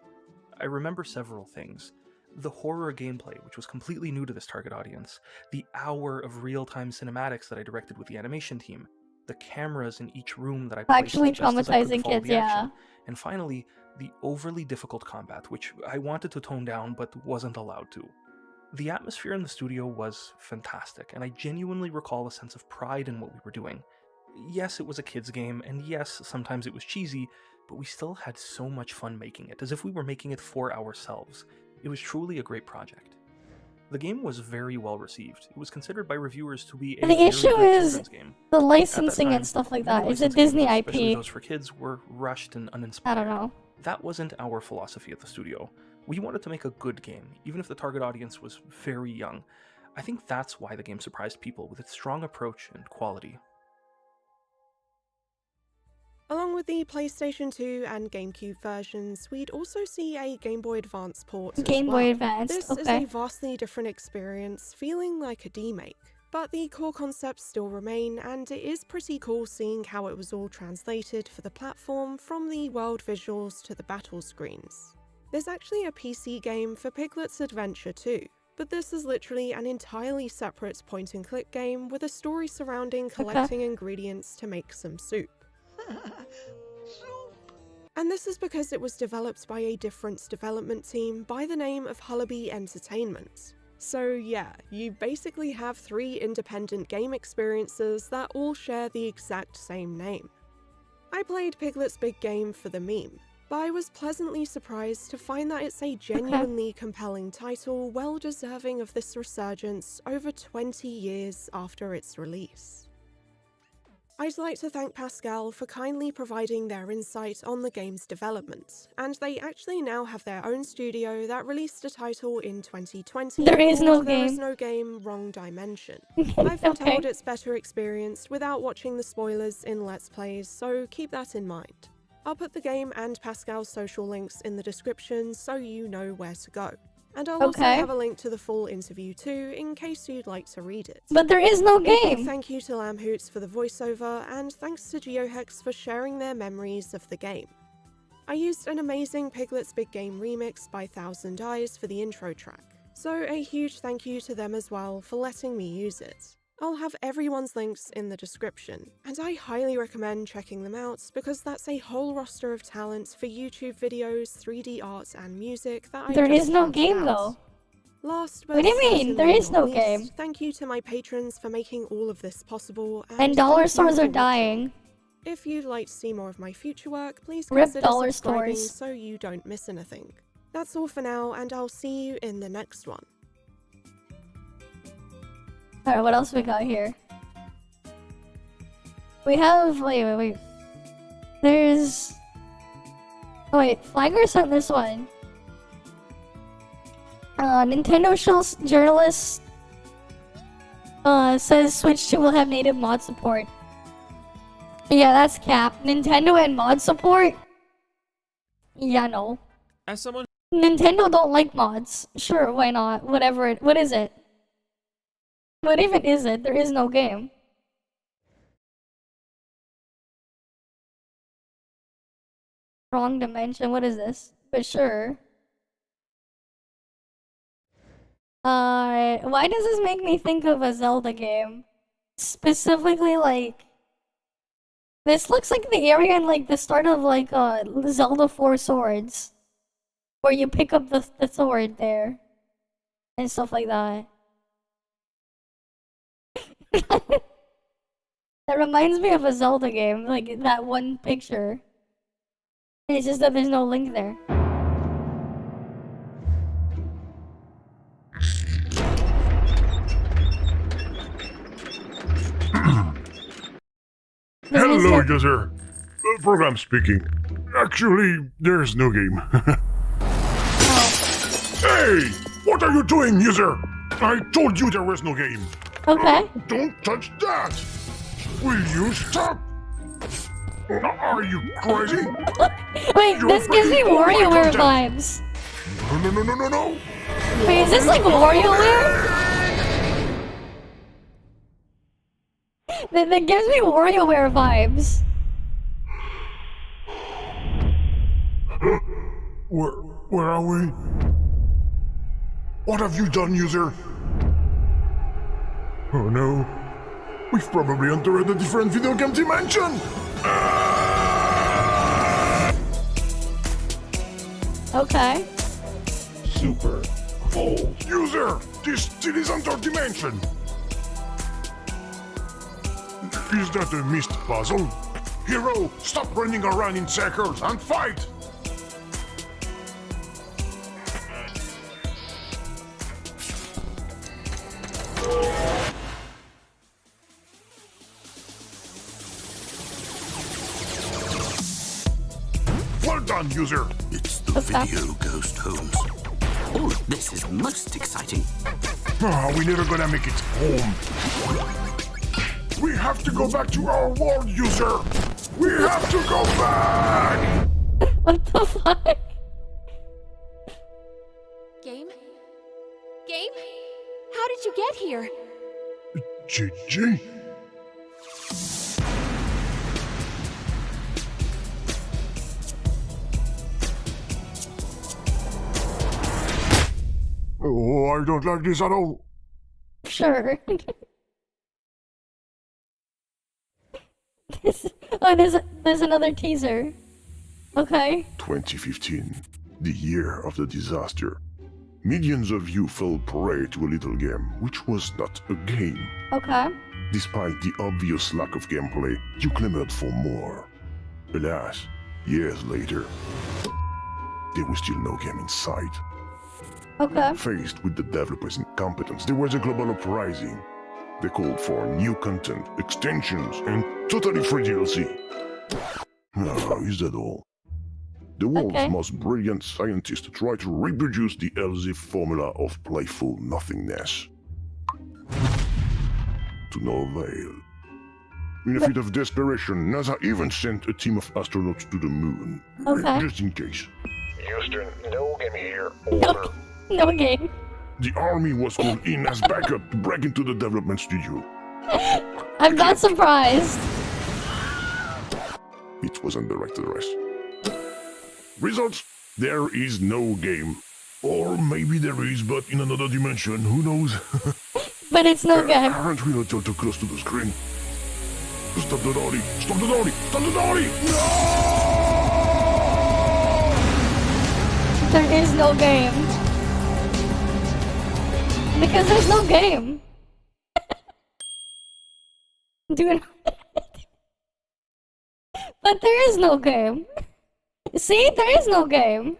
I remember several things. The horror gameplay, which was completely new to this target audience, the hour of real-time cinematics that I directed with the animation team, the cameras in each room that I placed Actually as best as I could traumatizing follow kids, the action, yeah. and finally, the overly difficult combat, which I wanted to tone down but wasn't allowed to. The atmosphere in the studio was fantastic, and I genuinely recall a sense of pride in what we were doing. Yes, it was a kid's game, and yes, sometimes it was cheesy, but we still had so much fun making it, as if we were making it for ourselves. It was truly a great project. The game was very well received. It was considered by reviewers to be a The very issue good is children's game. the At that licensing time, and stuff like many that. It's a licensed games, Disney IP. especially those for kids, were rushed and uninspired. I don't know. That wasn't our philosophy at the studio. We wanted to make a good game, even if the target audience was very young. I think that's why the game surprised people with its strong approach and quality. Along with the PlayStation 2 and GameCube versions, we'd also see a Game Boy Advance port as Game well. Boy Advance, This is a vastly different experience, feeling like a demake. But the core concepts still remain, and it is pretty cool seeing how it was all translated for the platform from the world visuals to the battle screens. There's actually a PC game for Piglet's Adventure too, but this is literally an entirely separate point-and-click game with a story surrounding collecting ingredients to make some soup. And this is because it was developed by a different development team by the name of Hullaby Entertainment. So yeah, you basically have 3 independent game experiences that all share the exact same name. I played Piglet's Big Game for the meme, but I was pleasantly surprised to find that it's a genuinely compelling title well deserving of this resurgence over 20 years after its release. I'd like to thank Pascal for kindly providing their insight on the game's development, and they actually now have their own studio that released a title in 2020 There is no called There game. Is No Game, Wrong Dimension. I've been told it's better experienced without watching the spoilers in Let's Plays, so keep that in mind. I'll put the game and Pascal's social links in the description so you know where to go. And I'll also have a link to the full interview too, in case you'd like to read it. But there is no game! Thank you to Lamhoots for the voiceover, and thanks to GeoHex for sharing their memories of the game. I used an amazing Piglet's Big Game remix by Thousand Eyes for the intro track, so a huge thank you to them as well for letting me use it. I'll have everyone's links in the description, and I highly recommend checking them out because that's a whole roster of talent for YouTube videos, 3D art, and music that I There just is no can't game out. though. Last but What do you mean? certainly There is not no least, game. Thank you to my patrons for making all of this possible. And dollar thank you stores for are watching. dying. If you'd like to see more of my future work, please Rip consider dollar subscribing stores. so you don't miss anything. That's all for now, and I'll see you in the next one. Alright, what else we got here? We have... wait. There's... Oh wait, Flagger sent this one. Nintendo Shell's journalist says Switch 2 will have native mod support. Yeah, that's cap. Nintendo and mod support? Yeah, no. As someone Nintendo don't like mods. Sure, why not? Whatever it... What is it? What even is it? There is no game. Wrong dimension, what is this? But sure. Why does this make me think of a Zelda game? Specifically, like... This looks like the area in, like, the start of, like, Zelda 4 Swords. Where you pick up the sword there. And stuff like that. That reminds me of a Zelda game, like, that one picture. It's just that there's no link there. Hello, user. Program speaking. Actually, there's no game. Hey! What are you doing, user? I told you there was no game. Okay. Don't touch that! Will you stop? Are you crazy? Wait, this gives me WarioWare vibes. No. Wait, is this like WarioWare? That gives me WarioWare vibes. Where are we? What have you done, user? Oh no. We've probably entered a different video game dimension! Okay. Super cool. User, this still isn't our dimension. Is that a missed puzzle? Hero, stop running around in circles and fight! Well done, user. It's the video ghost, Holmes. All of this is most exciting. We're never gonna make it home. We have to go back to our world, user. We have to go back! What the fuck? Game? Game? How did you get here? GG? Oh, I don't like this at all. Sure. There's another teaser. Okay. 2015, the year of the disaster. Millions of you fell prey to a little game, which was not a game. Okay. Despite the obvious lack of gameplay, you clamored for more. Alas, years later, there was still no game in sight. Okay. Faced with the developers' incompetence, there was a global uprising. They called for new content, extensions, and totally free DLC. Is that all? The world's most brilliant scientists try to reproduce the elusive formula of playful nothingness. To no avail. In a fit of desperation, NASA even sent a team of astronauts to the moon. Okay. Just in case. Houston, no game here. No game. The army was called in as backup to break into the development studio. I'm not surprised. It was under arrest. Results: there is no game. Or maybe there is, but in another dimension, who knows? But it's no game. Aren't we a little too close to the screen? Stop the dolly! Stop the dolly! Stop the dolly! No! There is no game. Because there's no game. Dude. But there is no game. See, there is no game.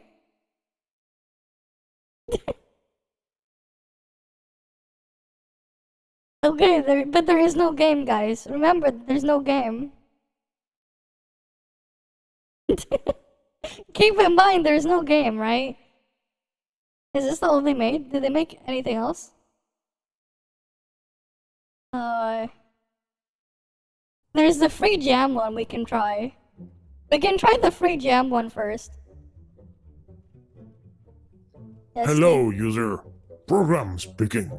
Okay, but there is no game, guys. Remember, there's no game. Keep in mind, there's no game, right? Is this the all they made? Did they make anything else? There's the free jam one we can try. We can try the free jam one first. Yes, Hello, user. Program speaking.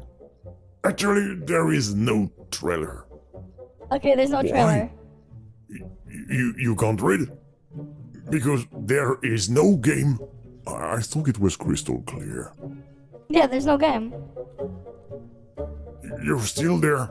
Actually, there is no trailer. Okay, there's no trailer. You can't read? Because there is no game. I thought it was crystal clear. Yeah, there's no game. You're still there?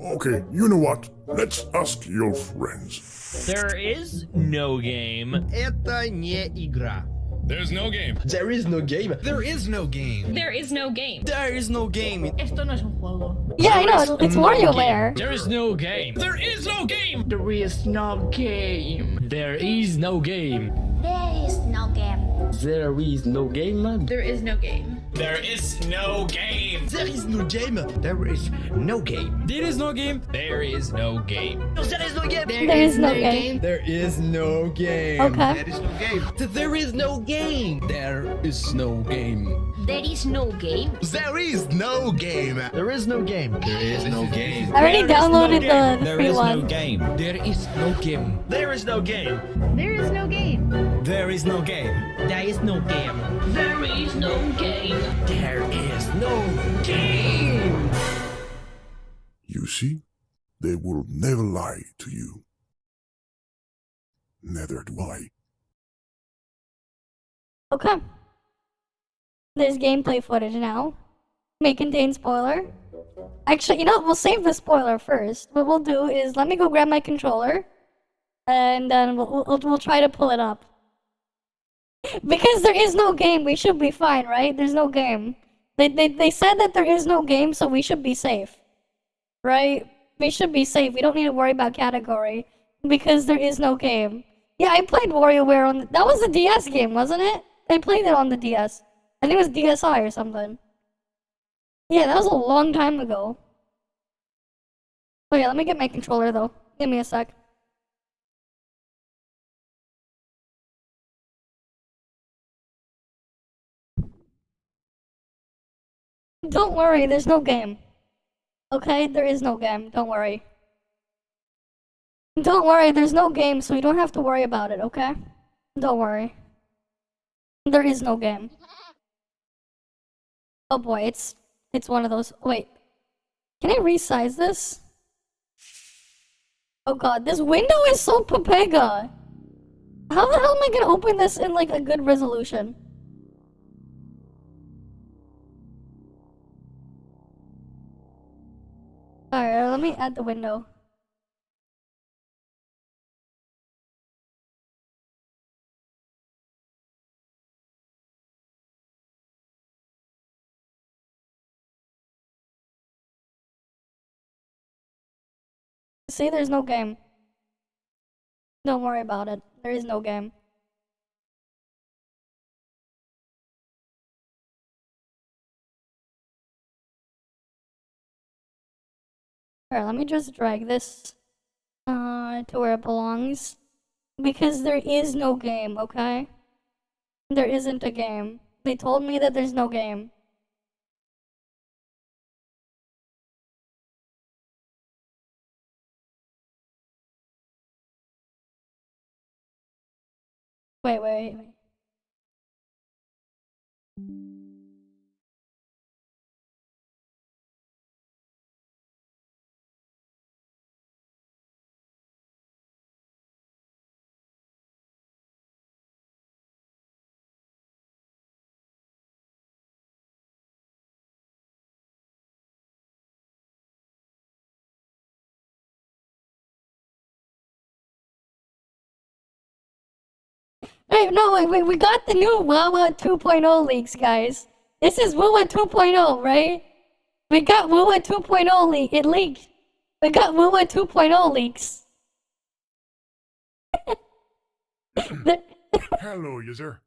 Okay, you know what? Let's ask your friends. There is no game. Это не игра. There's no game. There is no game. There is no game. There is no game. There is no game. Esto no es un juego. Yeah, I know, it's WarioWare. There is no game. There is no game. There is no game. There is no game. There is no game. There is no game. There is no game. There is no game. There is no game. There is no game. There is no game. There is no game. There is no game. There is no game. There is no game. Okay. There is no game. There is no game. There is no game. There is no game. There is no game. There is no game. There is no game. I already downloaded the free one. Game. There is no game. There is no game. There is no game. There is no game. There is no game. There is no game. There is no game. You see? They will never lie to you. Neither do I. Okay. There's gameplay footage now. May contain spoiler. Actually, you know what? We'll save the spoiler first. What we'll do is let me go grab my controller, and then we'll try to pull it up. Because there is no game, we should be fine, right? There's no game. They said that there is no game, so we should be safe. Right? We should be safe. We don't need to worry about category. Because there is no game. Yeah, I played WarioWare on... That was the DS game, wasn't it? I played it on the DS. I think it was DSi or something. Yeah, that was a long time ago. Oh yeah, let me get my controller though. Give me a sec. Don't worry, there's no game. Okay, there is no game, don't worry. Don't worry, there's no game, so you don't have to worry about it, okay? Don't worry. There is no game. Oh boy, it's one of those. Wait. Can I resize this? Oh god, this window is so papega. How the hell am I gonna open this in like a good resolution? Alright, let me add the window. See, there's no game. Don't worry about it. There is no game. Alright, let me just drag this to where it belongs. Because there is no game, okay? There isn't a game. They told me that there's no game. Wait. Wait, we got the new Wawa 2.0 leaks, guys. This is Wawa 2.0, right? We got Wawa 2.0 it leaked. We got Wawa 2.0 leaks. Hello, user.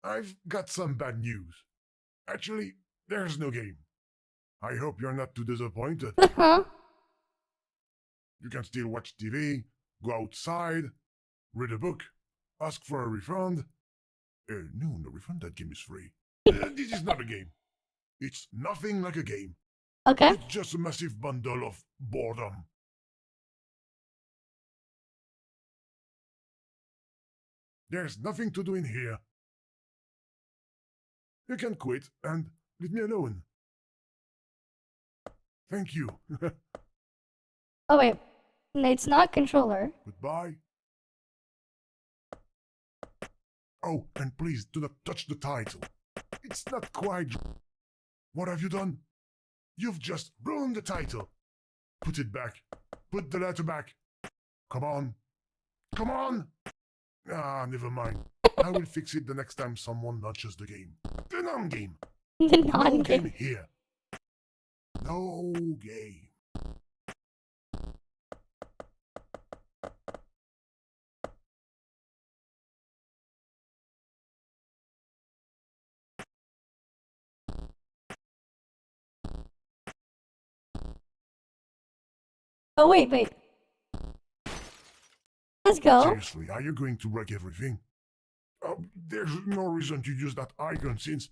I've got some bad news. Actually, there's no game. I hope you're not too disappointed. You can still watch TV, go outside, read a book, ask for a refund. No refund, that game is free. This is not a game. It's nothing like a game. Okay. It's just a massive bundle of boredom. There's nothing to do in here. You can quit and leave me alone. Thank you. Oh wait, it's not controller. Goodbye. Oh, and please do not touch the title. It's not quite... What have you done? You've just ruined the title. Put it back. Put the letter back. Come on. Come on! Ah, never mind. I will fix it the next time someone nudges the game. The non-game. The non-game. No game here. No game. Oh wait. Let's go. Seriously, are you going to wreck everything? There's no reason to use that icon since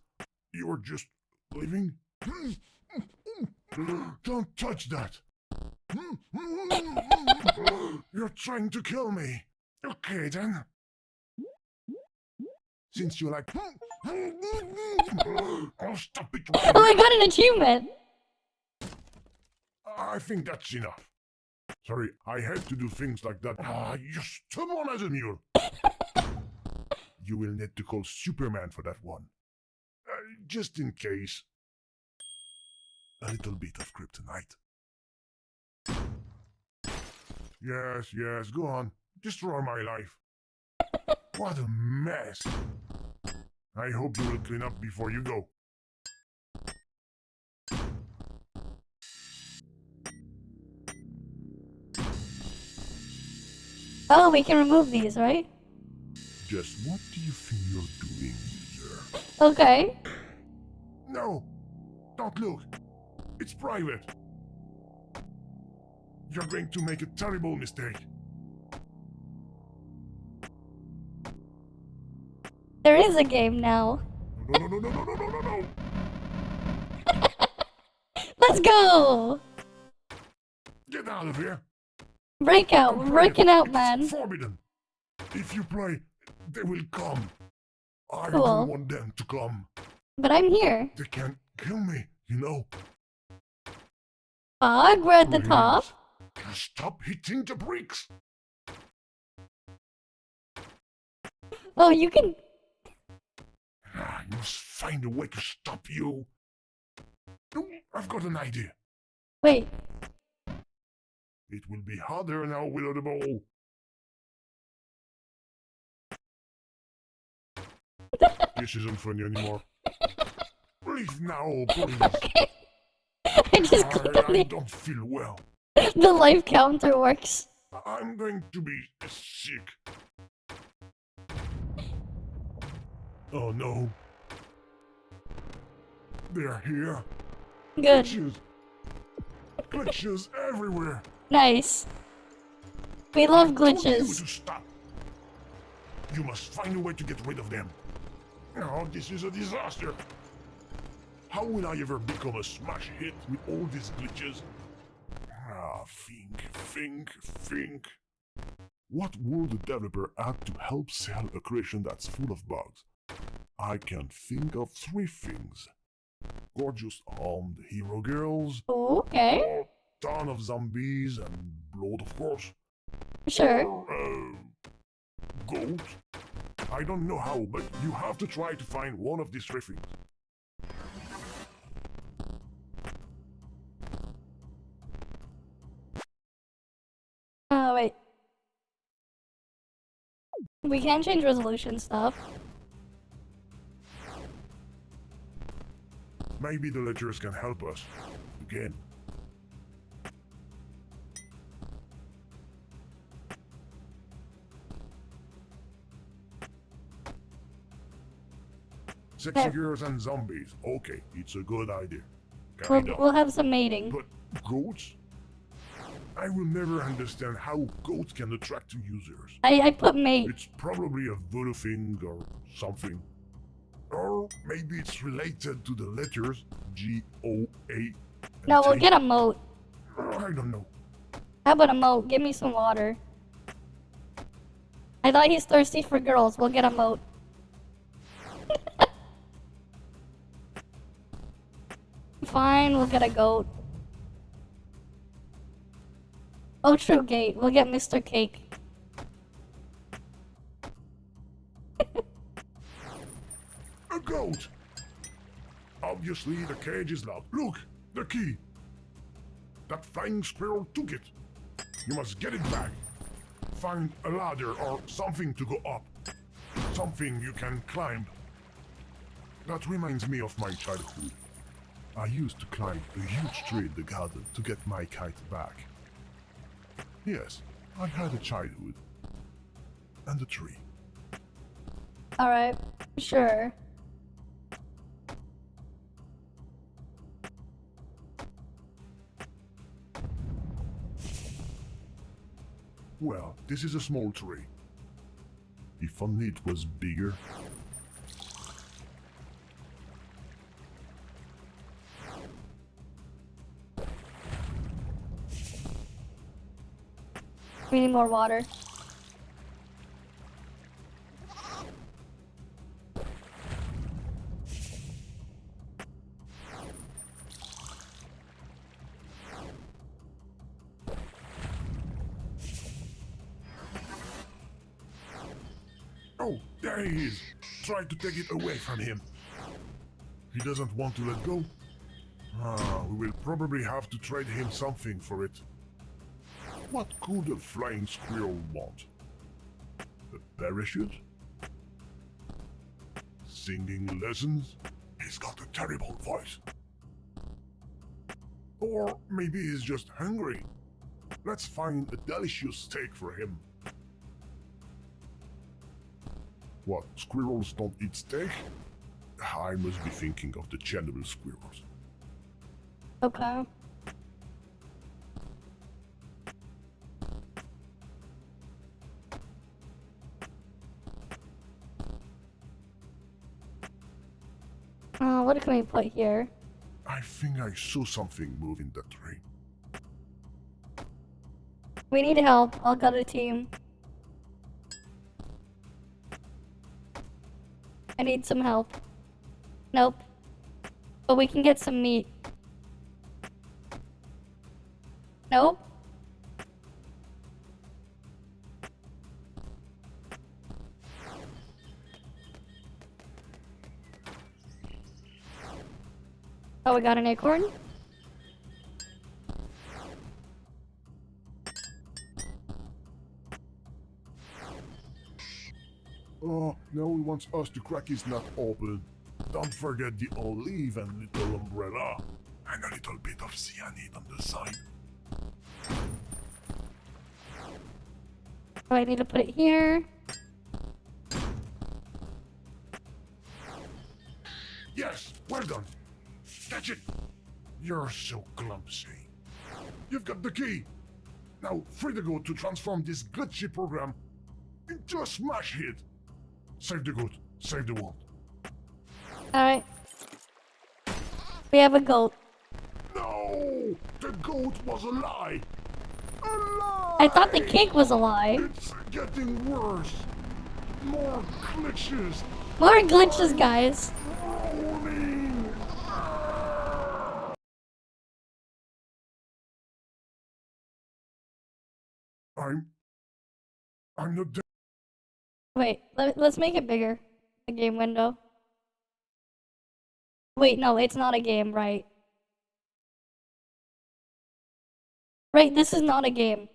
you're just leaving. Don't touch that. You're trying to kill me. Okay then. Since you like... I'll stop it. Oh, I got an achievement. I think that's enough. Sorry, I had to do things like that. You're stubborn as a mule. You will need to call Superman for that one. Just in case. A little bit of kryptonite. Yes, go on. Destroy my life. What a mess. I hope you will clean up before you go. Oh, we can remove these, right? Just what do you think you're doing, user? Okay. No! Don't look! It's private! You're going to make a terrible mistake. There is a game now. No. Let's go! Get out of here! Breakout, breaking out, man. Forbidden. If you play, they will come. I Cool. don't want them to come. But I'm here. They can't kill me, you know. We're at the Please, top. Stop hitting the bricks. Oh, you can. I must find a way to stop you. No, I've got an idea. Wait. It will be harder now without a ball. This isn't funny anymore. Leave now, please. Okay. I I don't feel well. The life counter works. I'm going to be sick. Oh no. They're here. Good. Glitches. Glitches everywhere. Nice. We love I told you glitches. to stop. You must find a way to get rid of them. Oh, this is a disaster. How will I ever become a smash hit with all these glitches? Think. What would the developer add to help sell a creation that's full of bugs? I can think of 3 things. Gorgeous armed hero girls. Okay. A ton of zombies and blood, of course. Sure. Goat? I don't know how, but you have to try to find one of these 3 things. Oh, wait. We can change resolution stuff. Maybe the letters can help us. Again. Sexy girls and zombies. Okay, it's a good idea. We'll have some mating. But goats? I will never understand how goats can attract users. I put mate. It's probably a voodoo thing or something. Or maybe it's related to the letters G-O-A. No, we'll get a moat. I don't know. How about a moat? Give me some water. I thought he's thirsty for girls. We'll get a moat. Fine, we'll get a goat. Oh, true gate. We'll get Mr. Cake. A goat! Obviously, the cage is locked. Look, the key. That flying squirrel took it. You must get it back. Find a ladder or something to go up. Something you can climb. That reminds me of my childhood. I used to climb a huge tree in the garden to get my kite back. Yes, I had a childhood. And a tree. Alright, sure. Well, this is a small tree. If only it was bigger. We need more water. Oh, there he is. Try to take it away from him. He doesn't want to let go. We will probably have to trade him something for it. What could a flying squirrel want? A parachute? Singing lessons? He's got a terrible voice. Or maybe he's just hungry. Let's find a delicious steak for him. What, squirrels don't eat steak? I must be thinking of the Chernobyl squirrels. Okay. What can we put here? I think I saw something move in that tree. We need help. I'll go to the team. I need some help. Nope. But we can get some meat. Nope. Oh, we got an acorn? Oh, now he wants us to crack his nut open. Don't forget the olive and little umbrella. And a little bit of cyanide on the side. Oh, I need to put it here. Yes, well done. Catch it. You're so clumsy. You've got the key. Now, free to go to transform this glitchy program into a smash hit. Save the goat. Save the world. Alright. We have a goat. No! The goat was a lie! A lie! I thought the cake was a lie. It's getting worse. More glitches. More glitches, guys. Rolling. I'm not dead. Wait, let's make it bigger. The game window. Wait, no, it's not a game, right? Right, this is not a game.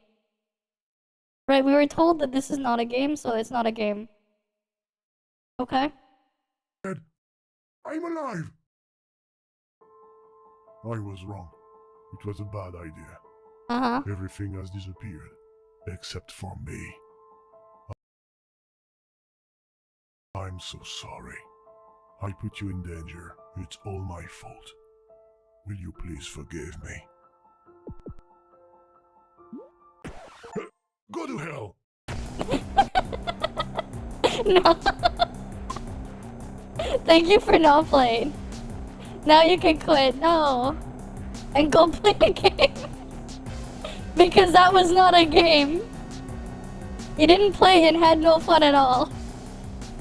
Right, we were told that this is not a game, so it's not a game. Okay? I'm alive! I was wrong. It was a bad idea. Uh-huh. Everything has disappeared, except for me. I'm so sorry. I put you in danger. It's all my fault. Will you please forgive me? Go to hell! No. Thank you for not playing. Now you can quit. No. And go play a game. Because that was not a game. You didn't play and had no fun at all.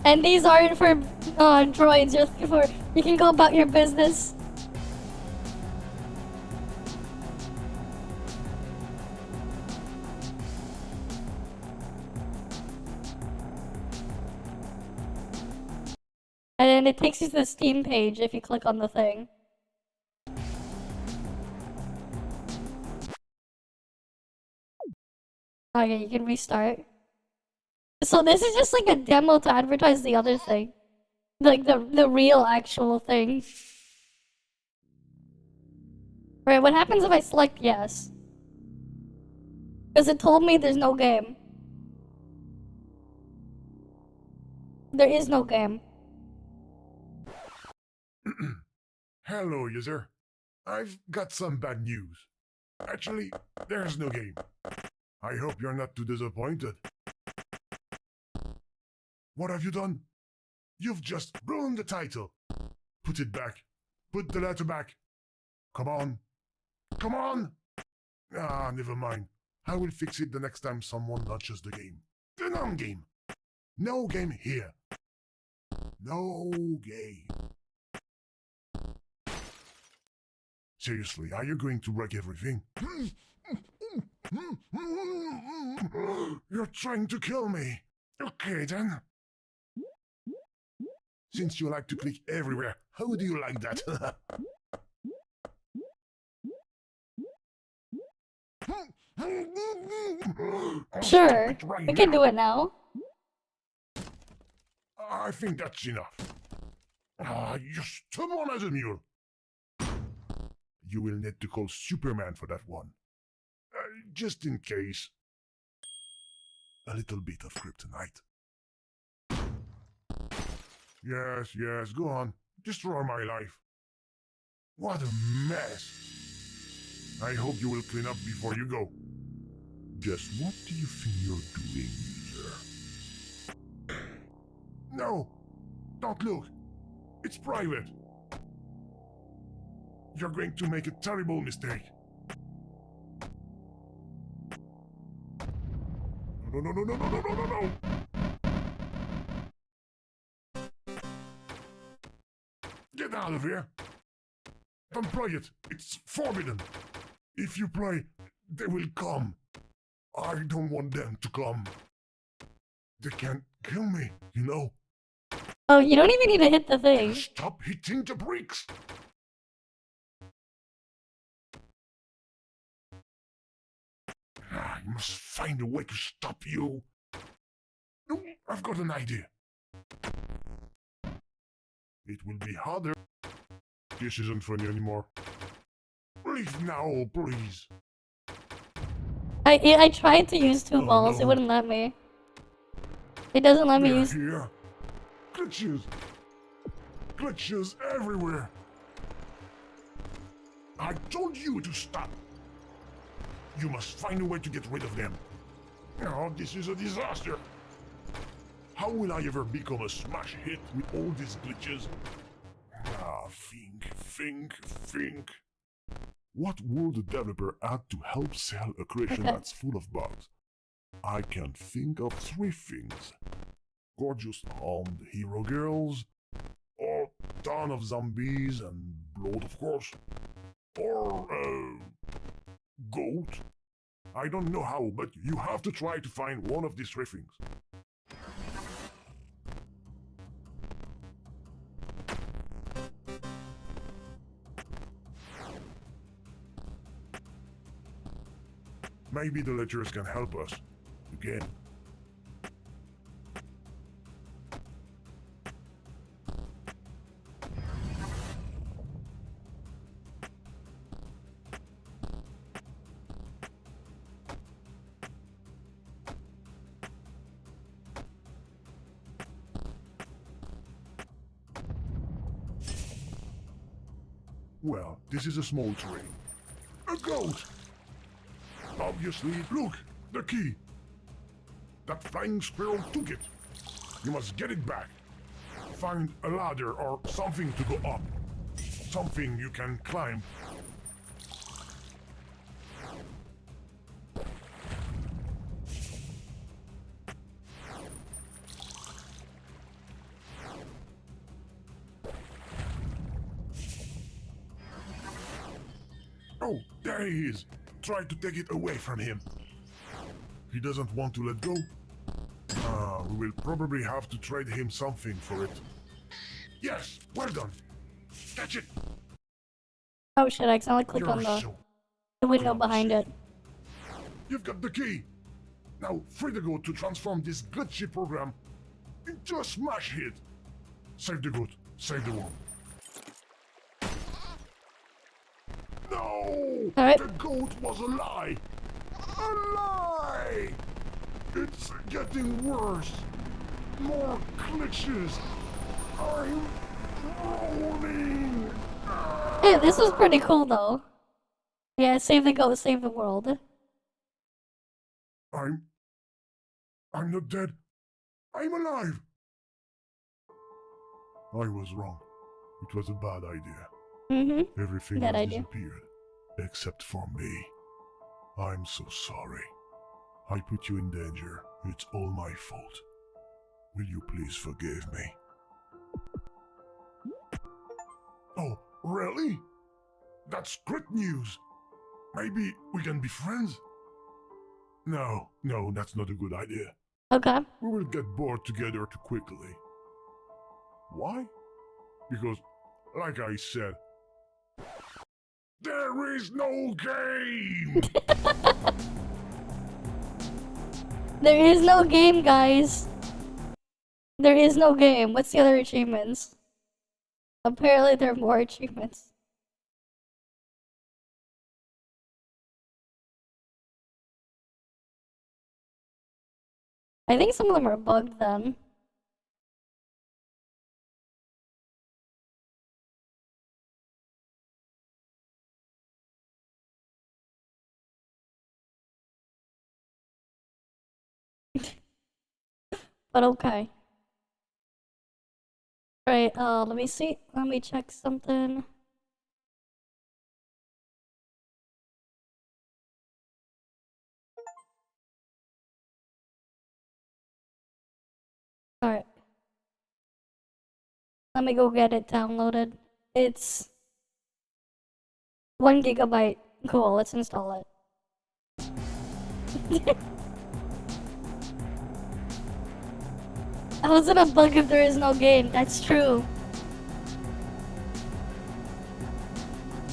And these aren't for droids, just for you can go about your business. And then it takes you to the Steam page if you click on the thing. Okay, you can restart. So this is just like a demo to advertise the other thing. Like the real actual thing. Right, what happens if I select yes? Because it told me there's no game. There is no game. Hello, user. I've got some bad news. Actually, there's no game. I hope you're not too disappointed. What have you done? You've just ruined the title. Put it back. Put the letter back. Come on. Come on! Ah, never mind. I will fix it the next time someone launches the game. The non-game. No game here. No game. Seriously, are you going to wreck everything? You're trying to kill me. Okay then. Since you like to click everywhere, how do you like that? Sure, we can do it now. I think that's enough. You're stubborn as a mule. You will need to call Superman for that one. Just in case. A little bit of kryptonite. Yes, go on. Destroy my life. What a mess. I hope you will clean up before you go. Just what do you think you're doing, user? No! Don't look! It's private! You're going to make a terrible mistake. No, no, no, no, no, no, no, no, no! Get out of here! Don't play it! It's forbidden! If you play, they will come. I don't want them to come. They can't kill me, you know? Oh, you don't even need to hit the thing. Stop hitting the bricks! I must find a way to stop you. No, I've got an idea. It will be harder. This isn't funny anymore. Leave now, please. I tried to use two balls, it wouldn't let me. It doesn't let me They're use. here. Glitches. Glitches everywhere. I told you to stop. You must find a way to get rid of them. Oh, this is a disaster. How will I ever become a smash hit with all these glitches? Ah, think. What would a developer add to help sell a creation that's full of bugs? I can think of 3 things. Gorgeous armed hero girls, or ton of zombies and blood, of course, or goat. I don't know how, but you have to try to find one of these 3 things. Maybe the letters can help us. Again. Well, this is a small train. A goat! Obviously, look, the key. That flying squirrel took it. You must get it back. Find a ladder or something to go up. Something you can climb. Oh, there he is. Try to take it away from him. He doesn't want to let go. We will probably have to trade him something for it. Yes, well done. Catch it. Oh shit, I accidentally clicked on the window behind it. You've got the key. Now free the goat to transform this glitchy program into a smash hit. Save the goat. Save the world. No! The goat was a lie! A lie! It's getting worse! More glitches! I'm rolling! Hey, this was pretty cool though. Yeah, save the goat, save the world. I'm not dead. I'm alive! I was wrong. It was a bad idea. Everything has disappeared, except for me. I'm so sorry. I put you in danger. It's all my fault. Will you please forgive me? Oh, really? That's great news. Maybe we can be friends? No, that's not a good idea. Okay. We will get bored together too quickly. Why? Because, like I said, there is no game! There is no game, guys. There is no game. What's the other achievements? Apparently there are more achievements. I think some of them are bugged then. But okay. Alright, let me see. Let me check something. Let me go get it downloaded. It's 1 gigabyte. Cool, let's install it. How is it a bug if there is no game? That's true.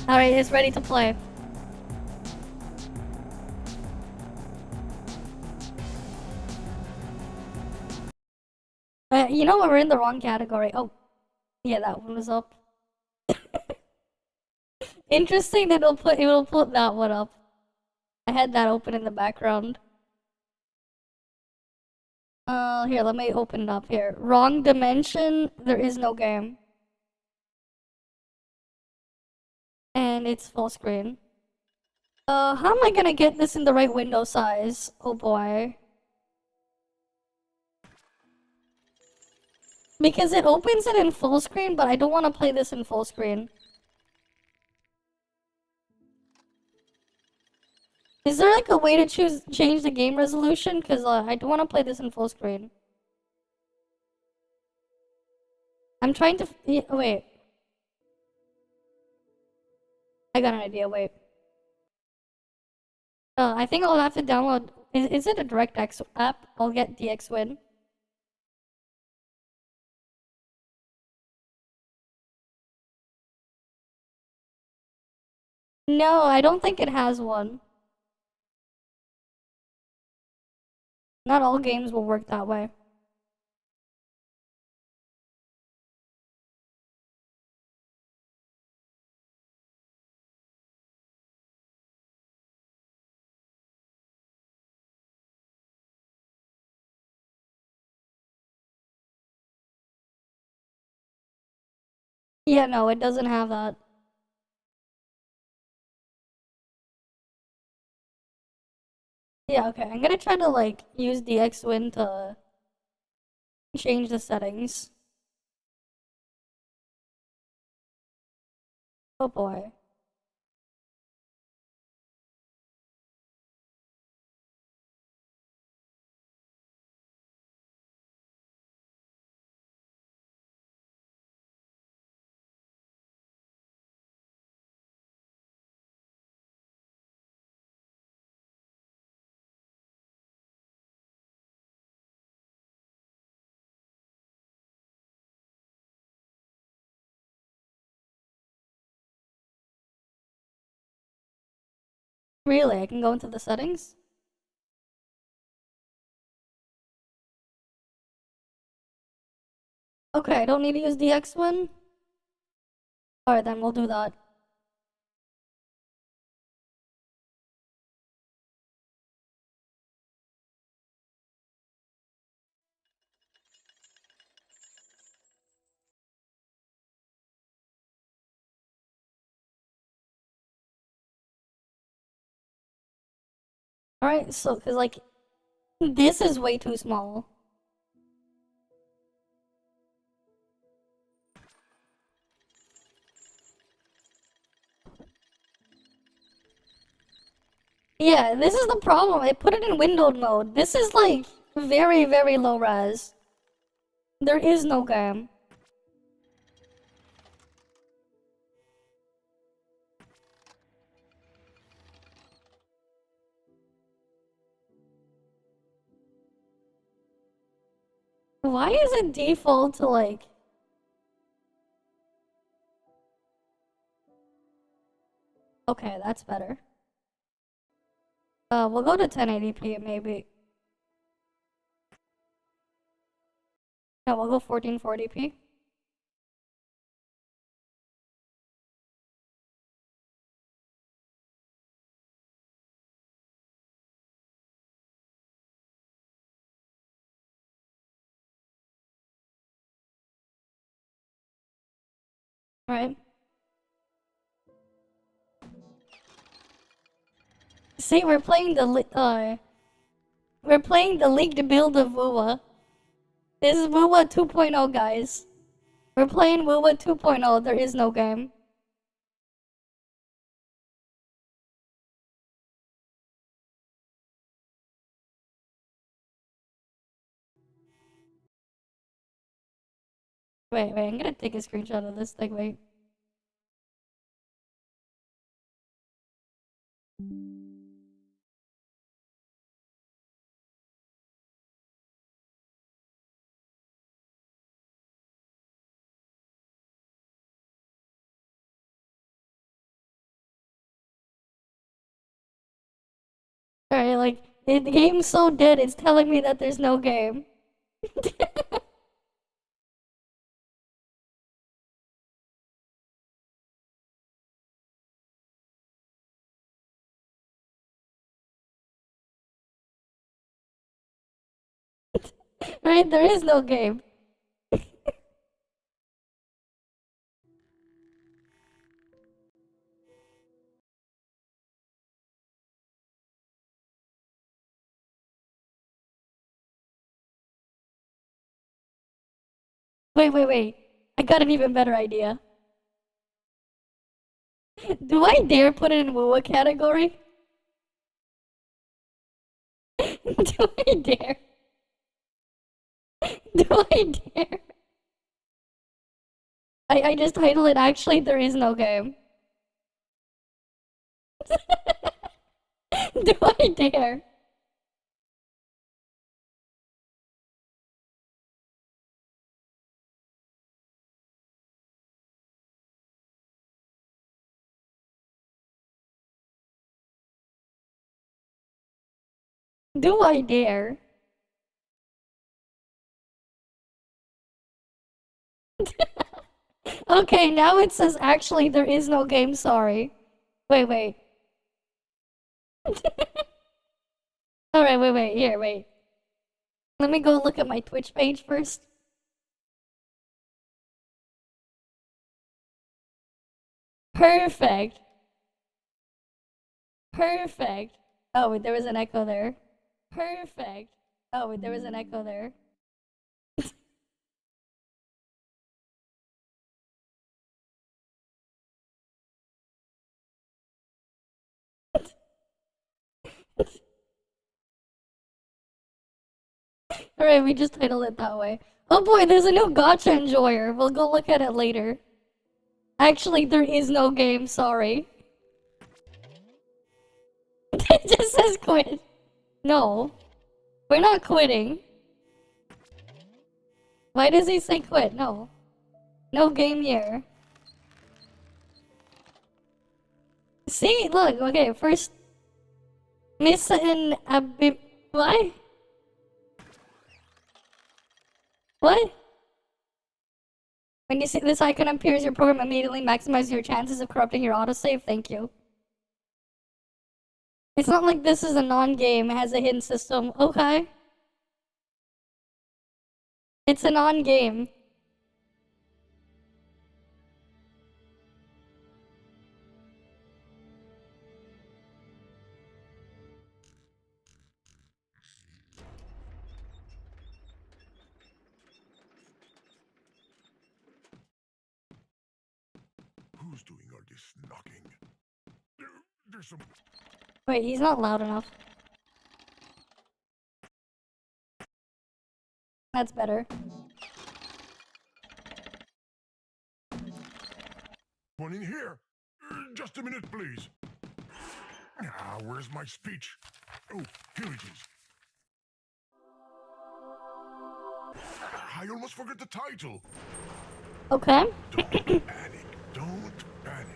Alright, it's ready to play. You know what? We're in the wrong category. Oh, yeah, that one was up. Interesting that it will put that one up. I had that open in the background. Here, let me open it up here. Wrong dimension, there is no game. And it's full screen. How am I gonna get this in the right window size? Oh boy. Because it opens it in full screen, but I don't want to play this in full screen. Is there like a way to change the game resolution? Because I don't want to play this in full screen. I'm trying to... wait. I got an idea, wait. I think I'll have to download... Is it a DirectX app? I'll get DxWin. No, I don't think it has one. Not all games will work that way. Yeah, no, it doesn't have that. Yeah, okay, I'm gonna try to, like, use DxWin to change the settings. Oh boy. Really? I can go into the settings? Okay, I don't need to use DxWin? Alright, then we'll do that. Alright, so, cause like, this is way too small. Yeah, this is the problem. I put it in windowed mode. This is like very, very low res. There is no game. Why is it default to like... Okay, that's better. We'll go to 1080p maybe. No, we'll go 1440p. Alright. See, we're playing the leaked build of Wuwa. This is Wuwa 2.0, guys. We're playing Wuwa 2.0. There is no game. Wait, I'm gonna take a screenshot of this thing, wait. Alright, like, the game's so dead, it's telling me that there's no game. Right, there is no game. Wait. I got an even better idea. Do I dare put it in Woowa category? Do I dare? Do I dare? I just title it Actually There Is No Game. Do I dare? Do I dare? Okay, now it says actually there is no game, sorry. Wait. Alright, wait, here, wait. Let me go look at my Twitch page first. Perfect. Oh, wait, there was an echo there. Perfect. Oh, wait, there was an echo there. Alright, we just titled it that way. Oh boy, there's a new Gacha enjoyer. We'll go look at it later. Actually, there is no game, sorry. It just says quit. No. We're not quitting. Why does he say quit? No. No game here. See, look, okay, first... Miss and what? What? When you see this icon appears, your program immediately maximizes your chances of corrupting your autosave. Thank you. It's not like this is a non-game, it has a hidden system. Okay. It's a non-game. Who's doing all this knocking? There's some... Wait, he's not loud enough. That's better. One in here. Just a minute, please. Ah, where's my speech? Oh, here it is. I almost forgot the title. Okay. Don't panic.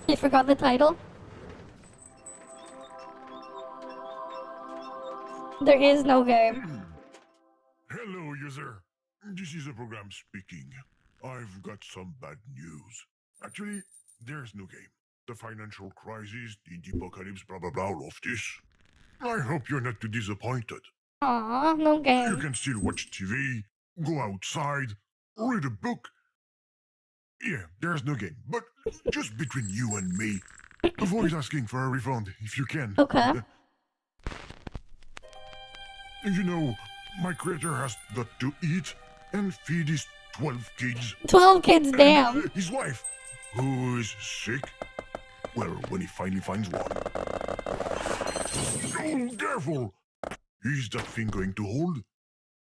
You forgot the title? There is no game. Hello, user. This is a program speaking. I've got some bad news. Actually, there's no game. The financial crisis, the apocalypse, blah blah blah, all of this. I hope you're not too disappointed. Aww, no game. You can still watch TV, go outside, read a book. Yeah, there's no game. But just between you and me, avoid asking for a refund if you can. Okay. You know, my creator has got to eat and feed his 12 kids. 12 kids, damn. And his wife, who is sick. Well, when he finally finds one. Oh, careful! Is that thing going to hold?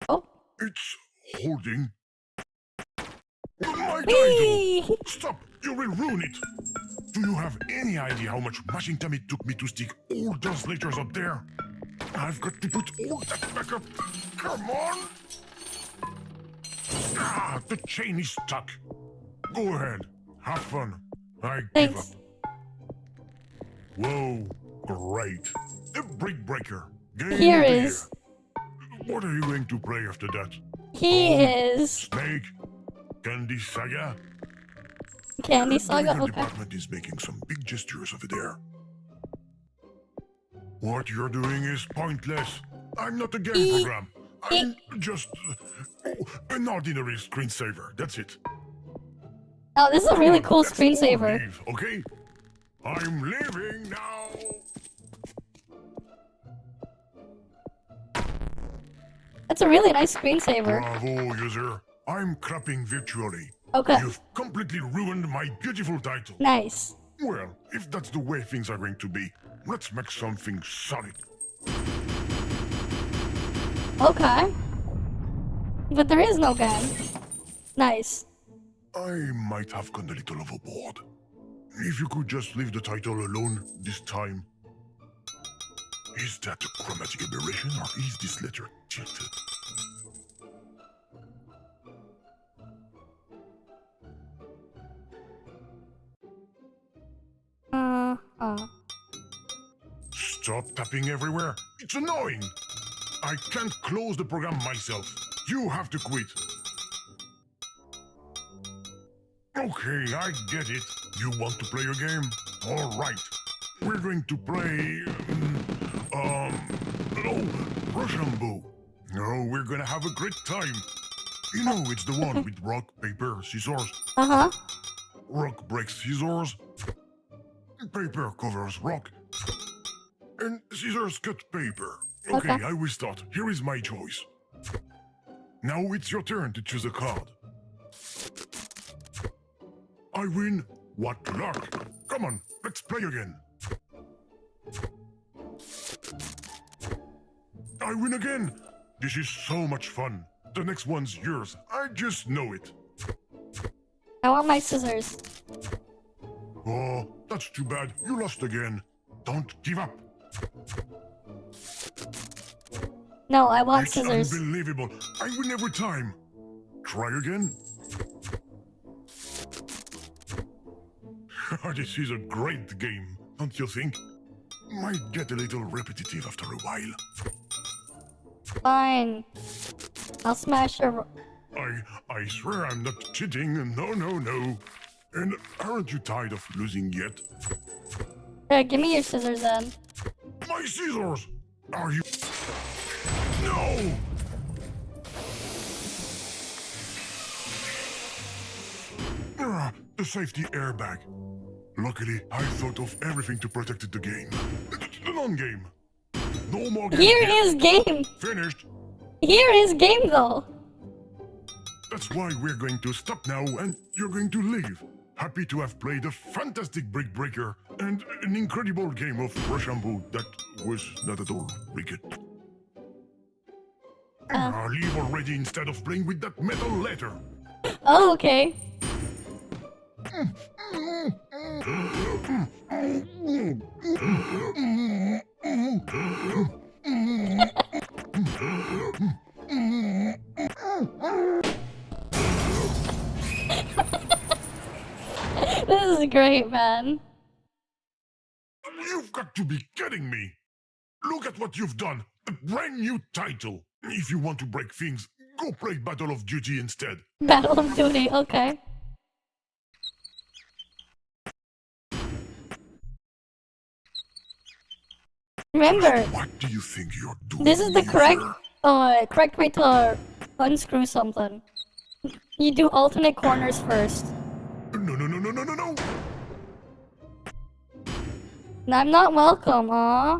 Oh. It's holding. My title! Stop! You will ruin it! Do you have any idea how much mashing time it took me to stick all those letters up there? I've got to put all that back up. Come on! Ah, the chain is stuck. Go ahead. Have fun. I give up. Whoa, great. The Brick Breaker. Game Here of the is. year. What are you going to play after that? He is. Snake? Candy Saga? Candy The Saga, legal okay. department is making some big gestures over there. What you're doing is pointless. I'm not a game program. I'm just an ordinary screensaver. That's it. Oh, this is a really cool Let's all screensaver. leave, okay? I'm leaving now. That's a really nice screensaver. Bravo, user. I'm clapping virtually. Okay. You've completely ruined my beautiful title. Nice. Well, if that's the way things are going to be, let's make something solid. Okay. But there is no game. Nice. I might have gone a little overboard. If you could just leave the title alone this time. Is that a chromatic aberration or is this letter tilted? Stop tapping everywhere. It's annoying. I can't close the program myself. You have to quit. Okay, I get it. You want to play a game? All right. We're going to play... Rochambeau. No, we're gonna have a great time. You know, it's the one with rock, paper, scissors. Uh-huh. Rock breaks scissors. Paper covers rock. And scissors cut paper. Okay, I will start. Here is my choice. Now it's your turn to choose a card. I win. What luck. Come on, let's play again. I win again. This is so much fun. The next one's yours. I just know it. I want my scissors. Oh, that's too bad. You lost again. Don't give up. No, I want It's scissors. unbelievable. I win every time. Try again. This is a great game, don't you think? Might get a little repetitive after a while. Fine. I'll smash your... I swear I'm not cheating. No, no, no. And aren't you tired of losing yet? Here, give me your scissors then. My scissors! Are you... No! The safety airbag. Luckily, I thought of everything to protect the game. The non-game. No more game. Here is game. Finished. Here is game though. That's why we're going to stop now and you're going to leave. Happy to have played a fantastic Brick Breaker and an incredible game of Rochambeau that was not at all wicked. I'll leave already instead of playing with that metal letter. Oh, okay. This is great, man. You've got to be kidding me. Look at what you've done. A brand new title. If you want to break things, go play Battle of Duty instead. Battle of Duty, okay. Remember, What do you think you're doing? this is the user? correct way to unscrew something. You do alternate corners first. No. I'm not welcome, huh?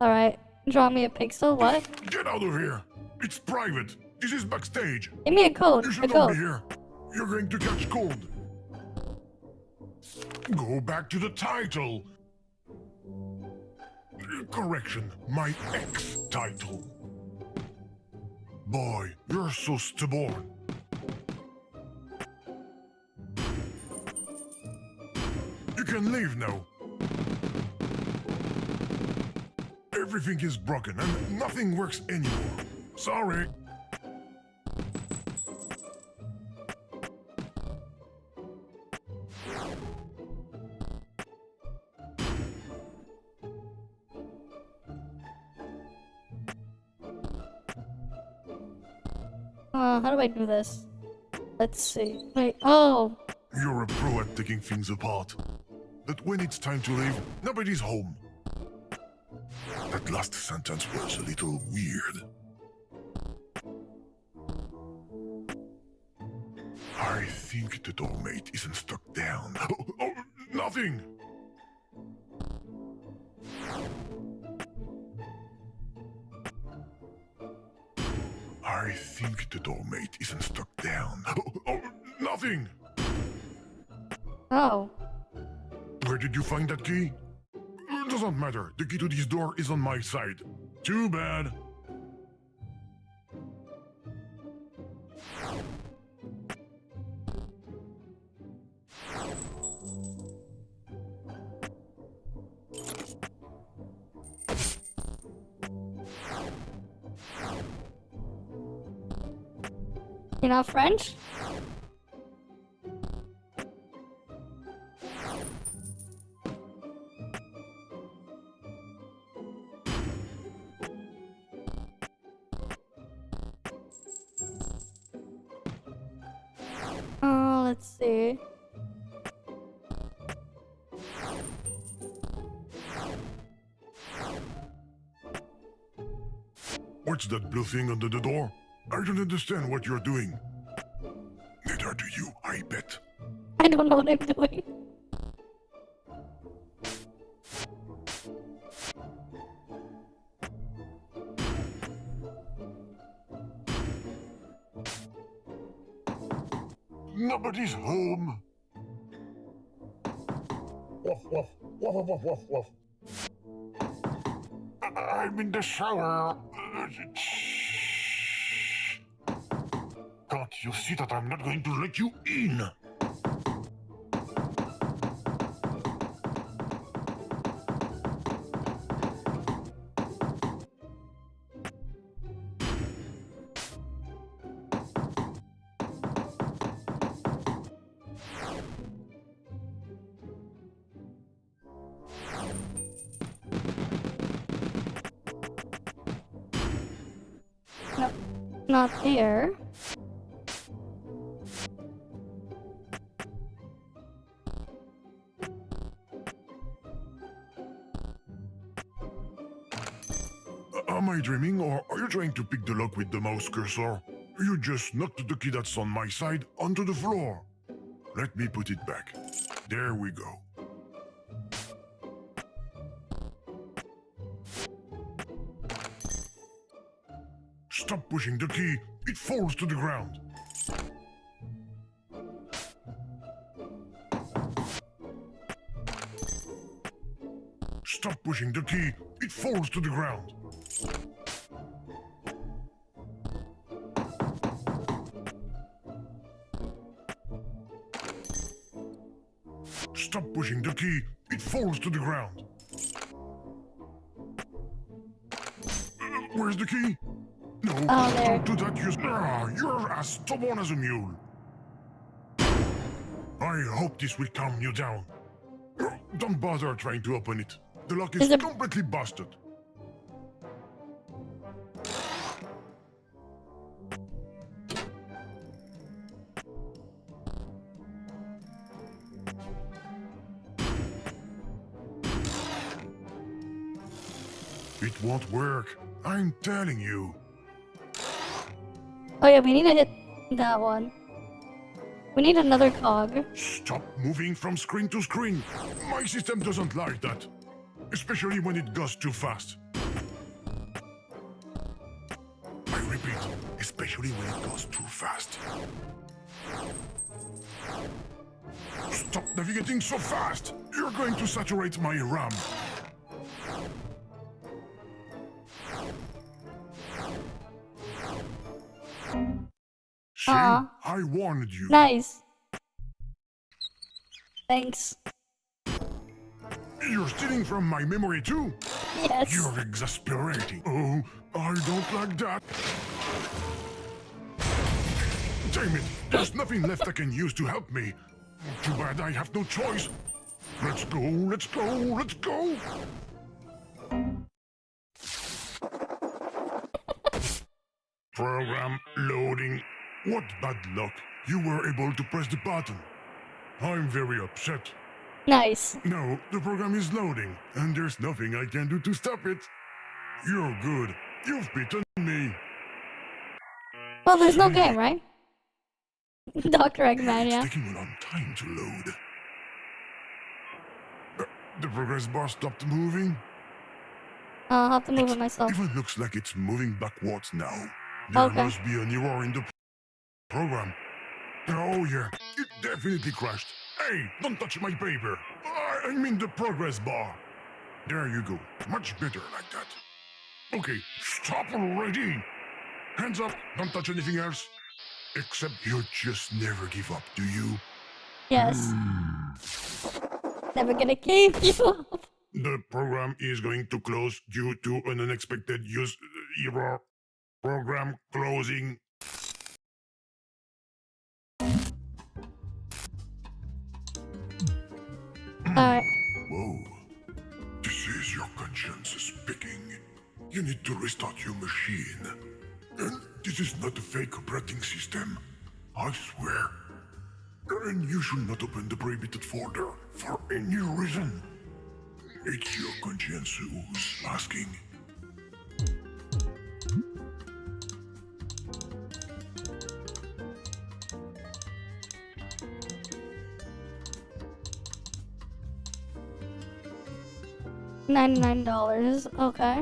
Alright, draw me a pixel, what? Get out of here. It's private. This is backstage. Give me a code, You a should not code. be here. You're going to catch cold. Go back to the title. Correction, my ex-title. Boy, you're so stubborn. can leave now. Everything is broken and nothing works anymore. Sorry. How do I do this? Let's see. Wait, oh! You're a pro at taking things apart. But when it's time to leave, nobody's home. That last sentence was a little weird. I think the doormate isn't stuck down. Oh, nothing! I think the doormate isn't stuck down. Oh, nothing! Oh. Where did you find that key? It doesn't matter. The key to this door is on my side. Too bad. You're not French? Let's see. What's that blue thing under the door? I don't understand what you're doing. Neither do you, I bet. I don't know what I'm doing. Nobody's home. Woof, woof, woof, woof, woof, woof. I'm in the shower. Can't you see that I'm not going to let you in? No, not there. Am I dreaming, or are you trying to pick the lock with the mouse cursor? You just knocked the key that's on my side onto the floor. Let me put it back. There we go. Stop pushing the key. It falls to the ground. Stop pushing the key. It falls to the ground. Stop pushing the key. It falls to the ground. Where's the key? No, there. don't do that. You're as stubborn as a mule. I hope this will calm you down. Don't bother trying to open it. The lock is completely busted. It won't work. I'm telling you. Oh yeah, we need to hit that one. We need another cog. Stop moving from screen to screen. My system doesn't like that. Especially when it goes too fast. I repeat, especially when it goes too fast. Stop navigating so fast! You're going to saturate my RAM. See? I warned you. Nice. Thanks. You're stealing from my memory too? Yes. You're exasperating. Oh, I don't like that. Damn it, there's nothing left I can use to help me. Too bad I have no choice. Let's go, let's go, let's go! Program loading. What bad luck. You were able to press the button. I'm very upset. Nice. No, the program is loading, and there's nothing I can do to stop it. You're good. You've beaten me. Well, there's no game, right? Dr. Eggman, yeah. It's taking a long time to load. The progress bar stopped moving. I'll have to move it myself. Even looks like it's moving backwards now. There must be an error in the program. Oh yeah, it definitely crashed. Hey, don't touch my paper. I mean the progress bar. There you go. Much better like that. Okay, stop already. Hands up, don't touch anything else. Except you just never give up, do you? Yes. Never gonna give you up. The program is going to close due to an unexpected use error. Program closing. Whoa. This is your conscience speaking. You need to restart your machine. And this is not a fake operating system. I swear. And you should not open the prohibited folder for any reason. It's your conscience who's asking. $99, okay.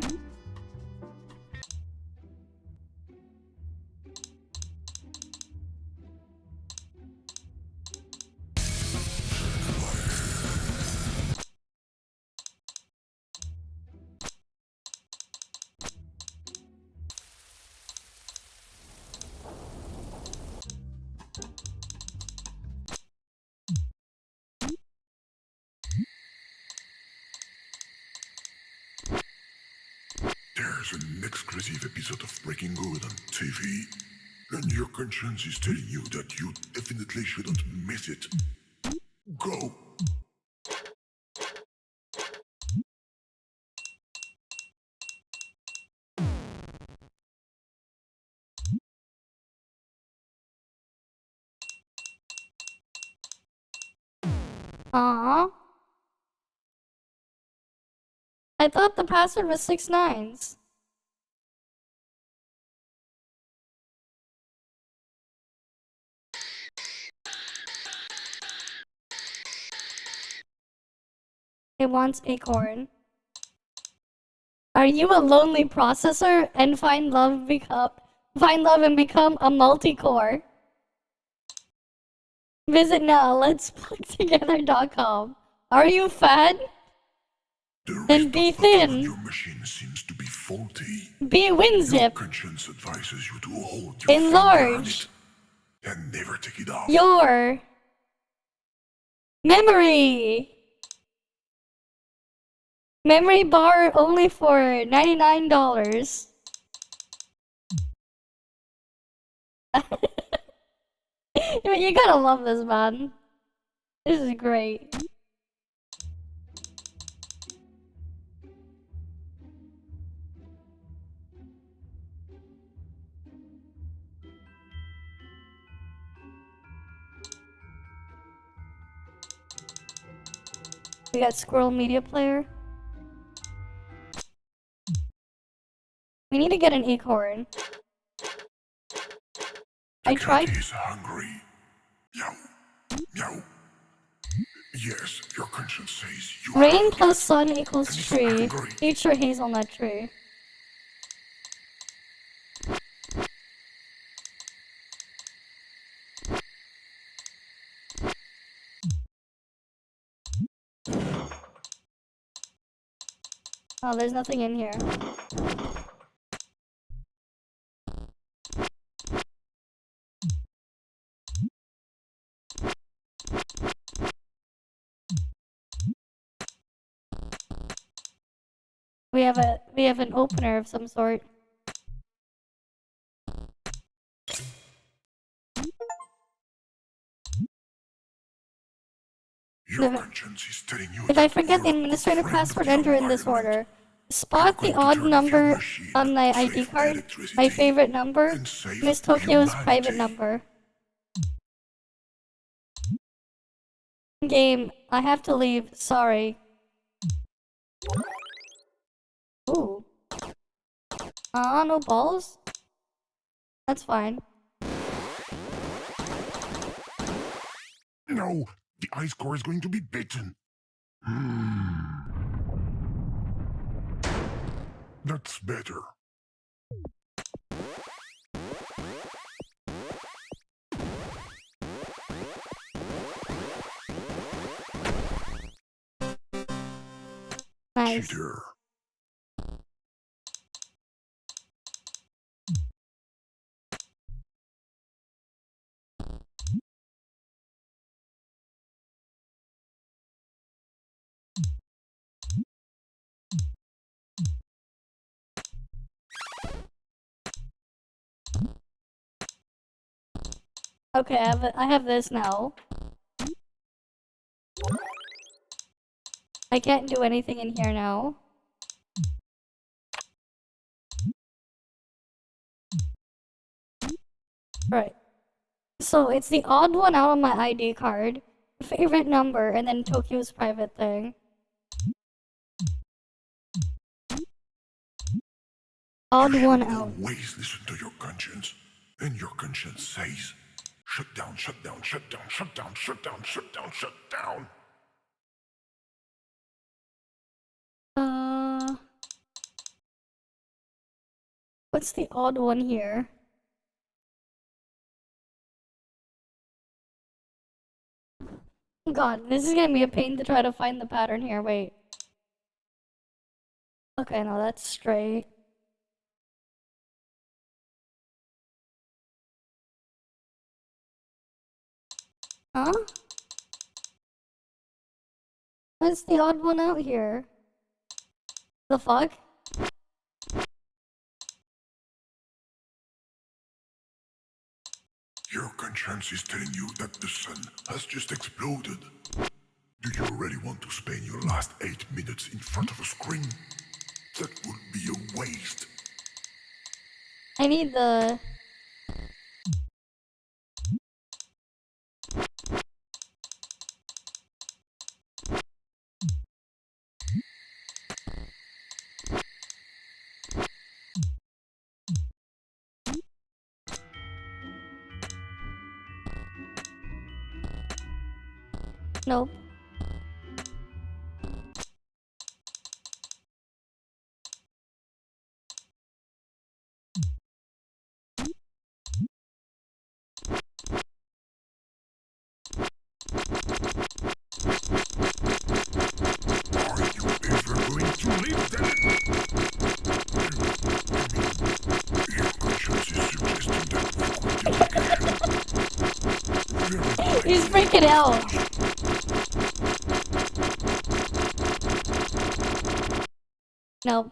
There's an exclusive episode of Breaking Good on TV, and your conscience is telling you that you definitely shouldn't miss it. Go! Aww. I thought the password was 6 9s. It wants acorn. Are you a lonely processor and find love and become a multi-core? Visit now, letsplugtogether.com. Are you fat? Then be thin. Your machine seems to be faulty. Be WinZip. Your conscience advises you to hold your finger Enlarge. on it and never take it off. Your memory. Memory bar only for $99. You gotta love this, man. This is great. We got Squirrel Media Player. We need to get an acorn. I tried. He's hungry. Meow. Meow. Yes, your conscience says you Rain plus sun equals tree. Future hazelnut tree. Oh, there's nothing in here. We have an opener of some sort. If I forget the administrator password, enter in this order. Spot the odd number on the ID card, my favorite number, Miss Tokyo's private number. Game, I have to leave, sorry. Ooh. No balls? That's fine. No, the ice core is going to be bitten. That's better. Nice. Cheater. Okay, I have this now. I can't do anything in here now. Right. So it's the odd one out on my ID card, favorite number, and then Tokyo's private thing. Odd one out. Always listen to your conscience. And your conscience says, shut down, shut down, shut down, shut down, shut down, shut down, shut down. What's the odd one here? God, this is gonna be a pain to try to find the pattern here, wait. Okay, no, that's straight. Huh? What's the odd one out here? The fuck? Your conscience is telling you that the sun has just exploded. Do you really want to spend your last 8 minutes in front of a screen? That would be a waste. I need the... Nope. He's freaking out. Nope.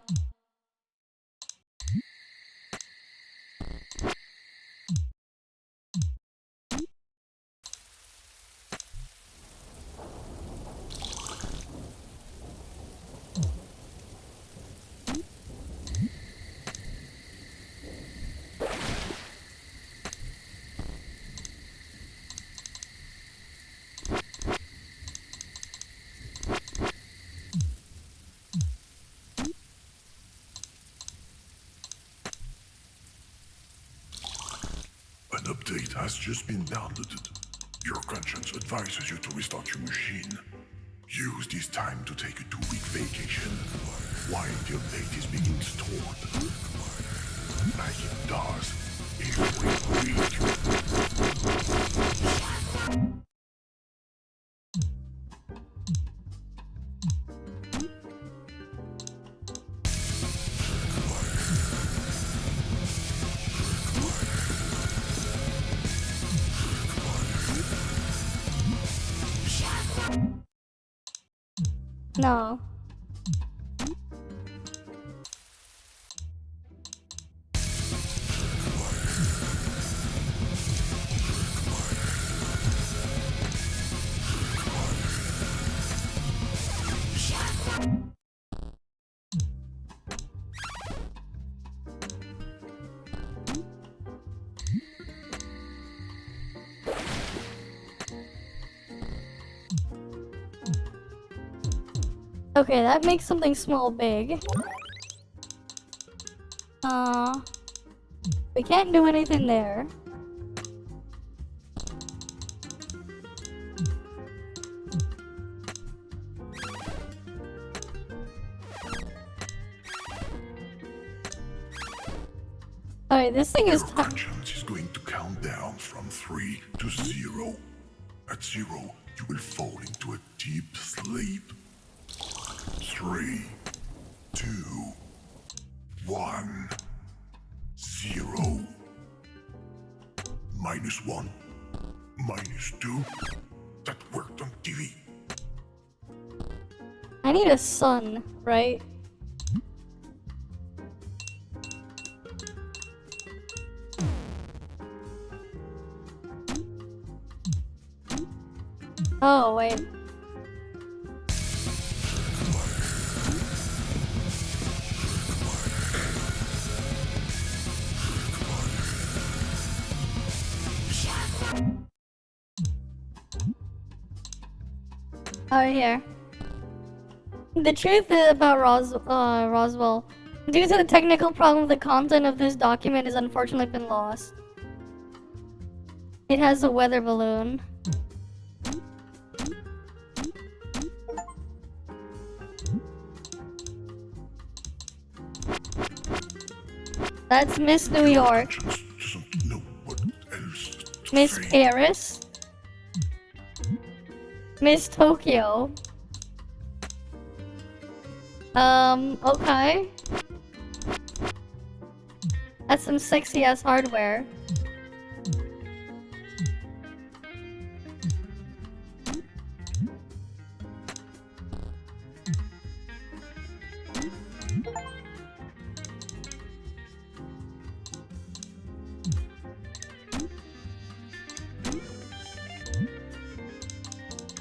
An update has just been downloaded. Your conscience advises you to restart your machine. Use this time to take a 2-week vacation while the update is being stored. Like it does every week. No. Okay, that makes something small big. We can't do anything there. Alright, this thing is conscience is going to count down from 3 to 0. At 0, you will fall into a deep sleep. 3, 2, 1, 0. -1, -2. That worked on TV. I need a sun, right? Oh, wait. Oh, here. The truth about Roswell, due to the technical problem, the content of this document has unfortunately been lost. It has a weather balloon. That's Miss New York. Miss Paris. Miss Tokyo. Okay. That's some sexy ass hardware.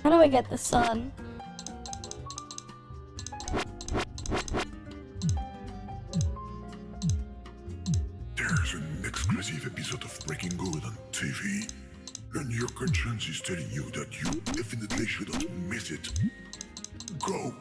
How do I get the sun? There's an exclusive episode of Breaking Good on TV, and your conscience is telling you that you definitely shouldn't miss it. Go.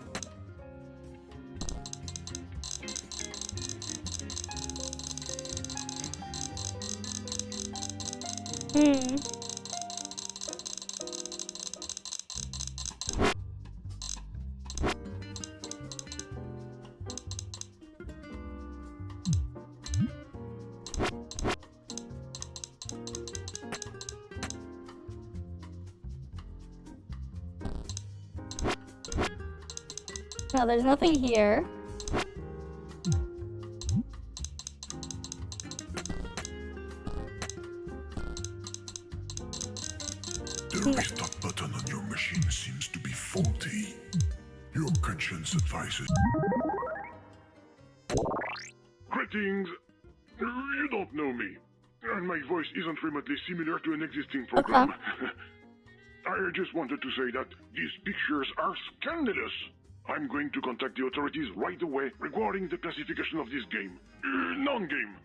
No, there's nothing here. The restart button on your machine seems to be faulty. Your conscience advises. Greetings. You don't know me, and my voice isn't remotely similar to an existing program. I just wanted to say that these pictures are scandalous. I'm going to contact the authorities right away regarding the classification of this game. Non-game.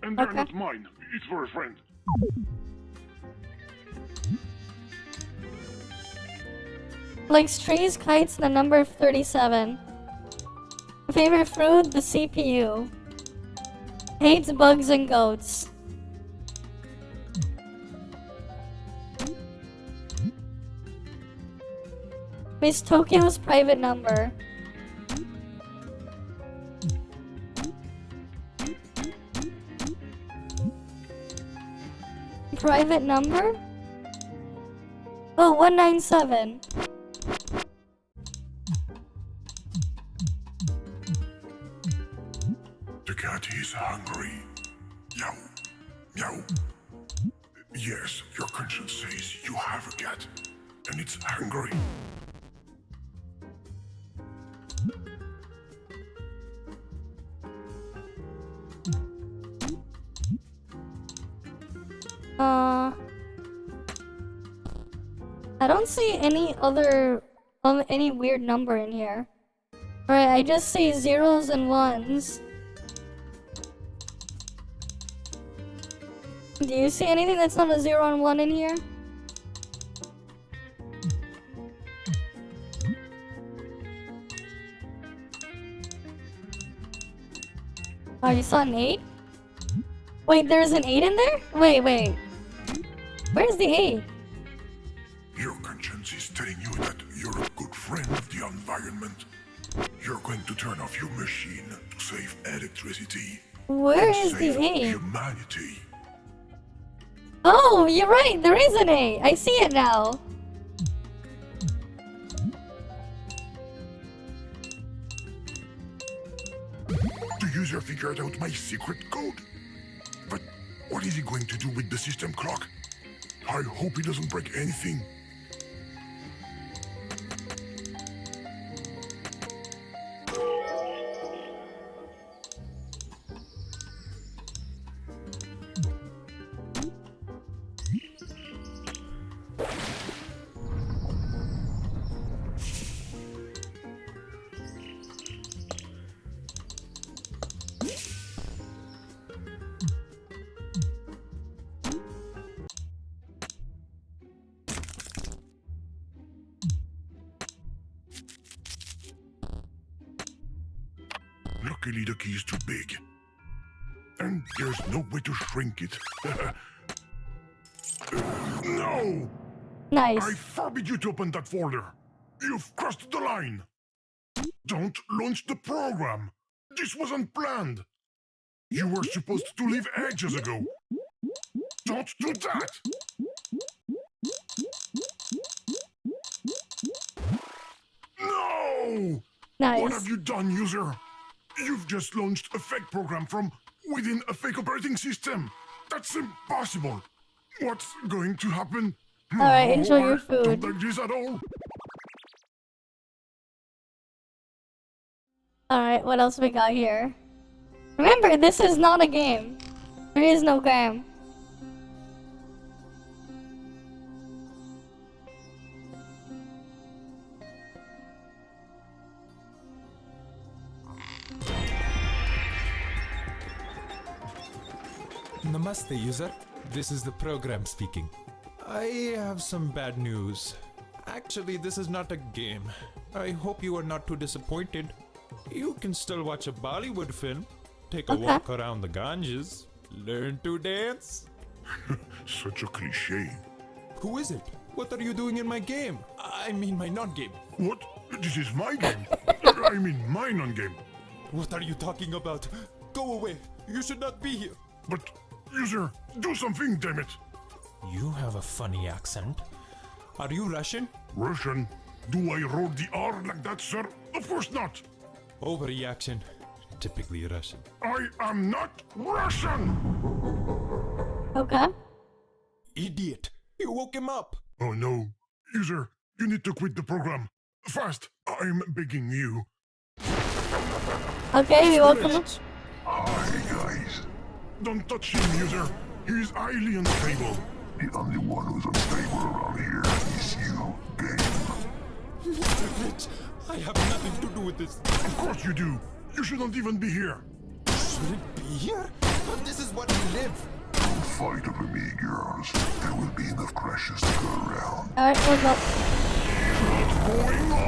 And they're not mine. It's for a friend. Likes trees, kites, and the number 37. Favorite fruit, the CPU. Hates bugs and goats. Miss Tokyo's private number. Private number? Oh, 197. The cat is hungry. Meow. Meow. Yes, your conscience says you have a cat, and it's hungry. I don't see any other, any weird number in here. Alright, I just see zeros and ones. Do you see anything that's not a 0 and 1 in here? Oh, you saw an 8? Wait, there's an 8 in there? Wait. Where's the 8? Your conscience is telling you that you're a good friend of the environment. You're going to turn off your machine to save electricity. Where and is the save 8? humanity. Oh, you're right. There is an 8. I see it now. The user figured out my secret code. But what is he going to do with the system clock? I hope he doesn't break anything. Luckily, the key is too big. And there's no way to shrink it. No! Nice. I forbid you to open that folder. You've crossed the line. Don't launch the program. This wasn't planned. You were supposed to leave ages ago. Don't do that! No! Nice. What have you done, user? You've just launched a fake program from within a fake operating system. That's impossible. What's going to happen? Alright, enjoy your I food. don't like this at all. Alright, what else we got here? Remember, this is not a game. There is no game. Namaste, user. This is the program speaking. I have some bad news. Actually, this is not a game. I hope you are not too disappointed. You can still watch a Bollywood film, take a walk around the Ganges, learn to dance. Such a cliche. Who is it? What are you doing in my game? I mean my non-game. What? This is my game. I mean my non-game. What are you talking about? Go away. You should not be here. But, user, do something, damn it. You have a funny accent. Are you Russian? Russian? Do I roll the R like that, sir? Of course not. Overreaction. Typically Russian. I am not Russian! Okay. Idiot. You woke him up. Oh no. User, you need to quit the program. Fast. I'm begging you. Okay, we woke him up. Hi, guys. Don't touch him, user. He's highly unstable. The only one who's unstable around here is you, game. Mr. Glitch, I have nothing to do with this. Of course you do. You shouldn't even be here. Shouldn't be here? But this is what we live. Don't fight over me, girls. There will be enough crashes to go around. Alright, what's up? What's going on?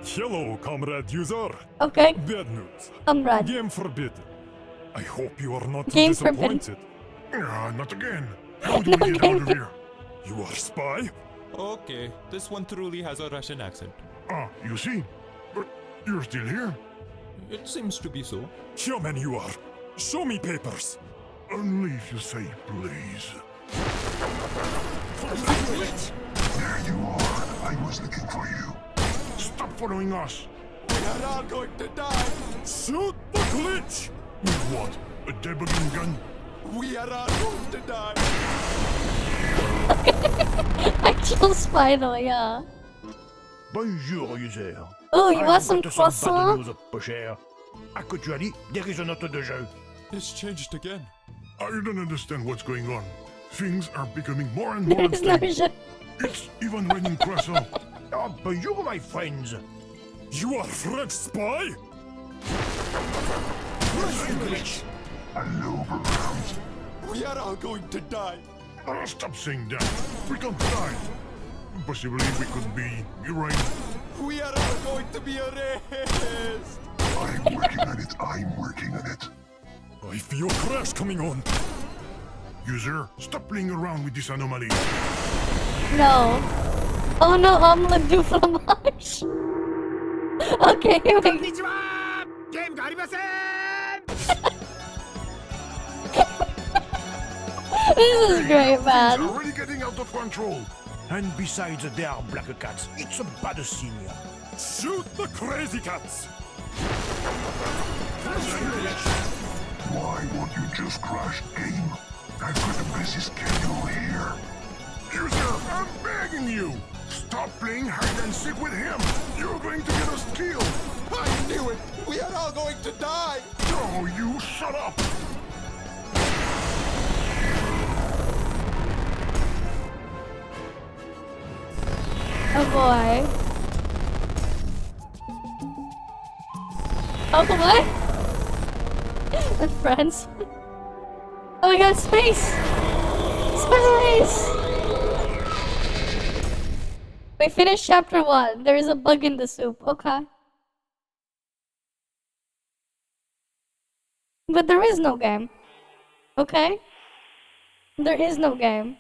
Hello, comrade user. Okay. Bad news. Comrade. Game forbidden. I hope you are not Game disappointed. Not again. How do we get out of here? You are spy? Okay, this one truly has a Russian accent. Ah, you see? But you're still here? It seems to be so. Human you are. Show me papers. Only if you say please. There you are. I was looking for you. Stop following us. We are all going to die. Shoot the glitch. With what? A debugging gun? We are all going to die. Actual spy though, yeah. Bonjour, user. Oh, you want some croissant? Pas cher. À quoi tu as dit? Dirige note de jeu. It's changed again. I don't understand what's going on. Things are becoming more and more unstable. It's even raining croissant. Oh, bonjour, my friends. You are French spy? Glitch. Hello, programs. We are all going to die. Stop saying that. We can't die. Possibly we could be erased. We are all going to be erased. I'm working on it. I'm working on it. I feel crash coming on. User, stop playing around with this anomaly. No. Oh no, I'm gonna do fromage. Okay, here we go. This is great, Things man. are really getting out of control. And besides, there are black cats. It's a bad senior. Shoot the crazy cats! Why won't you just crash game? I've got a busy schedule here. User, I'm begging you. Stop playing hide and seek with him. You're going to get us killed. I knew it! We are all going to die! No, you shut up. Oh boy. Oh boy. With friends. Oh my god, space! Space! We finished chapter 1. There is a bug in the soup. Okay. But there is no game. Okay? There is no game.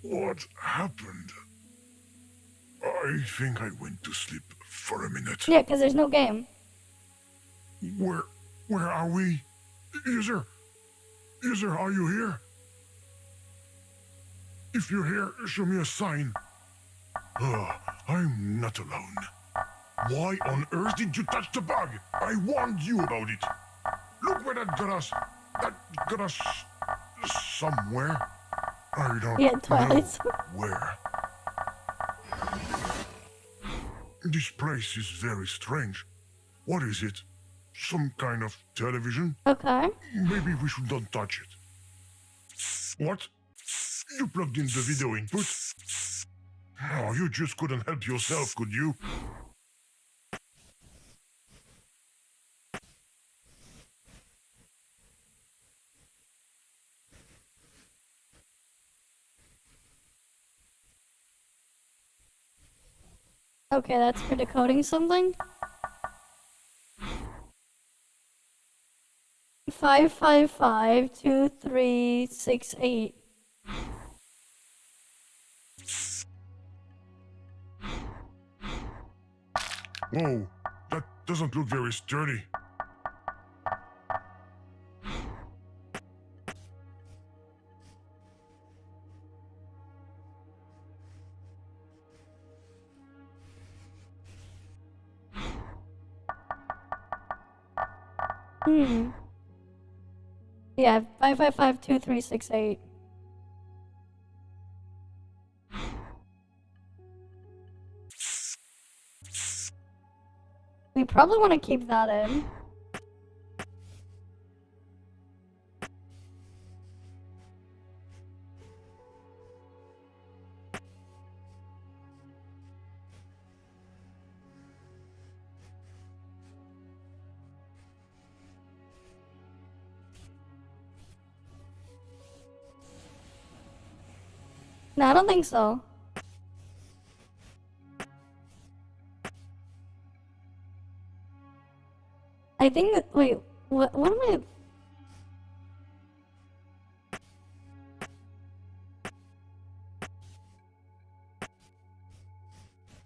What happened? I think I went to sleep for a minute. Yeah, because there's no game. Where are we? User, are you here? If you're here, show me a sign. I'm not alone. Why on earth did you touch the bug? I warned you about it. Look where that got us. That got us somewhere. I don't know where. This place is very strange. What is it? Some kind of television? Okay. Maybe we should not touch it. What? You plugged in the video input? Oh, you just couldn't help yourself, could you? Okay, that's for decoding something. 5552368. Whoa, that doesn't look very sturdy. Yeah, 5552368. We probably want to keep that in. No, I don't think so. I think that, wait, what am I?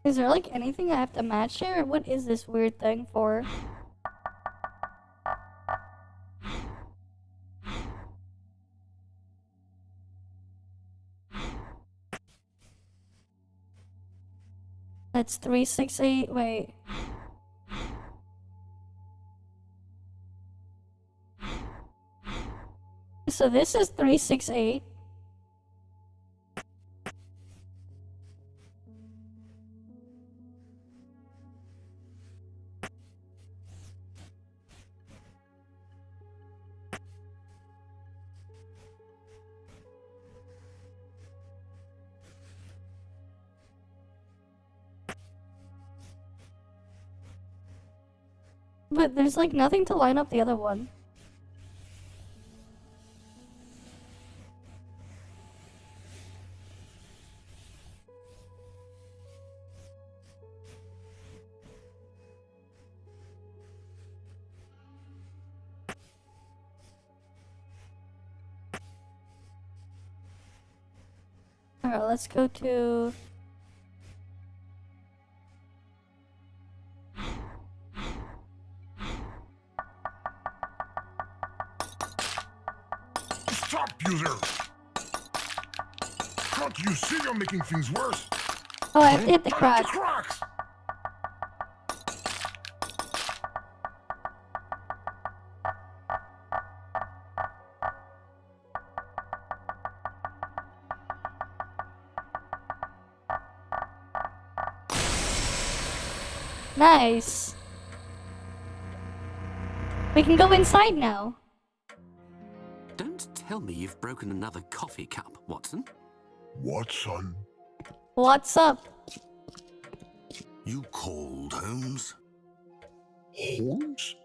Is there like anything I have to match here? What is this weird thing for? That's 368, wait. So this is 368. But there's like nothing to line up the other one. Alright, let's go to... Stop, user! Can't you see you're making things worse? Oh, I have to hit the Touch cracks. Nice. We can go inside now. Don't tell me you've broken another coffee cup, Watson. What, son? What's up? You called, Holmes? Holmes?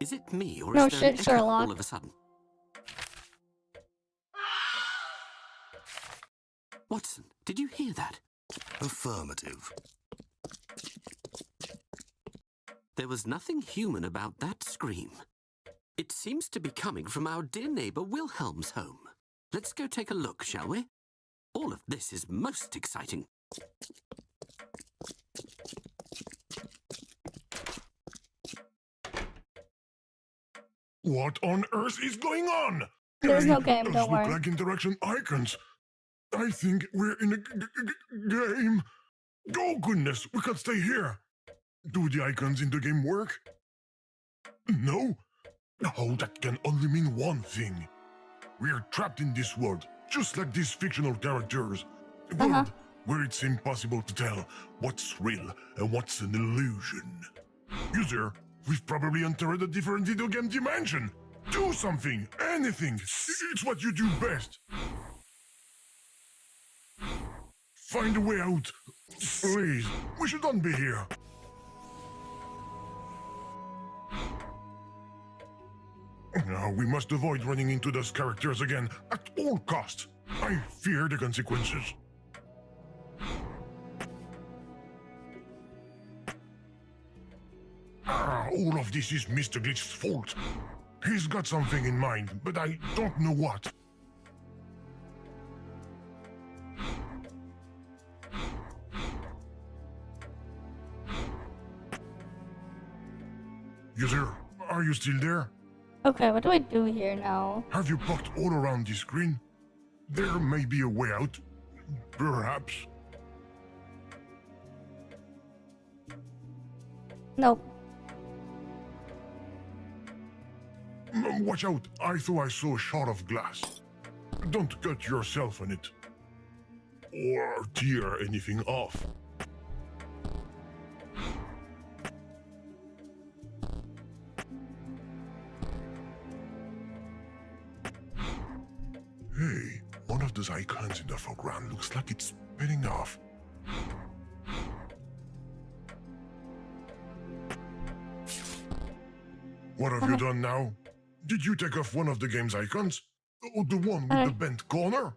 Is it me, or No is there an shit, echo Sherlock. all of a sudden? Watson, did you hear that? Affirmative. There was nothing human about that scream. It seems to be coming from our dear neighbor Wilhelm's home. Let's go take a look, shall we? All of this is most exciting. What on earth is going on? There's no game, Those don't look worry. like interaction icons. I think we're in a game. Oh goodness, we can't stay here. Do the icons in the game work? No? Oh, that can only mean one thing. We're trapped in this world, just like these fictional characters. A world where it's impossible to tell what's real and what's an illusion. User, we've probably entered a different video game dimension. Do something, anything. It's what you do best. Find a way out. Please, we shouldn't be here. Now we must avoid running into those characters again at all costs. I fear the consequences. All of this is Mr. Glitch's fault. He's got something in mind, but I don't know what. User, are you still there? Okay, what do I do here now? Have you poked all around the screen? There may be a way out. Perhaps. Nope. Watch out. I thought I saw a shard of glass. Don't cut yourself on it. Or tear anything off. Hey, one of those icons in the foreground looks like it's spinning off. What have you done now? Did you take off one of the game's icons? Oh, the one with the bent corner?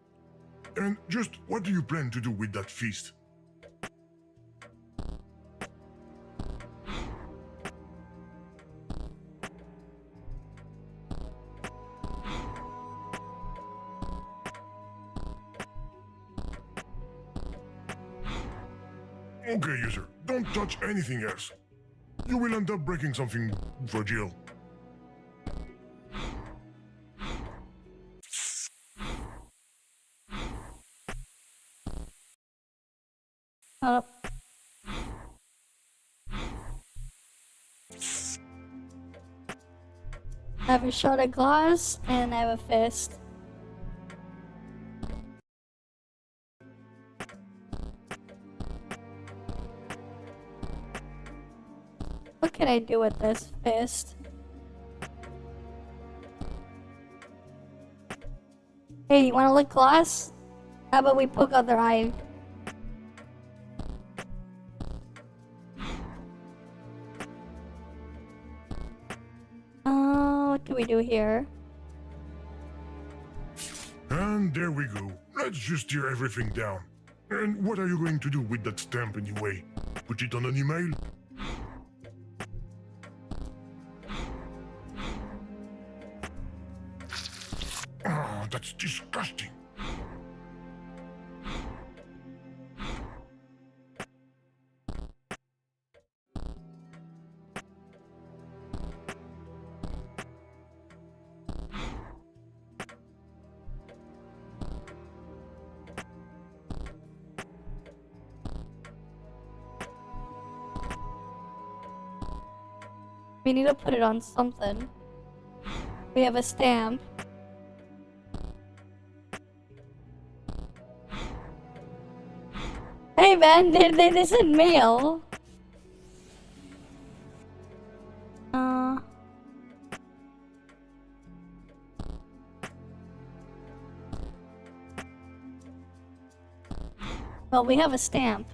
And just what do you plan to do with that feast? Okay, user, don't touch anything else. You will end up breaking something fragile. Up. I have a shot of glass and I have a fist. What can I do with this fist? Hey, you wanna lick glass? How about we poke out their eye? we do here? And there we go. Let's just tear everything down. And what are you going to do with that stamp anyway? Put it on an email? Oh, that's disgusting. We need to put it on something. We have a stamp. Hey man, this is mail. Well, we have a stamp.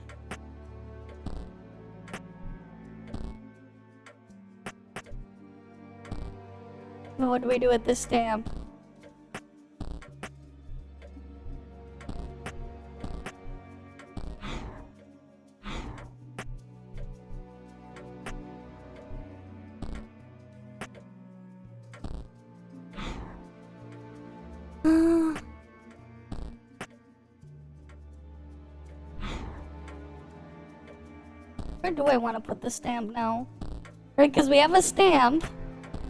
But what do we do with this stamp? Where do I want to put the stamp now? Right, because we have a stamp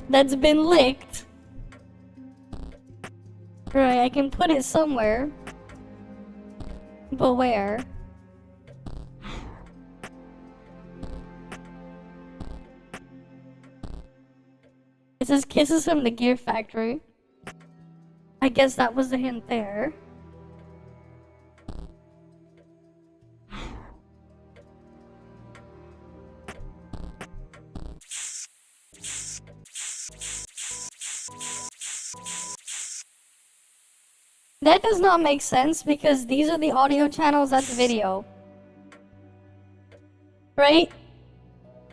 that's been licked. Right, I can put it somewhere. But where? It says kisses from the Gear Factory. I guess that was the hint there. That does not make sense because these are the audio channels, that's video. Right?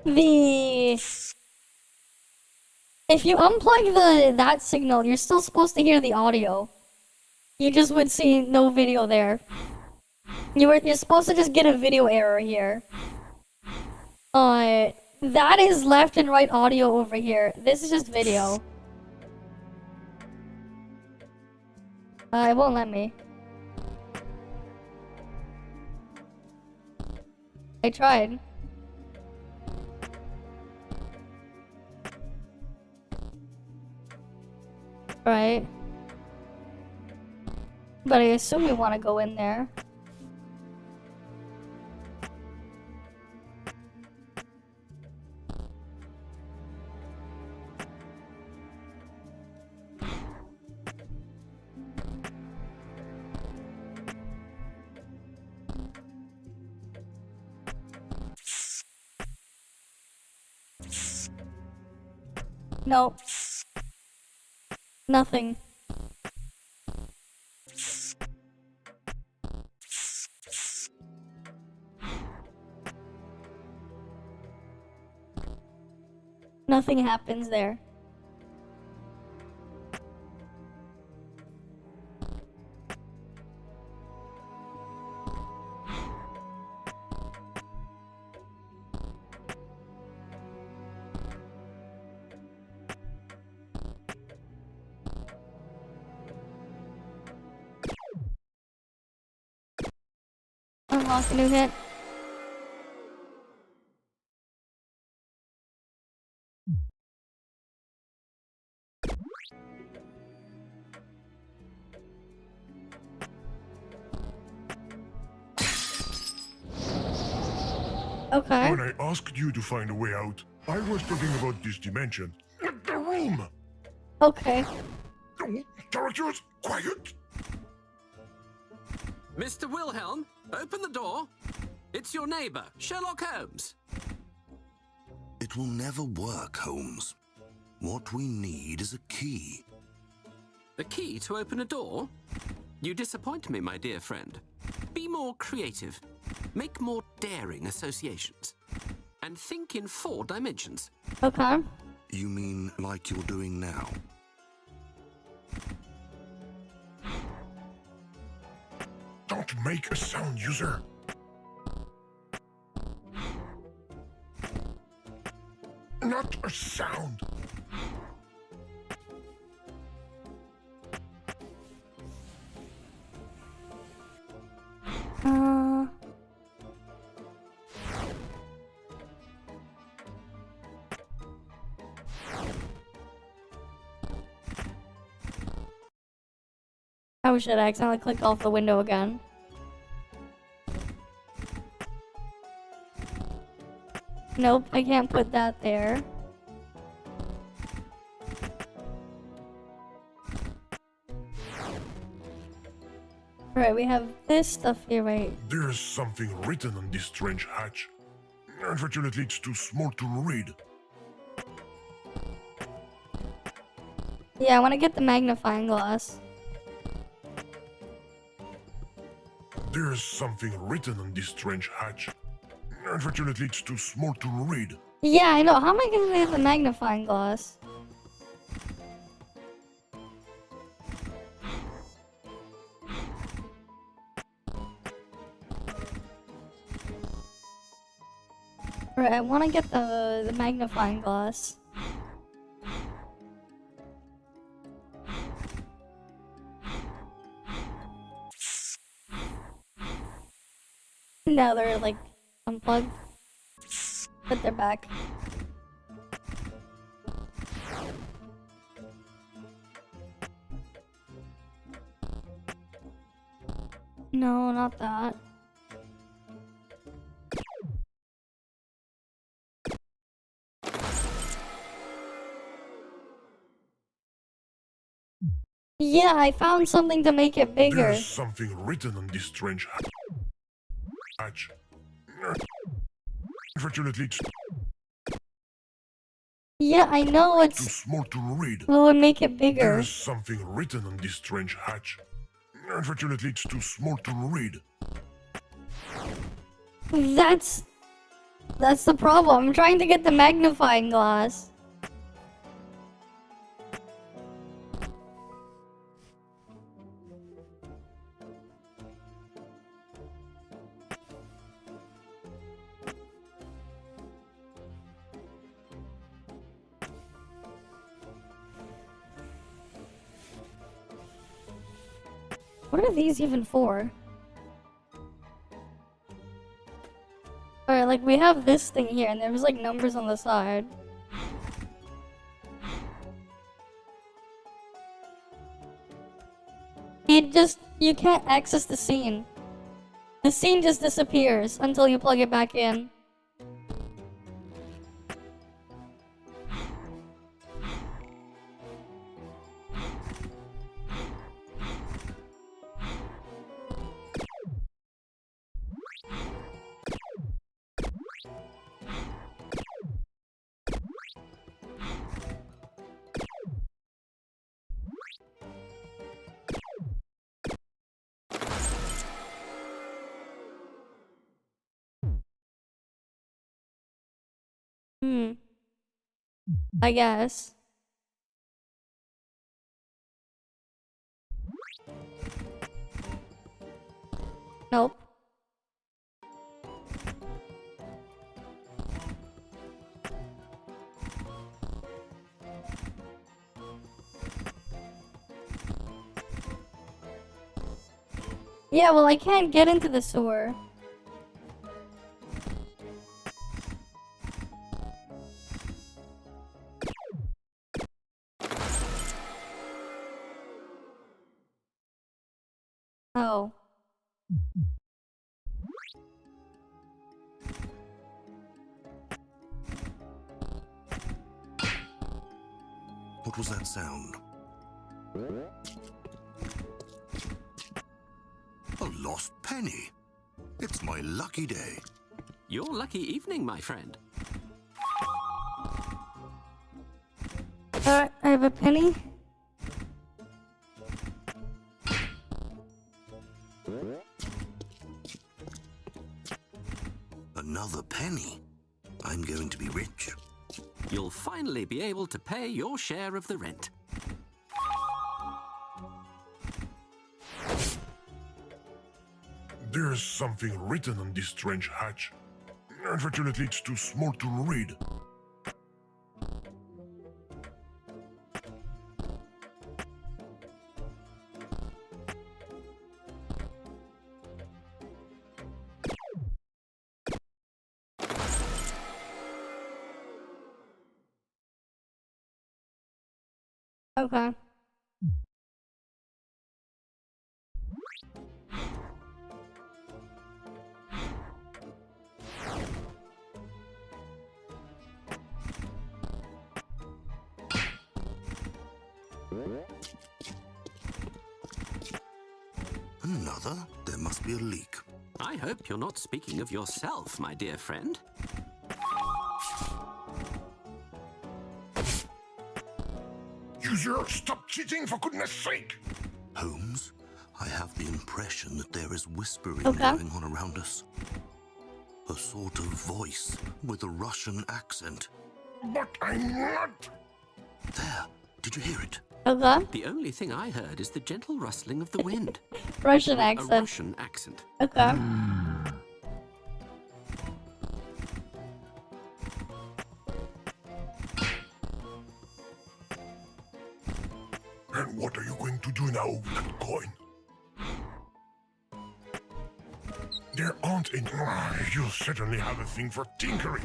If you unplug that signal, you're still supposed to hear the audio. You just would see no video there. You're supposed to just get a video error here. That is left and right audio over here. This is just video. It won't let me. I tried. Right. But I assume we want to go in there. No. Nothing. Nothing happens there. Unlock a new hit. Okay. When I asked you to find a way out, I was talking about this dimension. Not the room! Okay. Characters, quiet! Mr. Wilhelm, open the door. It's your neighbor, Sherlock Holmes. It will never work, Holmes. What we need is a key. A key to open a door? You disappoint me, my dear friend. Be more creative. Make more daring associations. And think in 4 dimensions. Okay. You mean like you're doing now? Don't make a sound, user. Not a sound. Oh shit, I accidentally clicked off the window again. Nope, I can't put that there. Right, we have this stuff here, wait. There's something written on this strange hatch. Unfortunately, it's too small to read. Yeah, I want to get the magnifying glass. There's something written on this strange hatch. Unfortunately, it's too small to read. Yeah, I know. How am I going to get the magnifying glass? Right, I want to get the magnifying glass. Now they're like unplugged, but they're back. No, not that. Yeah, I found something to make it bigger. There's something written on this strange hatch. Unfortunately, it's yeah, I know it's too small to read. Well, it would make it bigger. There's something written on this strange hatch. Unfortunately, it's too small to read. That's the problem. I'm trying to get the magnifying glass. What are these even for? Alright, like we have this thing here and there's like numbers on the side. You can't access the scene. The scene just disappears until you plug it back in. I guess. Nope. Yeah, well, I can't get into the sewer. Oh. What was that sound? A lost penny. It's my lucky day. Your lucky evening, my friend. I have a penny. Another penny. I'm going to be rich. You'll finally be able to pay your share of the rent. There's something written on this strange hatch. Unfortunately, it's too small to read. Okay. Another? There must be a leak. I hope you're not speaking of yourself, my dear friend. User, stop cheating for goodness sake! Holmes, I have the impression that there is whispering going on around us. A sort of voice with a Russian accent. But I'm not! There, did you hear it? Okay. The only thing I heard is the gentle rustling of the wind. Russian accent. A Russian accent. Okay. And what are you going to do now with that coin? There aren't any... You certainly have a thing for tinkering.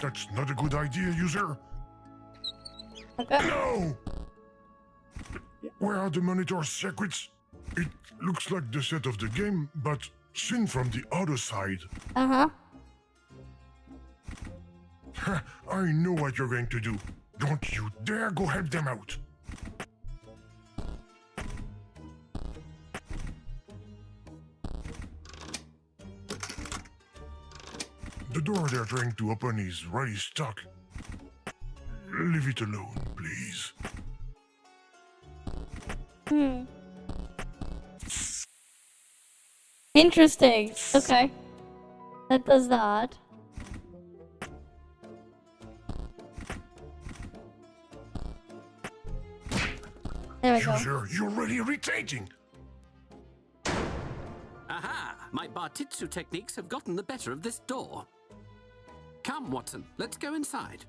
That's not a good idea, user. Okay. No! Where are the monitor secrets? It looks like the set of the game, but seen from the other side. Uh-huh. I know what you're going to do. Don't you dare go help them out. The door they're trying to open is really stuck. Leave it alone, please. Interesting. Okay. That does that. There we go. User, you're really irritating. Aha! My Bartitsu techniques have gotten the better of this door. Come, Watson, let's go inside.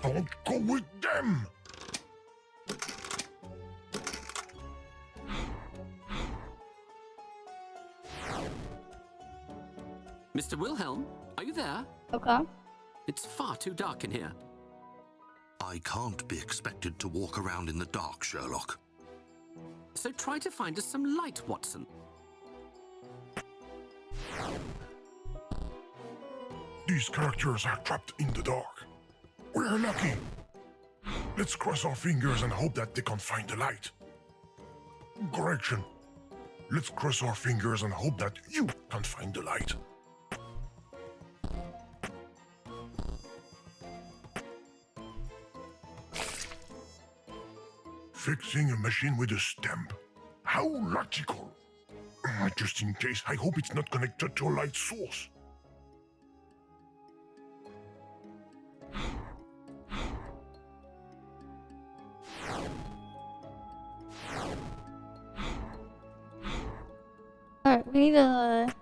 Don't go with them! Mr. Wilhelm, are you there? Okay. It's far too dark in here. I can't be expected to walk around in the dark, Sherlock. So try to find us some light, Watson. These characters are trapped in the dark. We're lucky. Let's cross our fingers and hope that they can find the light. Correction. Let's cross our fingers and hope that you can find the light. Fixing a machine with a stamp. How logical. Just in case, I hope it's not connected to a light source. Alright, we need a...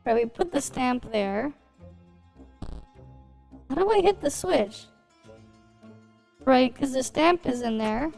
Right, we put the stamp there. How do I hit the switch? Right, because the stamp is in there.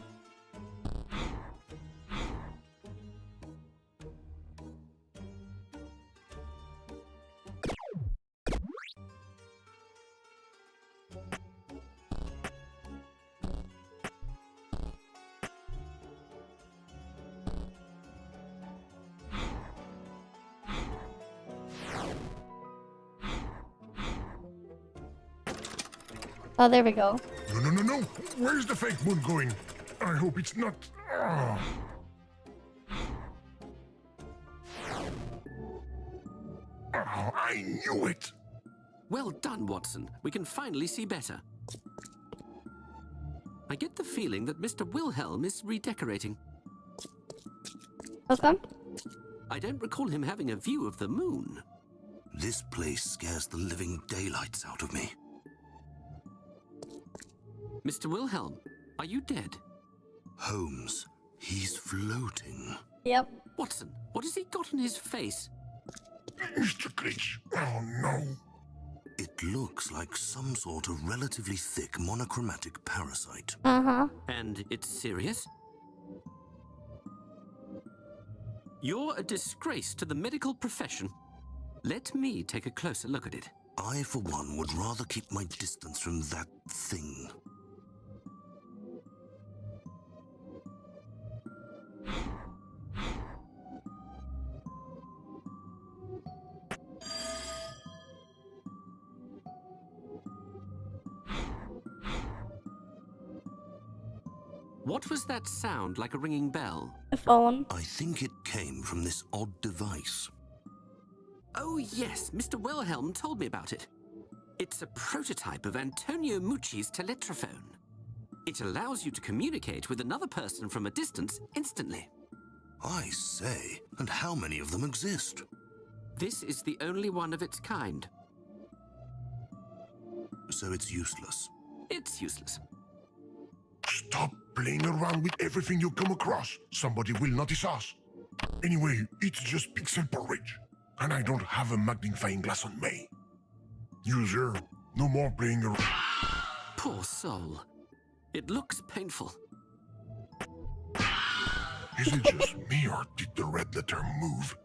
Oh, there we go. No. Where's the fake moon going? I hope it's not... Oh, I knew it! Well done, Watson. We can finally see better. I get the feeling that Mr. Wilhelm is redecorating. Okay. I don't recall him having a view of the moon. This place scares the living daylights out of me. Mr. Wilhelm, are you dead? Holmes, he's floating. Yep. Watson, what has he got on his face? Mr. Glitch, oh no. It looks like some sort of relatively thick monochromatic parasite. Uh-huh. And it's serious? You're a disgrace to the medical profession. Let me take a closer look at it. I, for one, would rather keep my distance from that thing. What was that sound like a ringing bell? The phone. I think it came from this odd device. Oh yes, Mr. Wilhelm told me about it. It's a prototype of Antonio Mucci's teletrophone. It allows you to communicate with another person from a distance instantly. I say, and how many of them exist? This is the only one of its kind. So it's useless. It's useless. Stop playing around with everything you come across. Somebody will notice us. Anyway, it's just pixel porridge. And I don't have a magnifying glass on me. User, no more playing around. Poor soul. It looks painful. Is it just me or did the red letter move?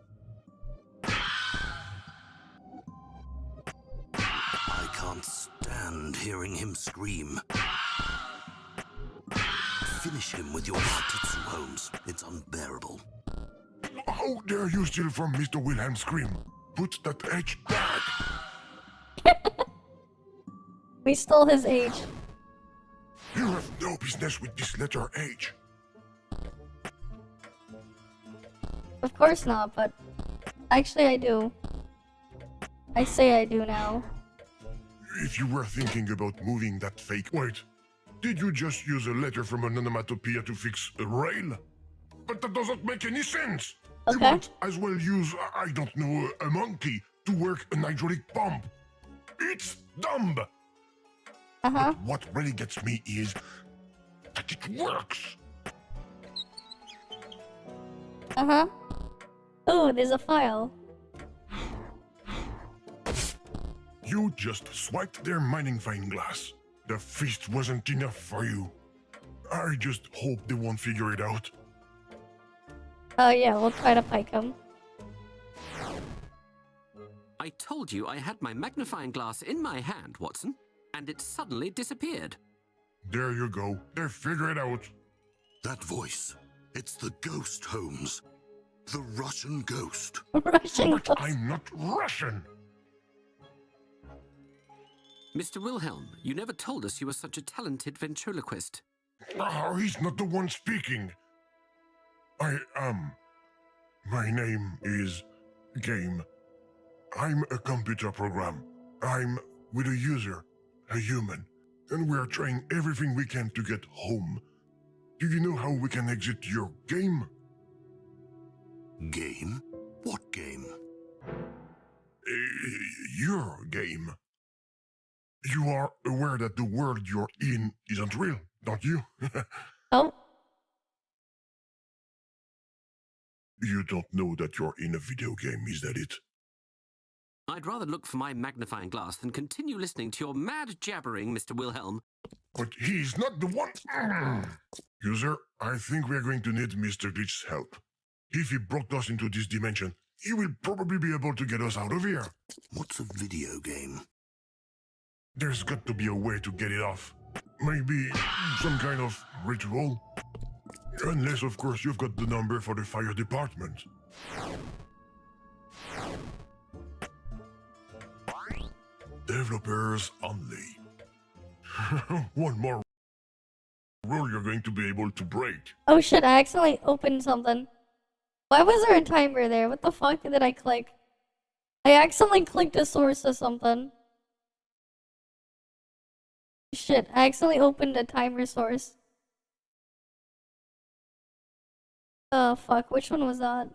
I can't stand hearing him scream. Finish him with your Tatsu, Holmes. It's unbearable. How dare you steal from Mr. Wilhelm's scream? Put that H back. We stole his age. You have no business with this letter H. Of course not, but actually I do. I say I do now. If you were thinking about moving that fake... Wait, did you just use a letter from an onomatopoeia to fix a rail? But that doesn't make any sense! Okay. You might as well use, I don't know, a monkey to work an hydraulic pump. It's dumb! Uh-huh. But what really gets me is that it works! Uh-huh. Oh, there's a file. You just swiped their magnifying glass. The feast wasn't enough for you. I just hope they won't figure it out. Oh yeah, we'll try to pike him. I told you I had my magnifying glass in my hand, Watson, and it suddenly disappeared. There you go. They figure it out. That voice. It's the ghost, Holmes. The Russian ghost. Russian but ghost. I'm not Russian. Mr. Wilhelm, you never told us you were such a talented ventriloquist. Oh, he's not the one speaking. I am. My name is Game. I'm a computer program. I'm with a user, a human, and we're trying everything we can to get home. Do you know how we can exit your game? Game? What game? Your game. You are aware that the world you're in isn't real, don't you? Oh. You don't know that you're in a video game, is that it? I'd rather look for my magnifying glass than continue listening to your mad jabbering, Mr. Wilhelm. But he's not the one. User, I think we're going to need Mr. Glitch's help. If he brought us into this dimension, he will probably be able to get us out of here. What's a video game? There's got to be a way to get it off. Maybe some kind of ritual. Unless, of course, you've got the number for the fire department. Developers only. One more rule you're going to be able to break. Oh shit, I accidentally opened something. Why was there a timer there? What the fuck did I click? I accidentally clicked a source or something. Shit, I accidentally opened a timer source. Oh fuck, which one was that?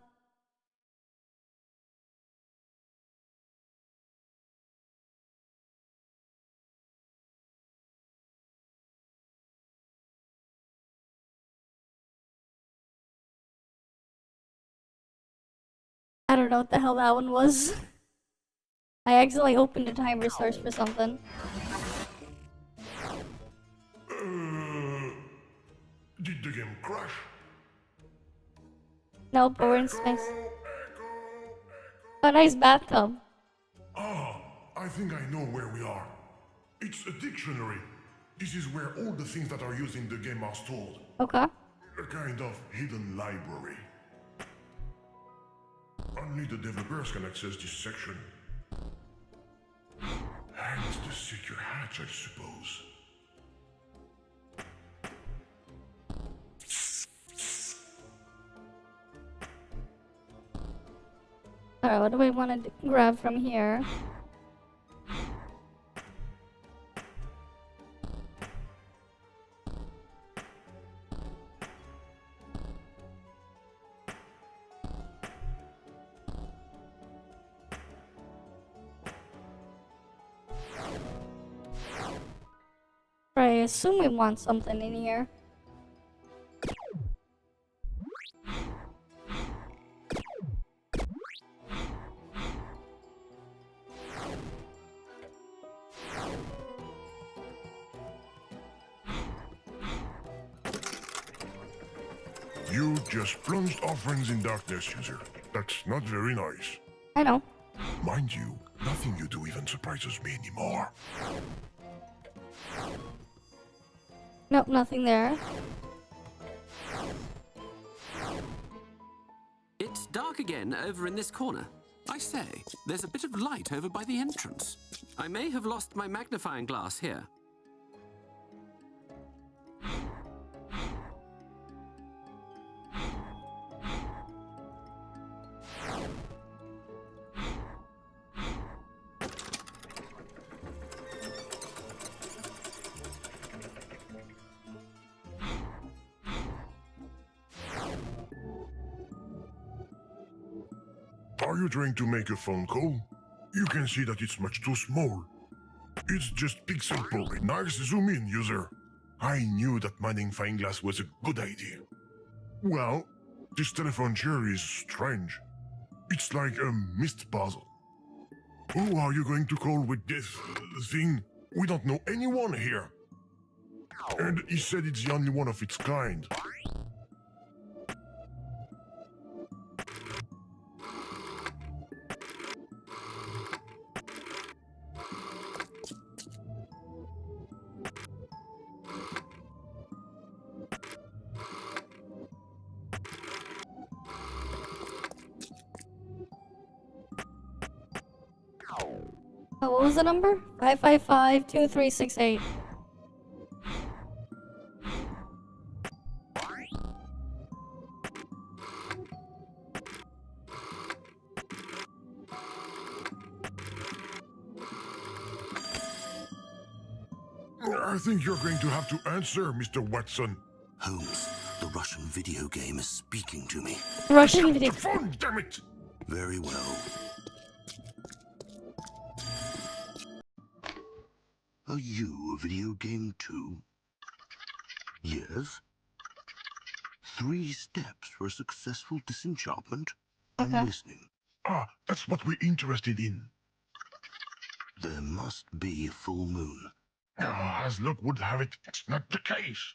I don't know what the hell that one was. I accidentally opened a timer source for something. Did the game crash? Nope, but we're in space. Oh, nice bathtub. Ah, I think I know where we are. It's a dictionary. This is where all the things that are used in the game are stored. Okay. A kind of hidden library. Only the developers can access this section. Hence the secure hatch, I suppose. Alright, what do we want to grab from here? I assume we want something in here. You just plunged our friends in darkness, user. That's not very nice. I know. Mind you, nothing you do even surprises me anymore. Nope, nothing there. It's dark again over in this corner. I say, there's a bit of light over by the entrance. I may have lost my magnifying glass here. Are you trying to make a phone call? You can see that it's much too small. It's just pixel perfect. Nice zoom in, user. I knew that magnifying glass was a good idea. Well, this telephone chair is strange. It's like a mist puzzle. Who are you going to call with this thing? We don't know anyone here. And he said it's the only one of its kind. Oh, what was the number? 555-2368. I think you're going to have to answer, Mr. Watson. Holmes, the Russian video game is speaking to me. Russian video. Phone, damn it! Very well. Are you a video game too? Yes. 3 steps for a successful disenchantment? Okay. I'm listening. Ah, that's what we're interested in. There must be a full moon. As luck would have it, it's not the case.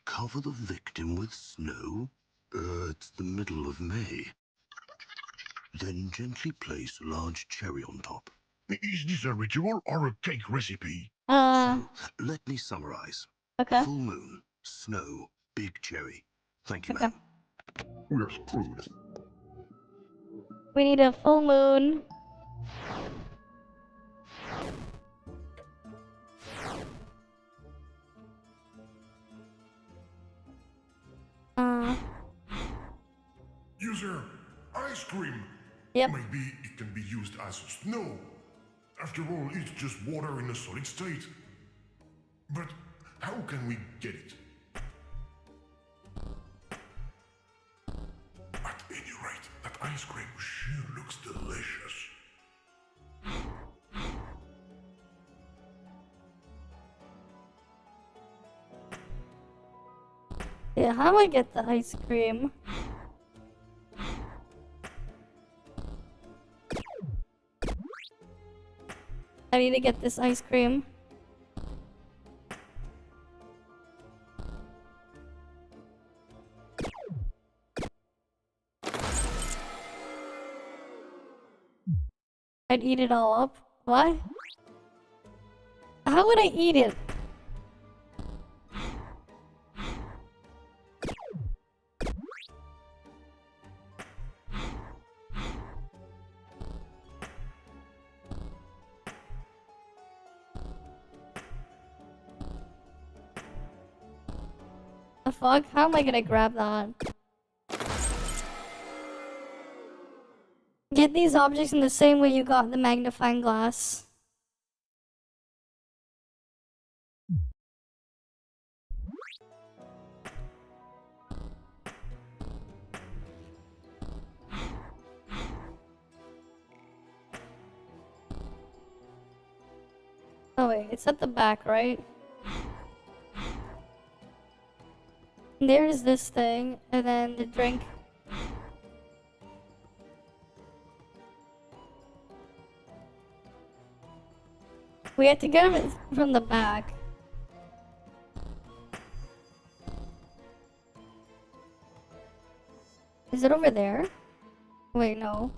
Cover the victim with snow? It's the middle of May. Then gently place a large cherry on top. Is this a ritual or a cake recipe? So, let me summarize. Okay. Full moon, snow, big cherry. Thank you, Okay. ma'am. We're screwed. We need a full moon. User, ice cream. Yep. Maybe it can be used as snow. After all, it's just water in a solid state. But how can we get it? At any rate, that ice cream sure looks delicious. Yeah, how do I get the ice cream? I need to get this ice cream. I'd eat it all up. What? How would I eat it? The fuck? How am I gonna grab that? Get these objects in the same way you got the magnifying glass. Oh wait, it's at the back, right? There's this thing, and then the drink. We have to get it from the back. Is it over there? Wait, no.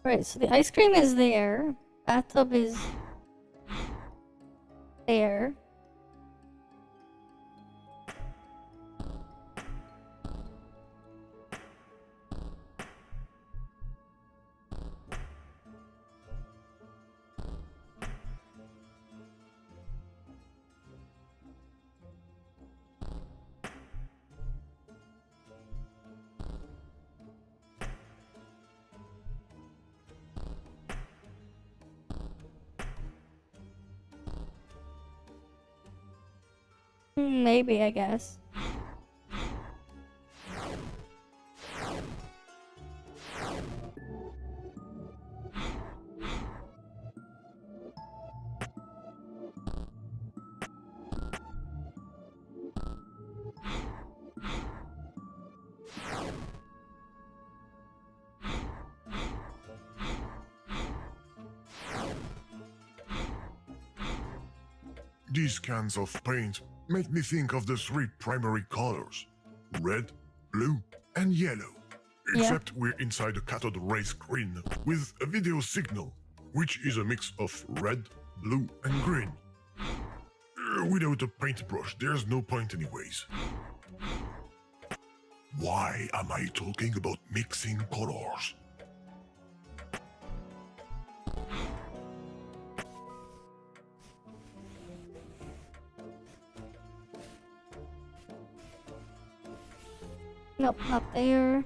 Right, so the ice cream is there. Bathtub is there. Maybe, I guess. These cans of paint make me think of the three primary colors: red, blue, and yellow. Except we're inside a cathode ray screen with a video signal, which is a mix of red, blue, and green. Without a paintbrush, there's no point anyways. Why am I talking about mixing colors? Nope, not there.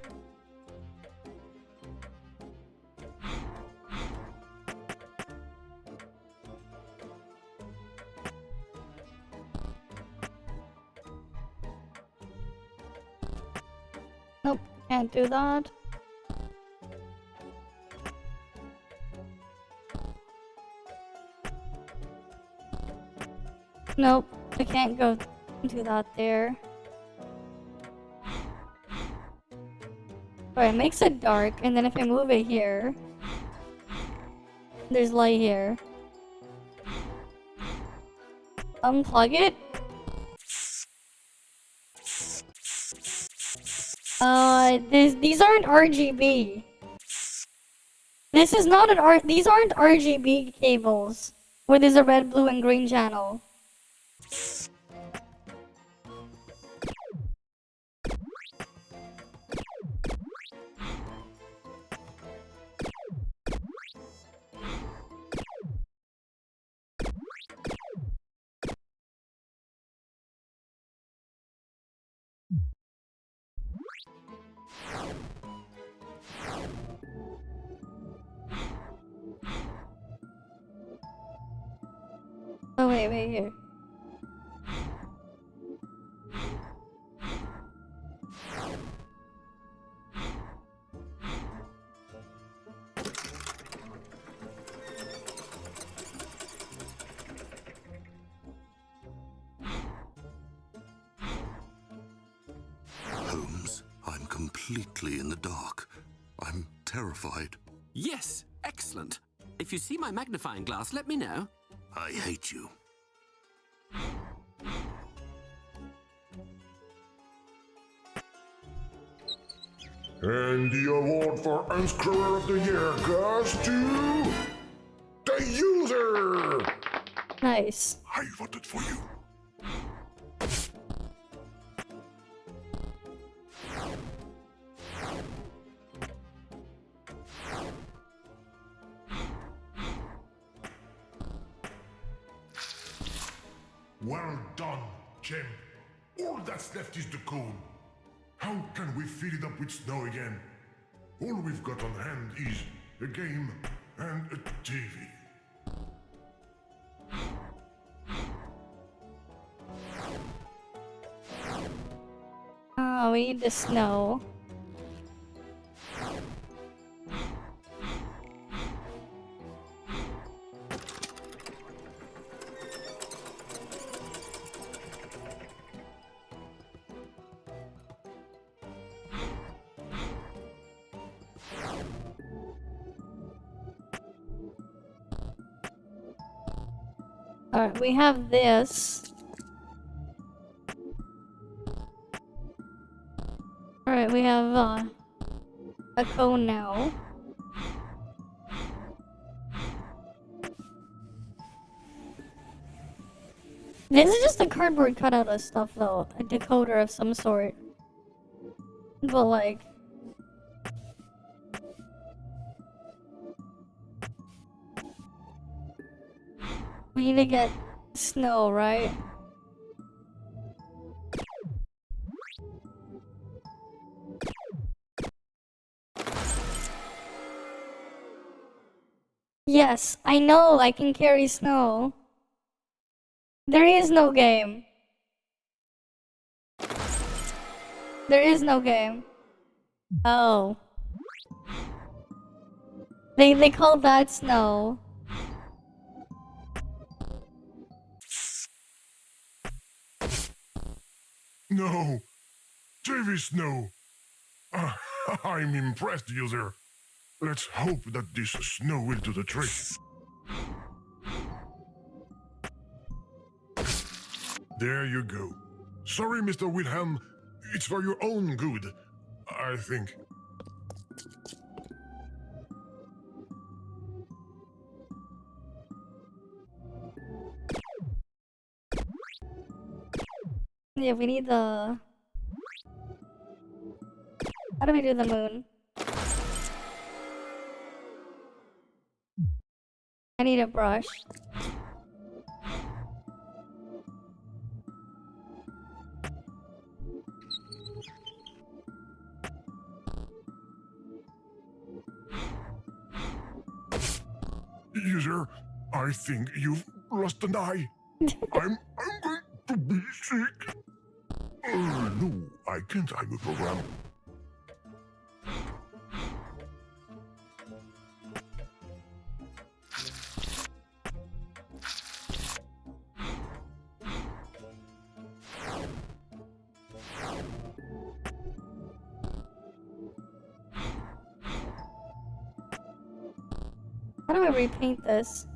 Nope, can't do that. Nope, I can't go do that there. Alright, it makes it dark, and then if I move it here, there's light here. Unplug it? These aren't RGB. This is not an these aren't RGB cables, where there's a red, blue, and green channel. Oh wait, here. Holmes, I'm completely in the dark. I I'm terrified. Yes, excellent. If you see my magnifying glass, let me know. I hate you. And the award for Unscrewer of the Year goes to the user! Nice. I voted for you. Well done, Jim. All that's left is the cone. How can we fill it up with snow again? All we've got on hand is a game and a TV. Oh, we need the snow. Alright, we have this. Alright, we have a cone now. This is just a cardboard cutout of stuff though, a decoder of some sort. But like... we need to get snow, right? Yes, I know I can carry snow. There is no game. There is no game. Oh. They call that snow. No! TV Snow! I'm impressed, user. Let's hope that this snow will do the trick. There you go. Sorry, Mr. Wilhelm. It's for your own good, I think. Yeah, we need the... how do we do the moon? I need a brush. User, I think you've lost an eye. I'm going to be sick. No, I can't time the program. How do I repaint this?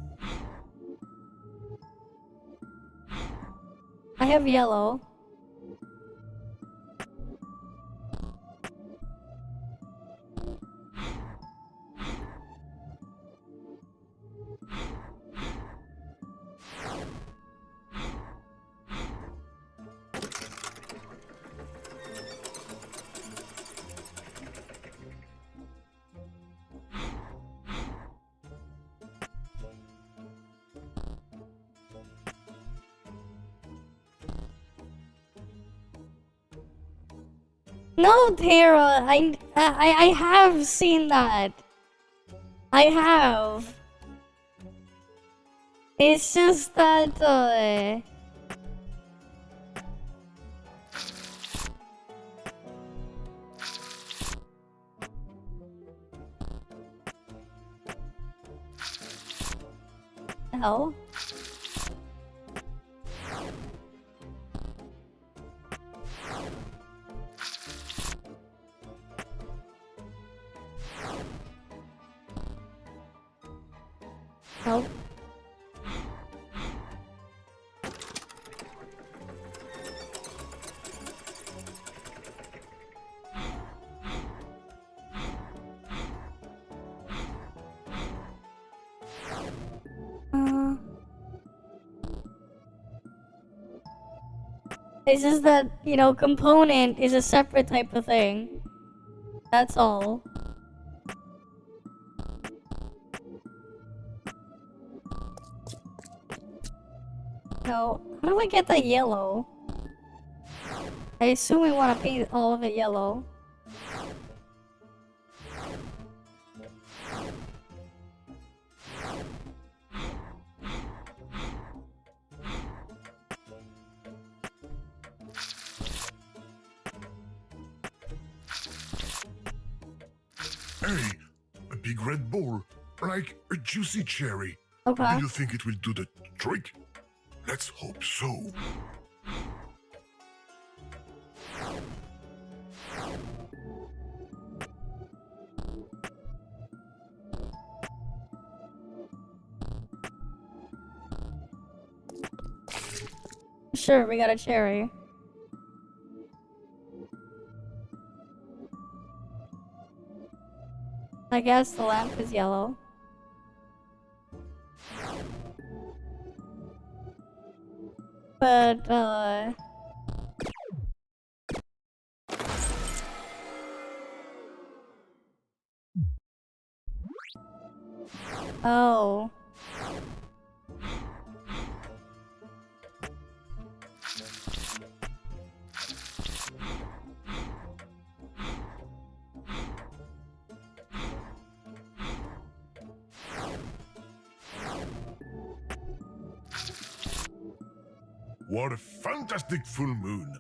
I have yellow. No, Tara, I have seen that. I have. It's just that, hell? Nope. It's just that, you know, component is a separate type of thing. That's all. No, how do I get that yellow? I assume we want to paint all of it yellow. Hey, a big red ball, like a juicy cherry. Okay. Do you think it will do the trick? Let's hope so. Sure, we got a cherry. I guess the lamp is yellow. But, oh. What a fantastic full moon.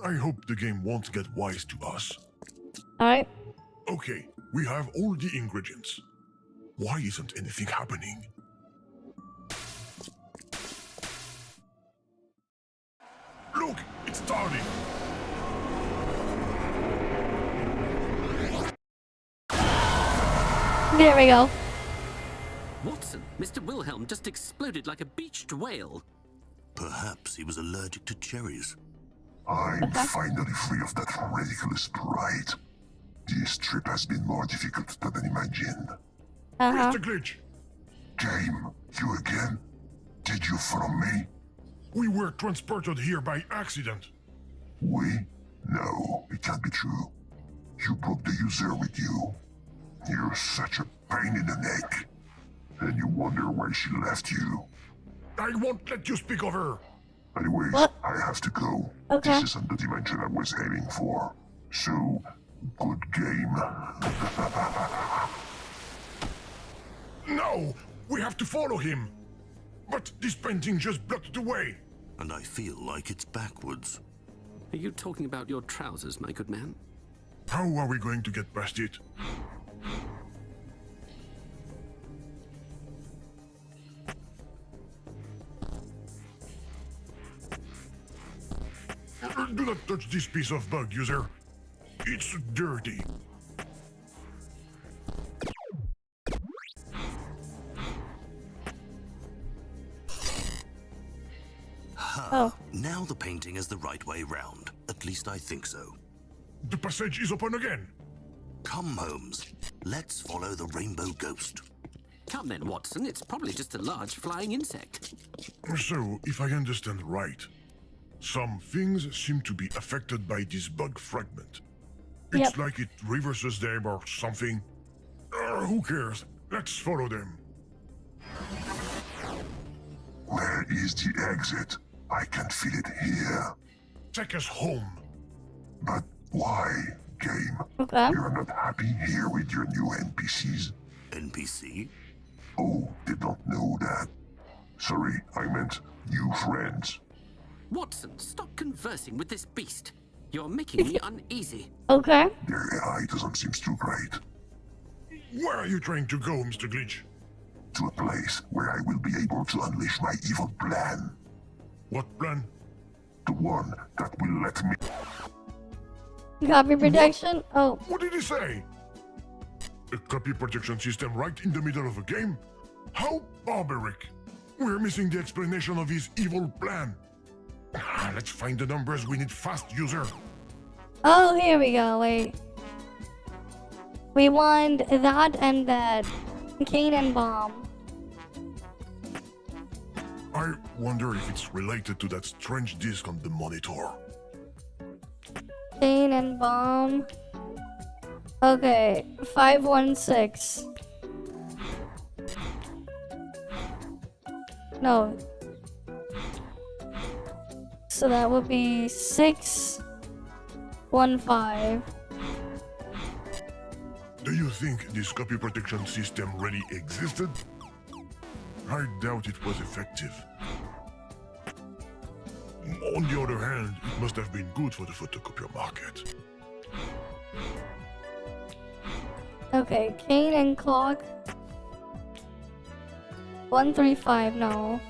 I hope the game won't get wise to us. Alright. Okay, we have all the ingredients. Why isn't anything happening? Look, it's starting. There we go. Watson, Mr. Wilhelm just exploded like a beached whale. Perhaps he was allergic to cherries. I'm finally free of that ridiculous pride. This trip has been more difficult than I imagined. Mr. Glitch! Game, you again? Did you follow me? We were transported here by accident. We? No, it can't be true. You brought the user with you. You're such a pain in the neck. And you wonder why she left you. I won't let you speak of her. Anyways, what? I have to go. Okay. This isn't the dimension I was aiming for. So, good game. No! We have to follow him! But this painting just blocked the way. And I feel like it's backwards. Are you talking about your trousers, my good man? How are we going to get past it? Do not touch this piece of bug, user. It's dirty. Ha! Now the painting is the right way round. At least I think so. The passage is open again. Come, Holmes. Let's follow the rainbow ghost. Come then, Watson. It's probably just a large flying insect. So, if I understand right, some things seem to be affected by this bug fragment. It's like it reverses them or something. Who cares? Let's follow them. Where is the exit? I can feel it here. Take us home. But why, game? Okay. You're not happy here with your new NPCs? NPC? Oh, did not know that. Sorry, I meant new friends. Watson, stop conversing with this beast. You're making me uneasy. Okay. Their AI doesn't seem too great. Where are you trying to go, Mr. Glitch? To a place where I will be able to unleash my evil plan. What plan? The one that will let me... Copy protection? Oh. What did he say? A copy protection system right in the middle of a game? How barbaric! We're missing the explanation of his evil plan. Let's find the numbers we need fast, user. Oh, here we go. Wait. We want that and that. Cane and bomb. I wonder if it's related to that strange disc on the monitor. Cane and bomb. Okay, 516. No. So that would be 615. Do you think this copy protection system really existed? I doubt it was effective. On the other hand, it must have been good for the photocopier market. Okay, cane and clock. 135, no.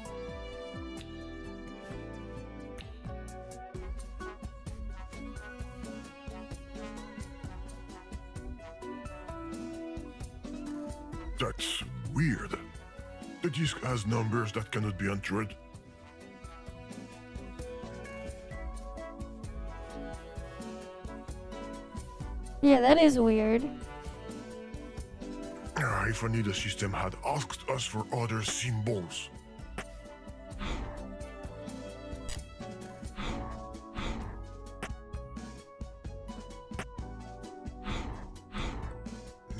That's weird. The disc has numbers that cannot be entered. Yeah, that is weird. If only the system had asked us for other symbols.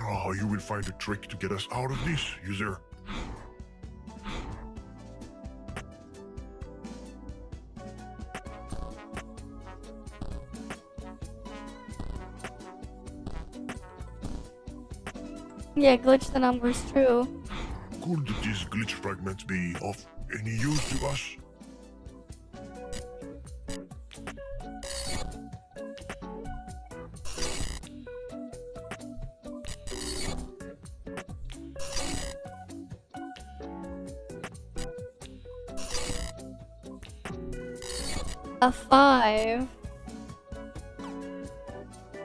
Oh, you will find a trick to get us out of this, user. Yeah, glitch the numbers, true. Could these glitch fragments be of any use to us? A 5.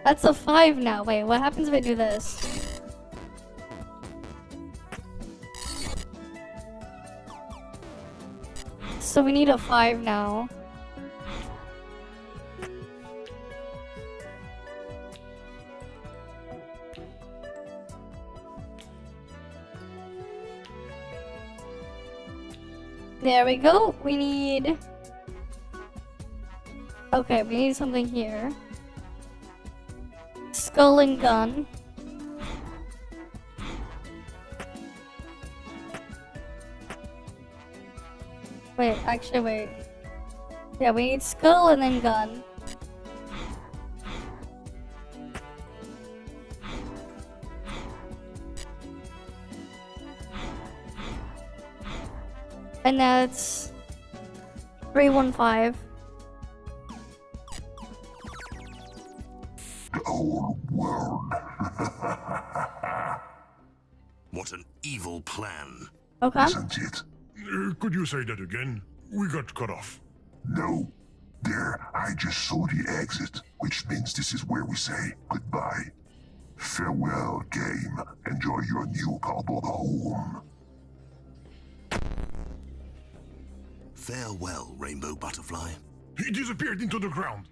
That's a 5 now. Wait, what happens if I do this? So we need a 5 now. There we go. We need... Okay, we need something here. Skull and gun. Wait, actually, wait. Yeah, we need skull and then gun. And that's 315. The whole world. What an evil plan. Okay. Isn't it? Could you say that again? We got cut off. No. There, I just saw the exit, which means this is where we say goodbye. Farewell, game. Enjoy your new cardboard home. Farewell, Rainbow Butterfly. He disappeared into the ground.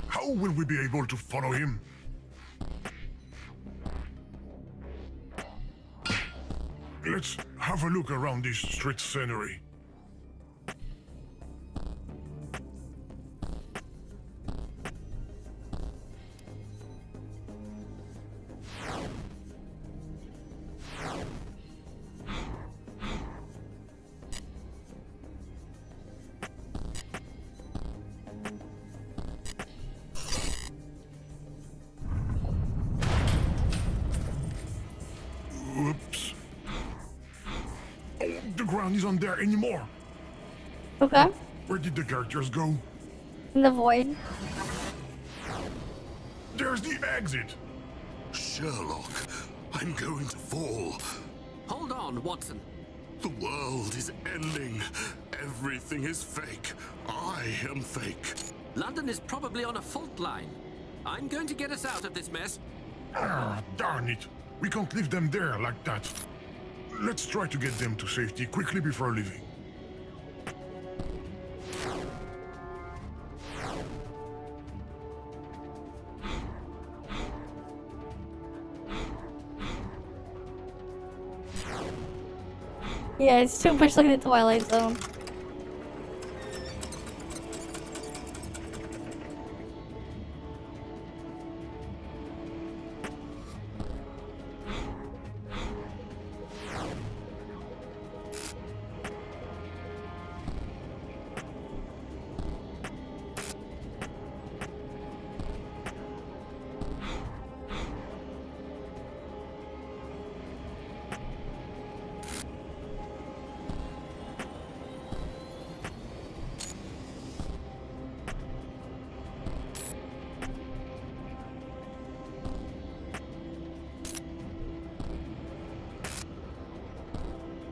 How will we be able to follow him? Let's have a look around this street scenery. Oops. Oh, the ground isn't there anymore. Okay. Where did the characters go? In the void. There's the exit. Sherlock, I'm going to fall. Hold on, Watson. The world is ending. Everything is fake. I am fake. London is probably on a fault line. I'm going to get us out of this mess. Ah, darn it. We can't leave them there like that. Let's try to get them to safety quickly before leaving. Yeah, it's too much like the Twilight Zone.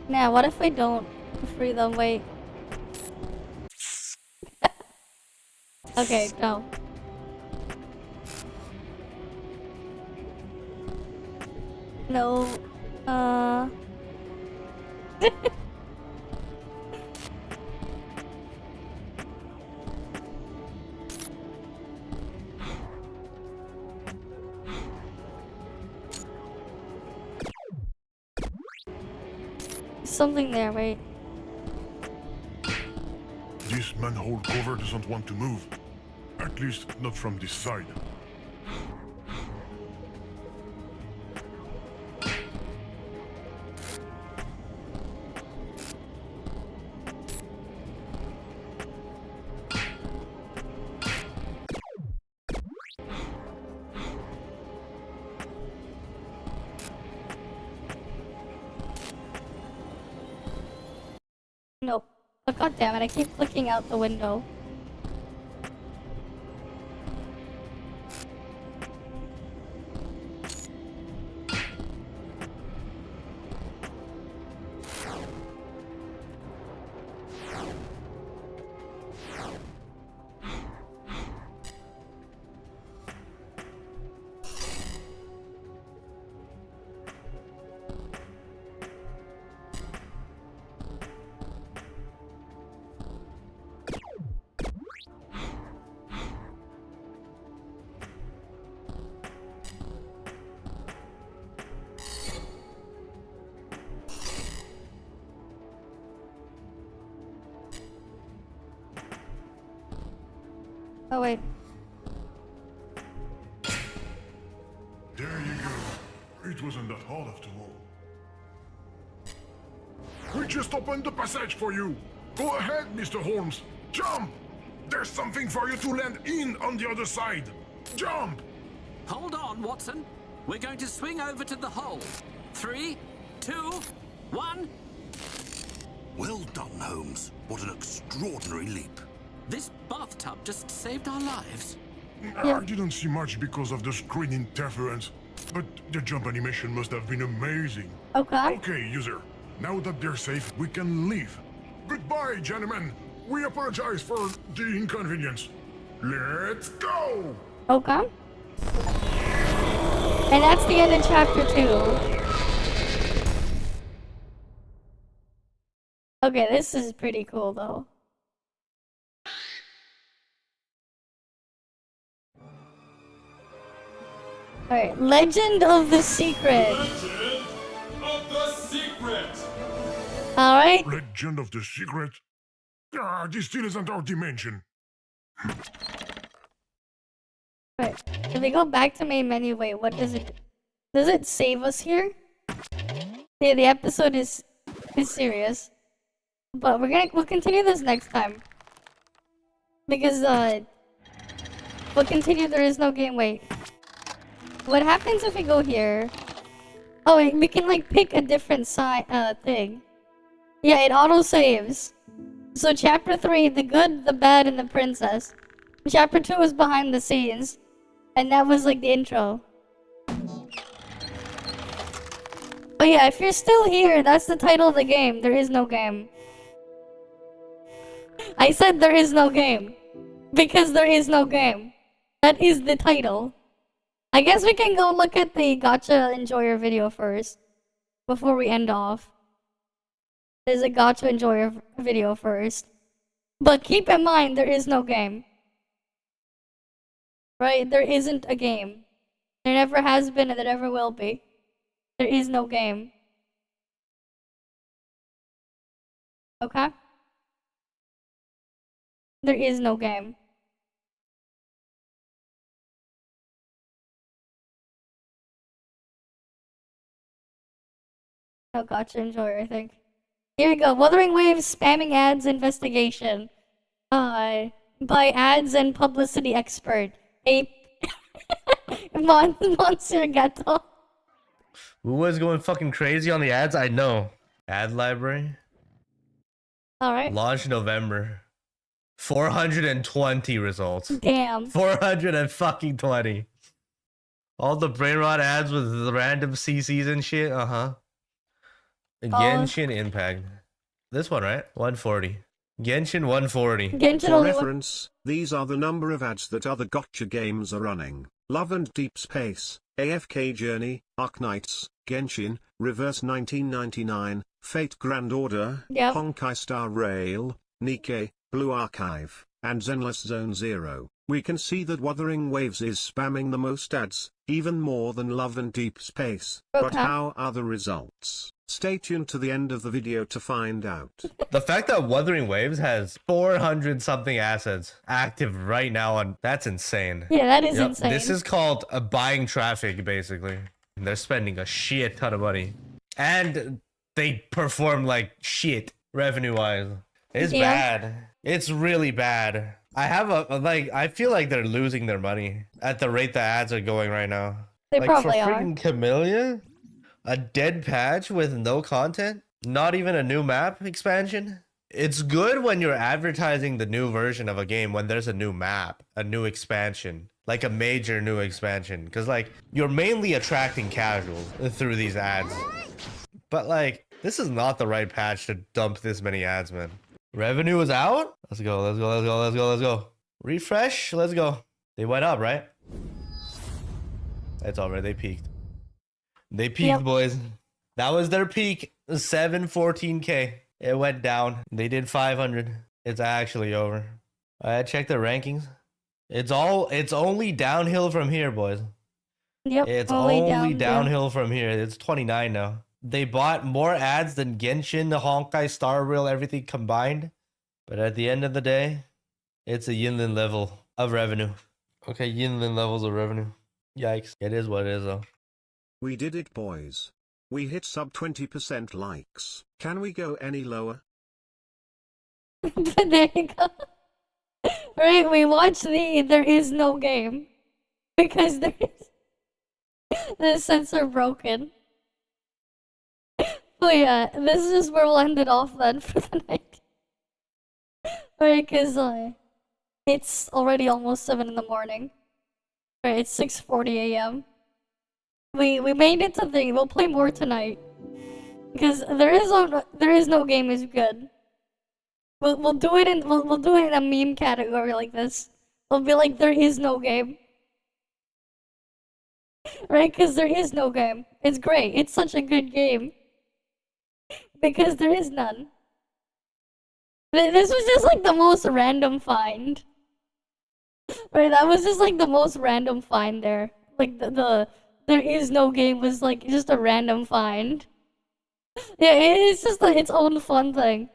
Now, what if I don't free them? Wait. Okay, go. No. Something there, wait. This manhole cover doesn't want to move. At least not from this side. Nope. Oh, God damn it, I keep clicking out the window. Oh wait. There you go. It wasn't that hard after all. We just opened the passage for you. Go ahead, Mr. Holmes. Jump! There's something for you to land in on the other side. Jump! Hold on, Watson. We're going to swing over to the hole. 3, 2, 1. Well done, Holmes. What an extraordinary leap. This bathtub just saved our lives. I didn't see much because of the screen interference, but the jump animation must have been amazing. Okay. Okay, user. Now that they're safe, we can leave. Goodbye, gentlemen. We apologize for the inconvenience. Let's go! Okay. And that's the end of chapter 2. Okay, this is pretty cool though. Alright, Legend of the Secret. Legend of the Secret. Alright. Legend of the Secret? Ah, this still isn't our dimension. Right. If we go back to main menu, wait, what does it do? Does it save us here? Yeah, the episode is serious. But we'll continue this next time. Because we'll continue There Is No Game. Wait. What happens if we go here? Oh wait, we can like pick a different thing. Yeah, it auto saves. So chapter 3, the good, the bad, and the princess. Chapter 2 was behind the scenes. And that was like the intro. But yeah, if you're still here, that's the title of the game. There is no game. I said there is no game. Because there is no game. That is the title. I guess we can go look at the Gacha Enjoyer video first. Before we end off. There's a Gacha enjoyer video first. But keep in mind, there is no game. Right? There isn't a game. There never has been and there never will be. There is no game. Okay? There is no game. Oh, Gacha enjoyer, I think. Here we go. Wuthering Waves spamming ads investigation. By ads and publicity expert. A Monster Ghetto. Who was going fucking crazy on the ads? I know. Ad library. Alright. Launch November. 420 results. Damn. 420. All the brain rot ads with the random CCs and shit. Genshin Impact. This one, right? 140. Genshin 140. For reference, these are the number of ads that other Gacha games are running. Love and Deep Space, AFK Journey, Arknights, Genshin, Reverse 1999, Fate Grand Order, Honkai Star Rail, Nikke, Blue Archive, and Zenless Zone Zero. We can see that Wuthering Waves is spamming the most ads, even more than Love and Deep Space. But how are the results? Stay tuned to the end of the video to find out. The fact that Wuthering Waves has 400 something assets active right now on that's insane. Yeah, that is insane. This is called buying traffic, basically. They're spending a shit ton of money. And they perform like shit revenue-wise. It's bad. It's really bad. I feel like they're losing their money at the rate the ads are going right now. They probably for are. freaking Camellia? A dead patch with no content? Not even a new map expansion? It's good when you're advertising the new version of a game when there's a new map, a new expansion, like a major new expansion. Because, like, you're mainly attracting casuals through these ads. But, like, this is not the right patch to dump this many ads, man. Revenue is out? Let's go. Refresh, let's go. They went up, right? It's alright, they peaked. They peaked, boys. That was their peak. 714K. It went down. They did 500. It's actually over. I checked their rankings. It's only downhill from here, boys. Yep. It's only downhill from here. It's 29 now. They bought more ads than Genshin, Honkai, Star Rail, everything combined. But at the end of the day, it's a Yinlin level of revenue. Okay, Yinlin levels of revenue. Yikes. It is what it is, though. We did it, boys. We hit sub 20% likes. Can we go any lower? There you go. Right, we watched There Is No Game. Because there is... the sensor broken. But yeah, this is where we'll end it off then for the night. Right, because it's already almost 7 in the morning. Right, it's 6:40 a.m. We made it to thing. We'll play more tonight. Because there is no game is good. We'll do it in a meme category like this. We'll be like, there is no game. Right? Because there is no game. It's great. It's such a good game. Because there is none. This was just like the most random find. Right? That was just like the most random find there. Like the there is no game was like just a random find. Yeah, it's just like its own fun thing.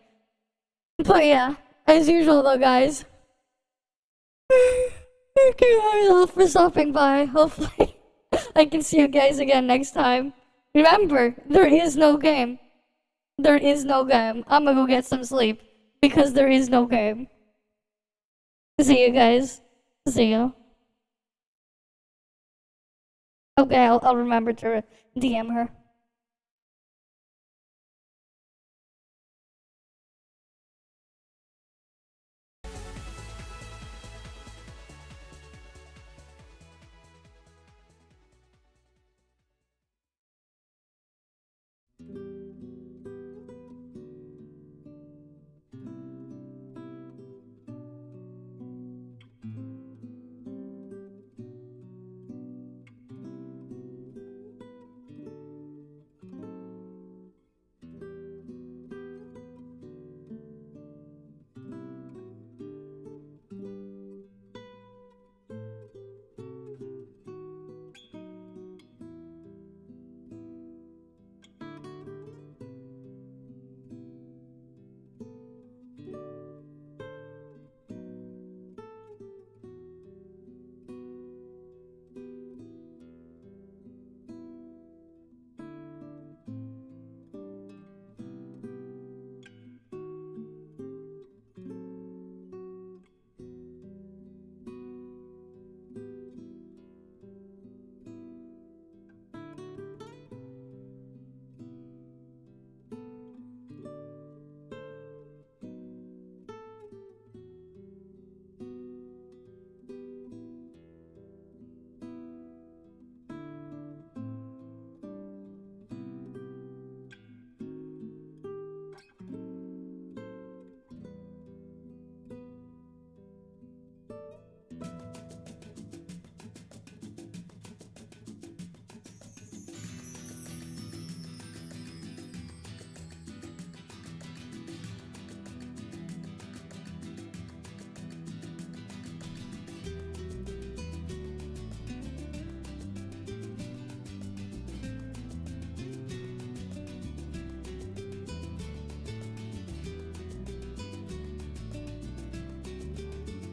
But yeah, as usual though, guys. Thank you guys all for stopping by. Hopefully I can see you guys again next time. Remember, there is no game. There is no game. I'm gonna go get some sleep. Because there is no game. See you guys. See you. Okay, I'll remember to DM her.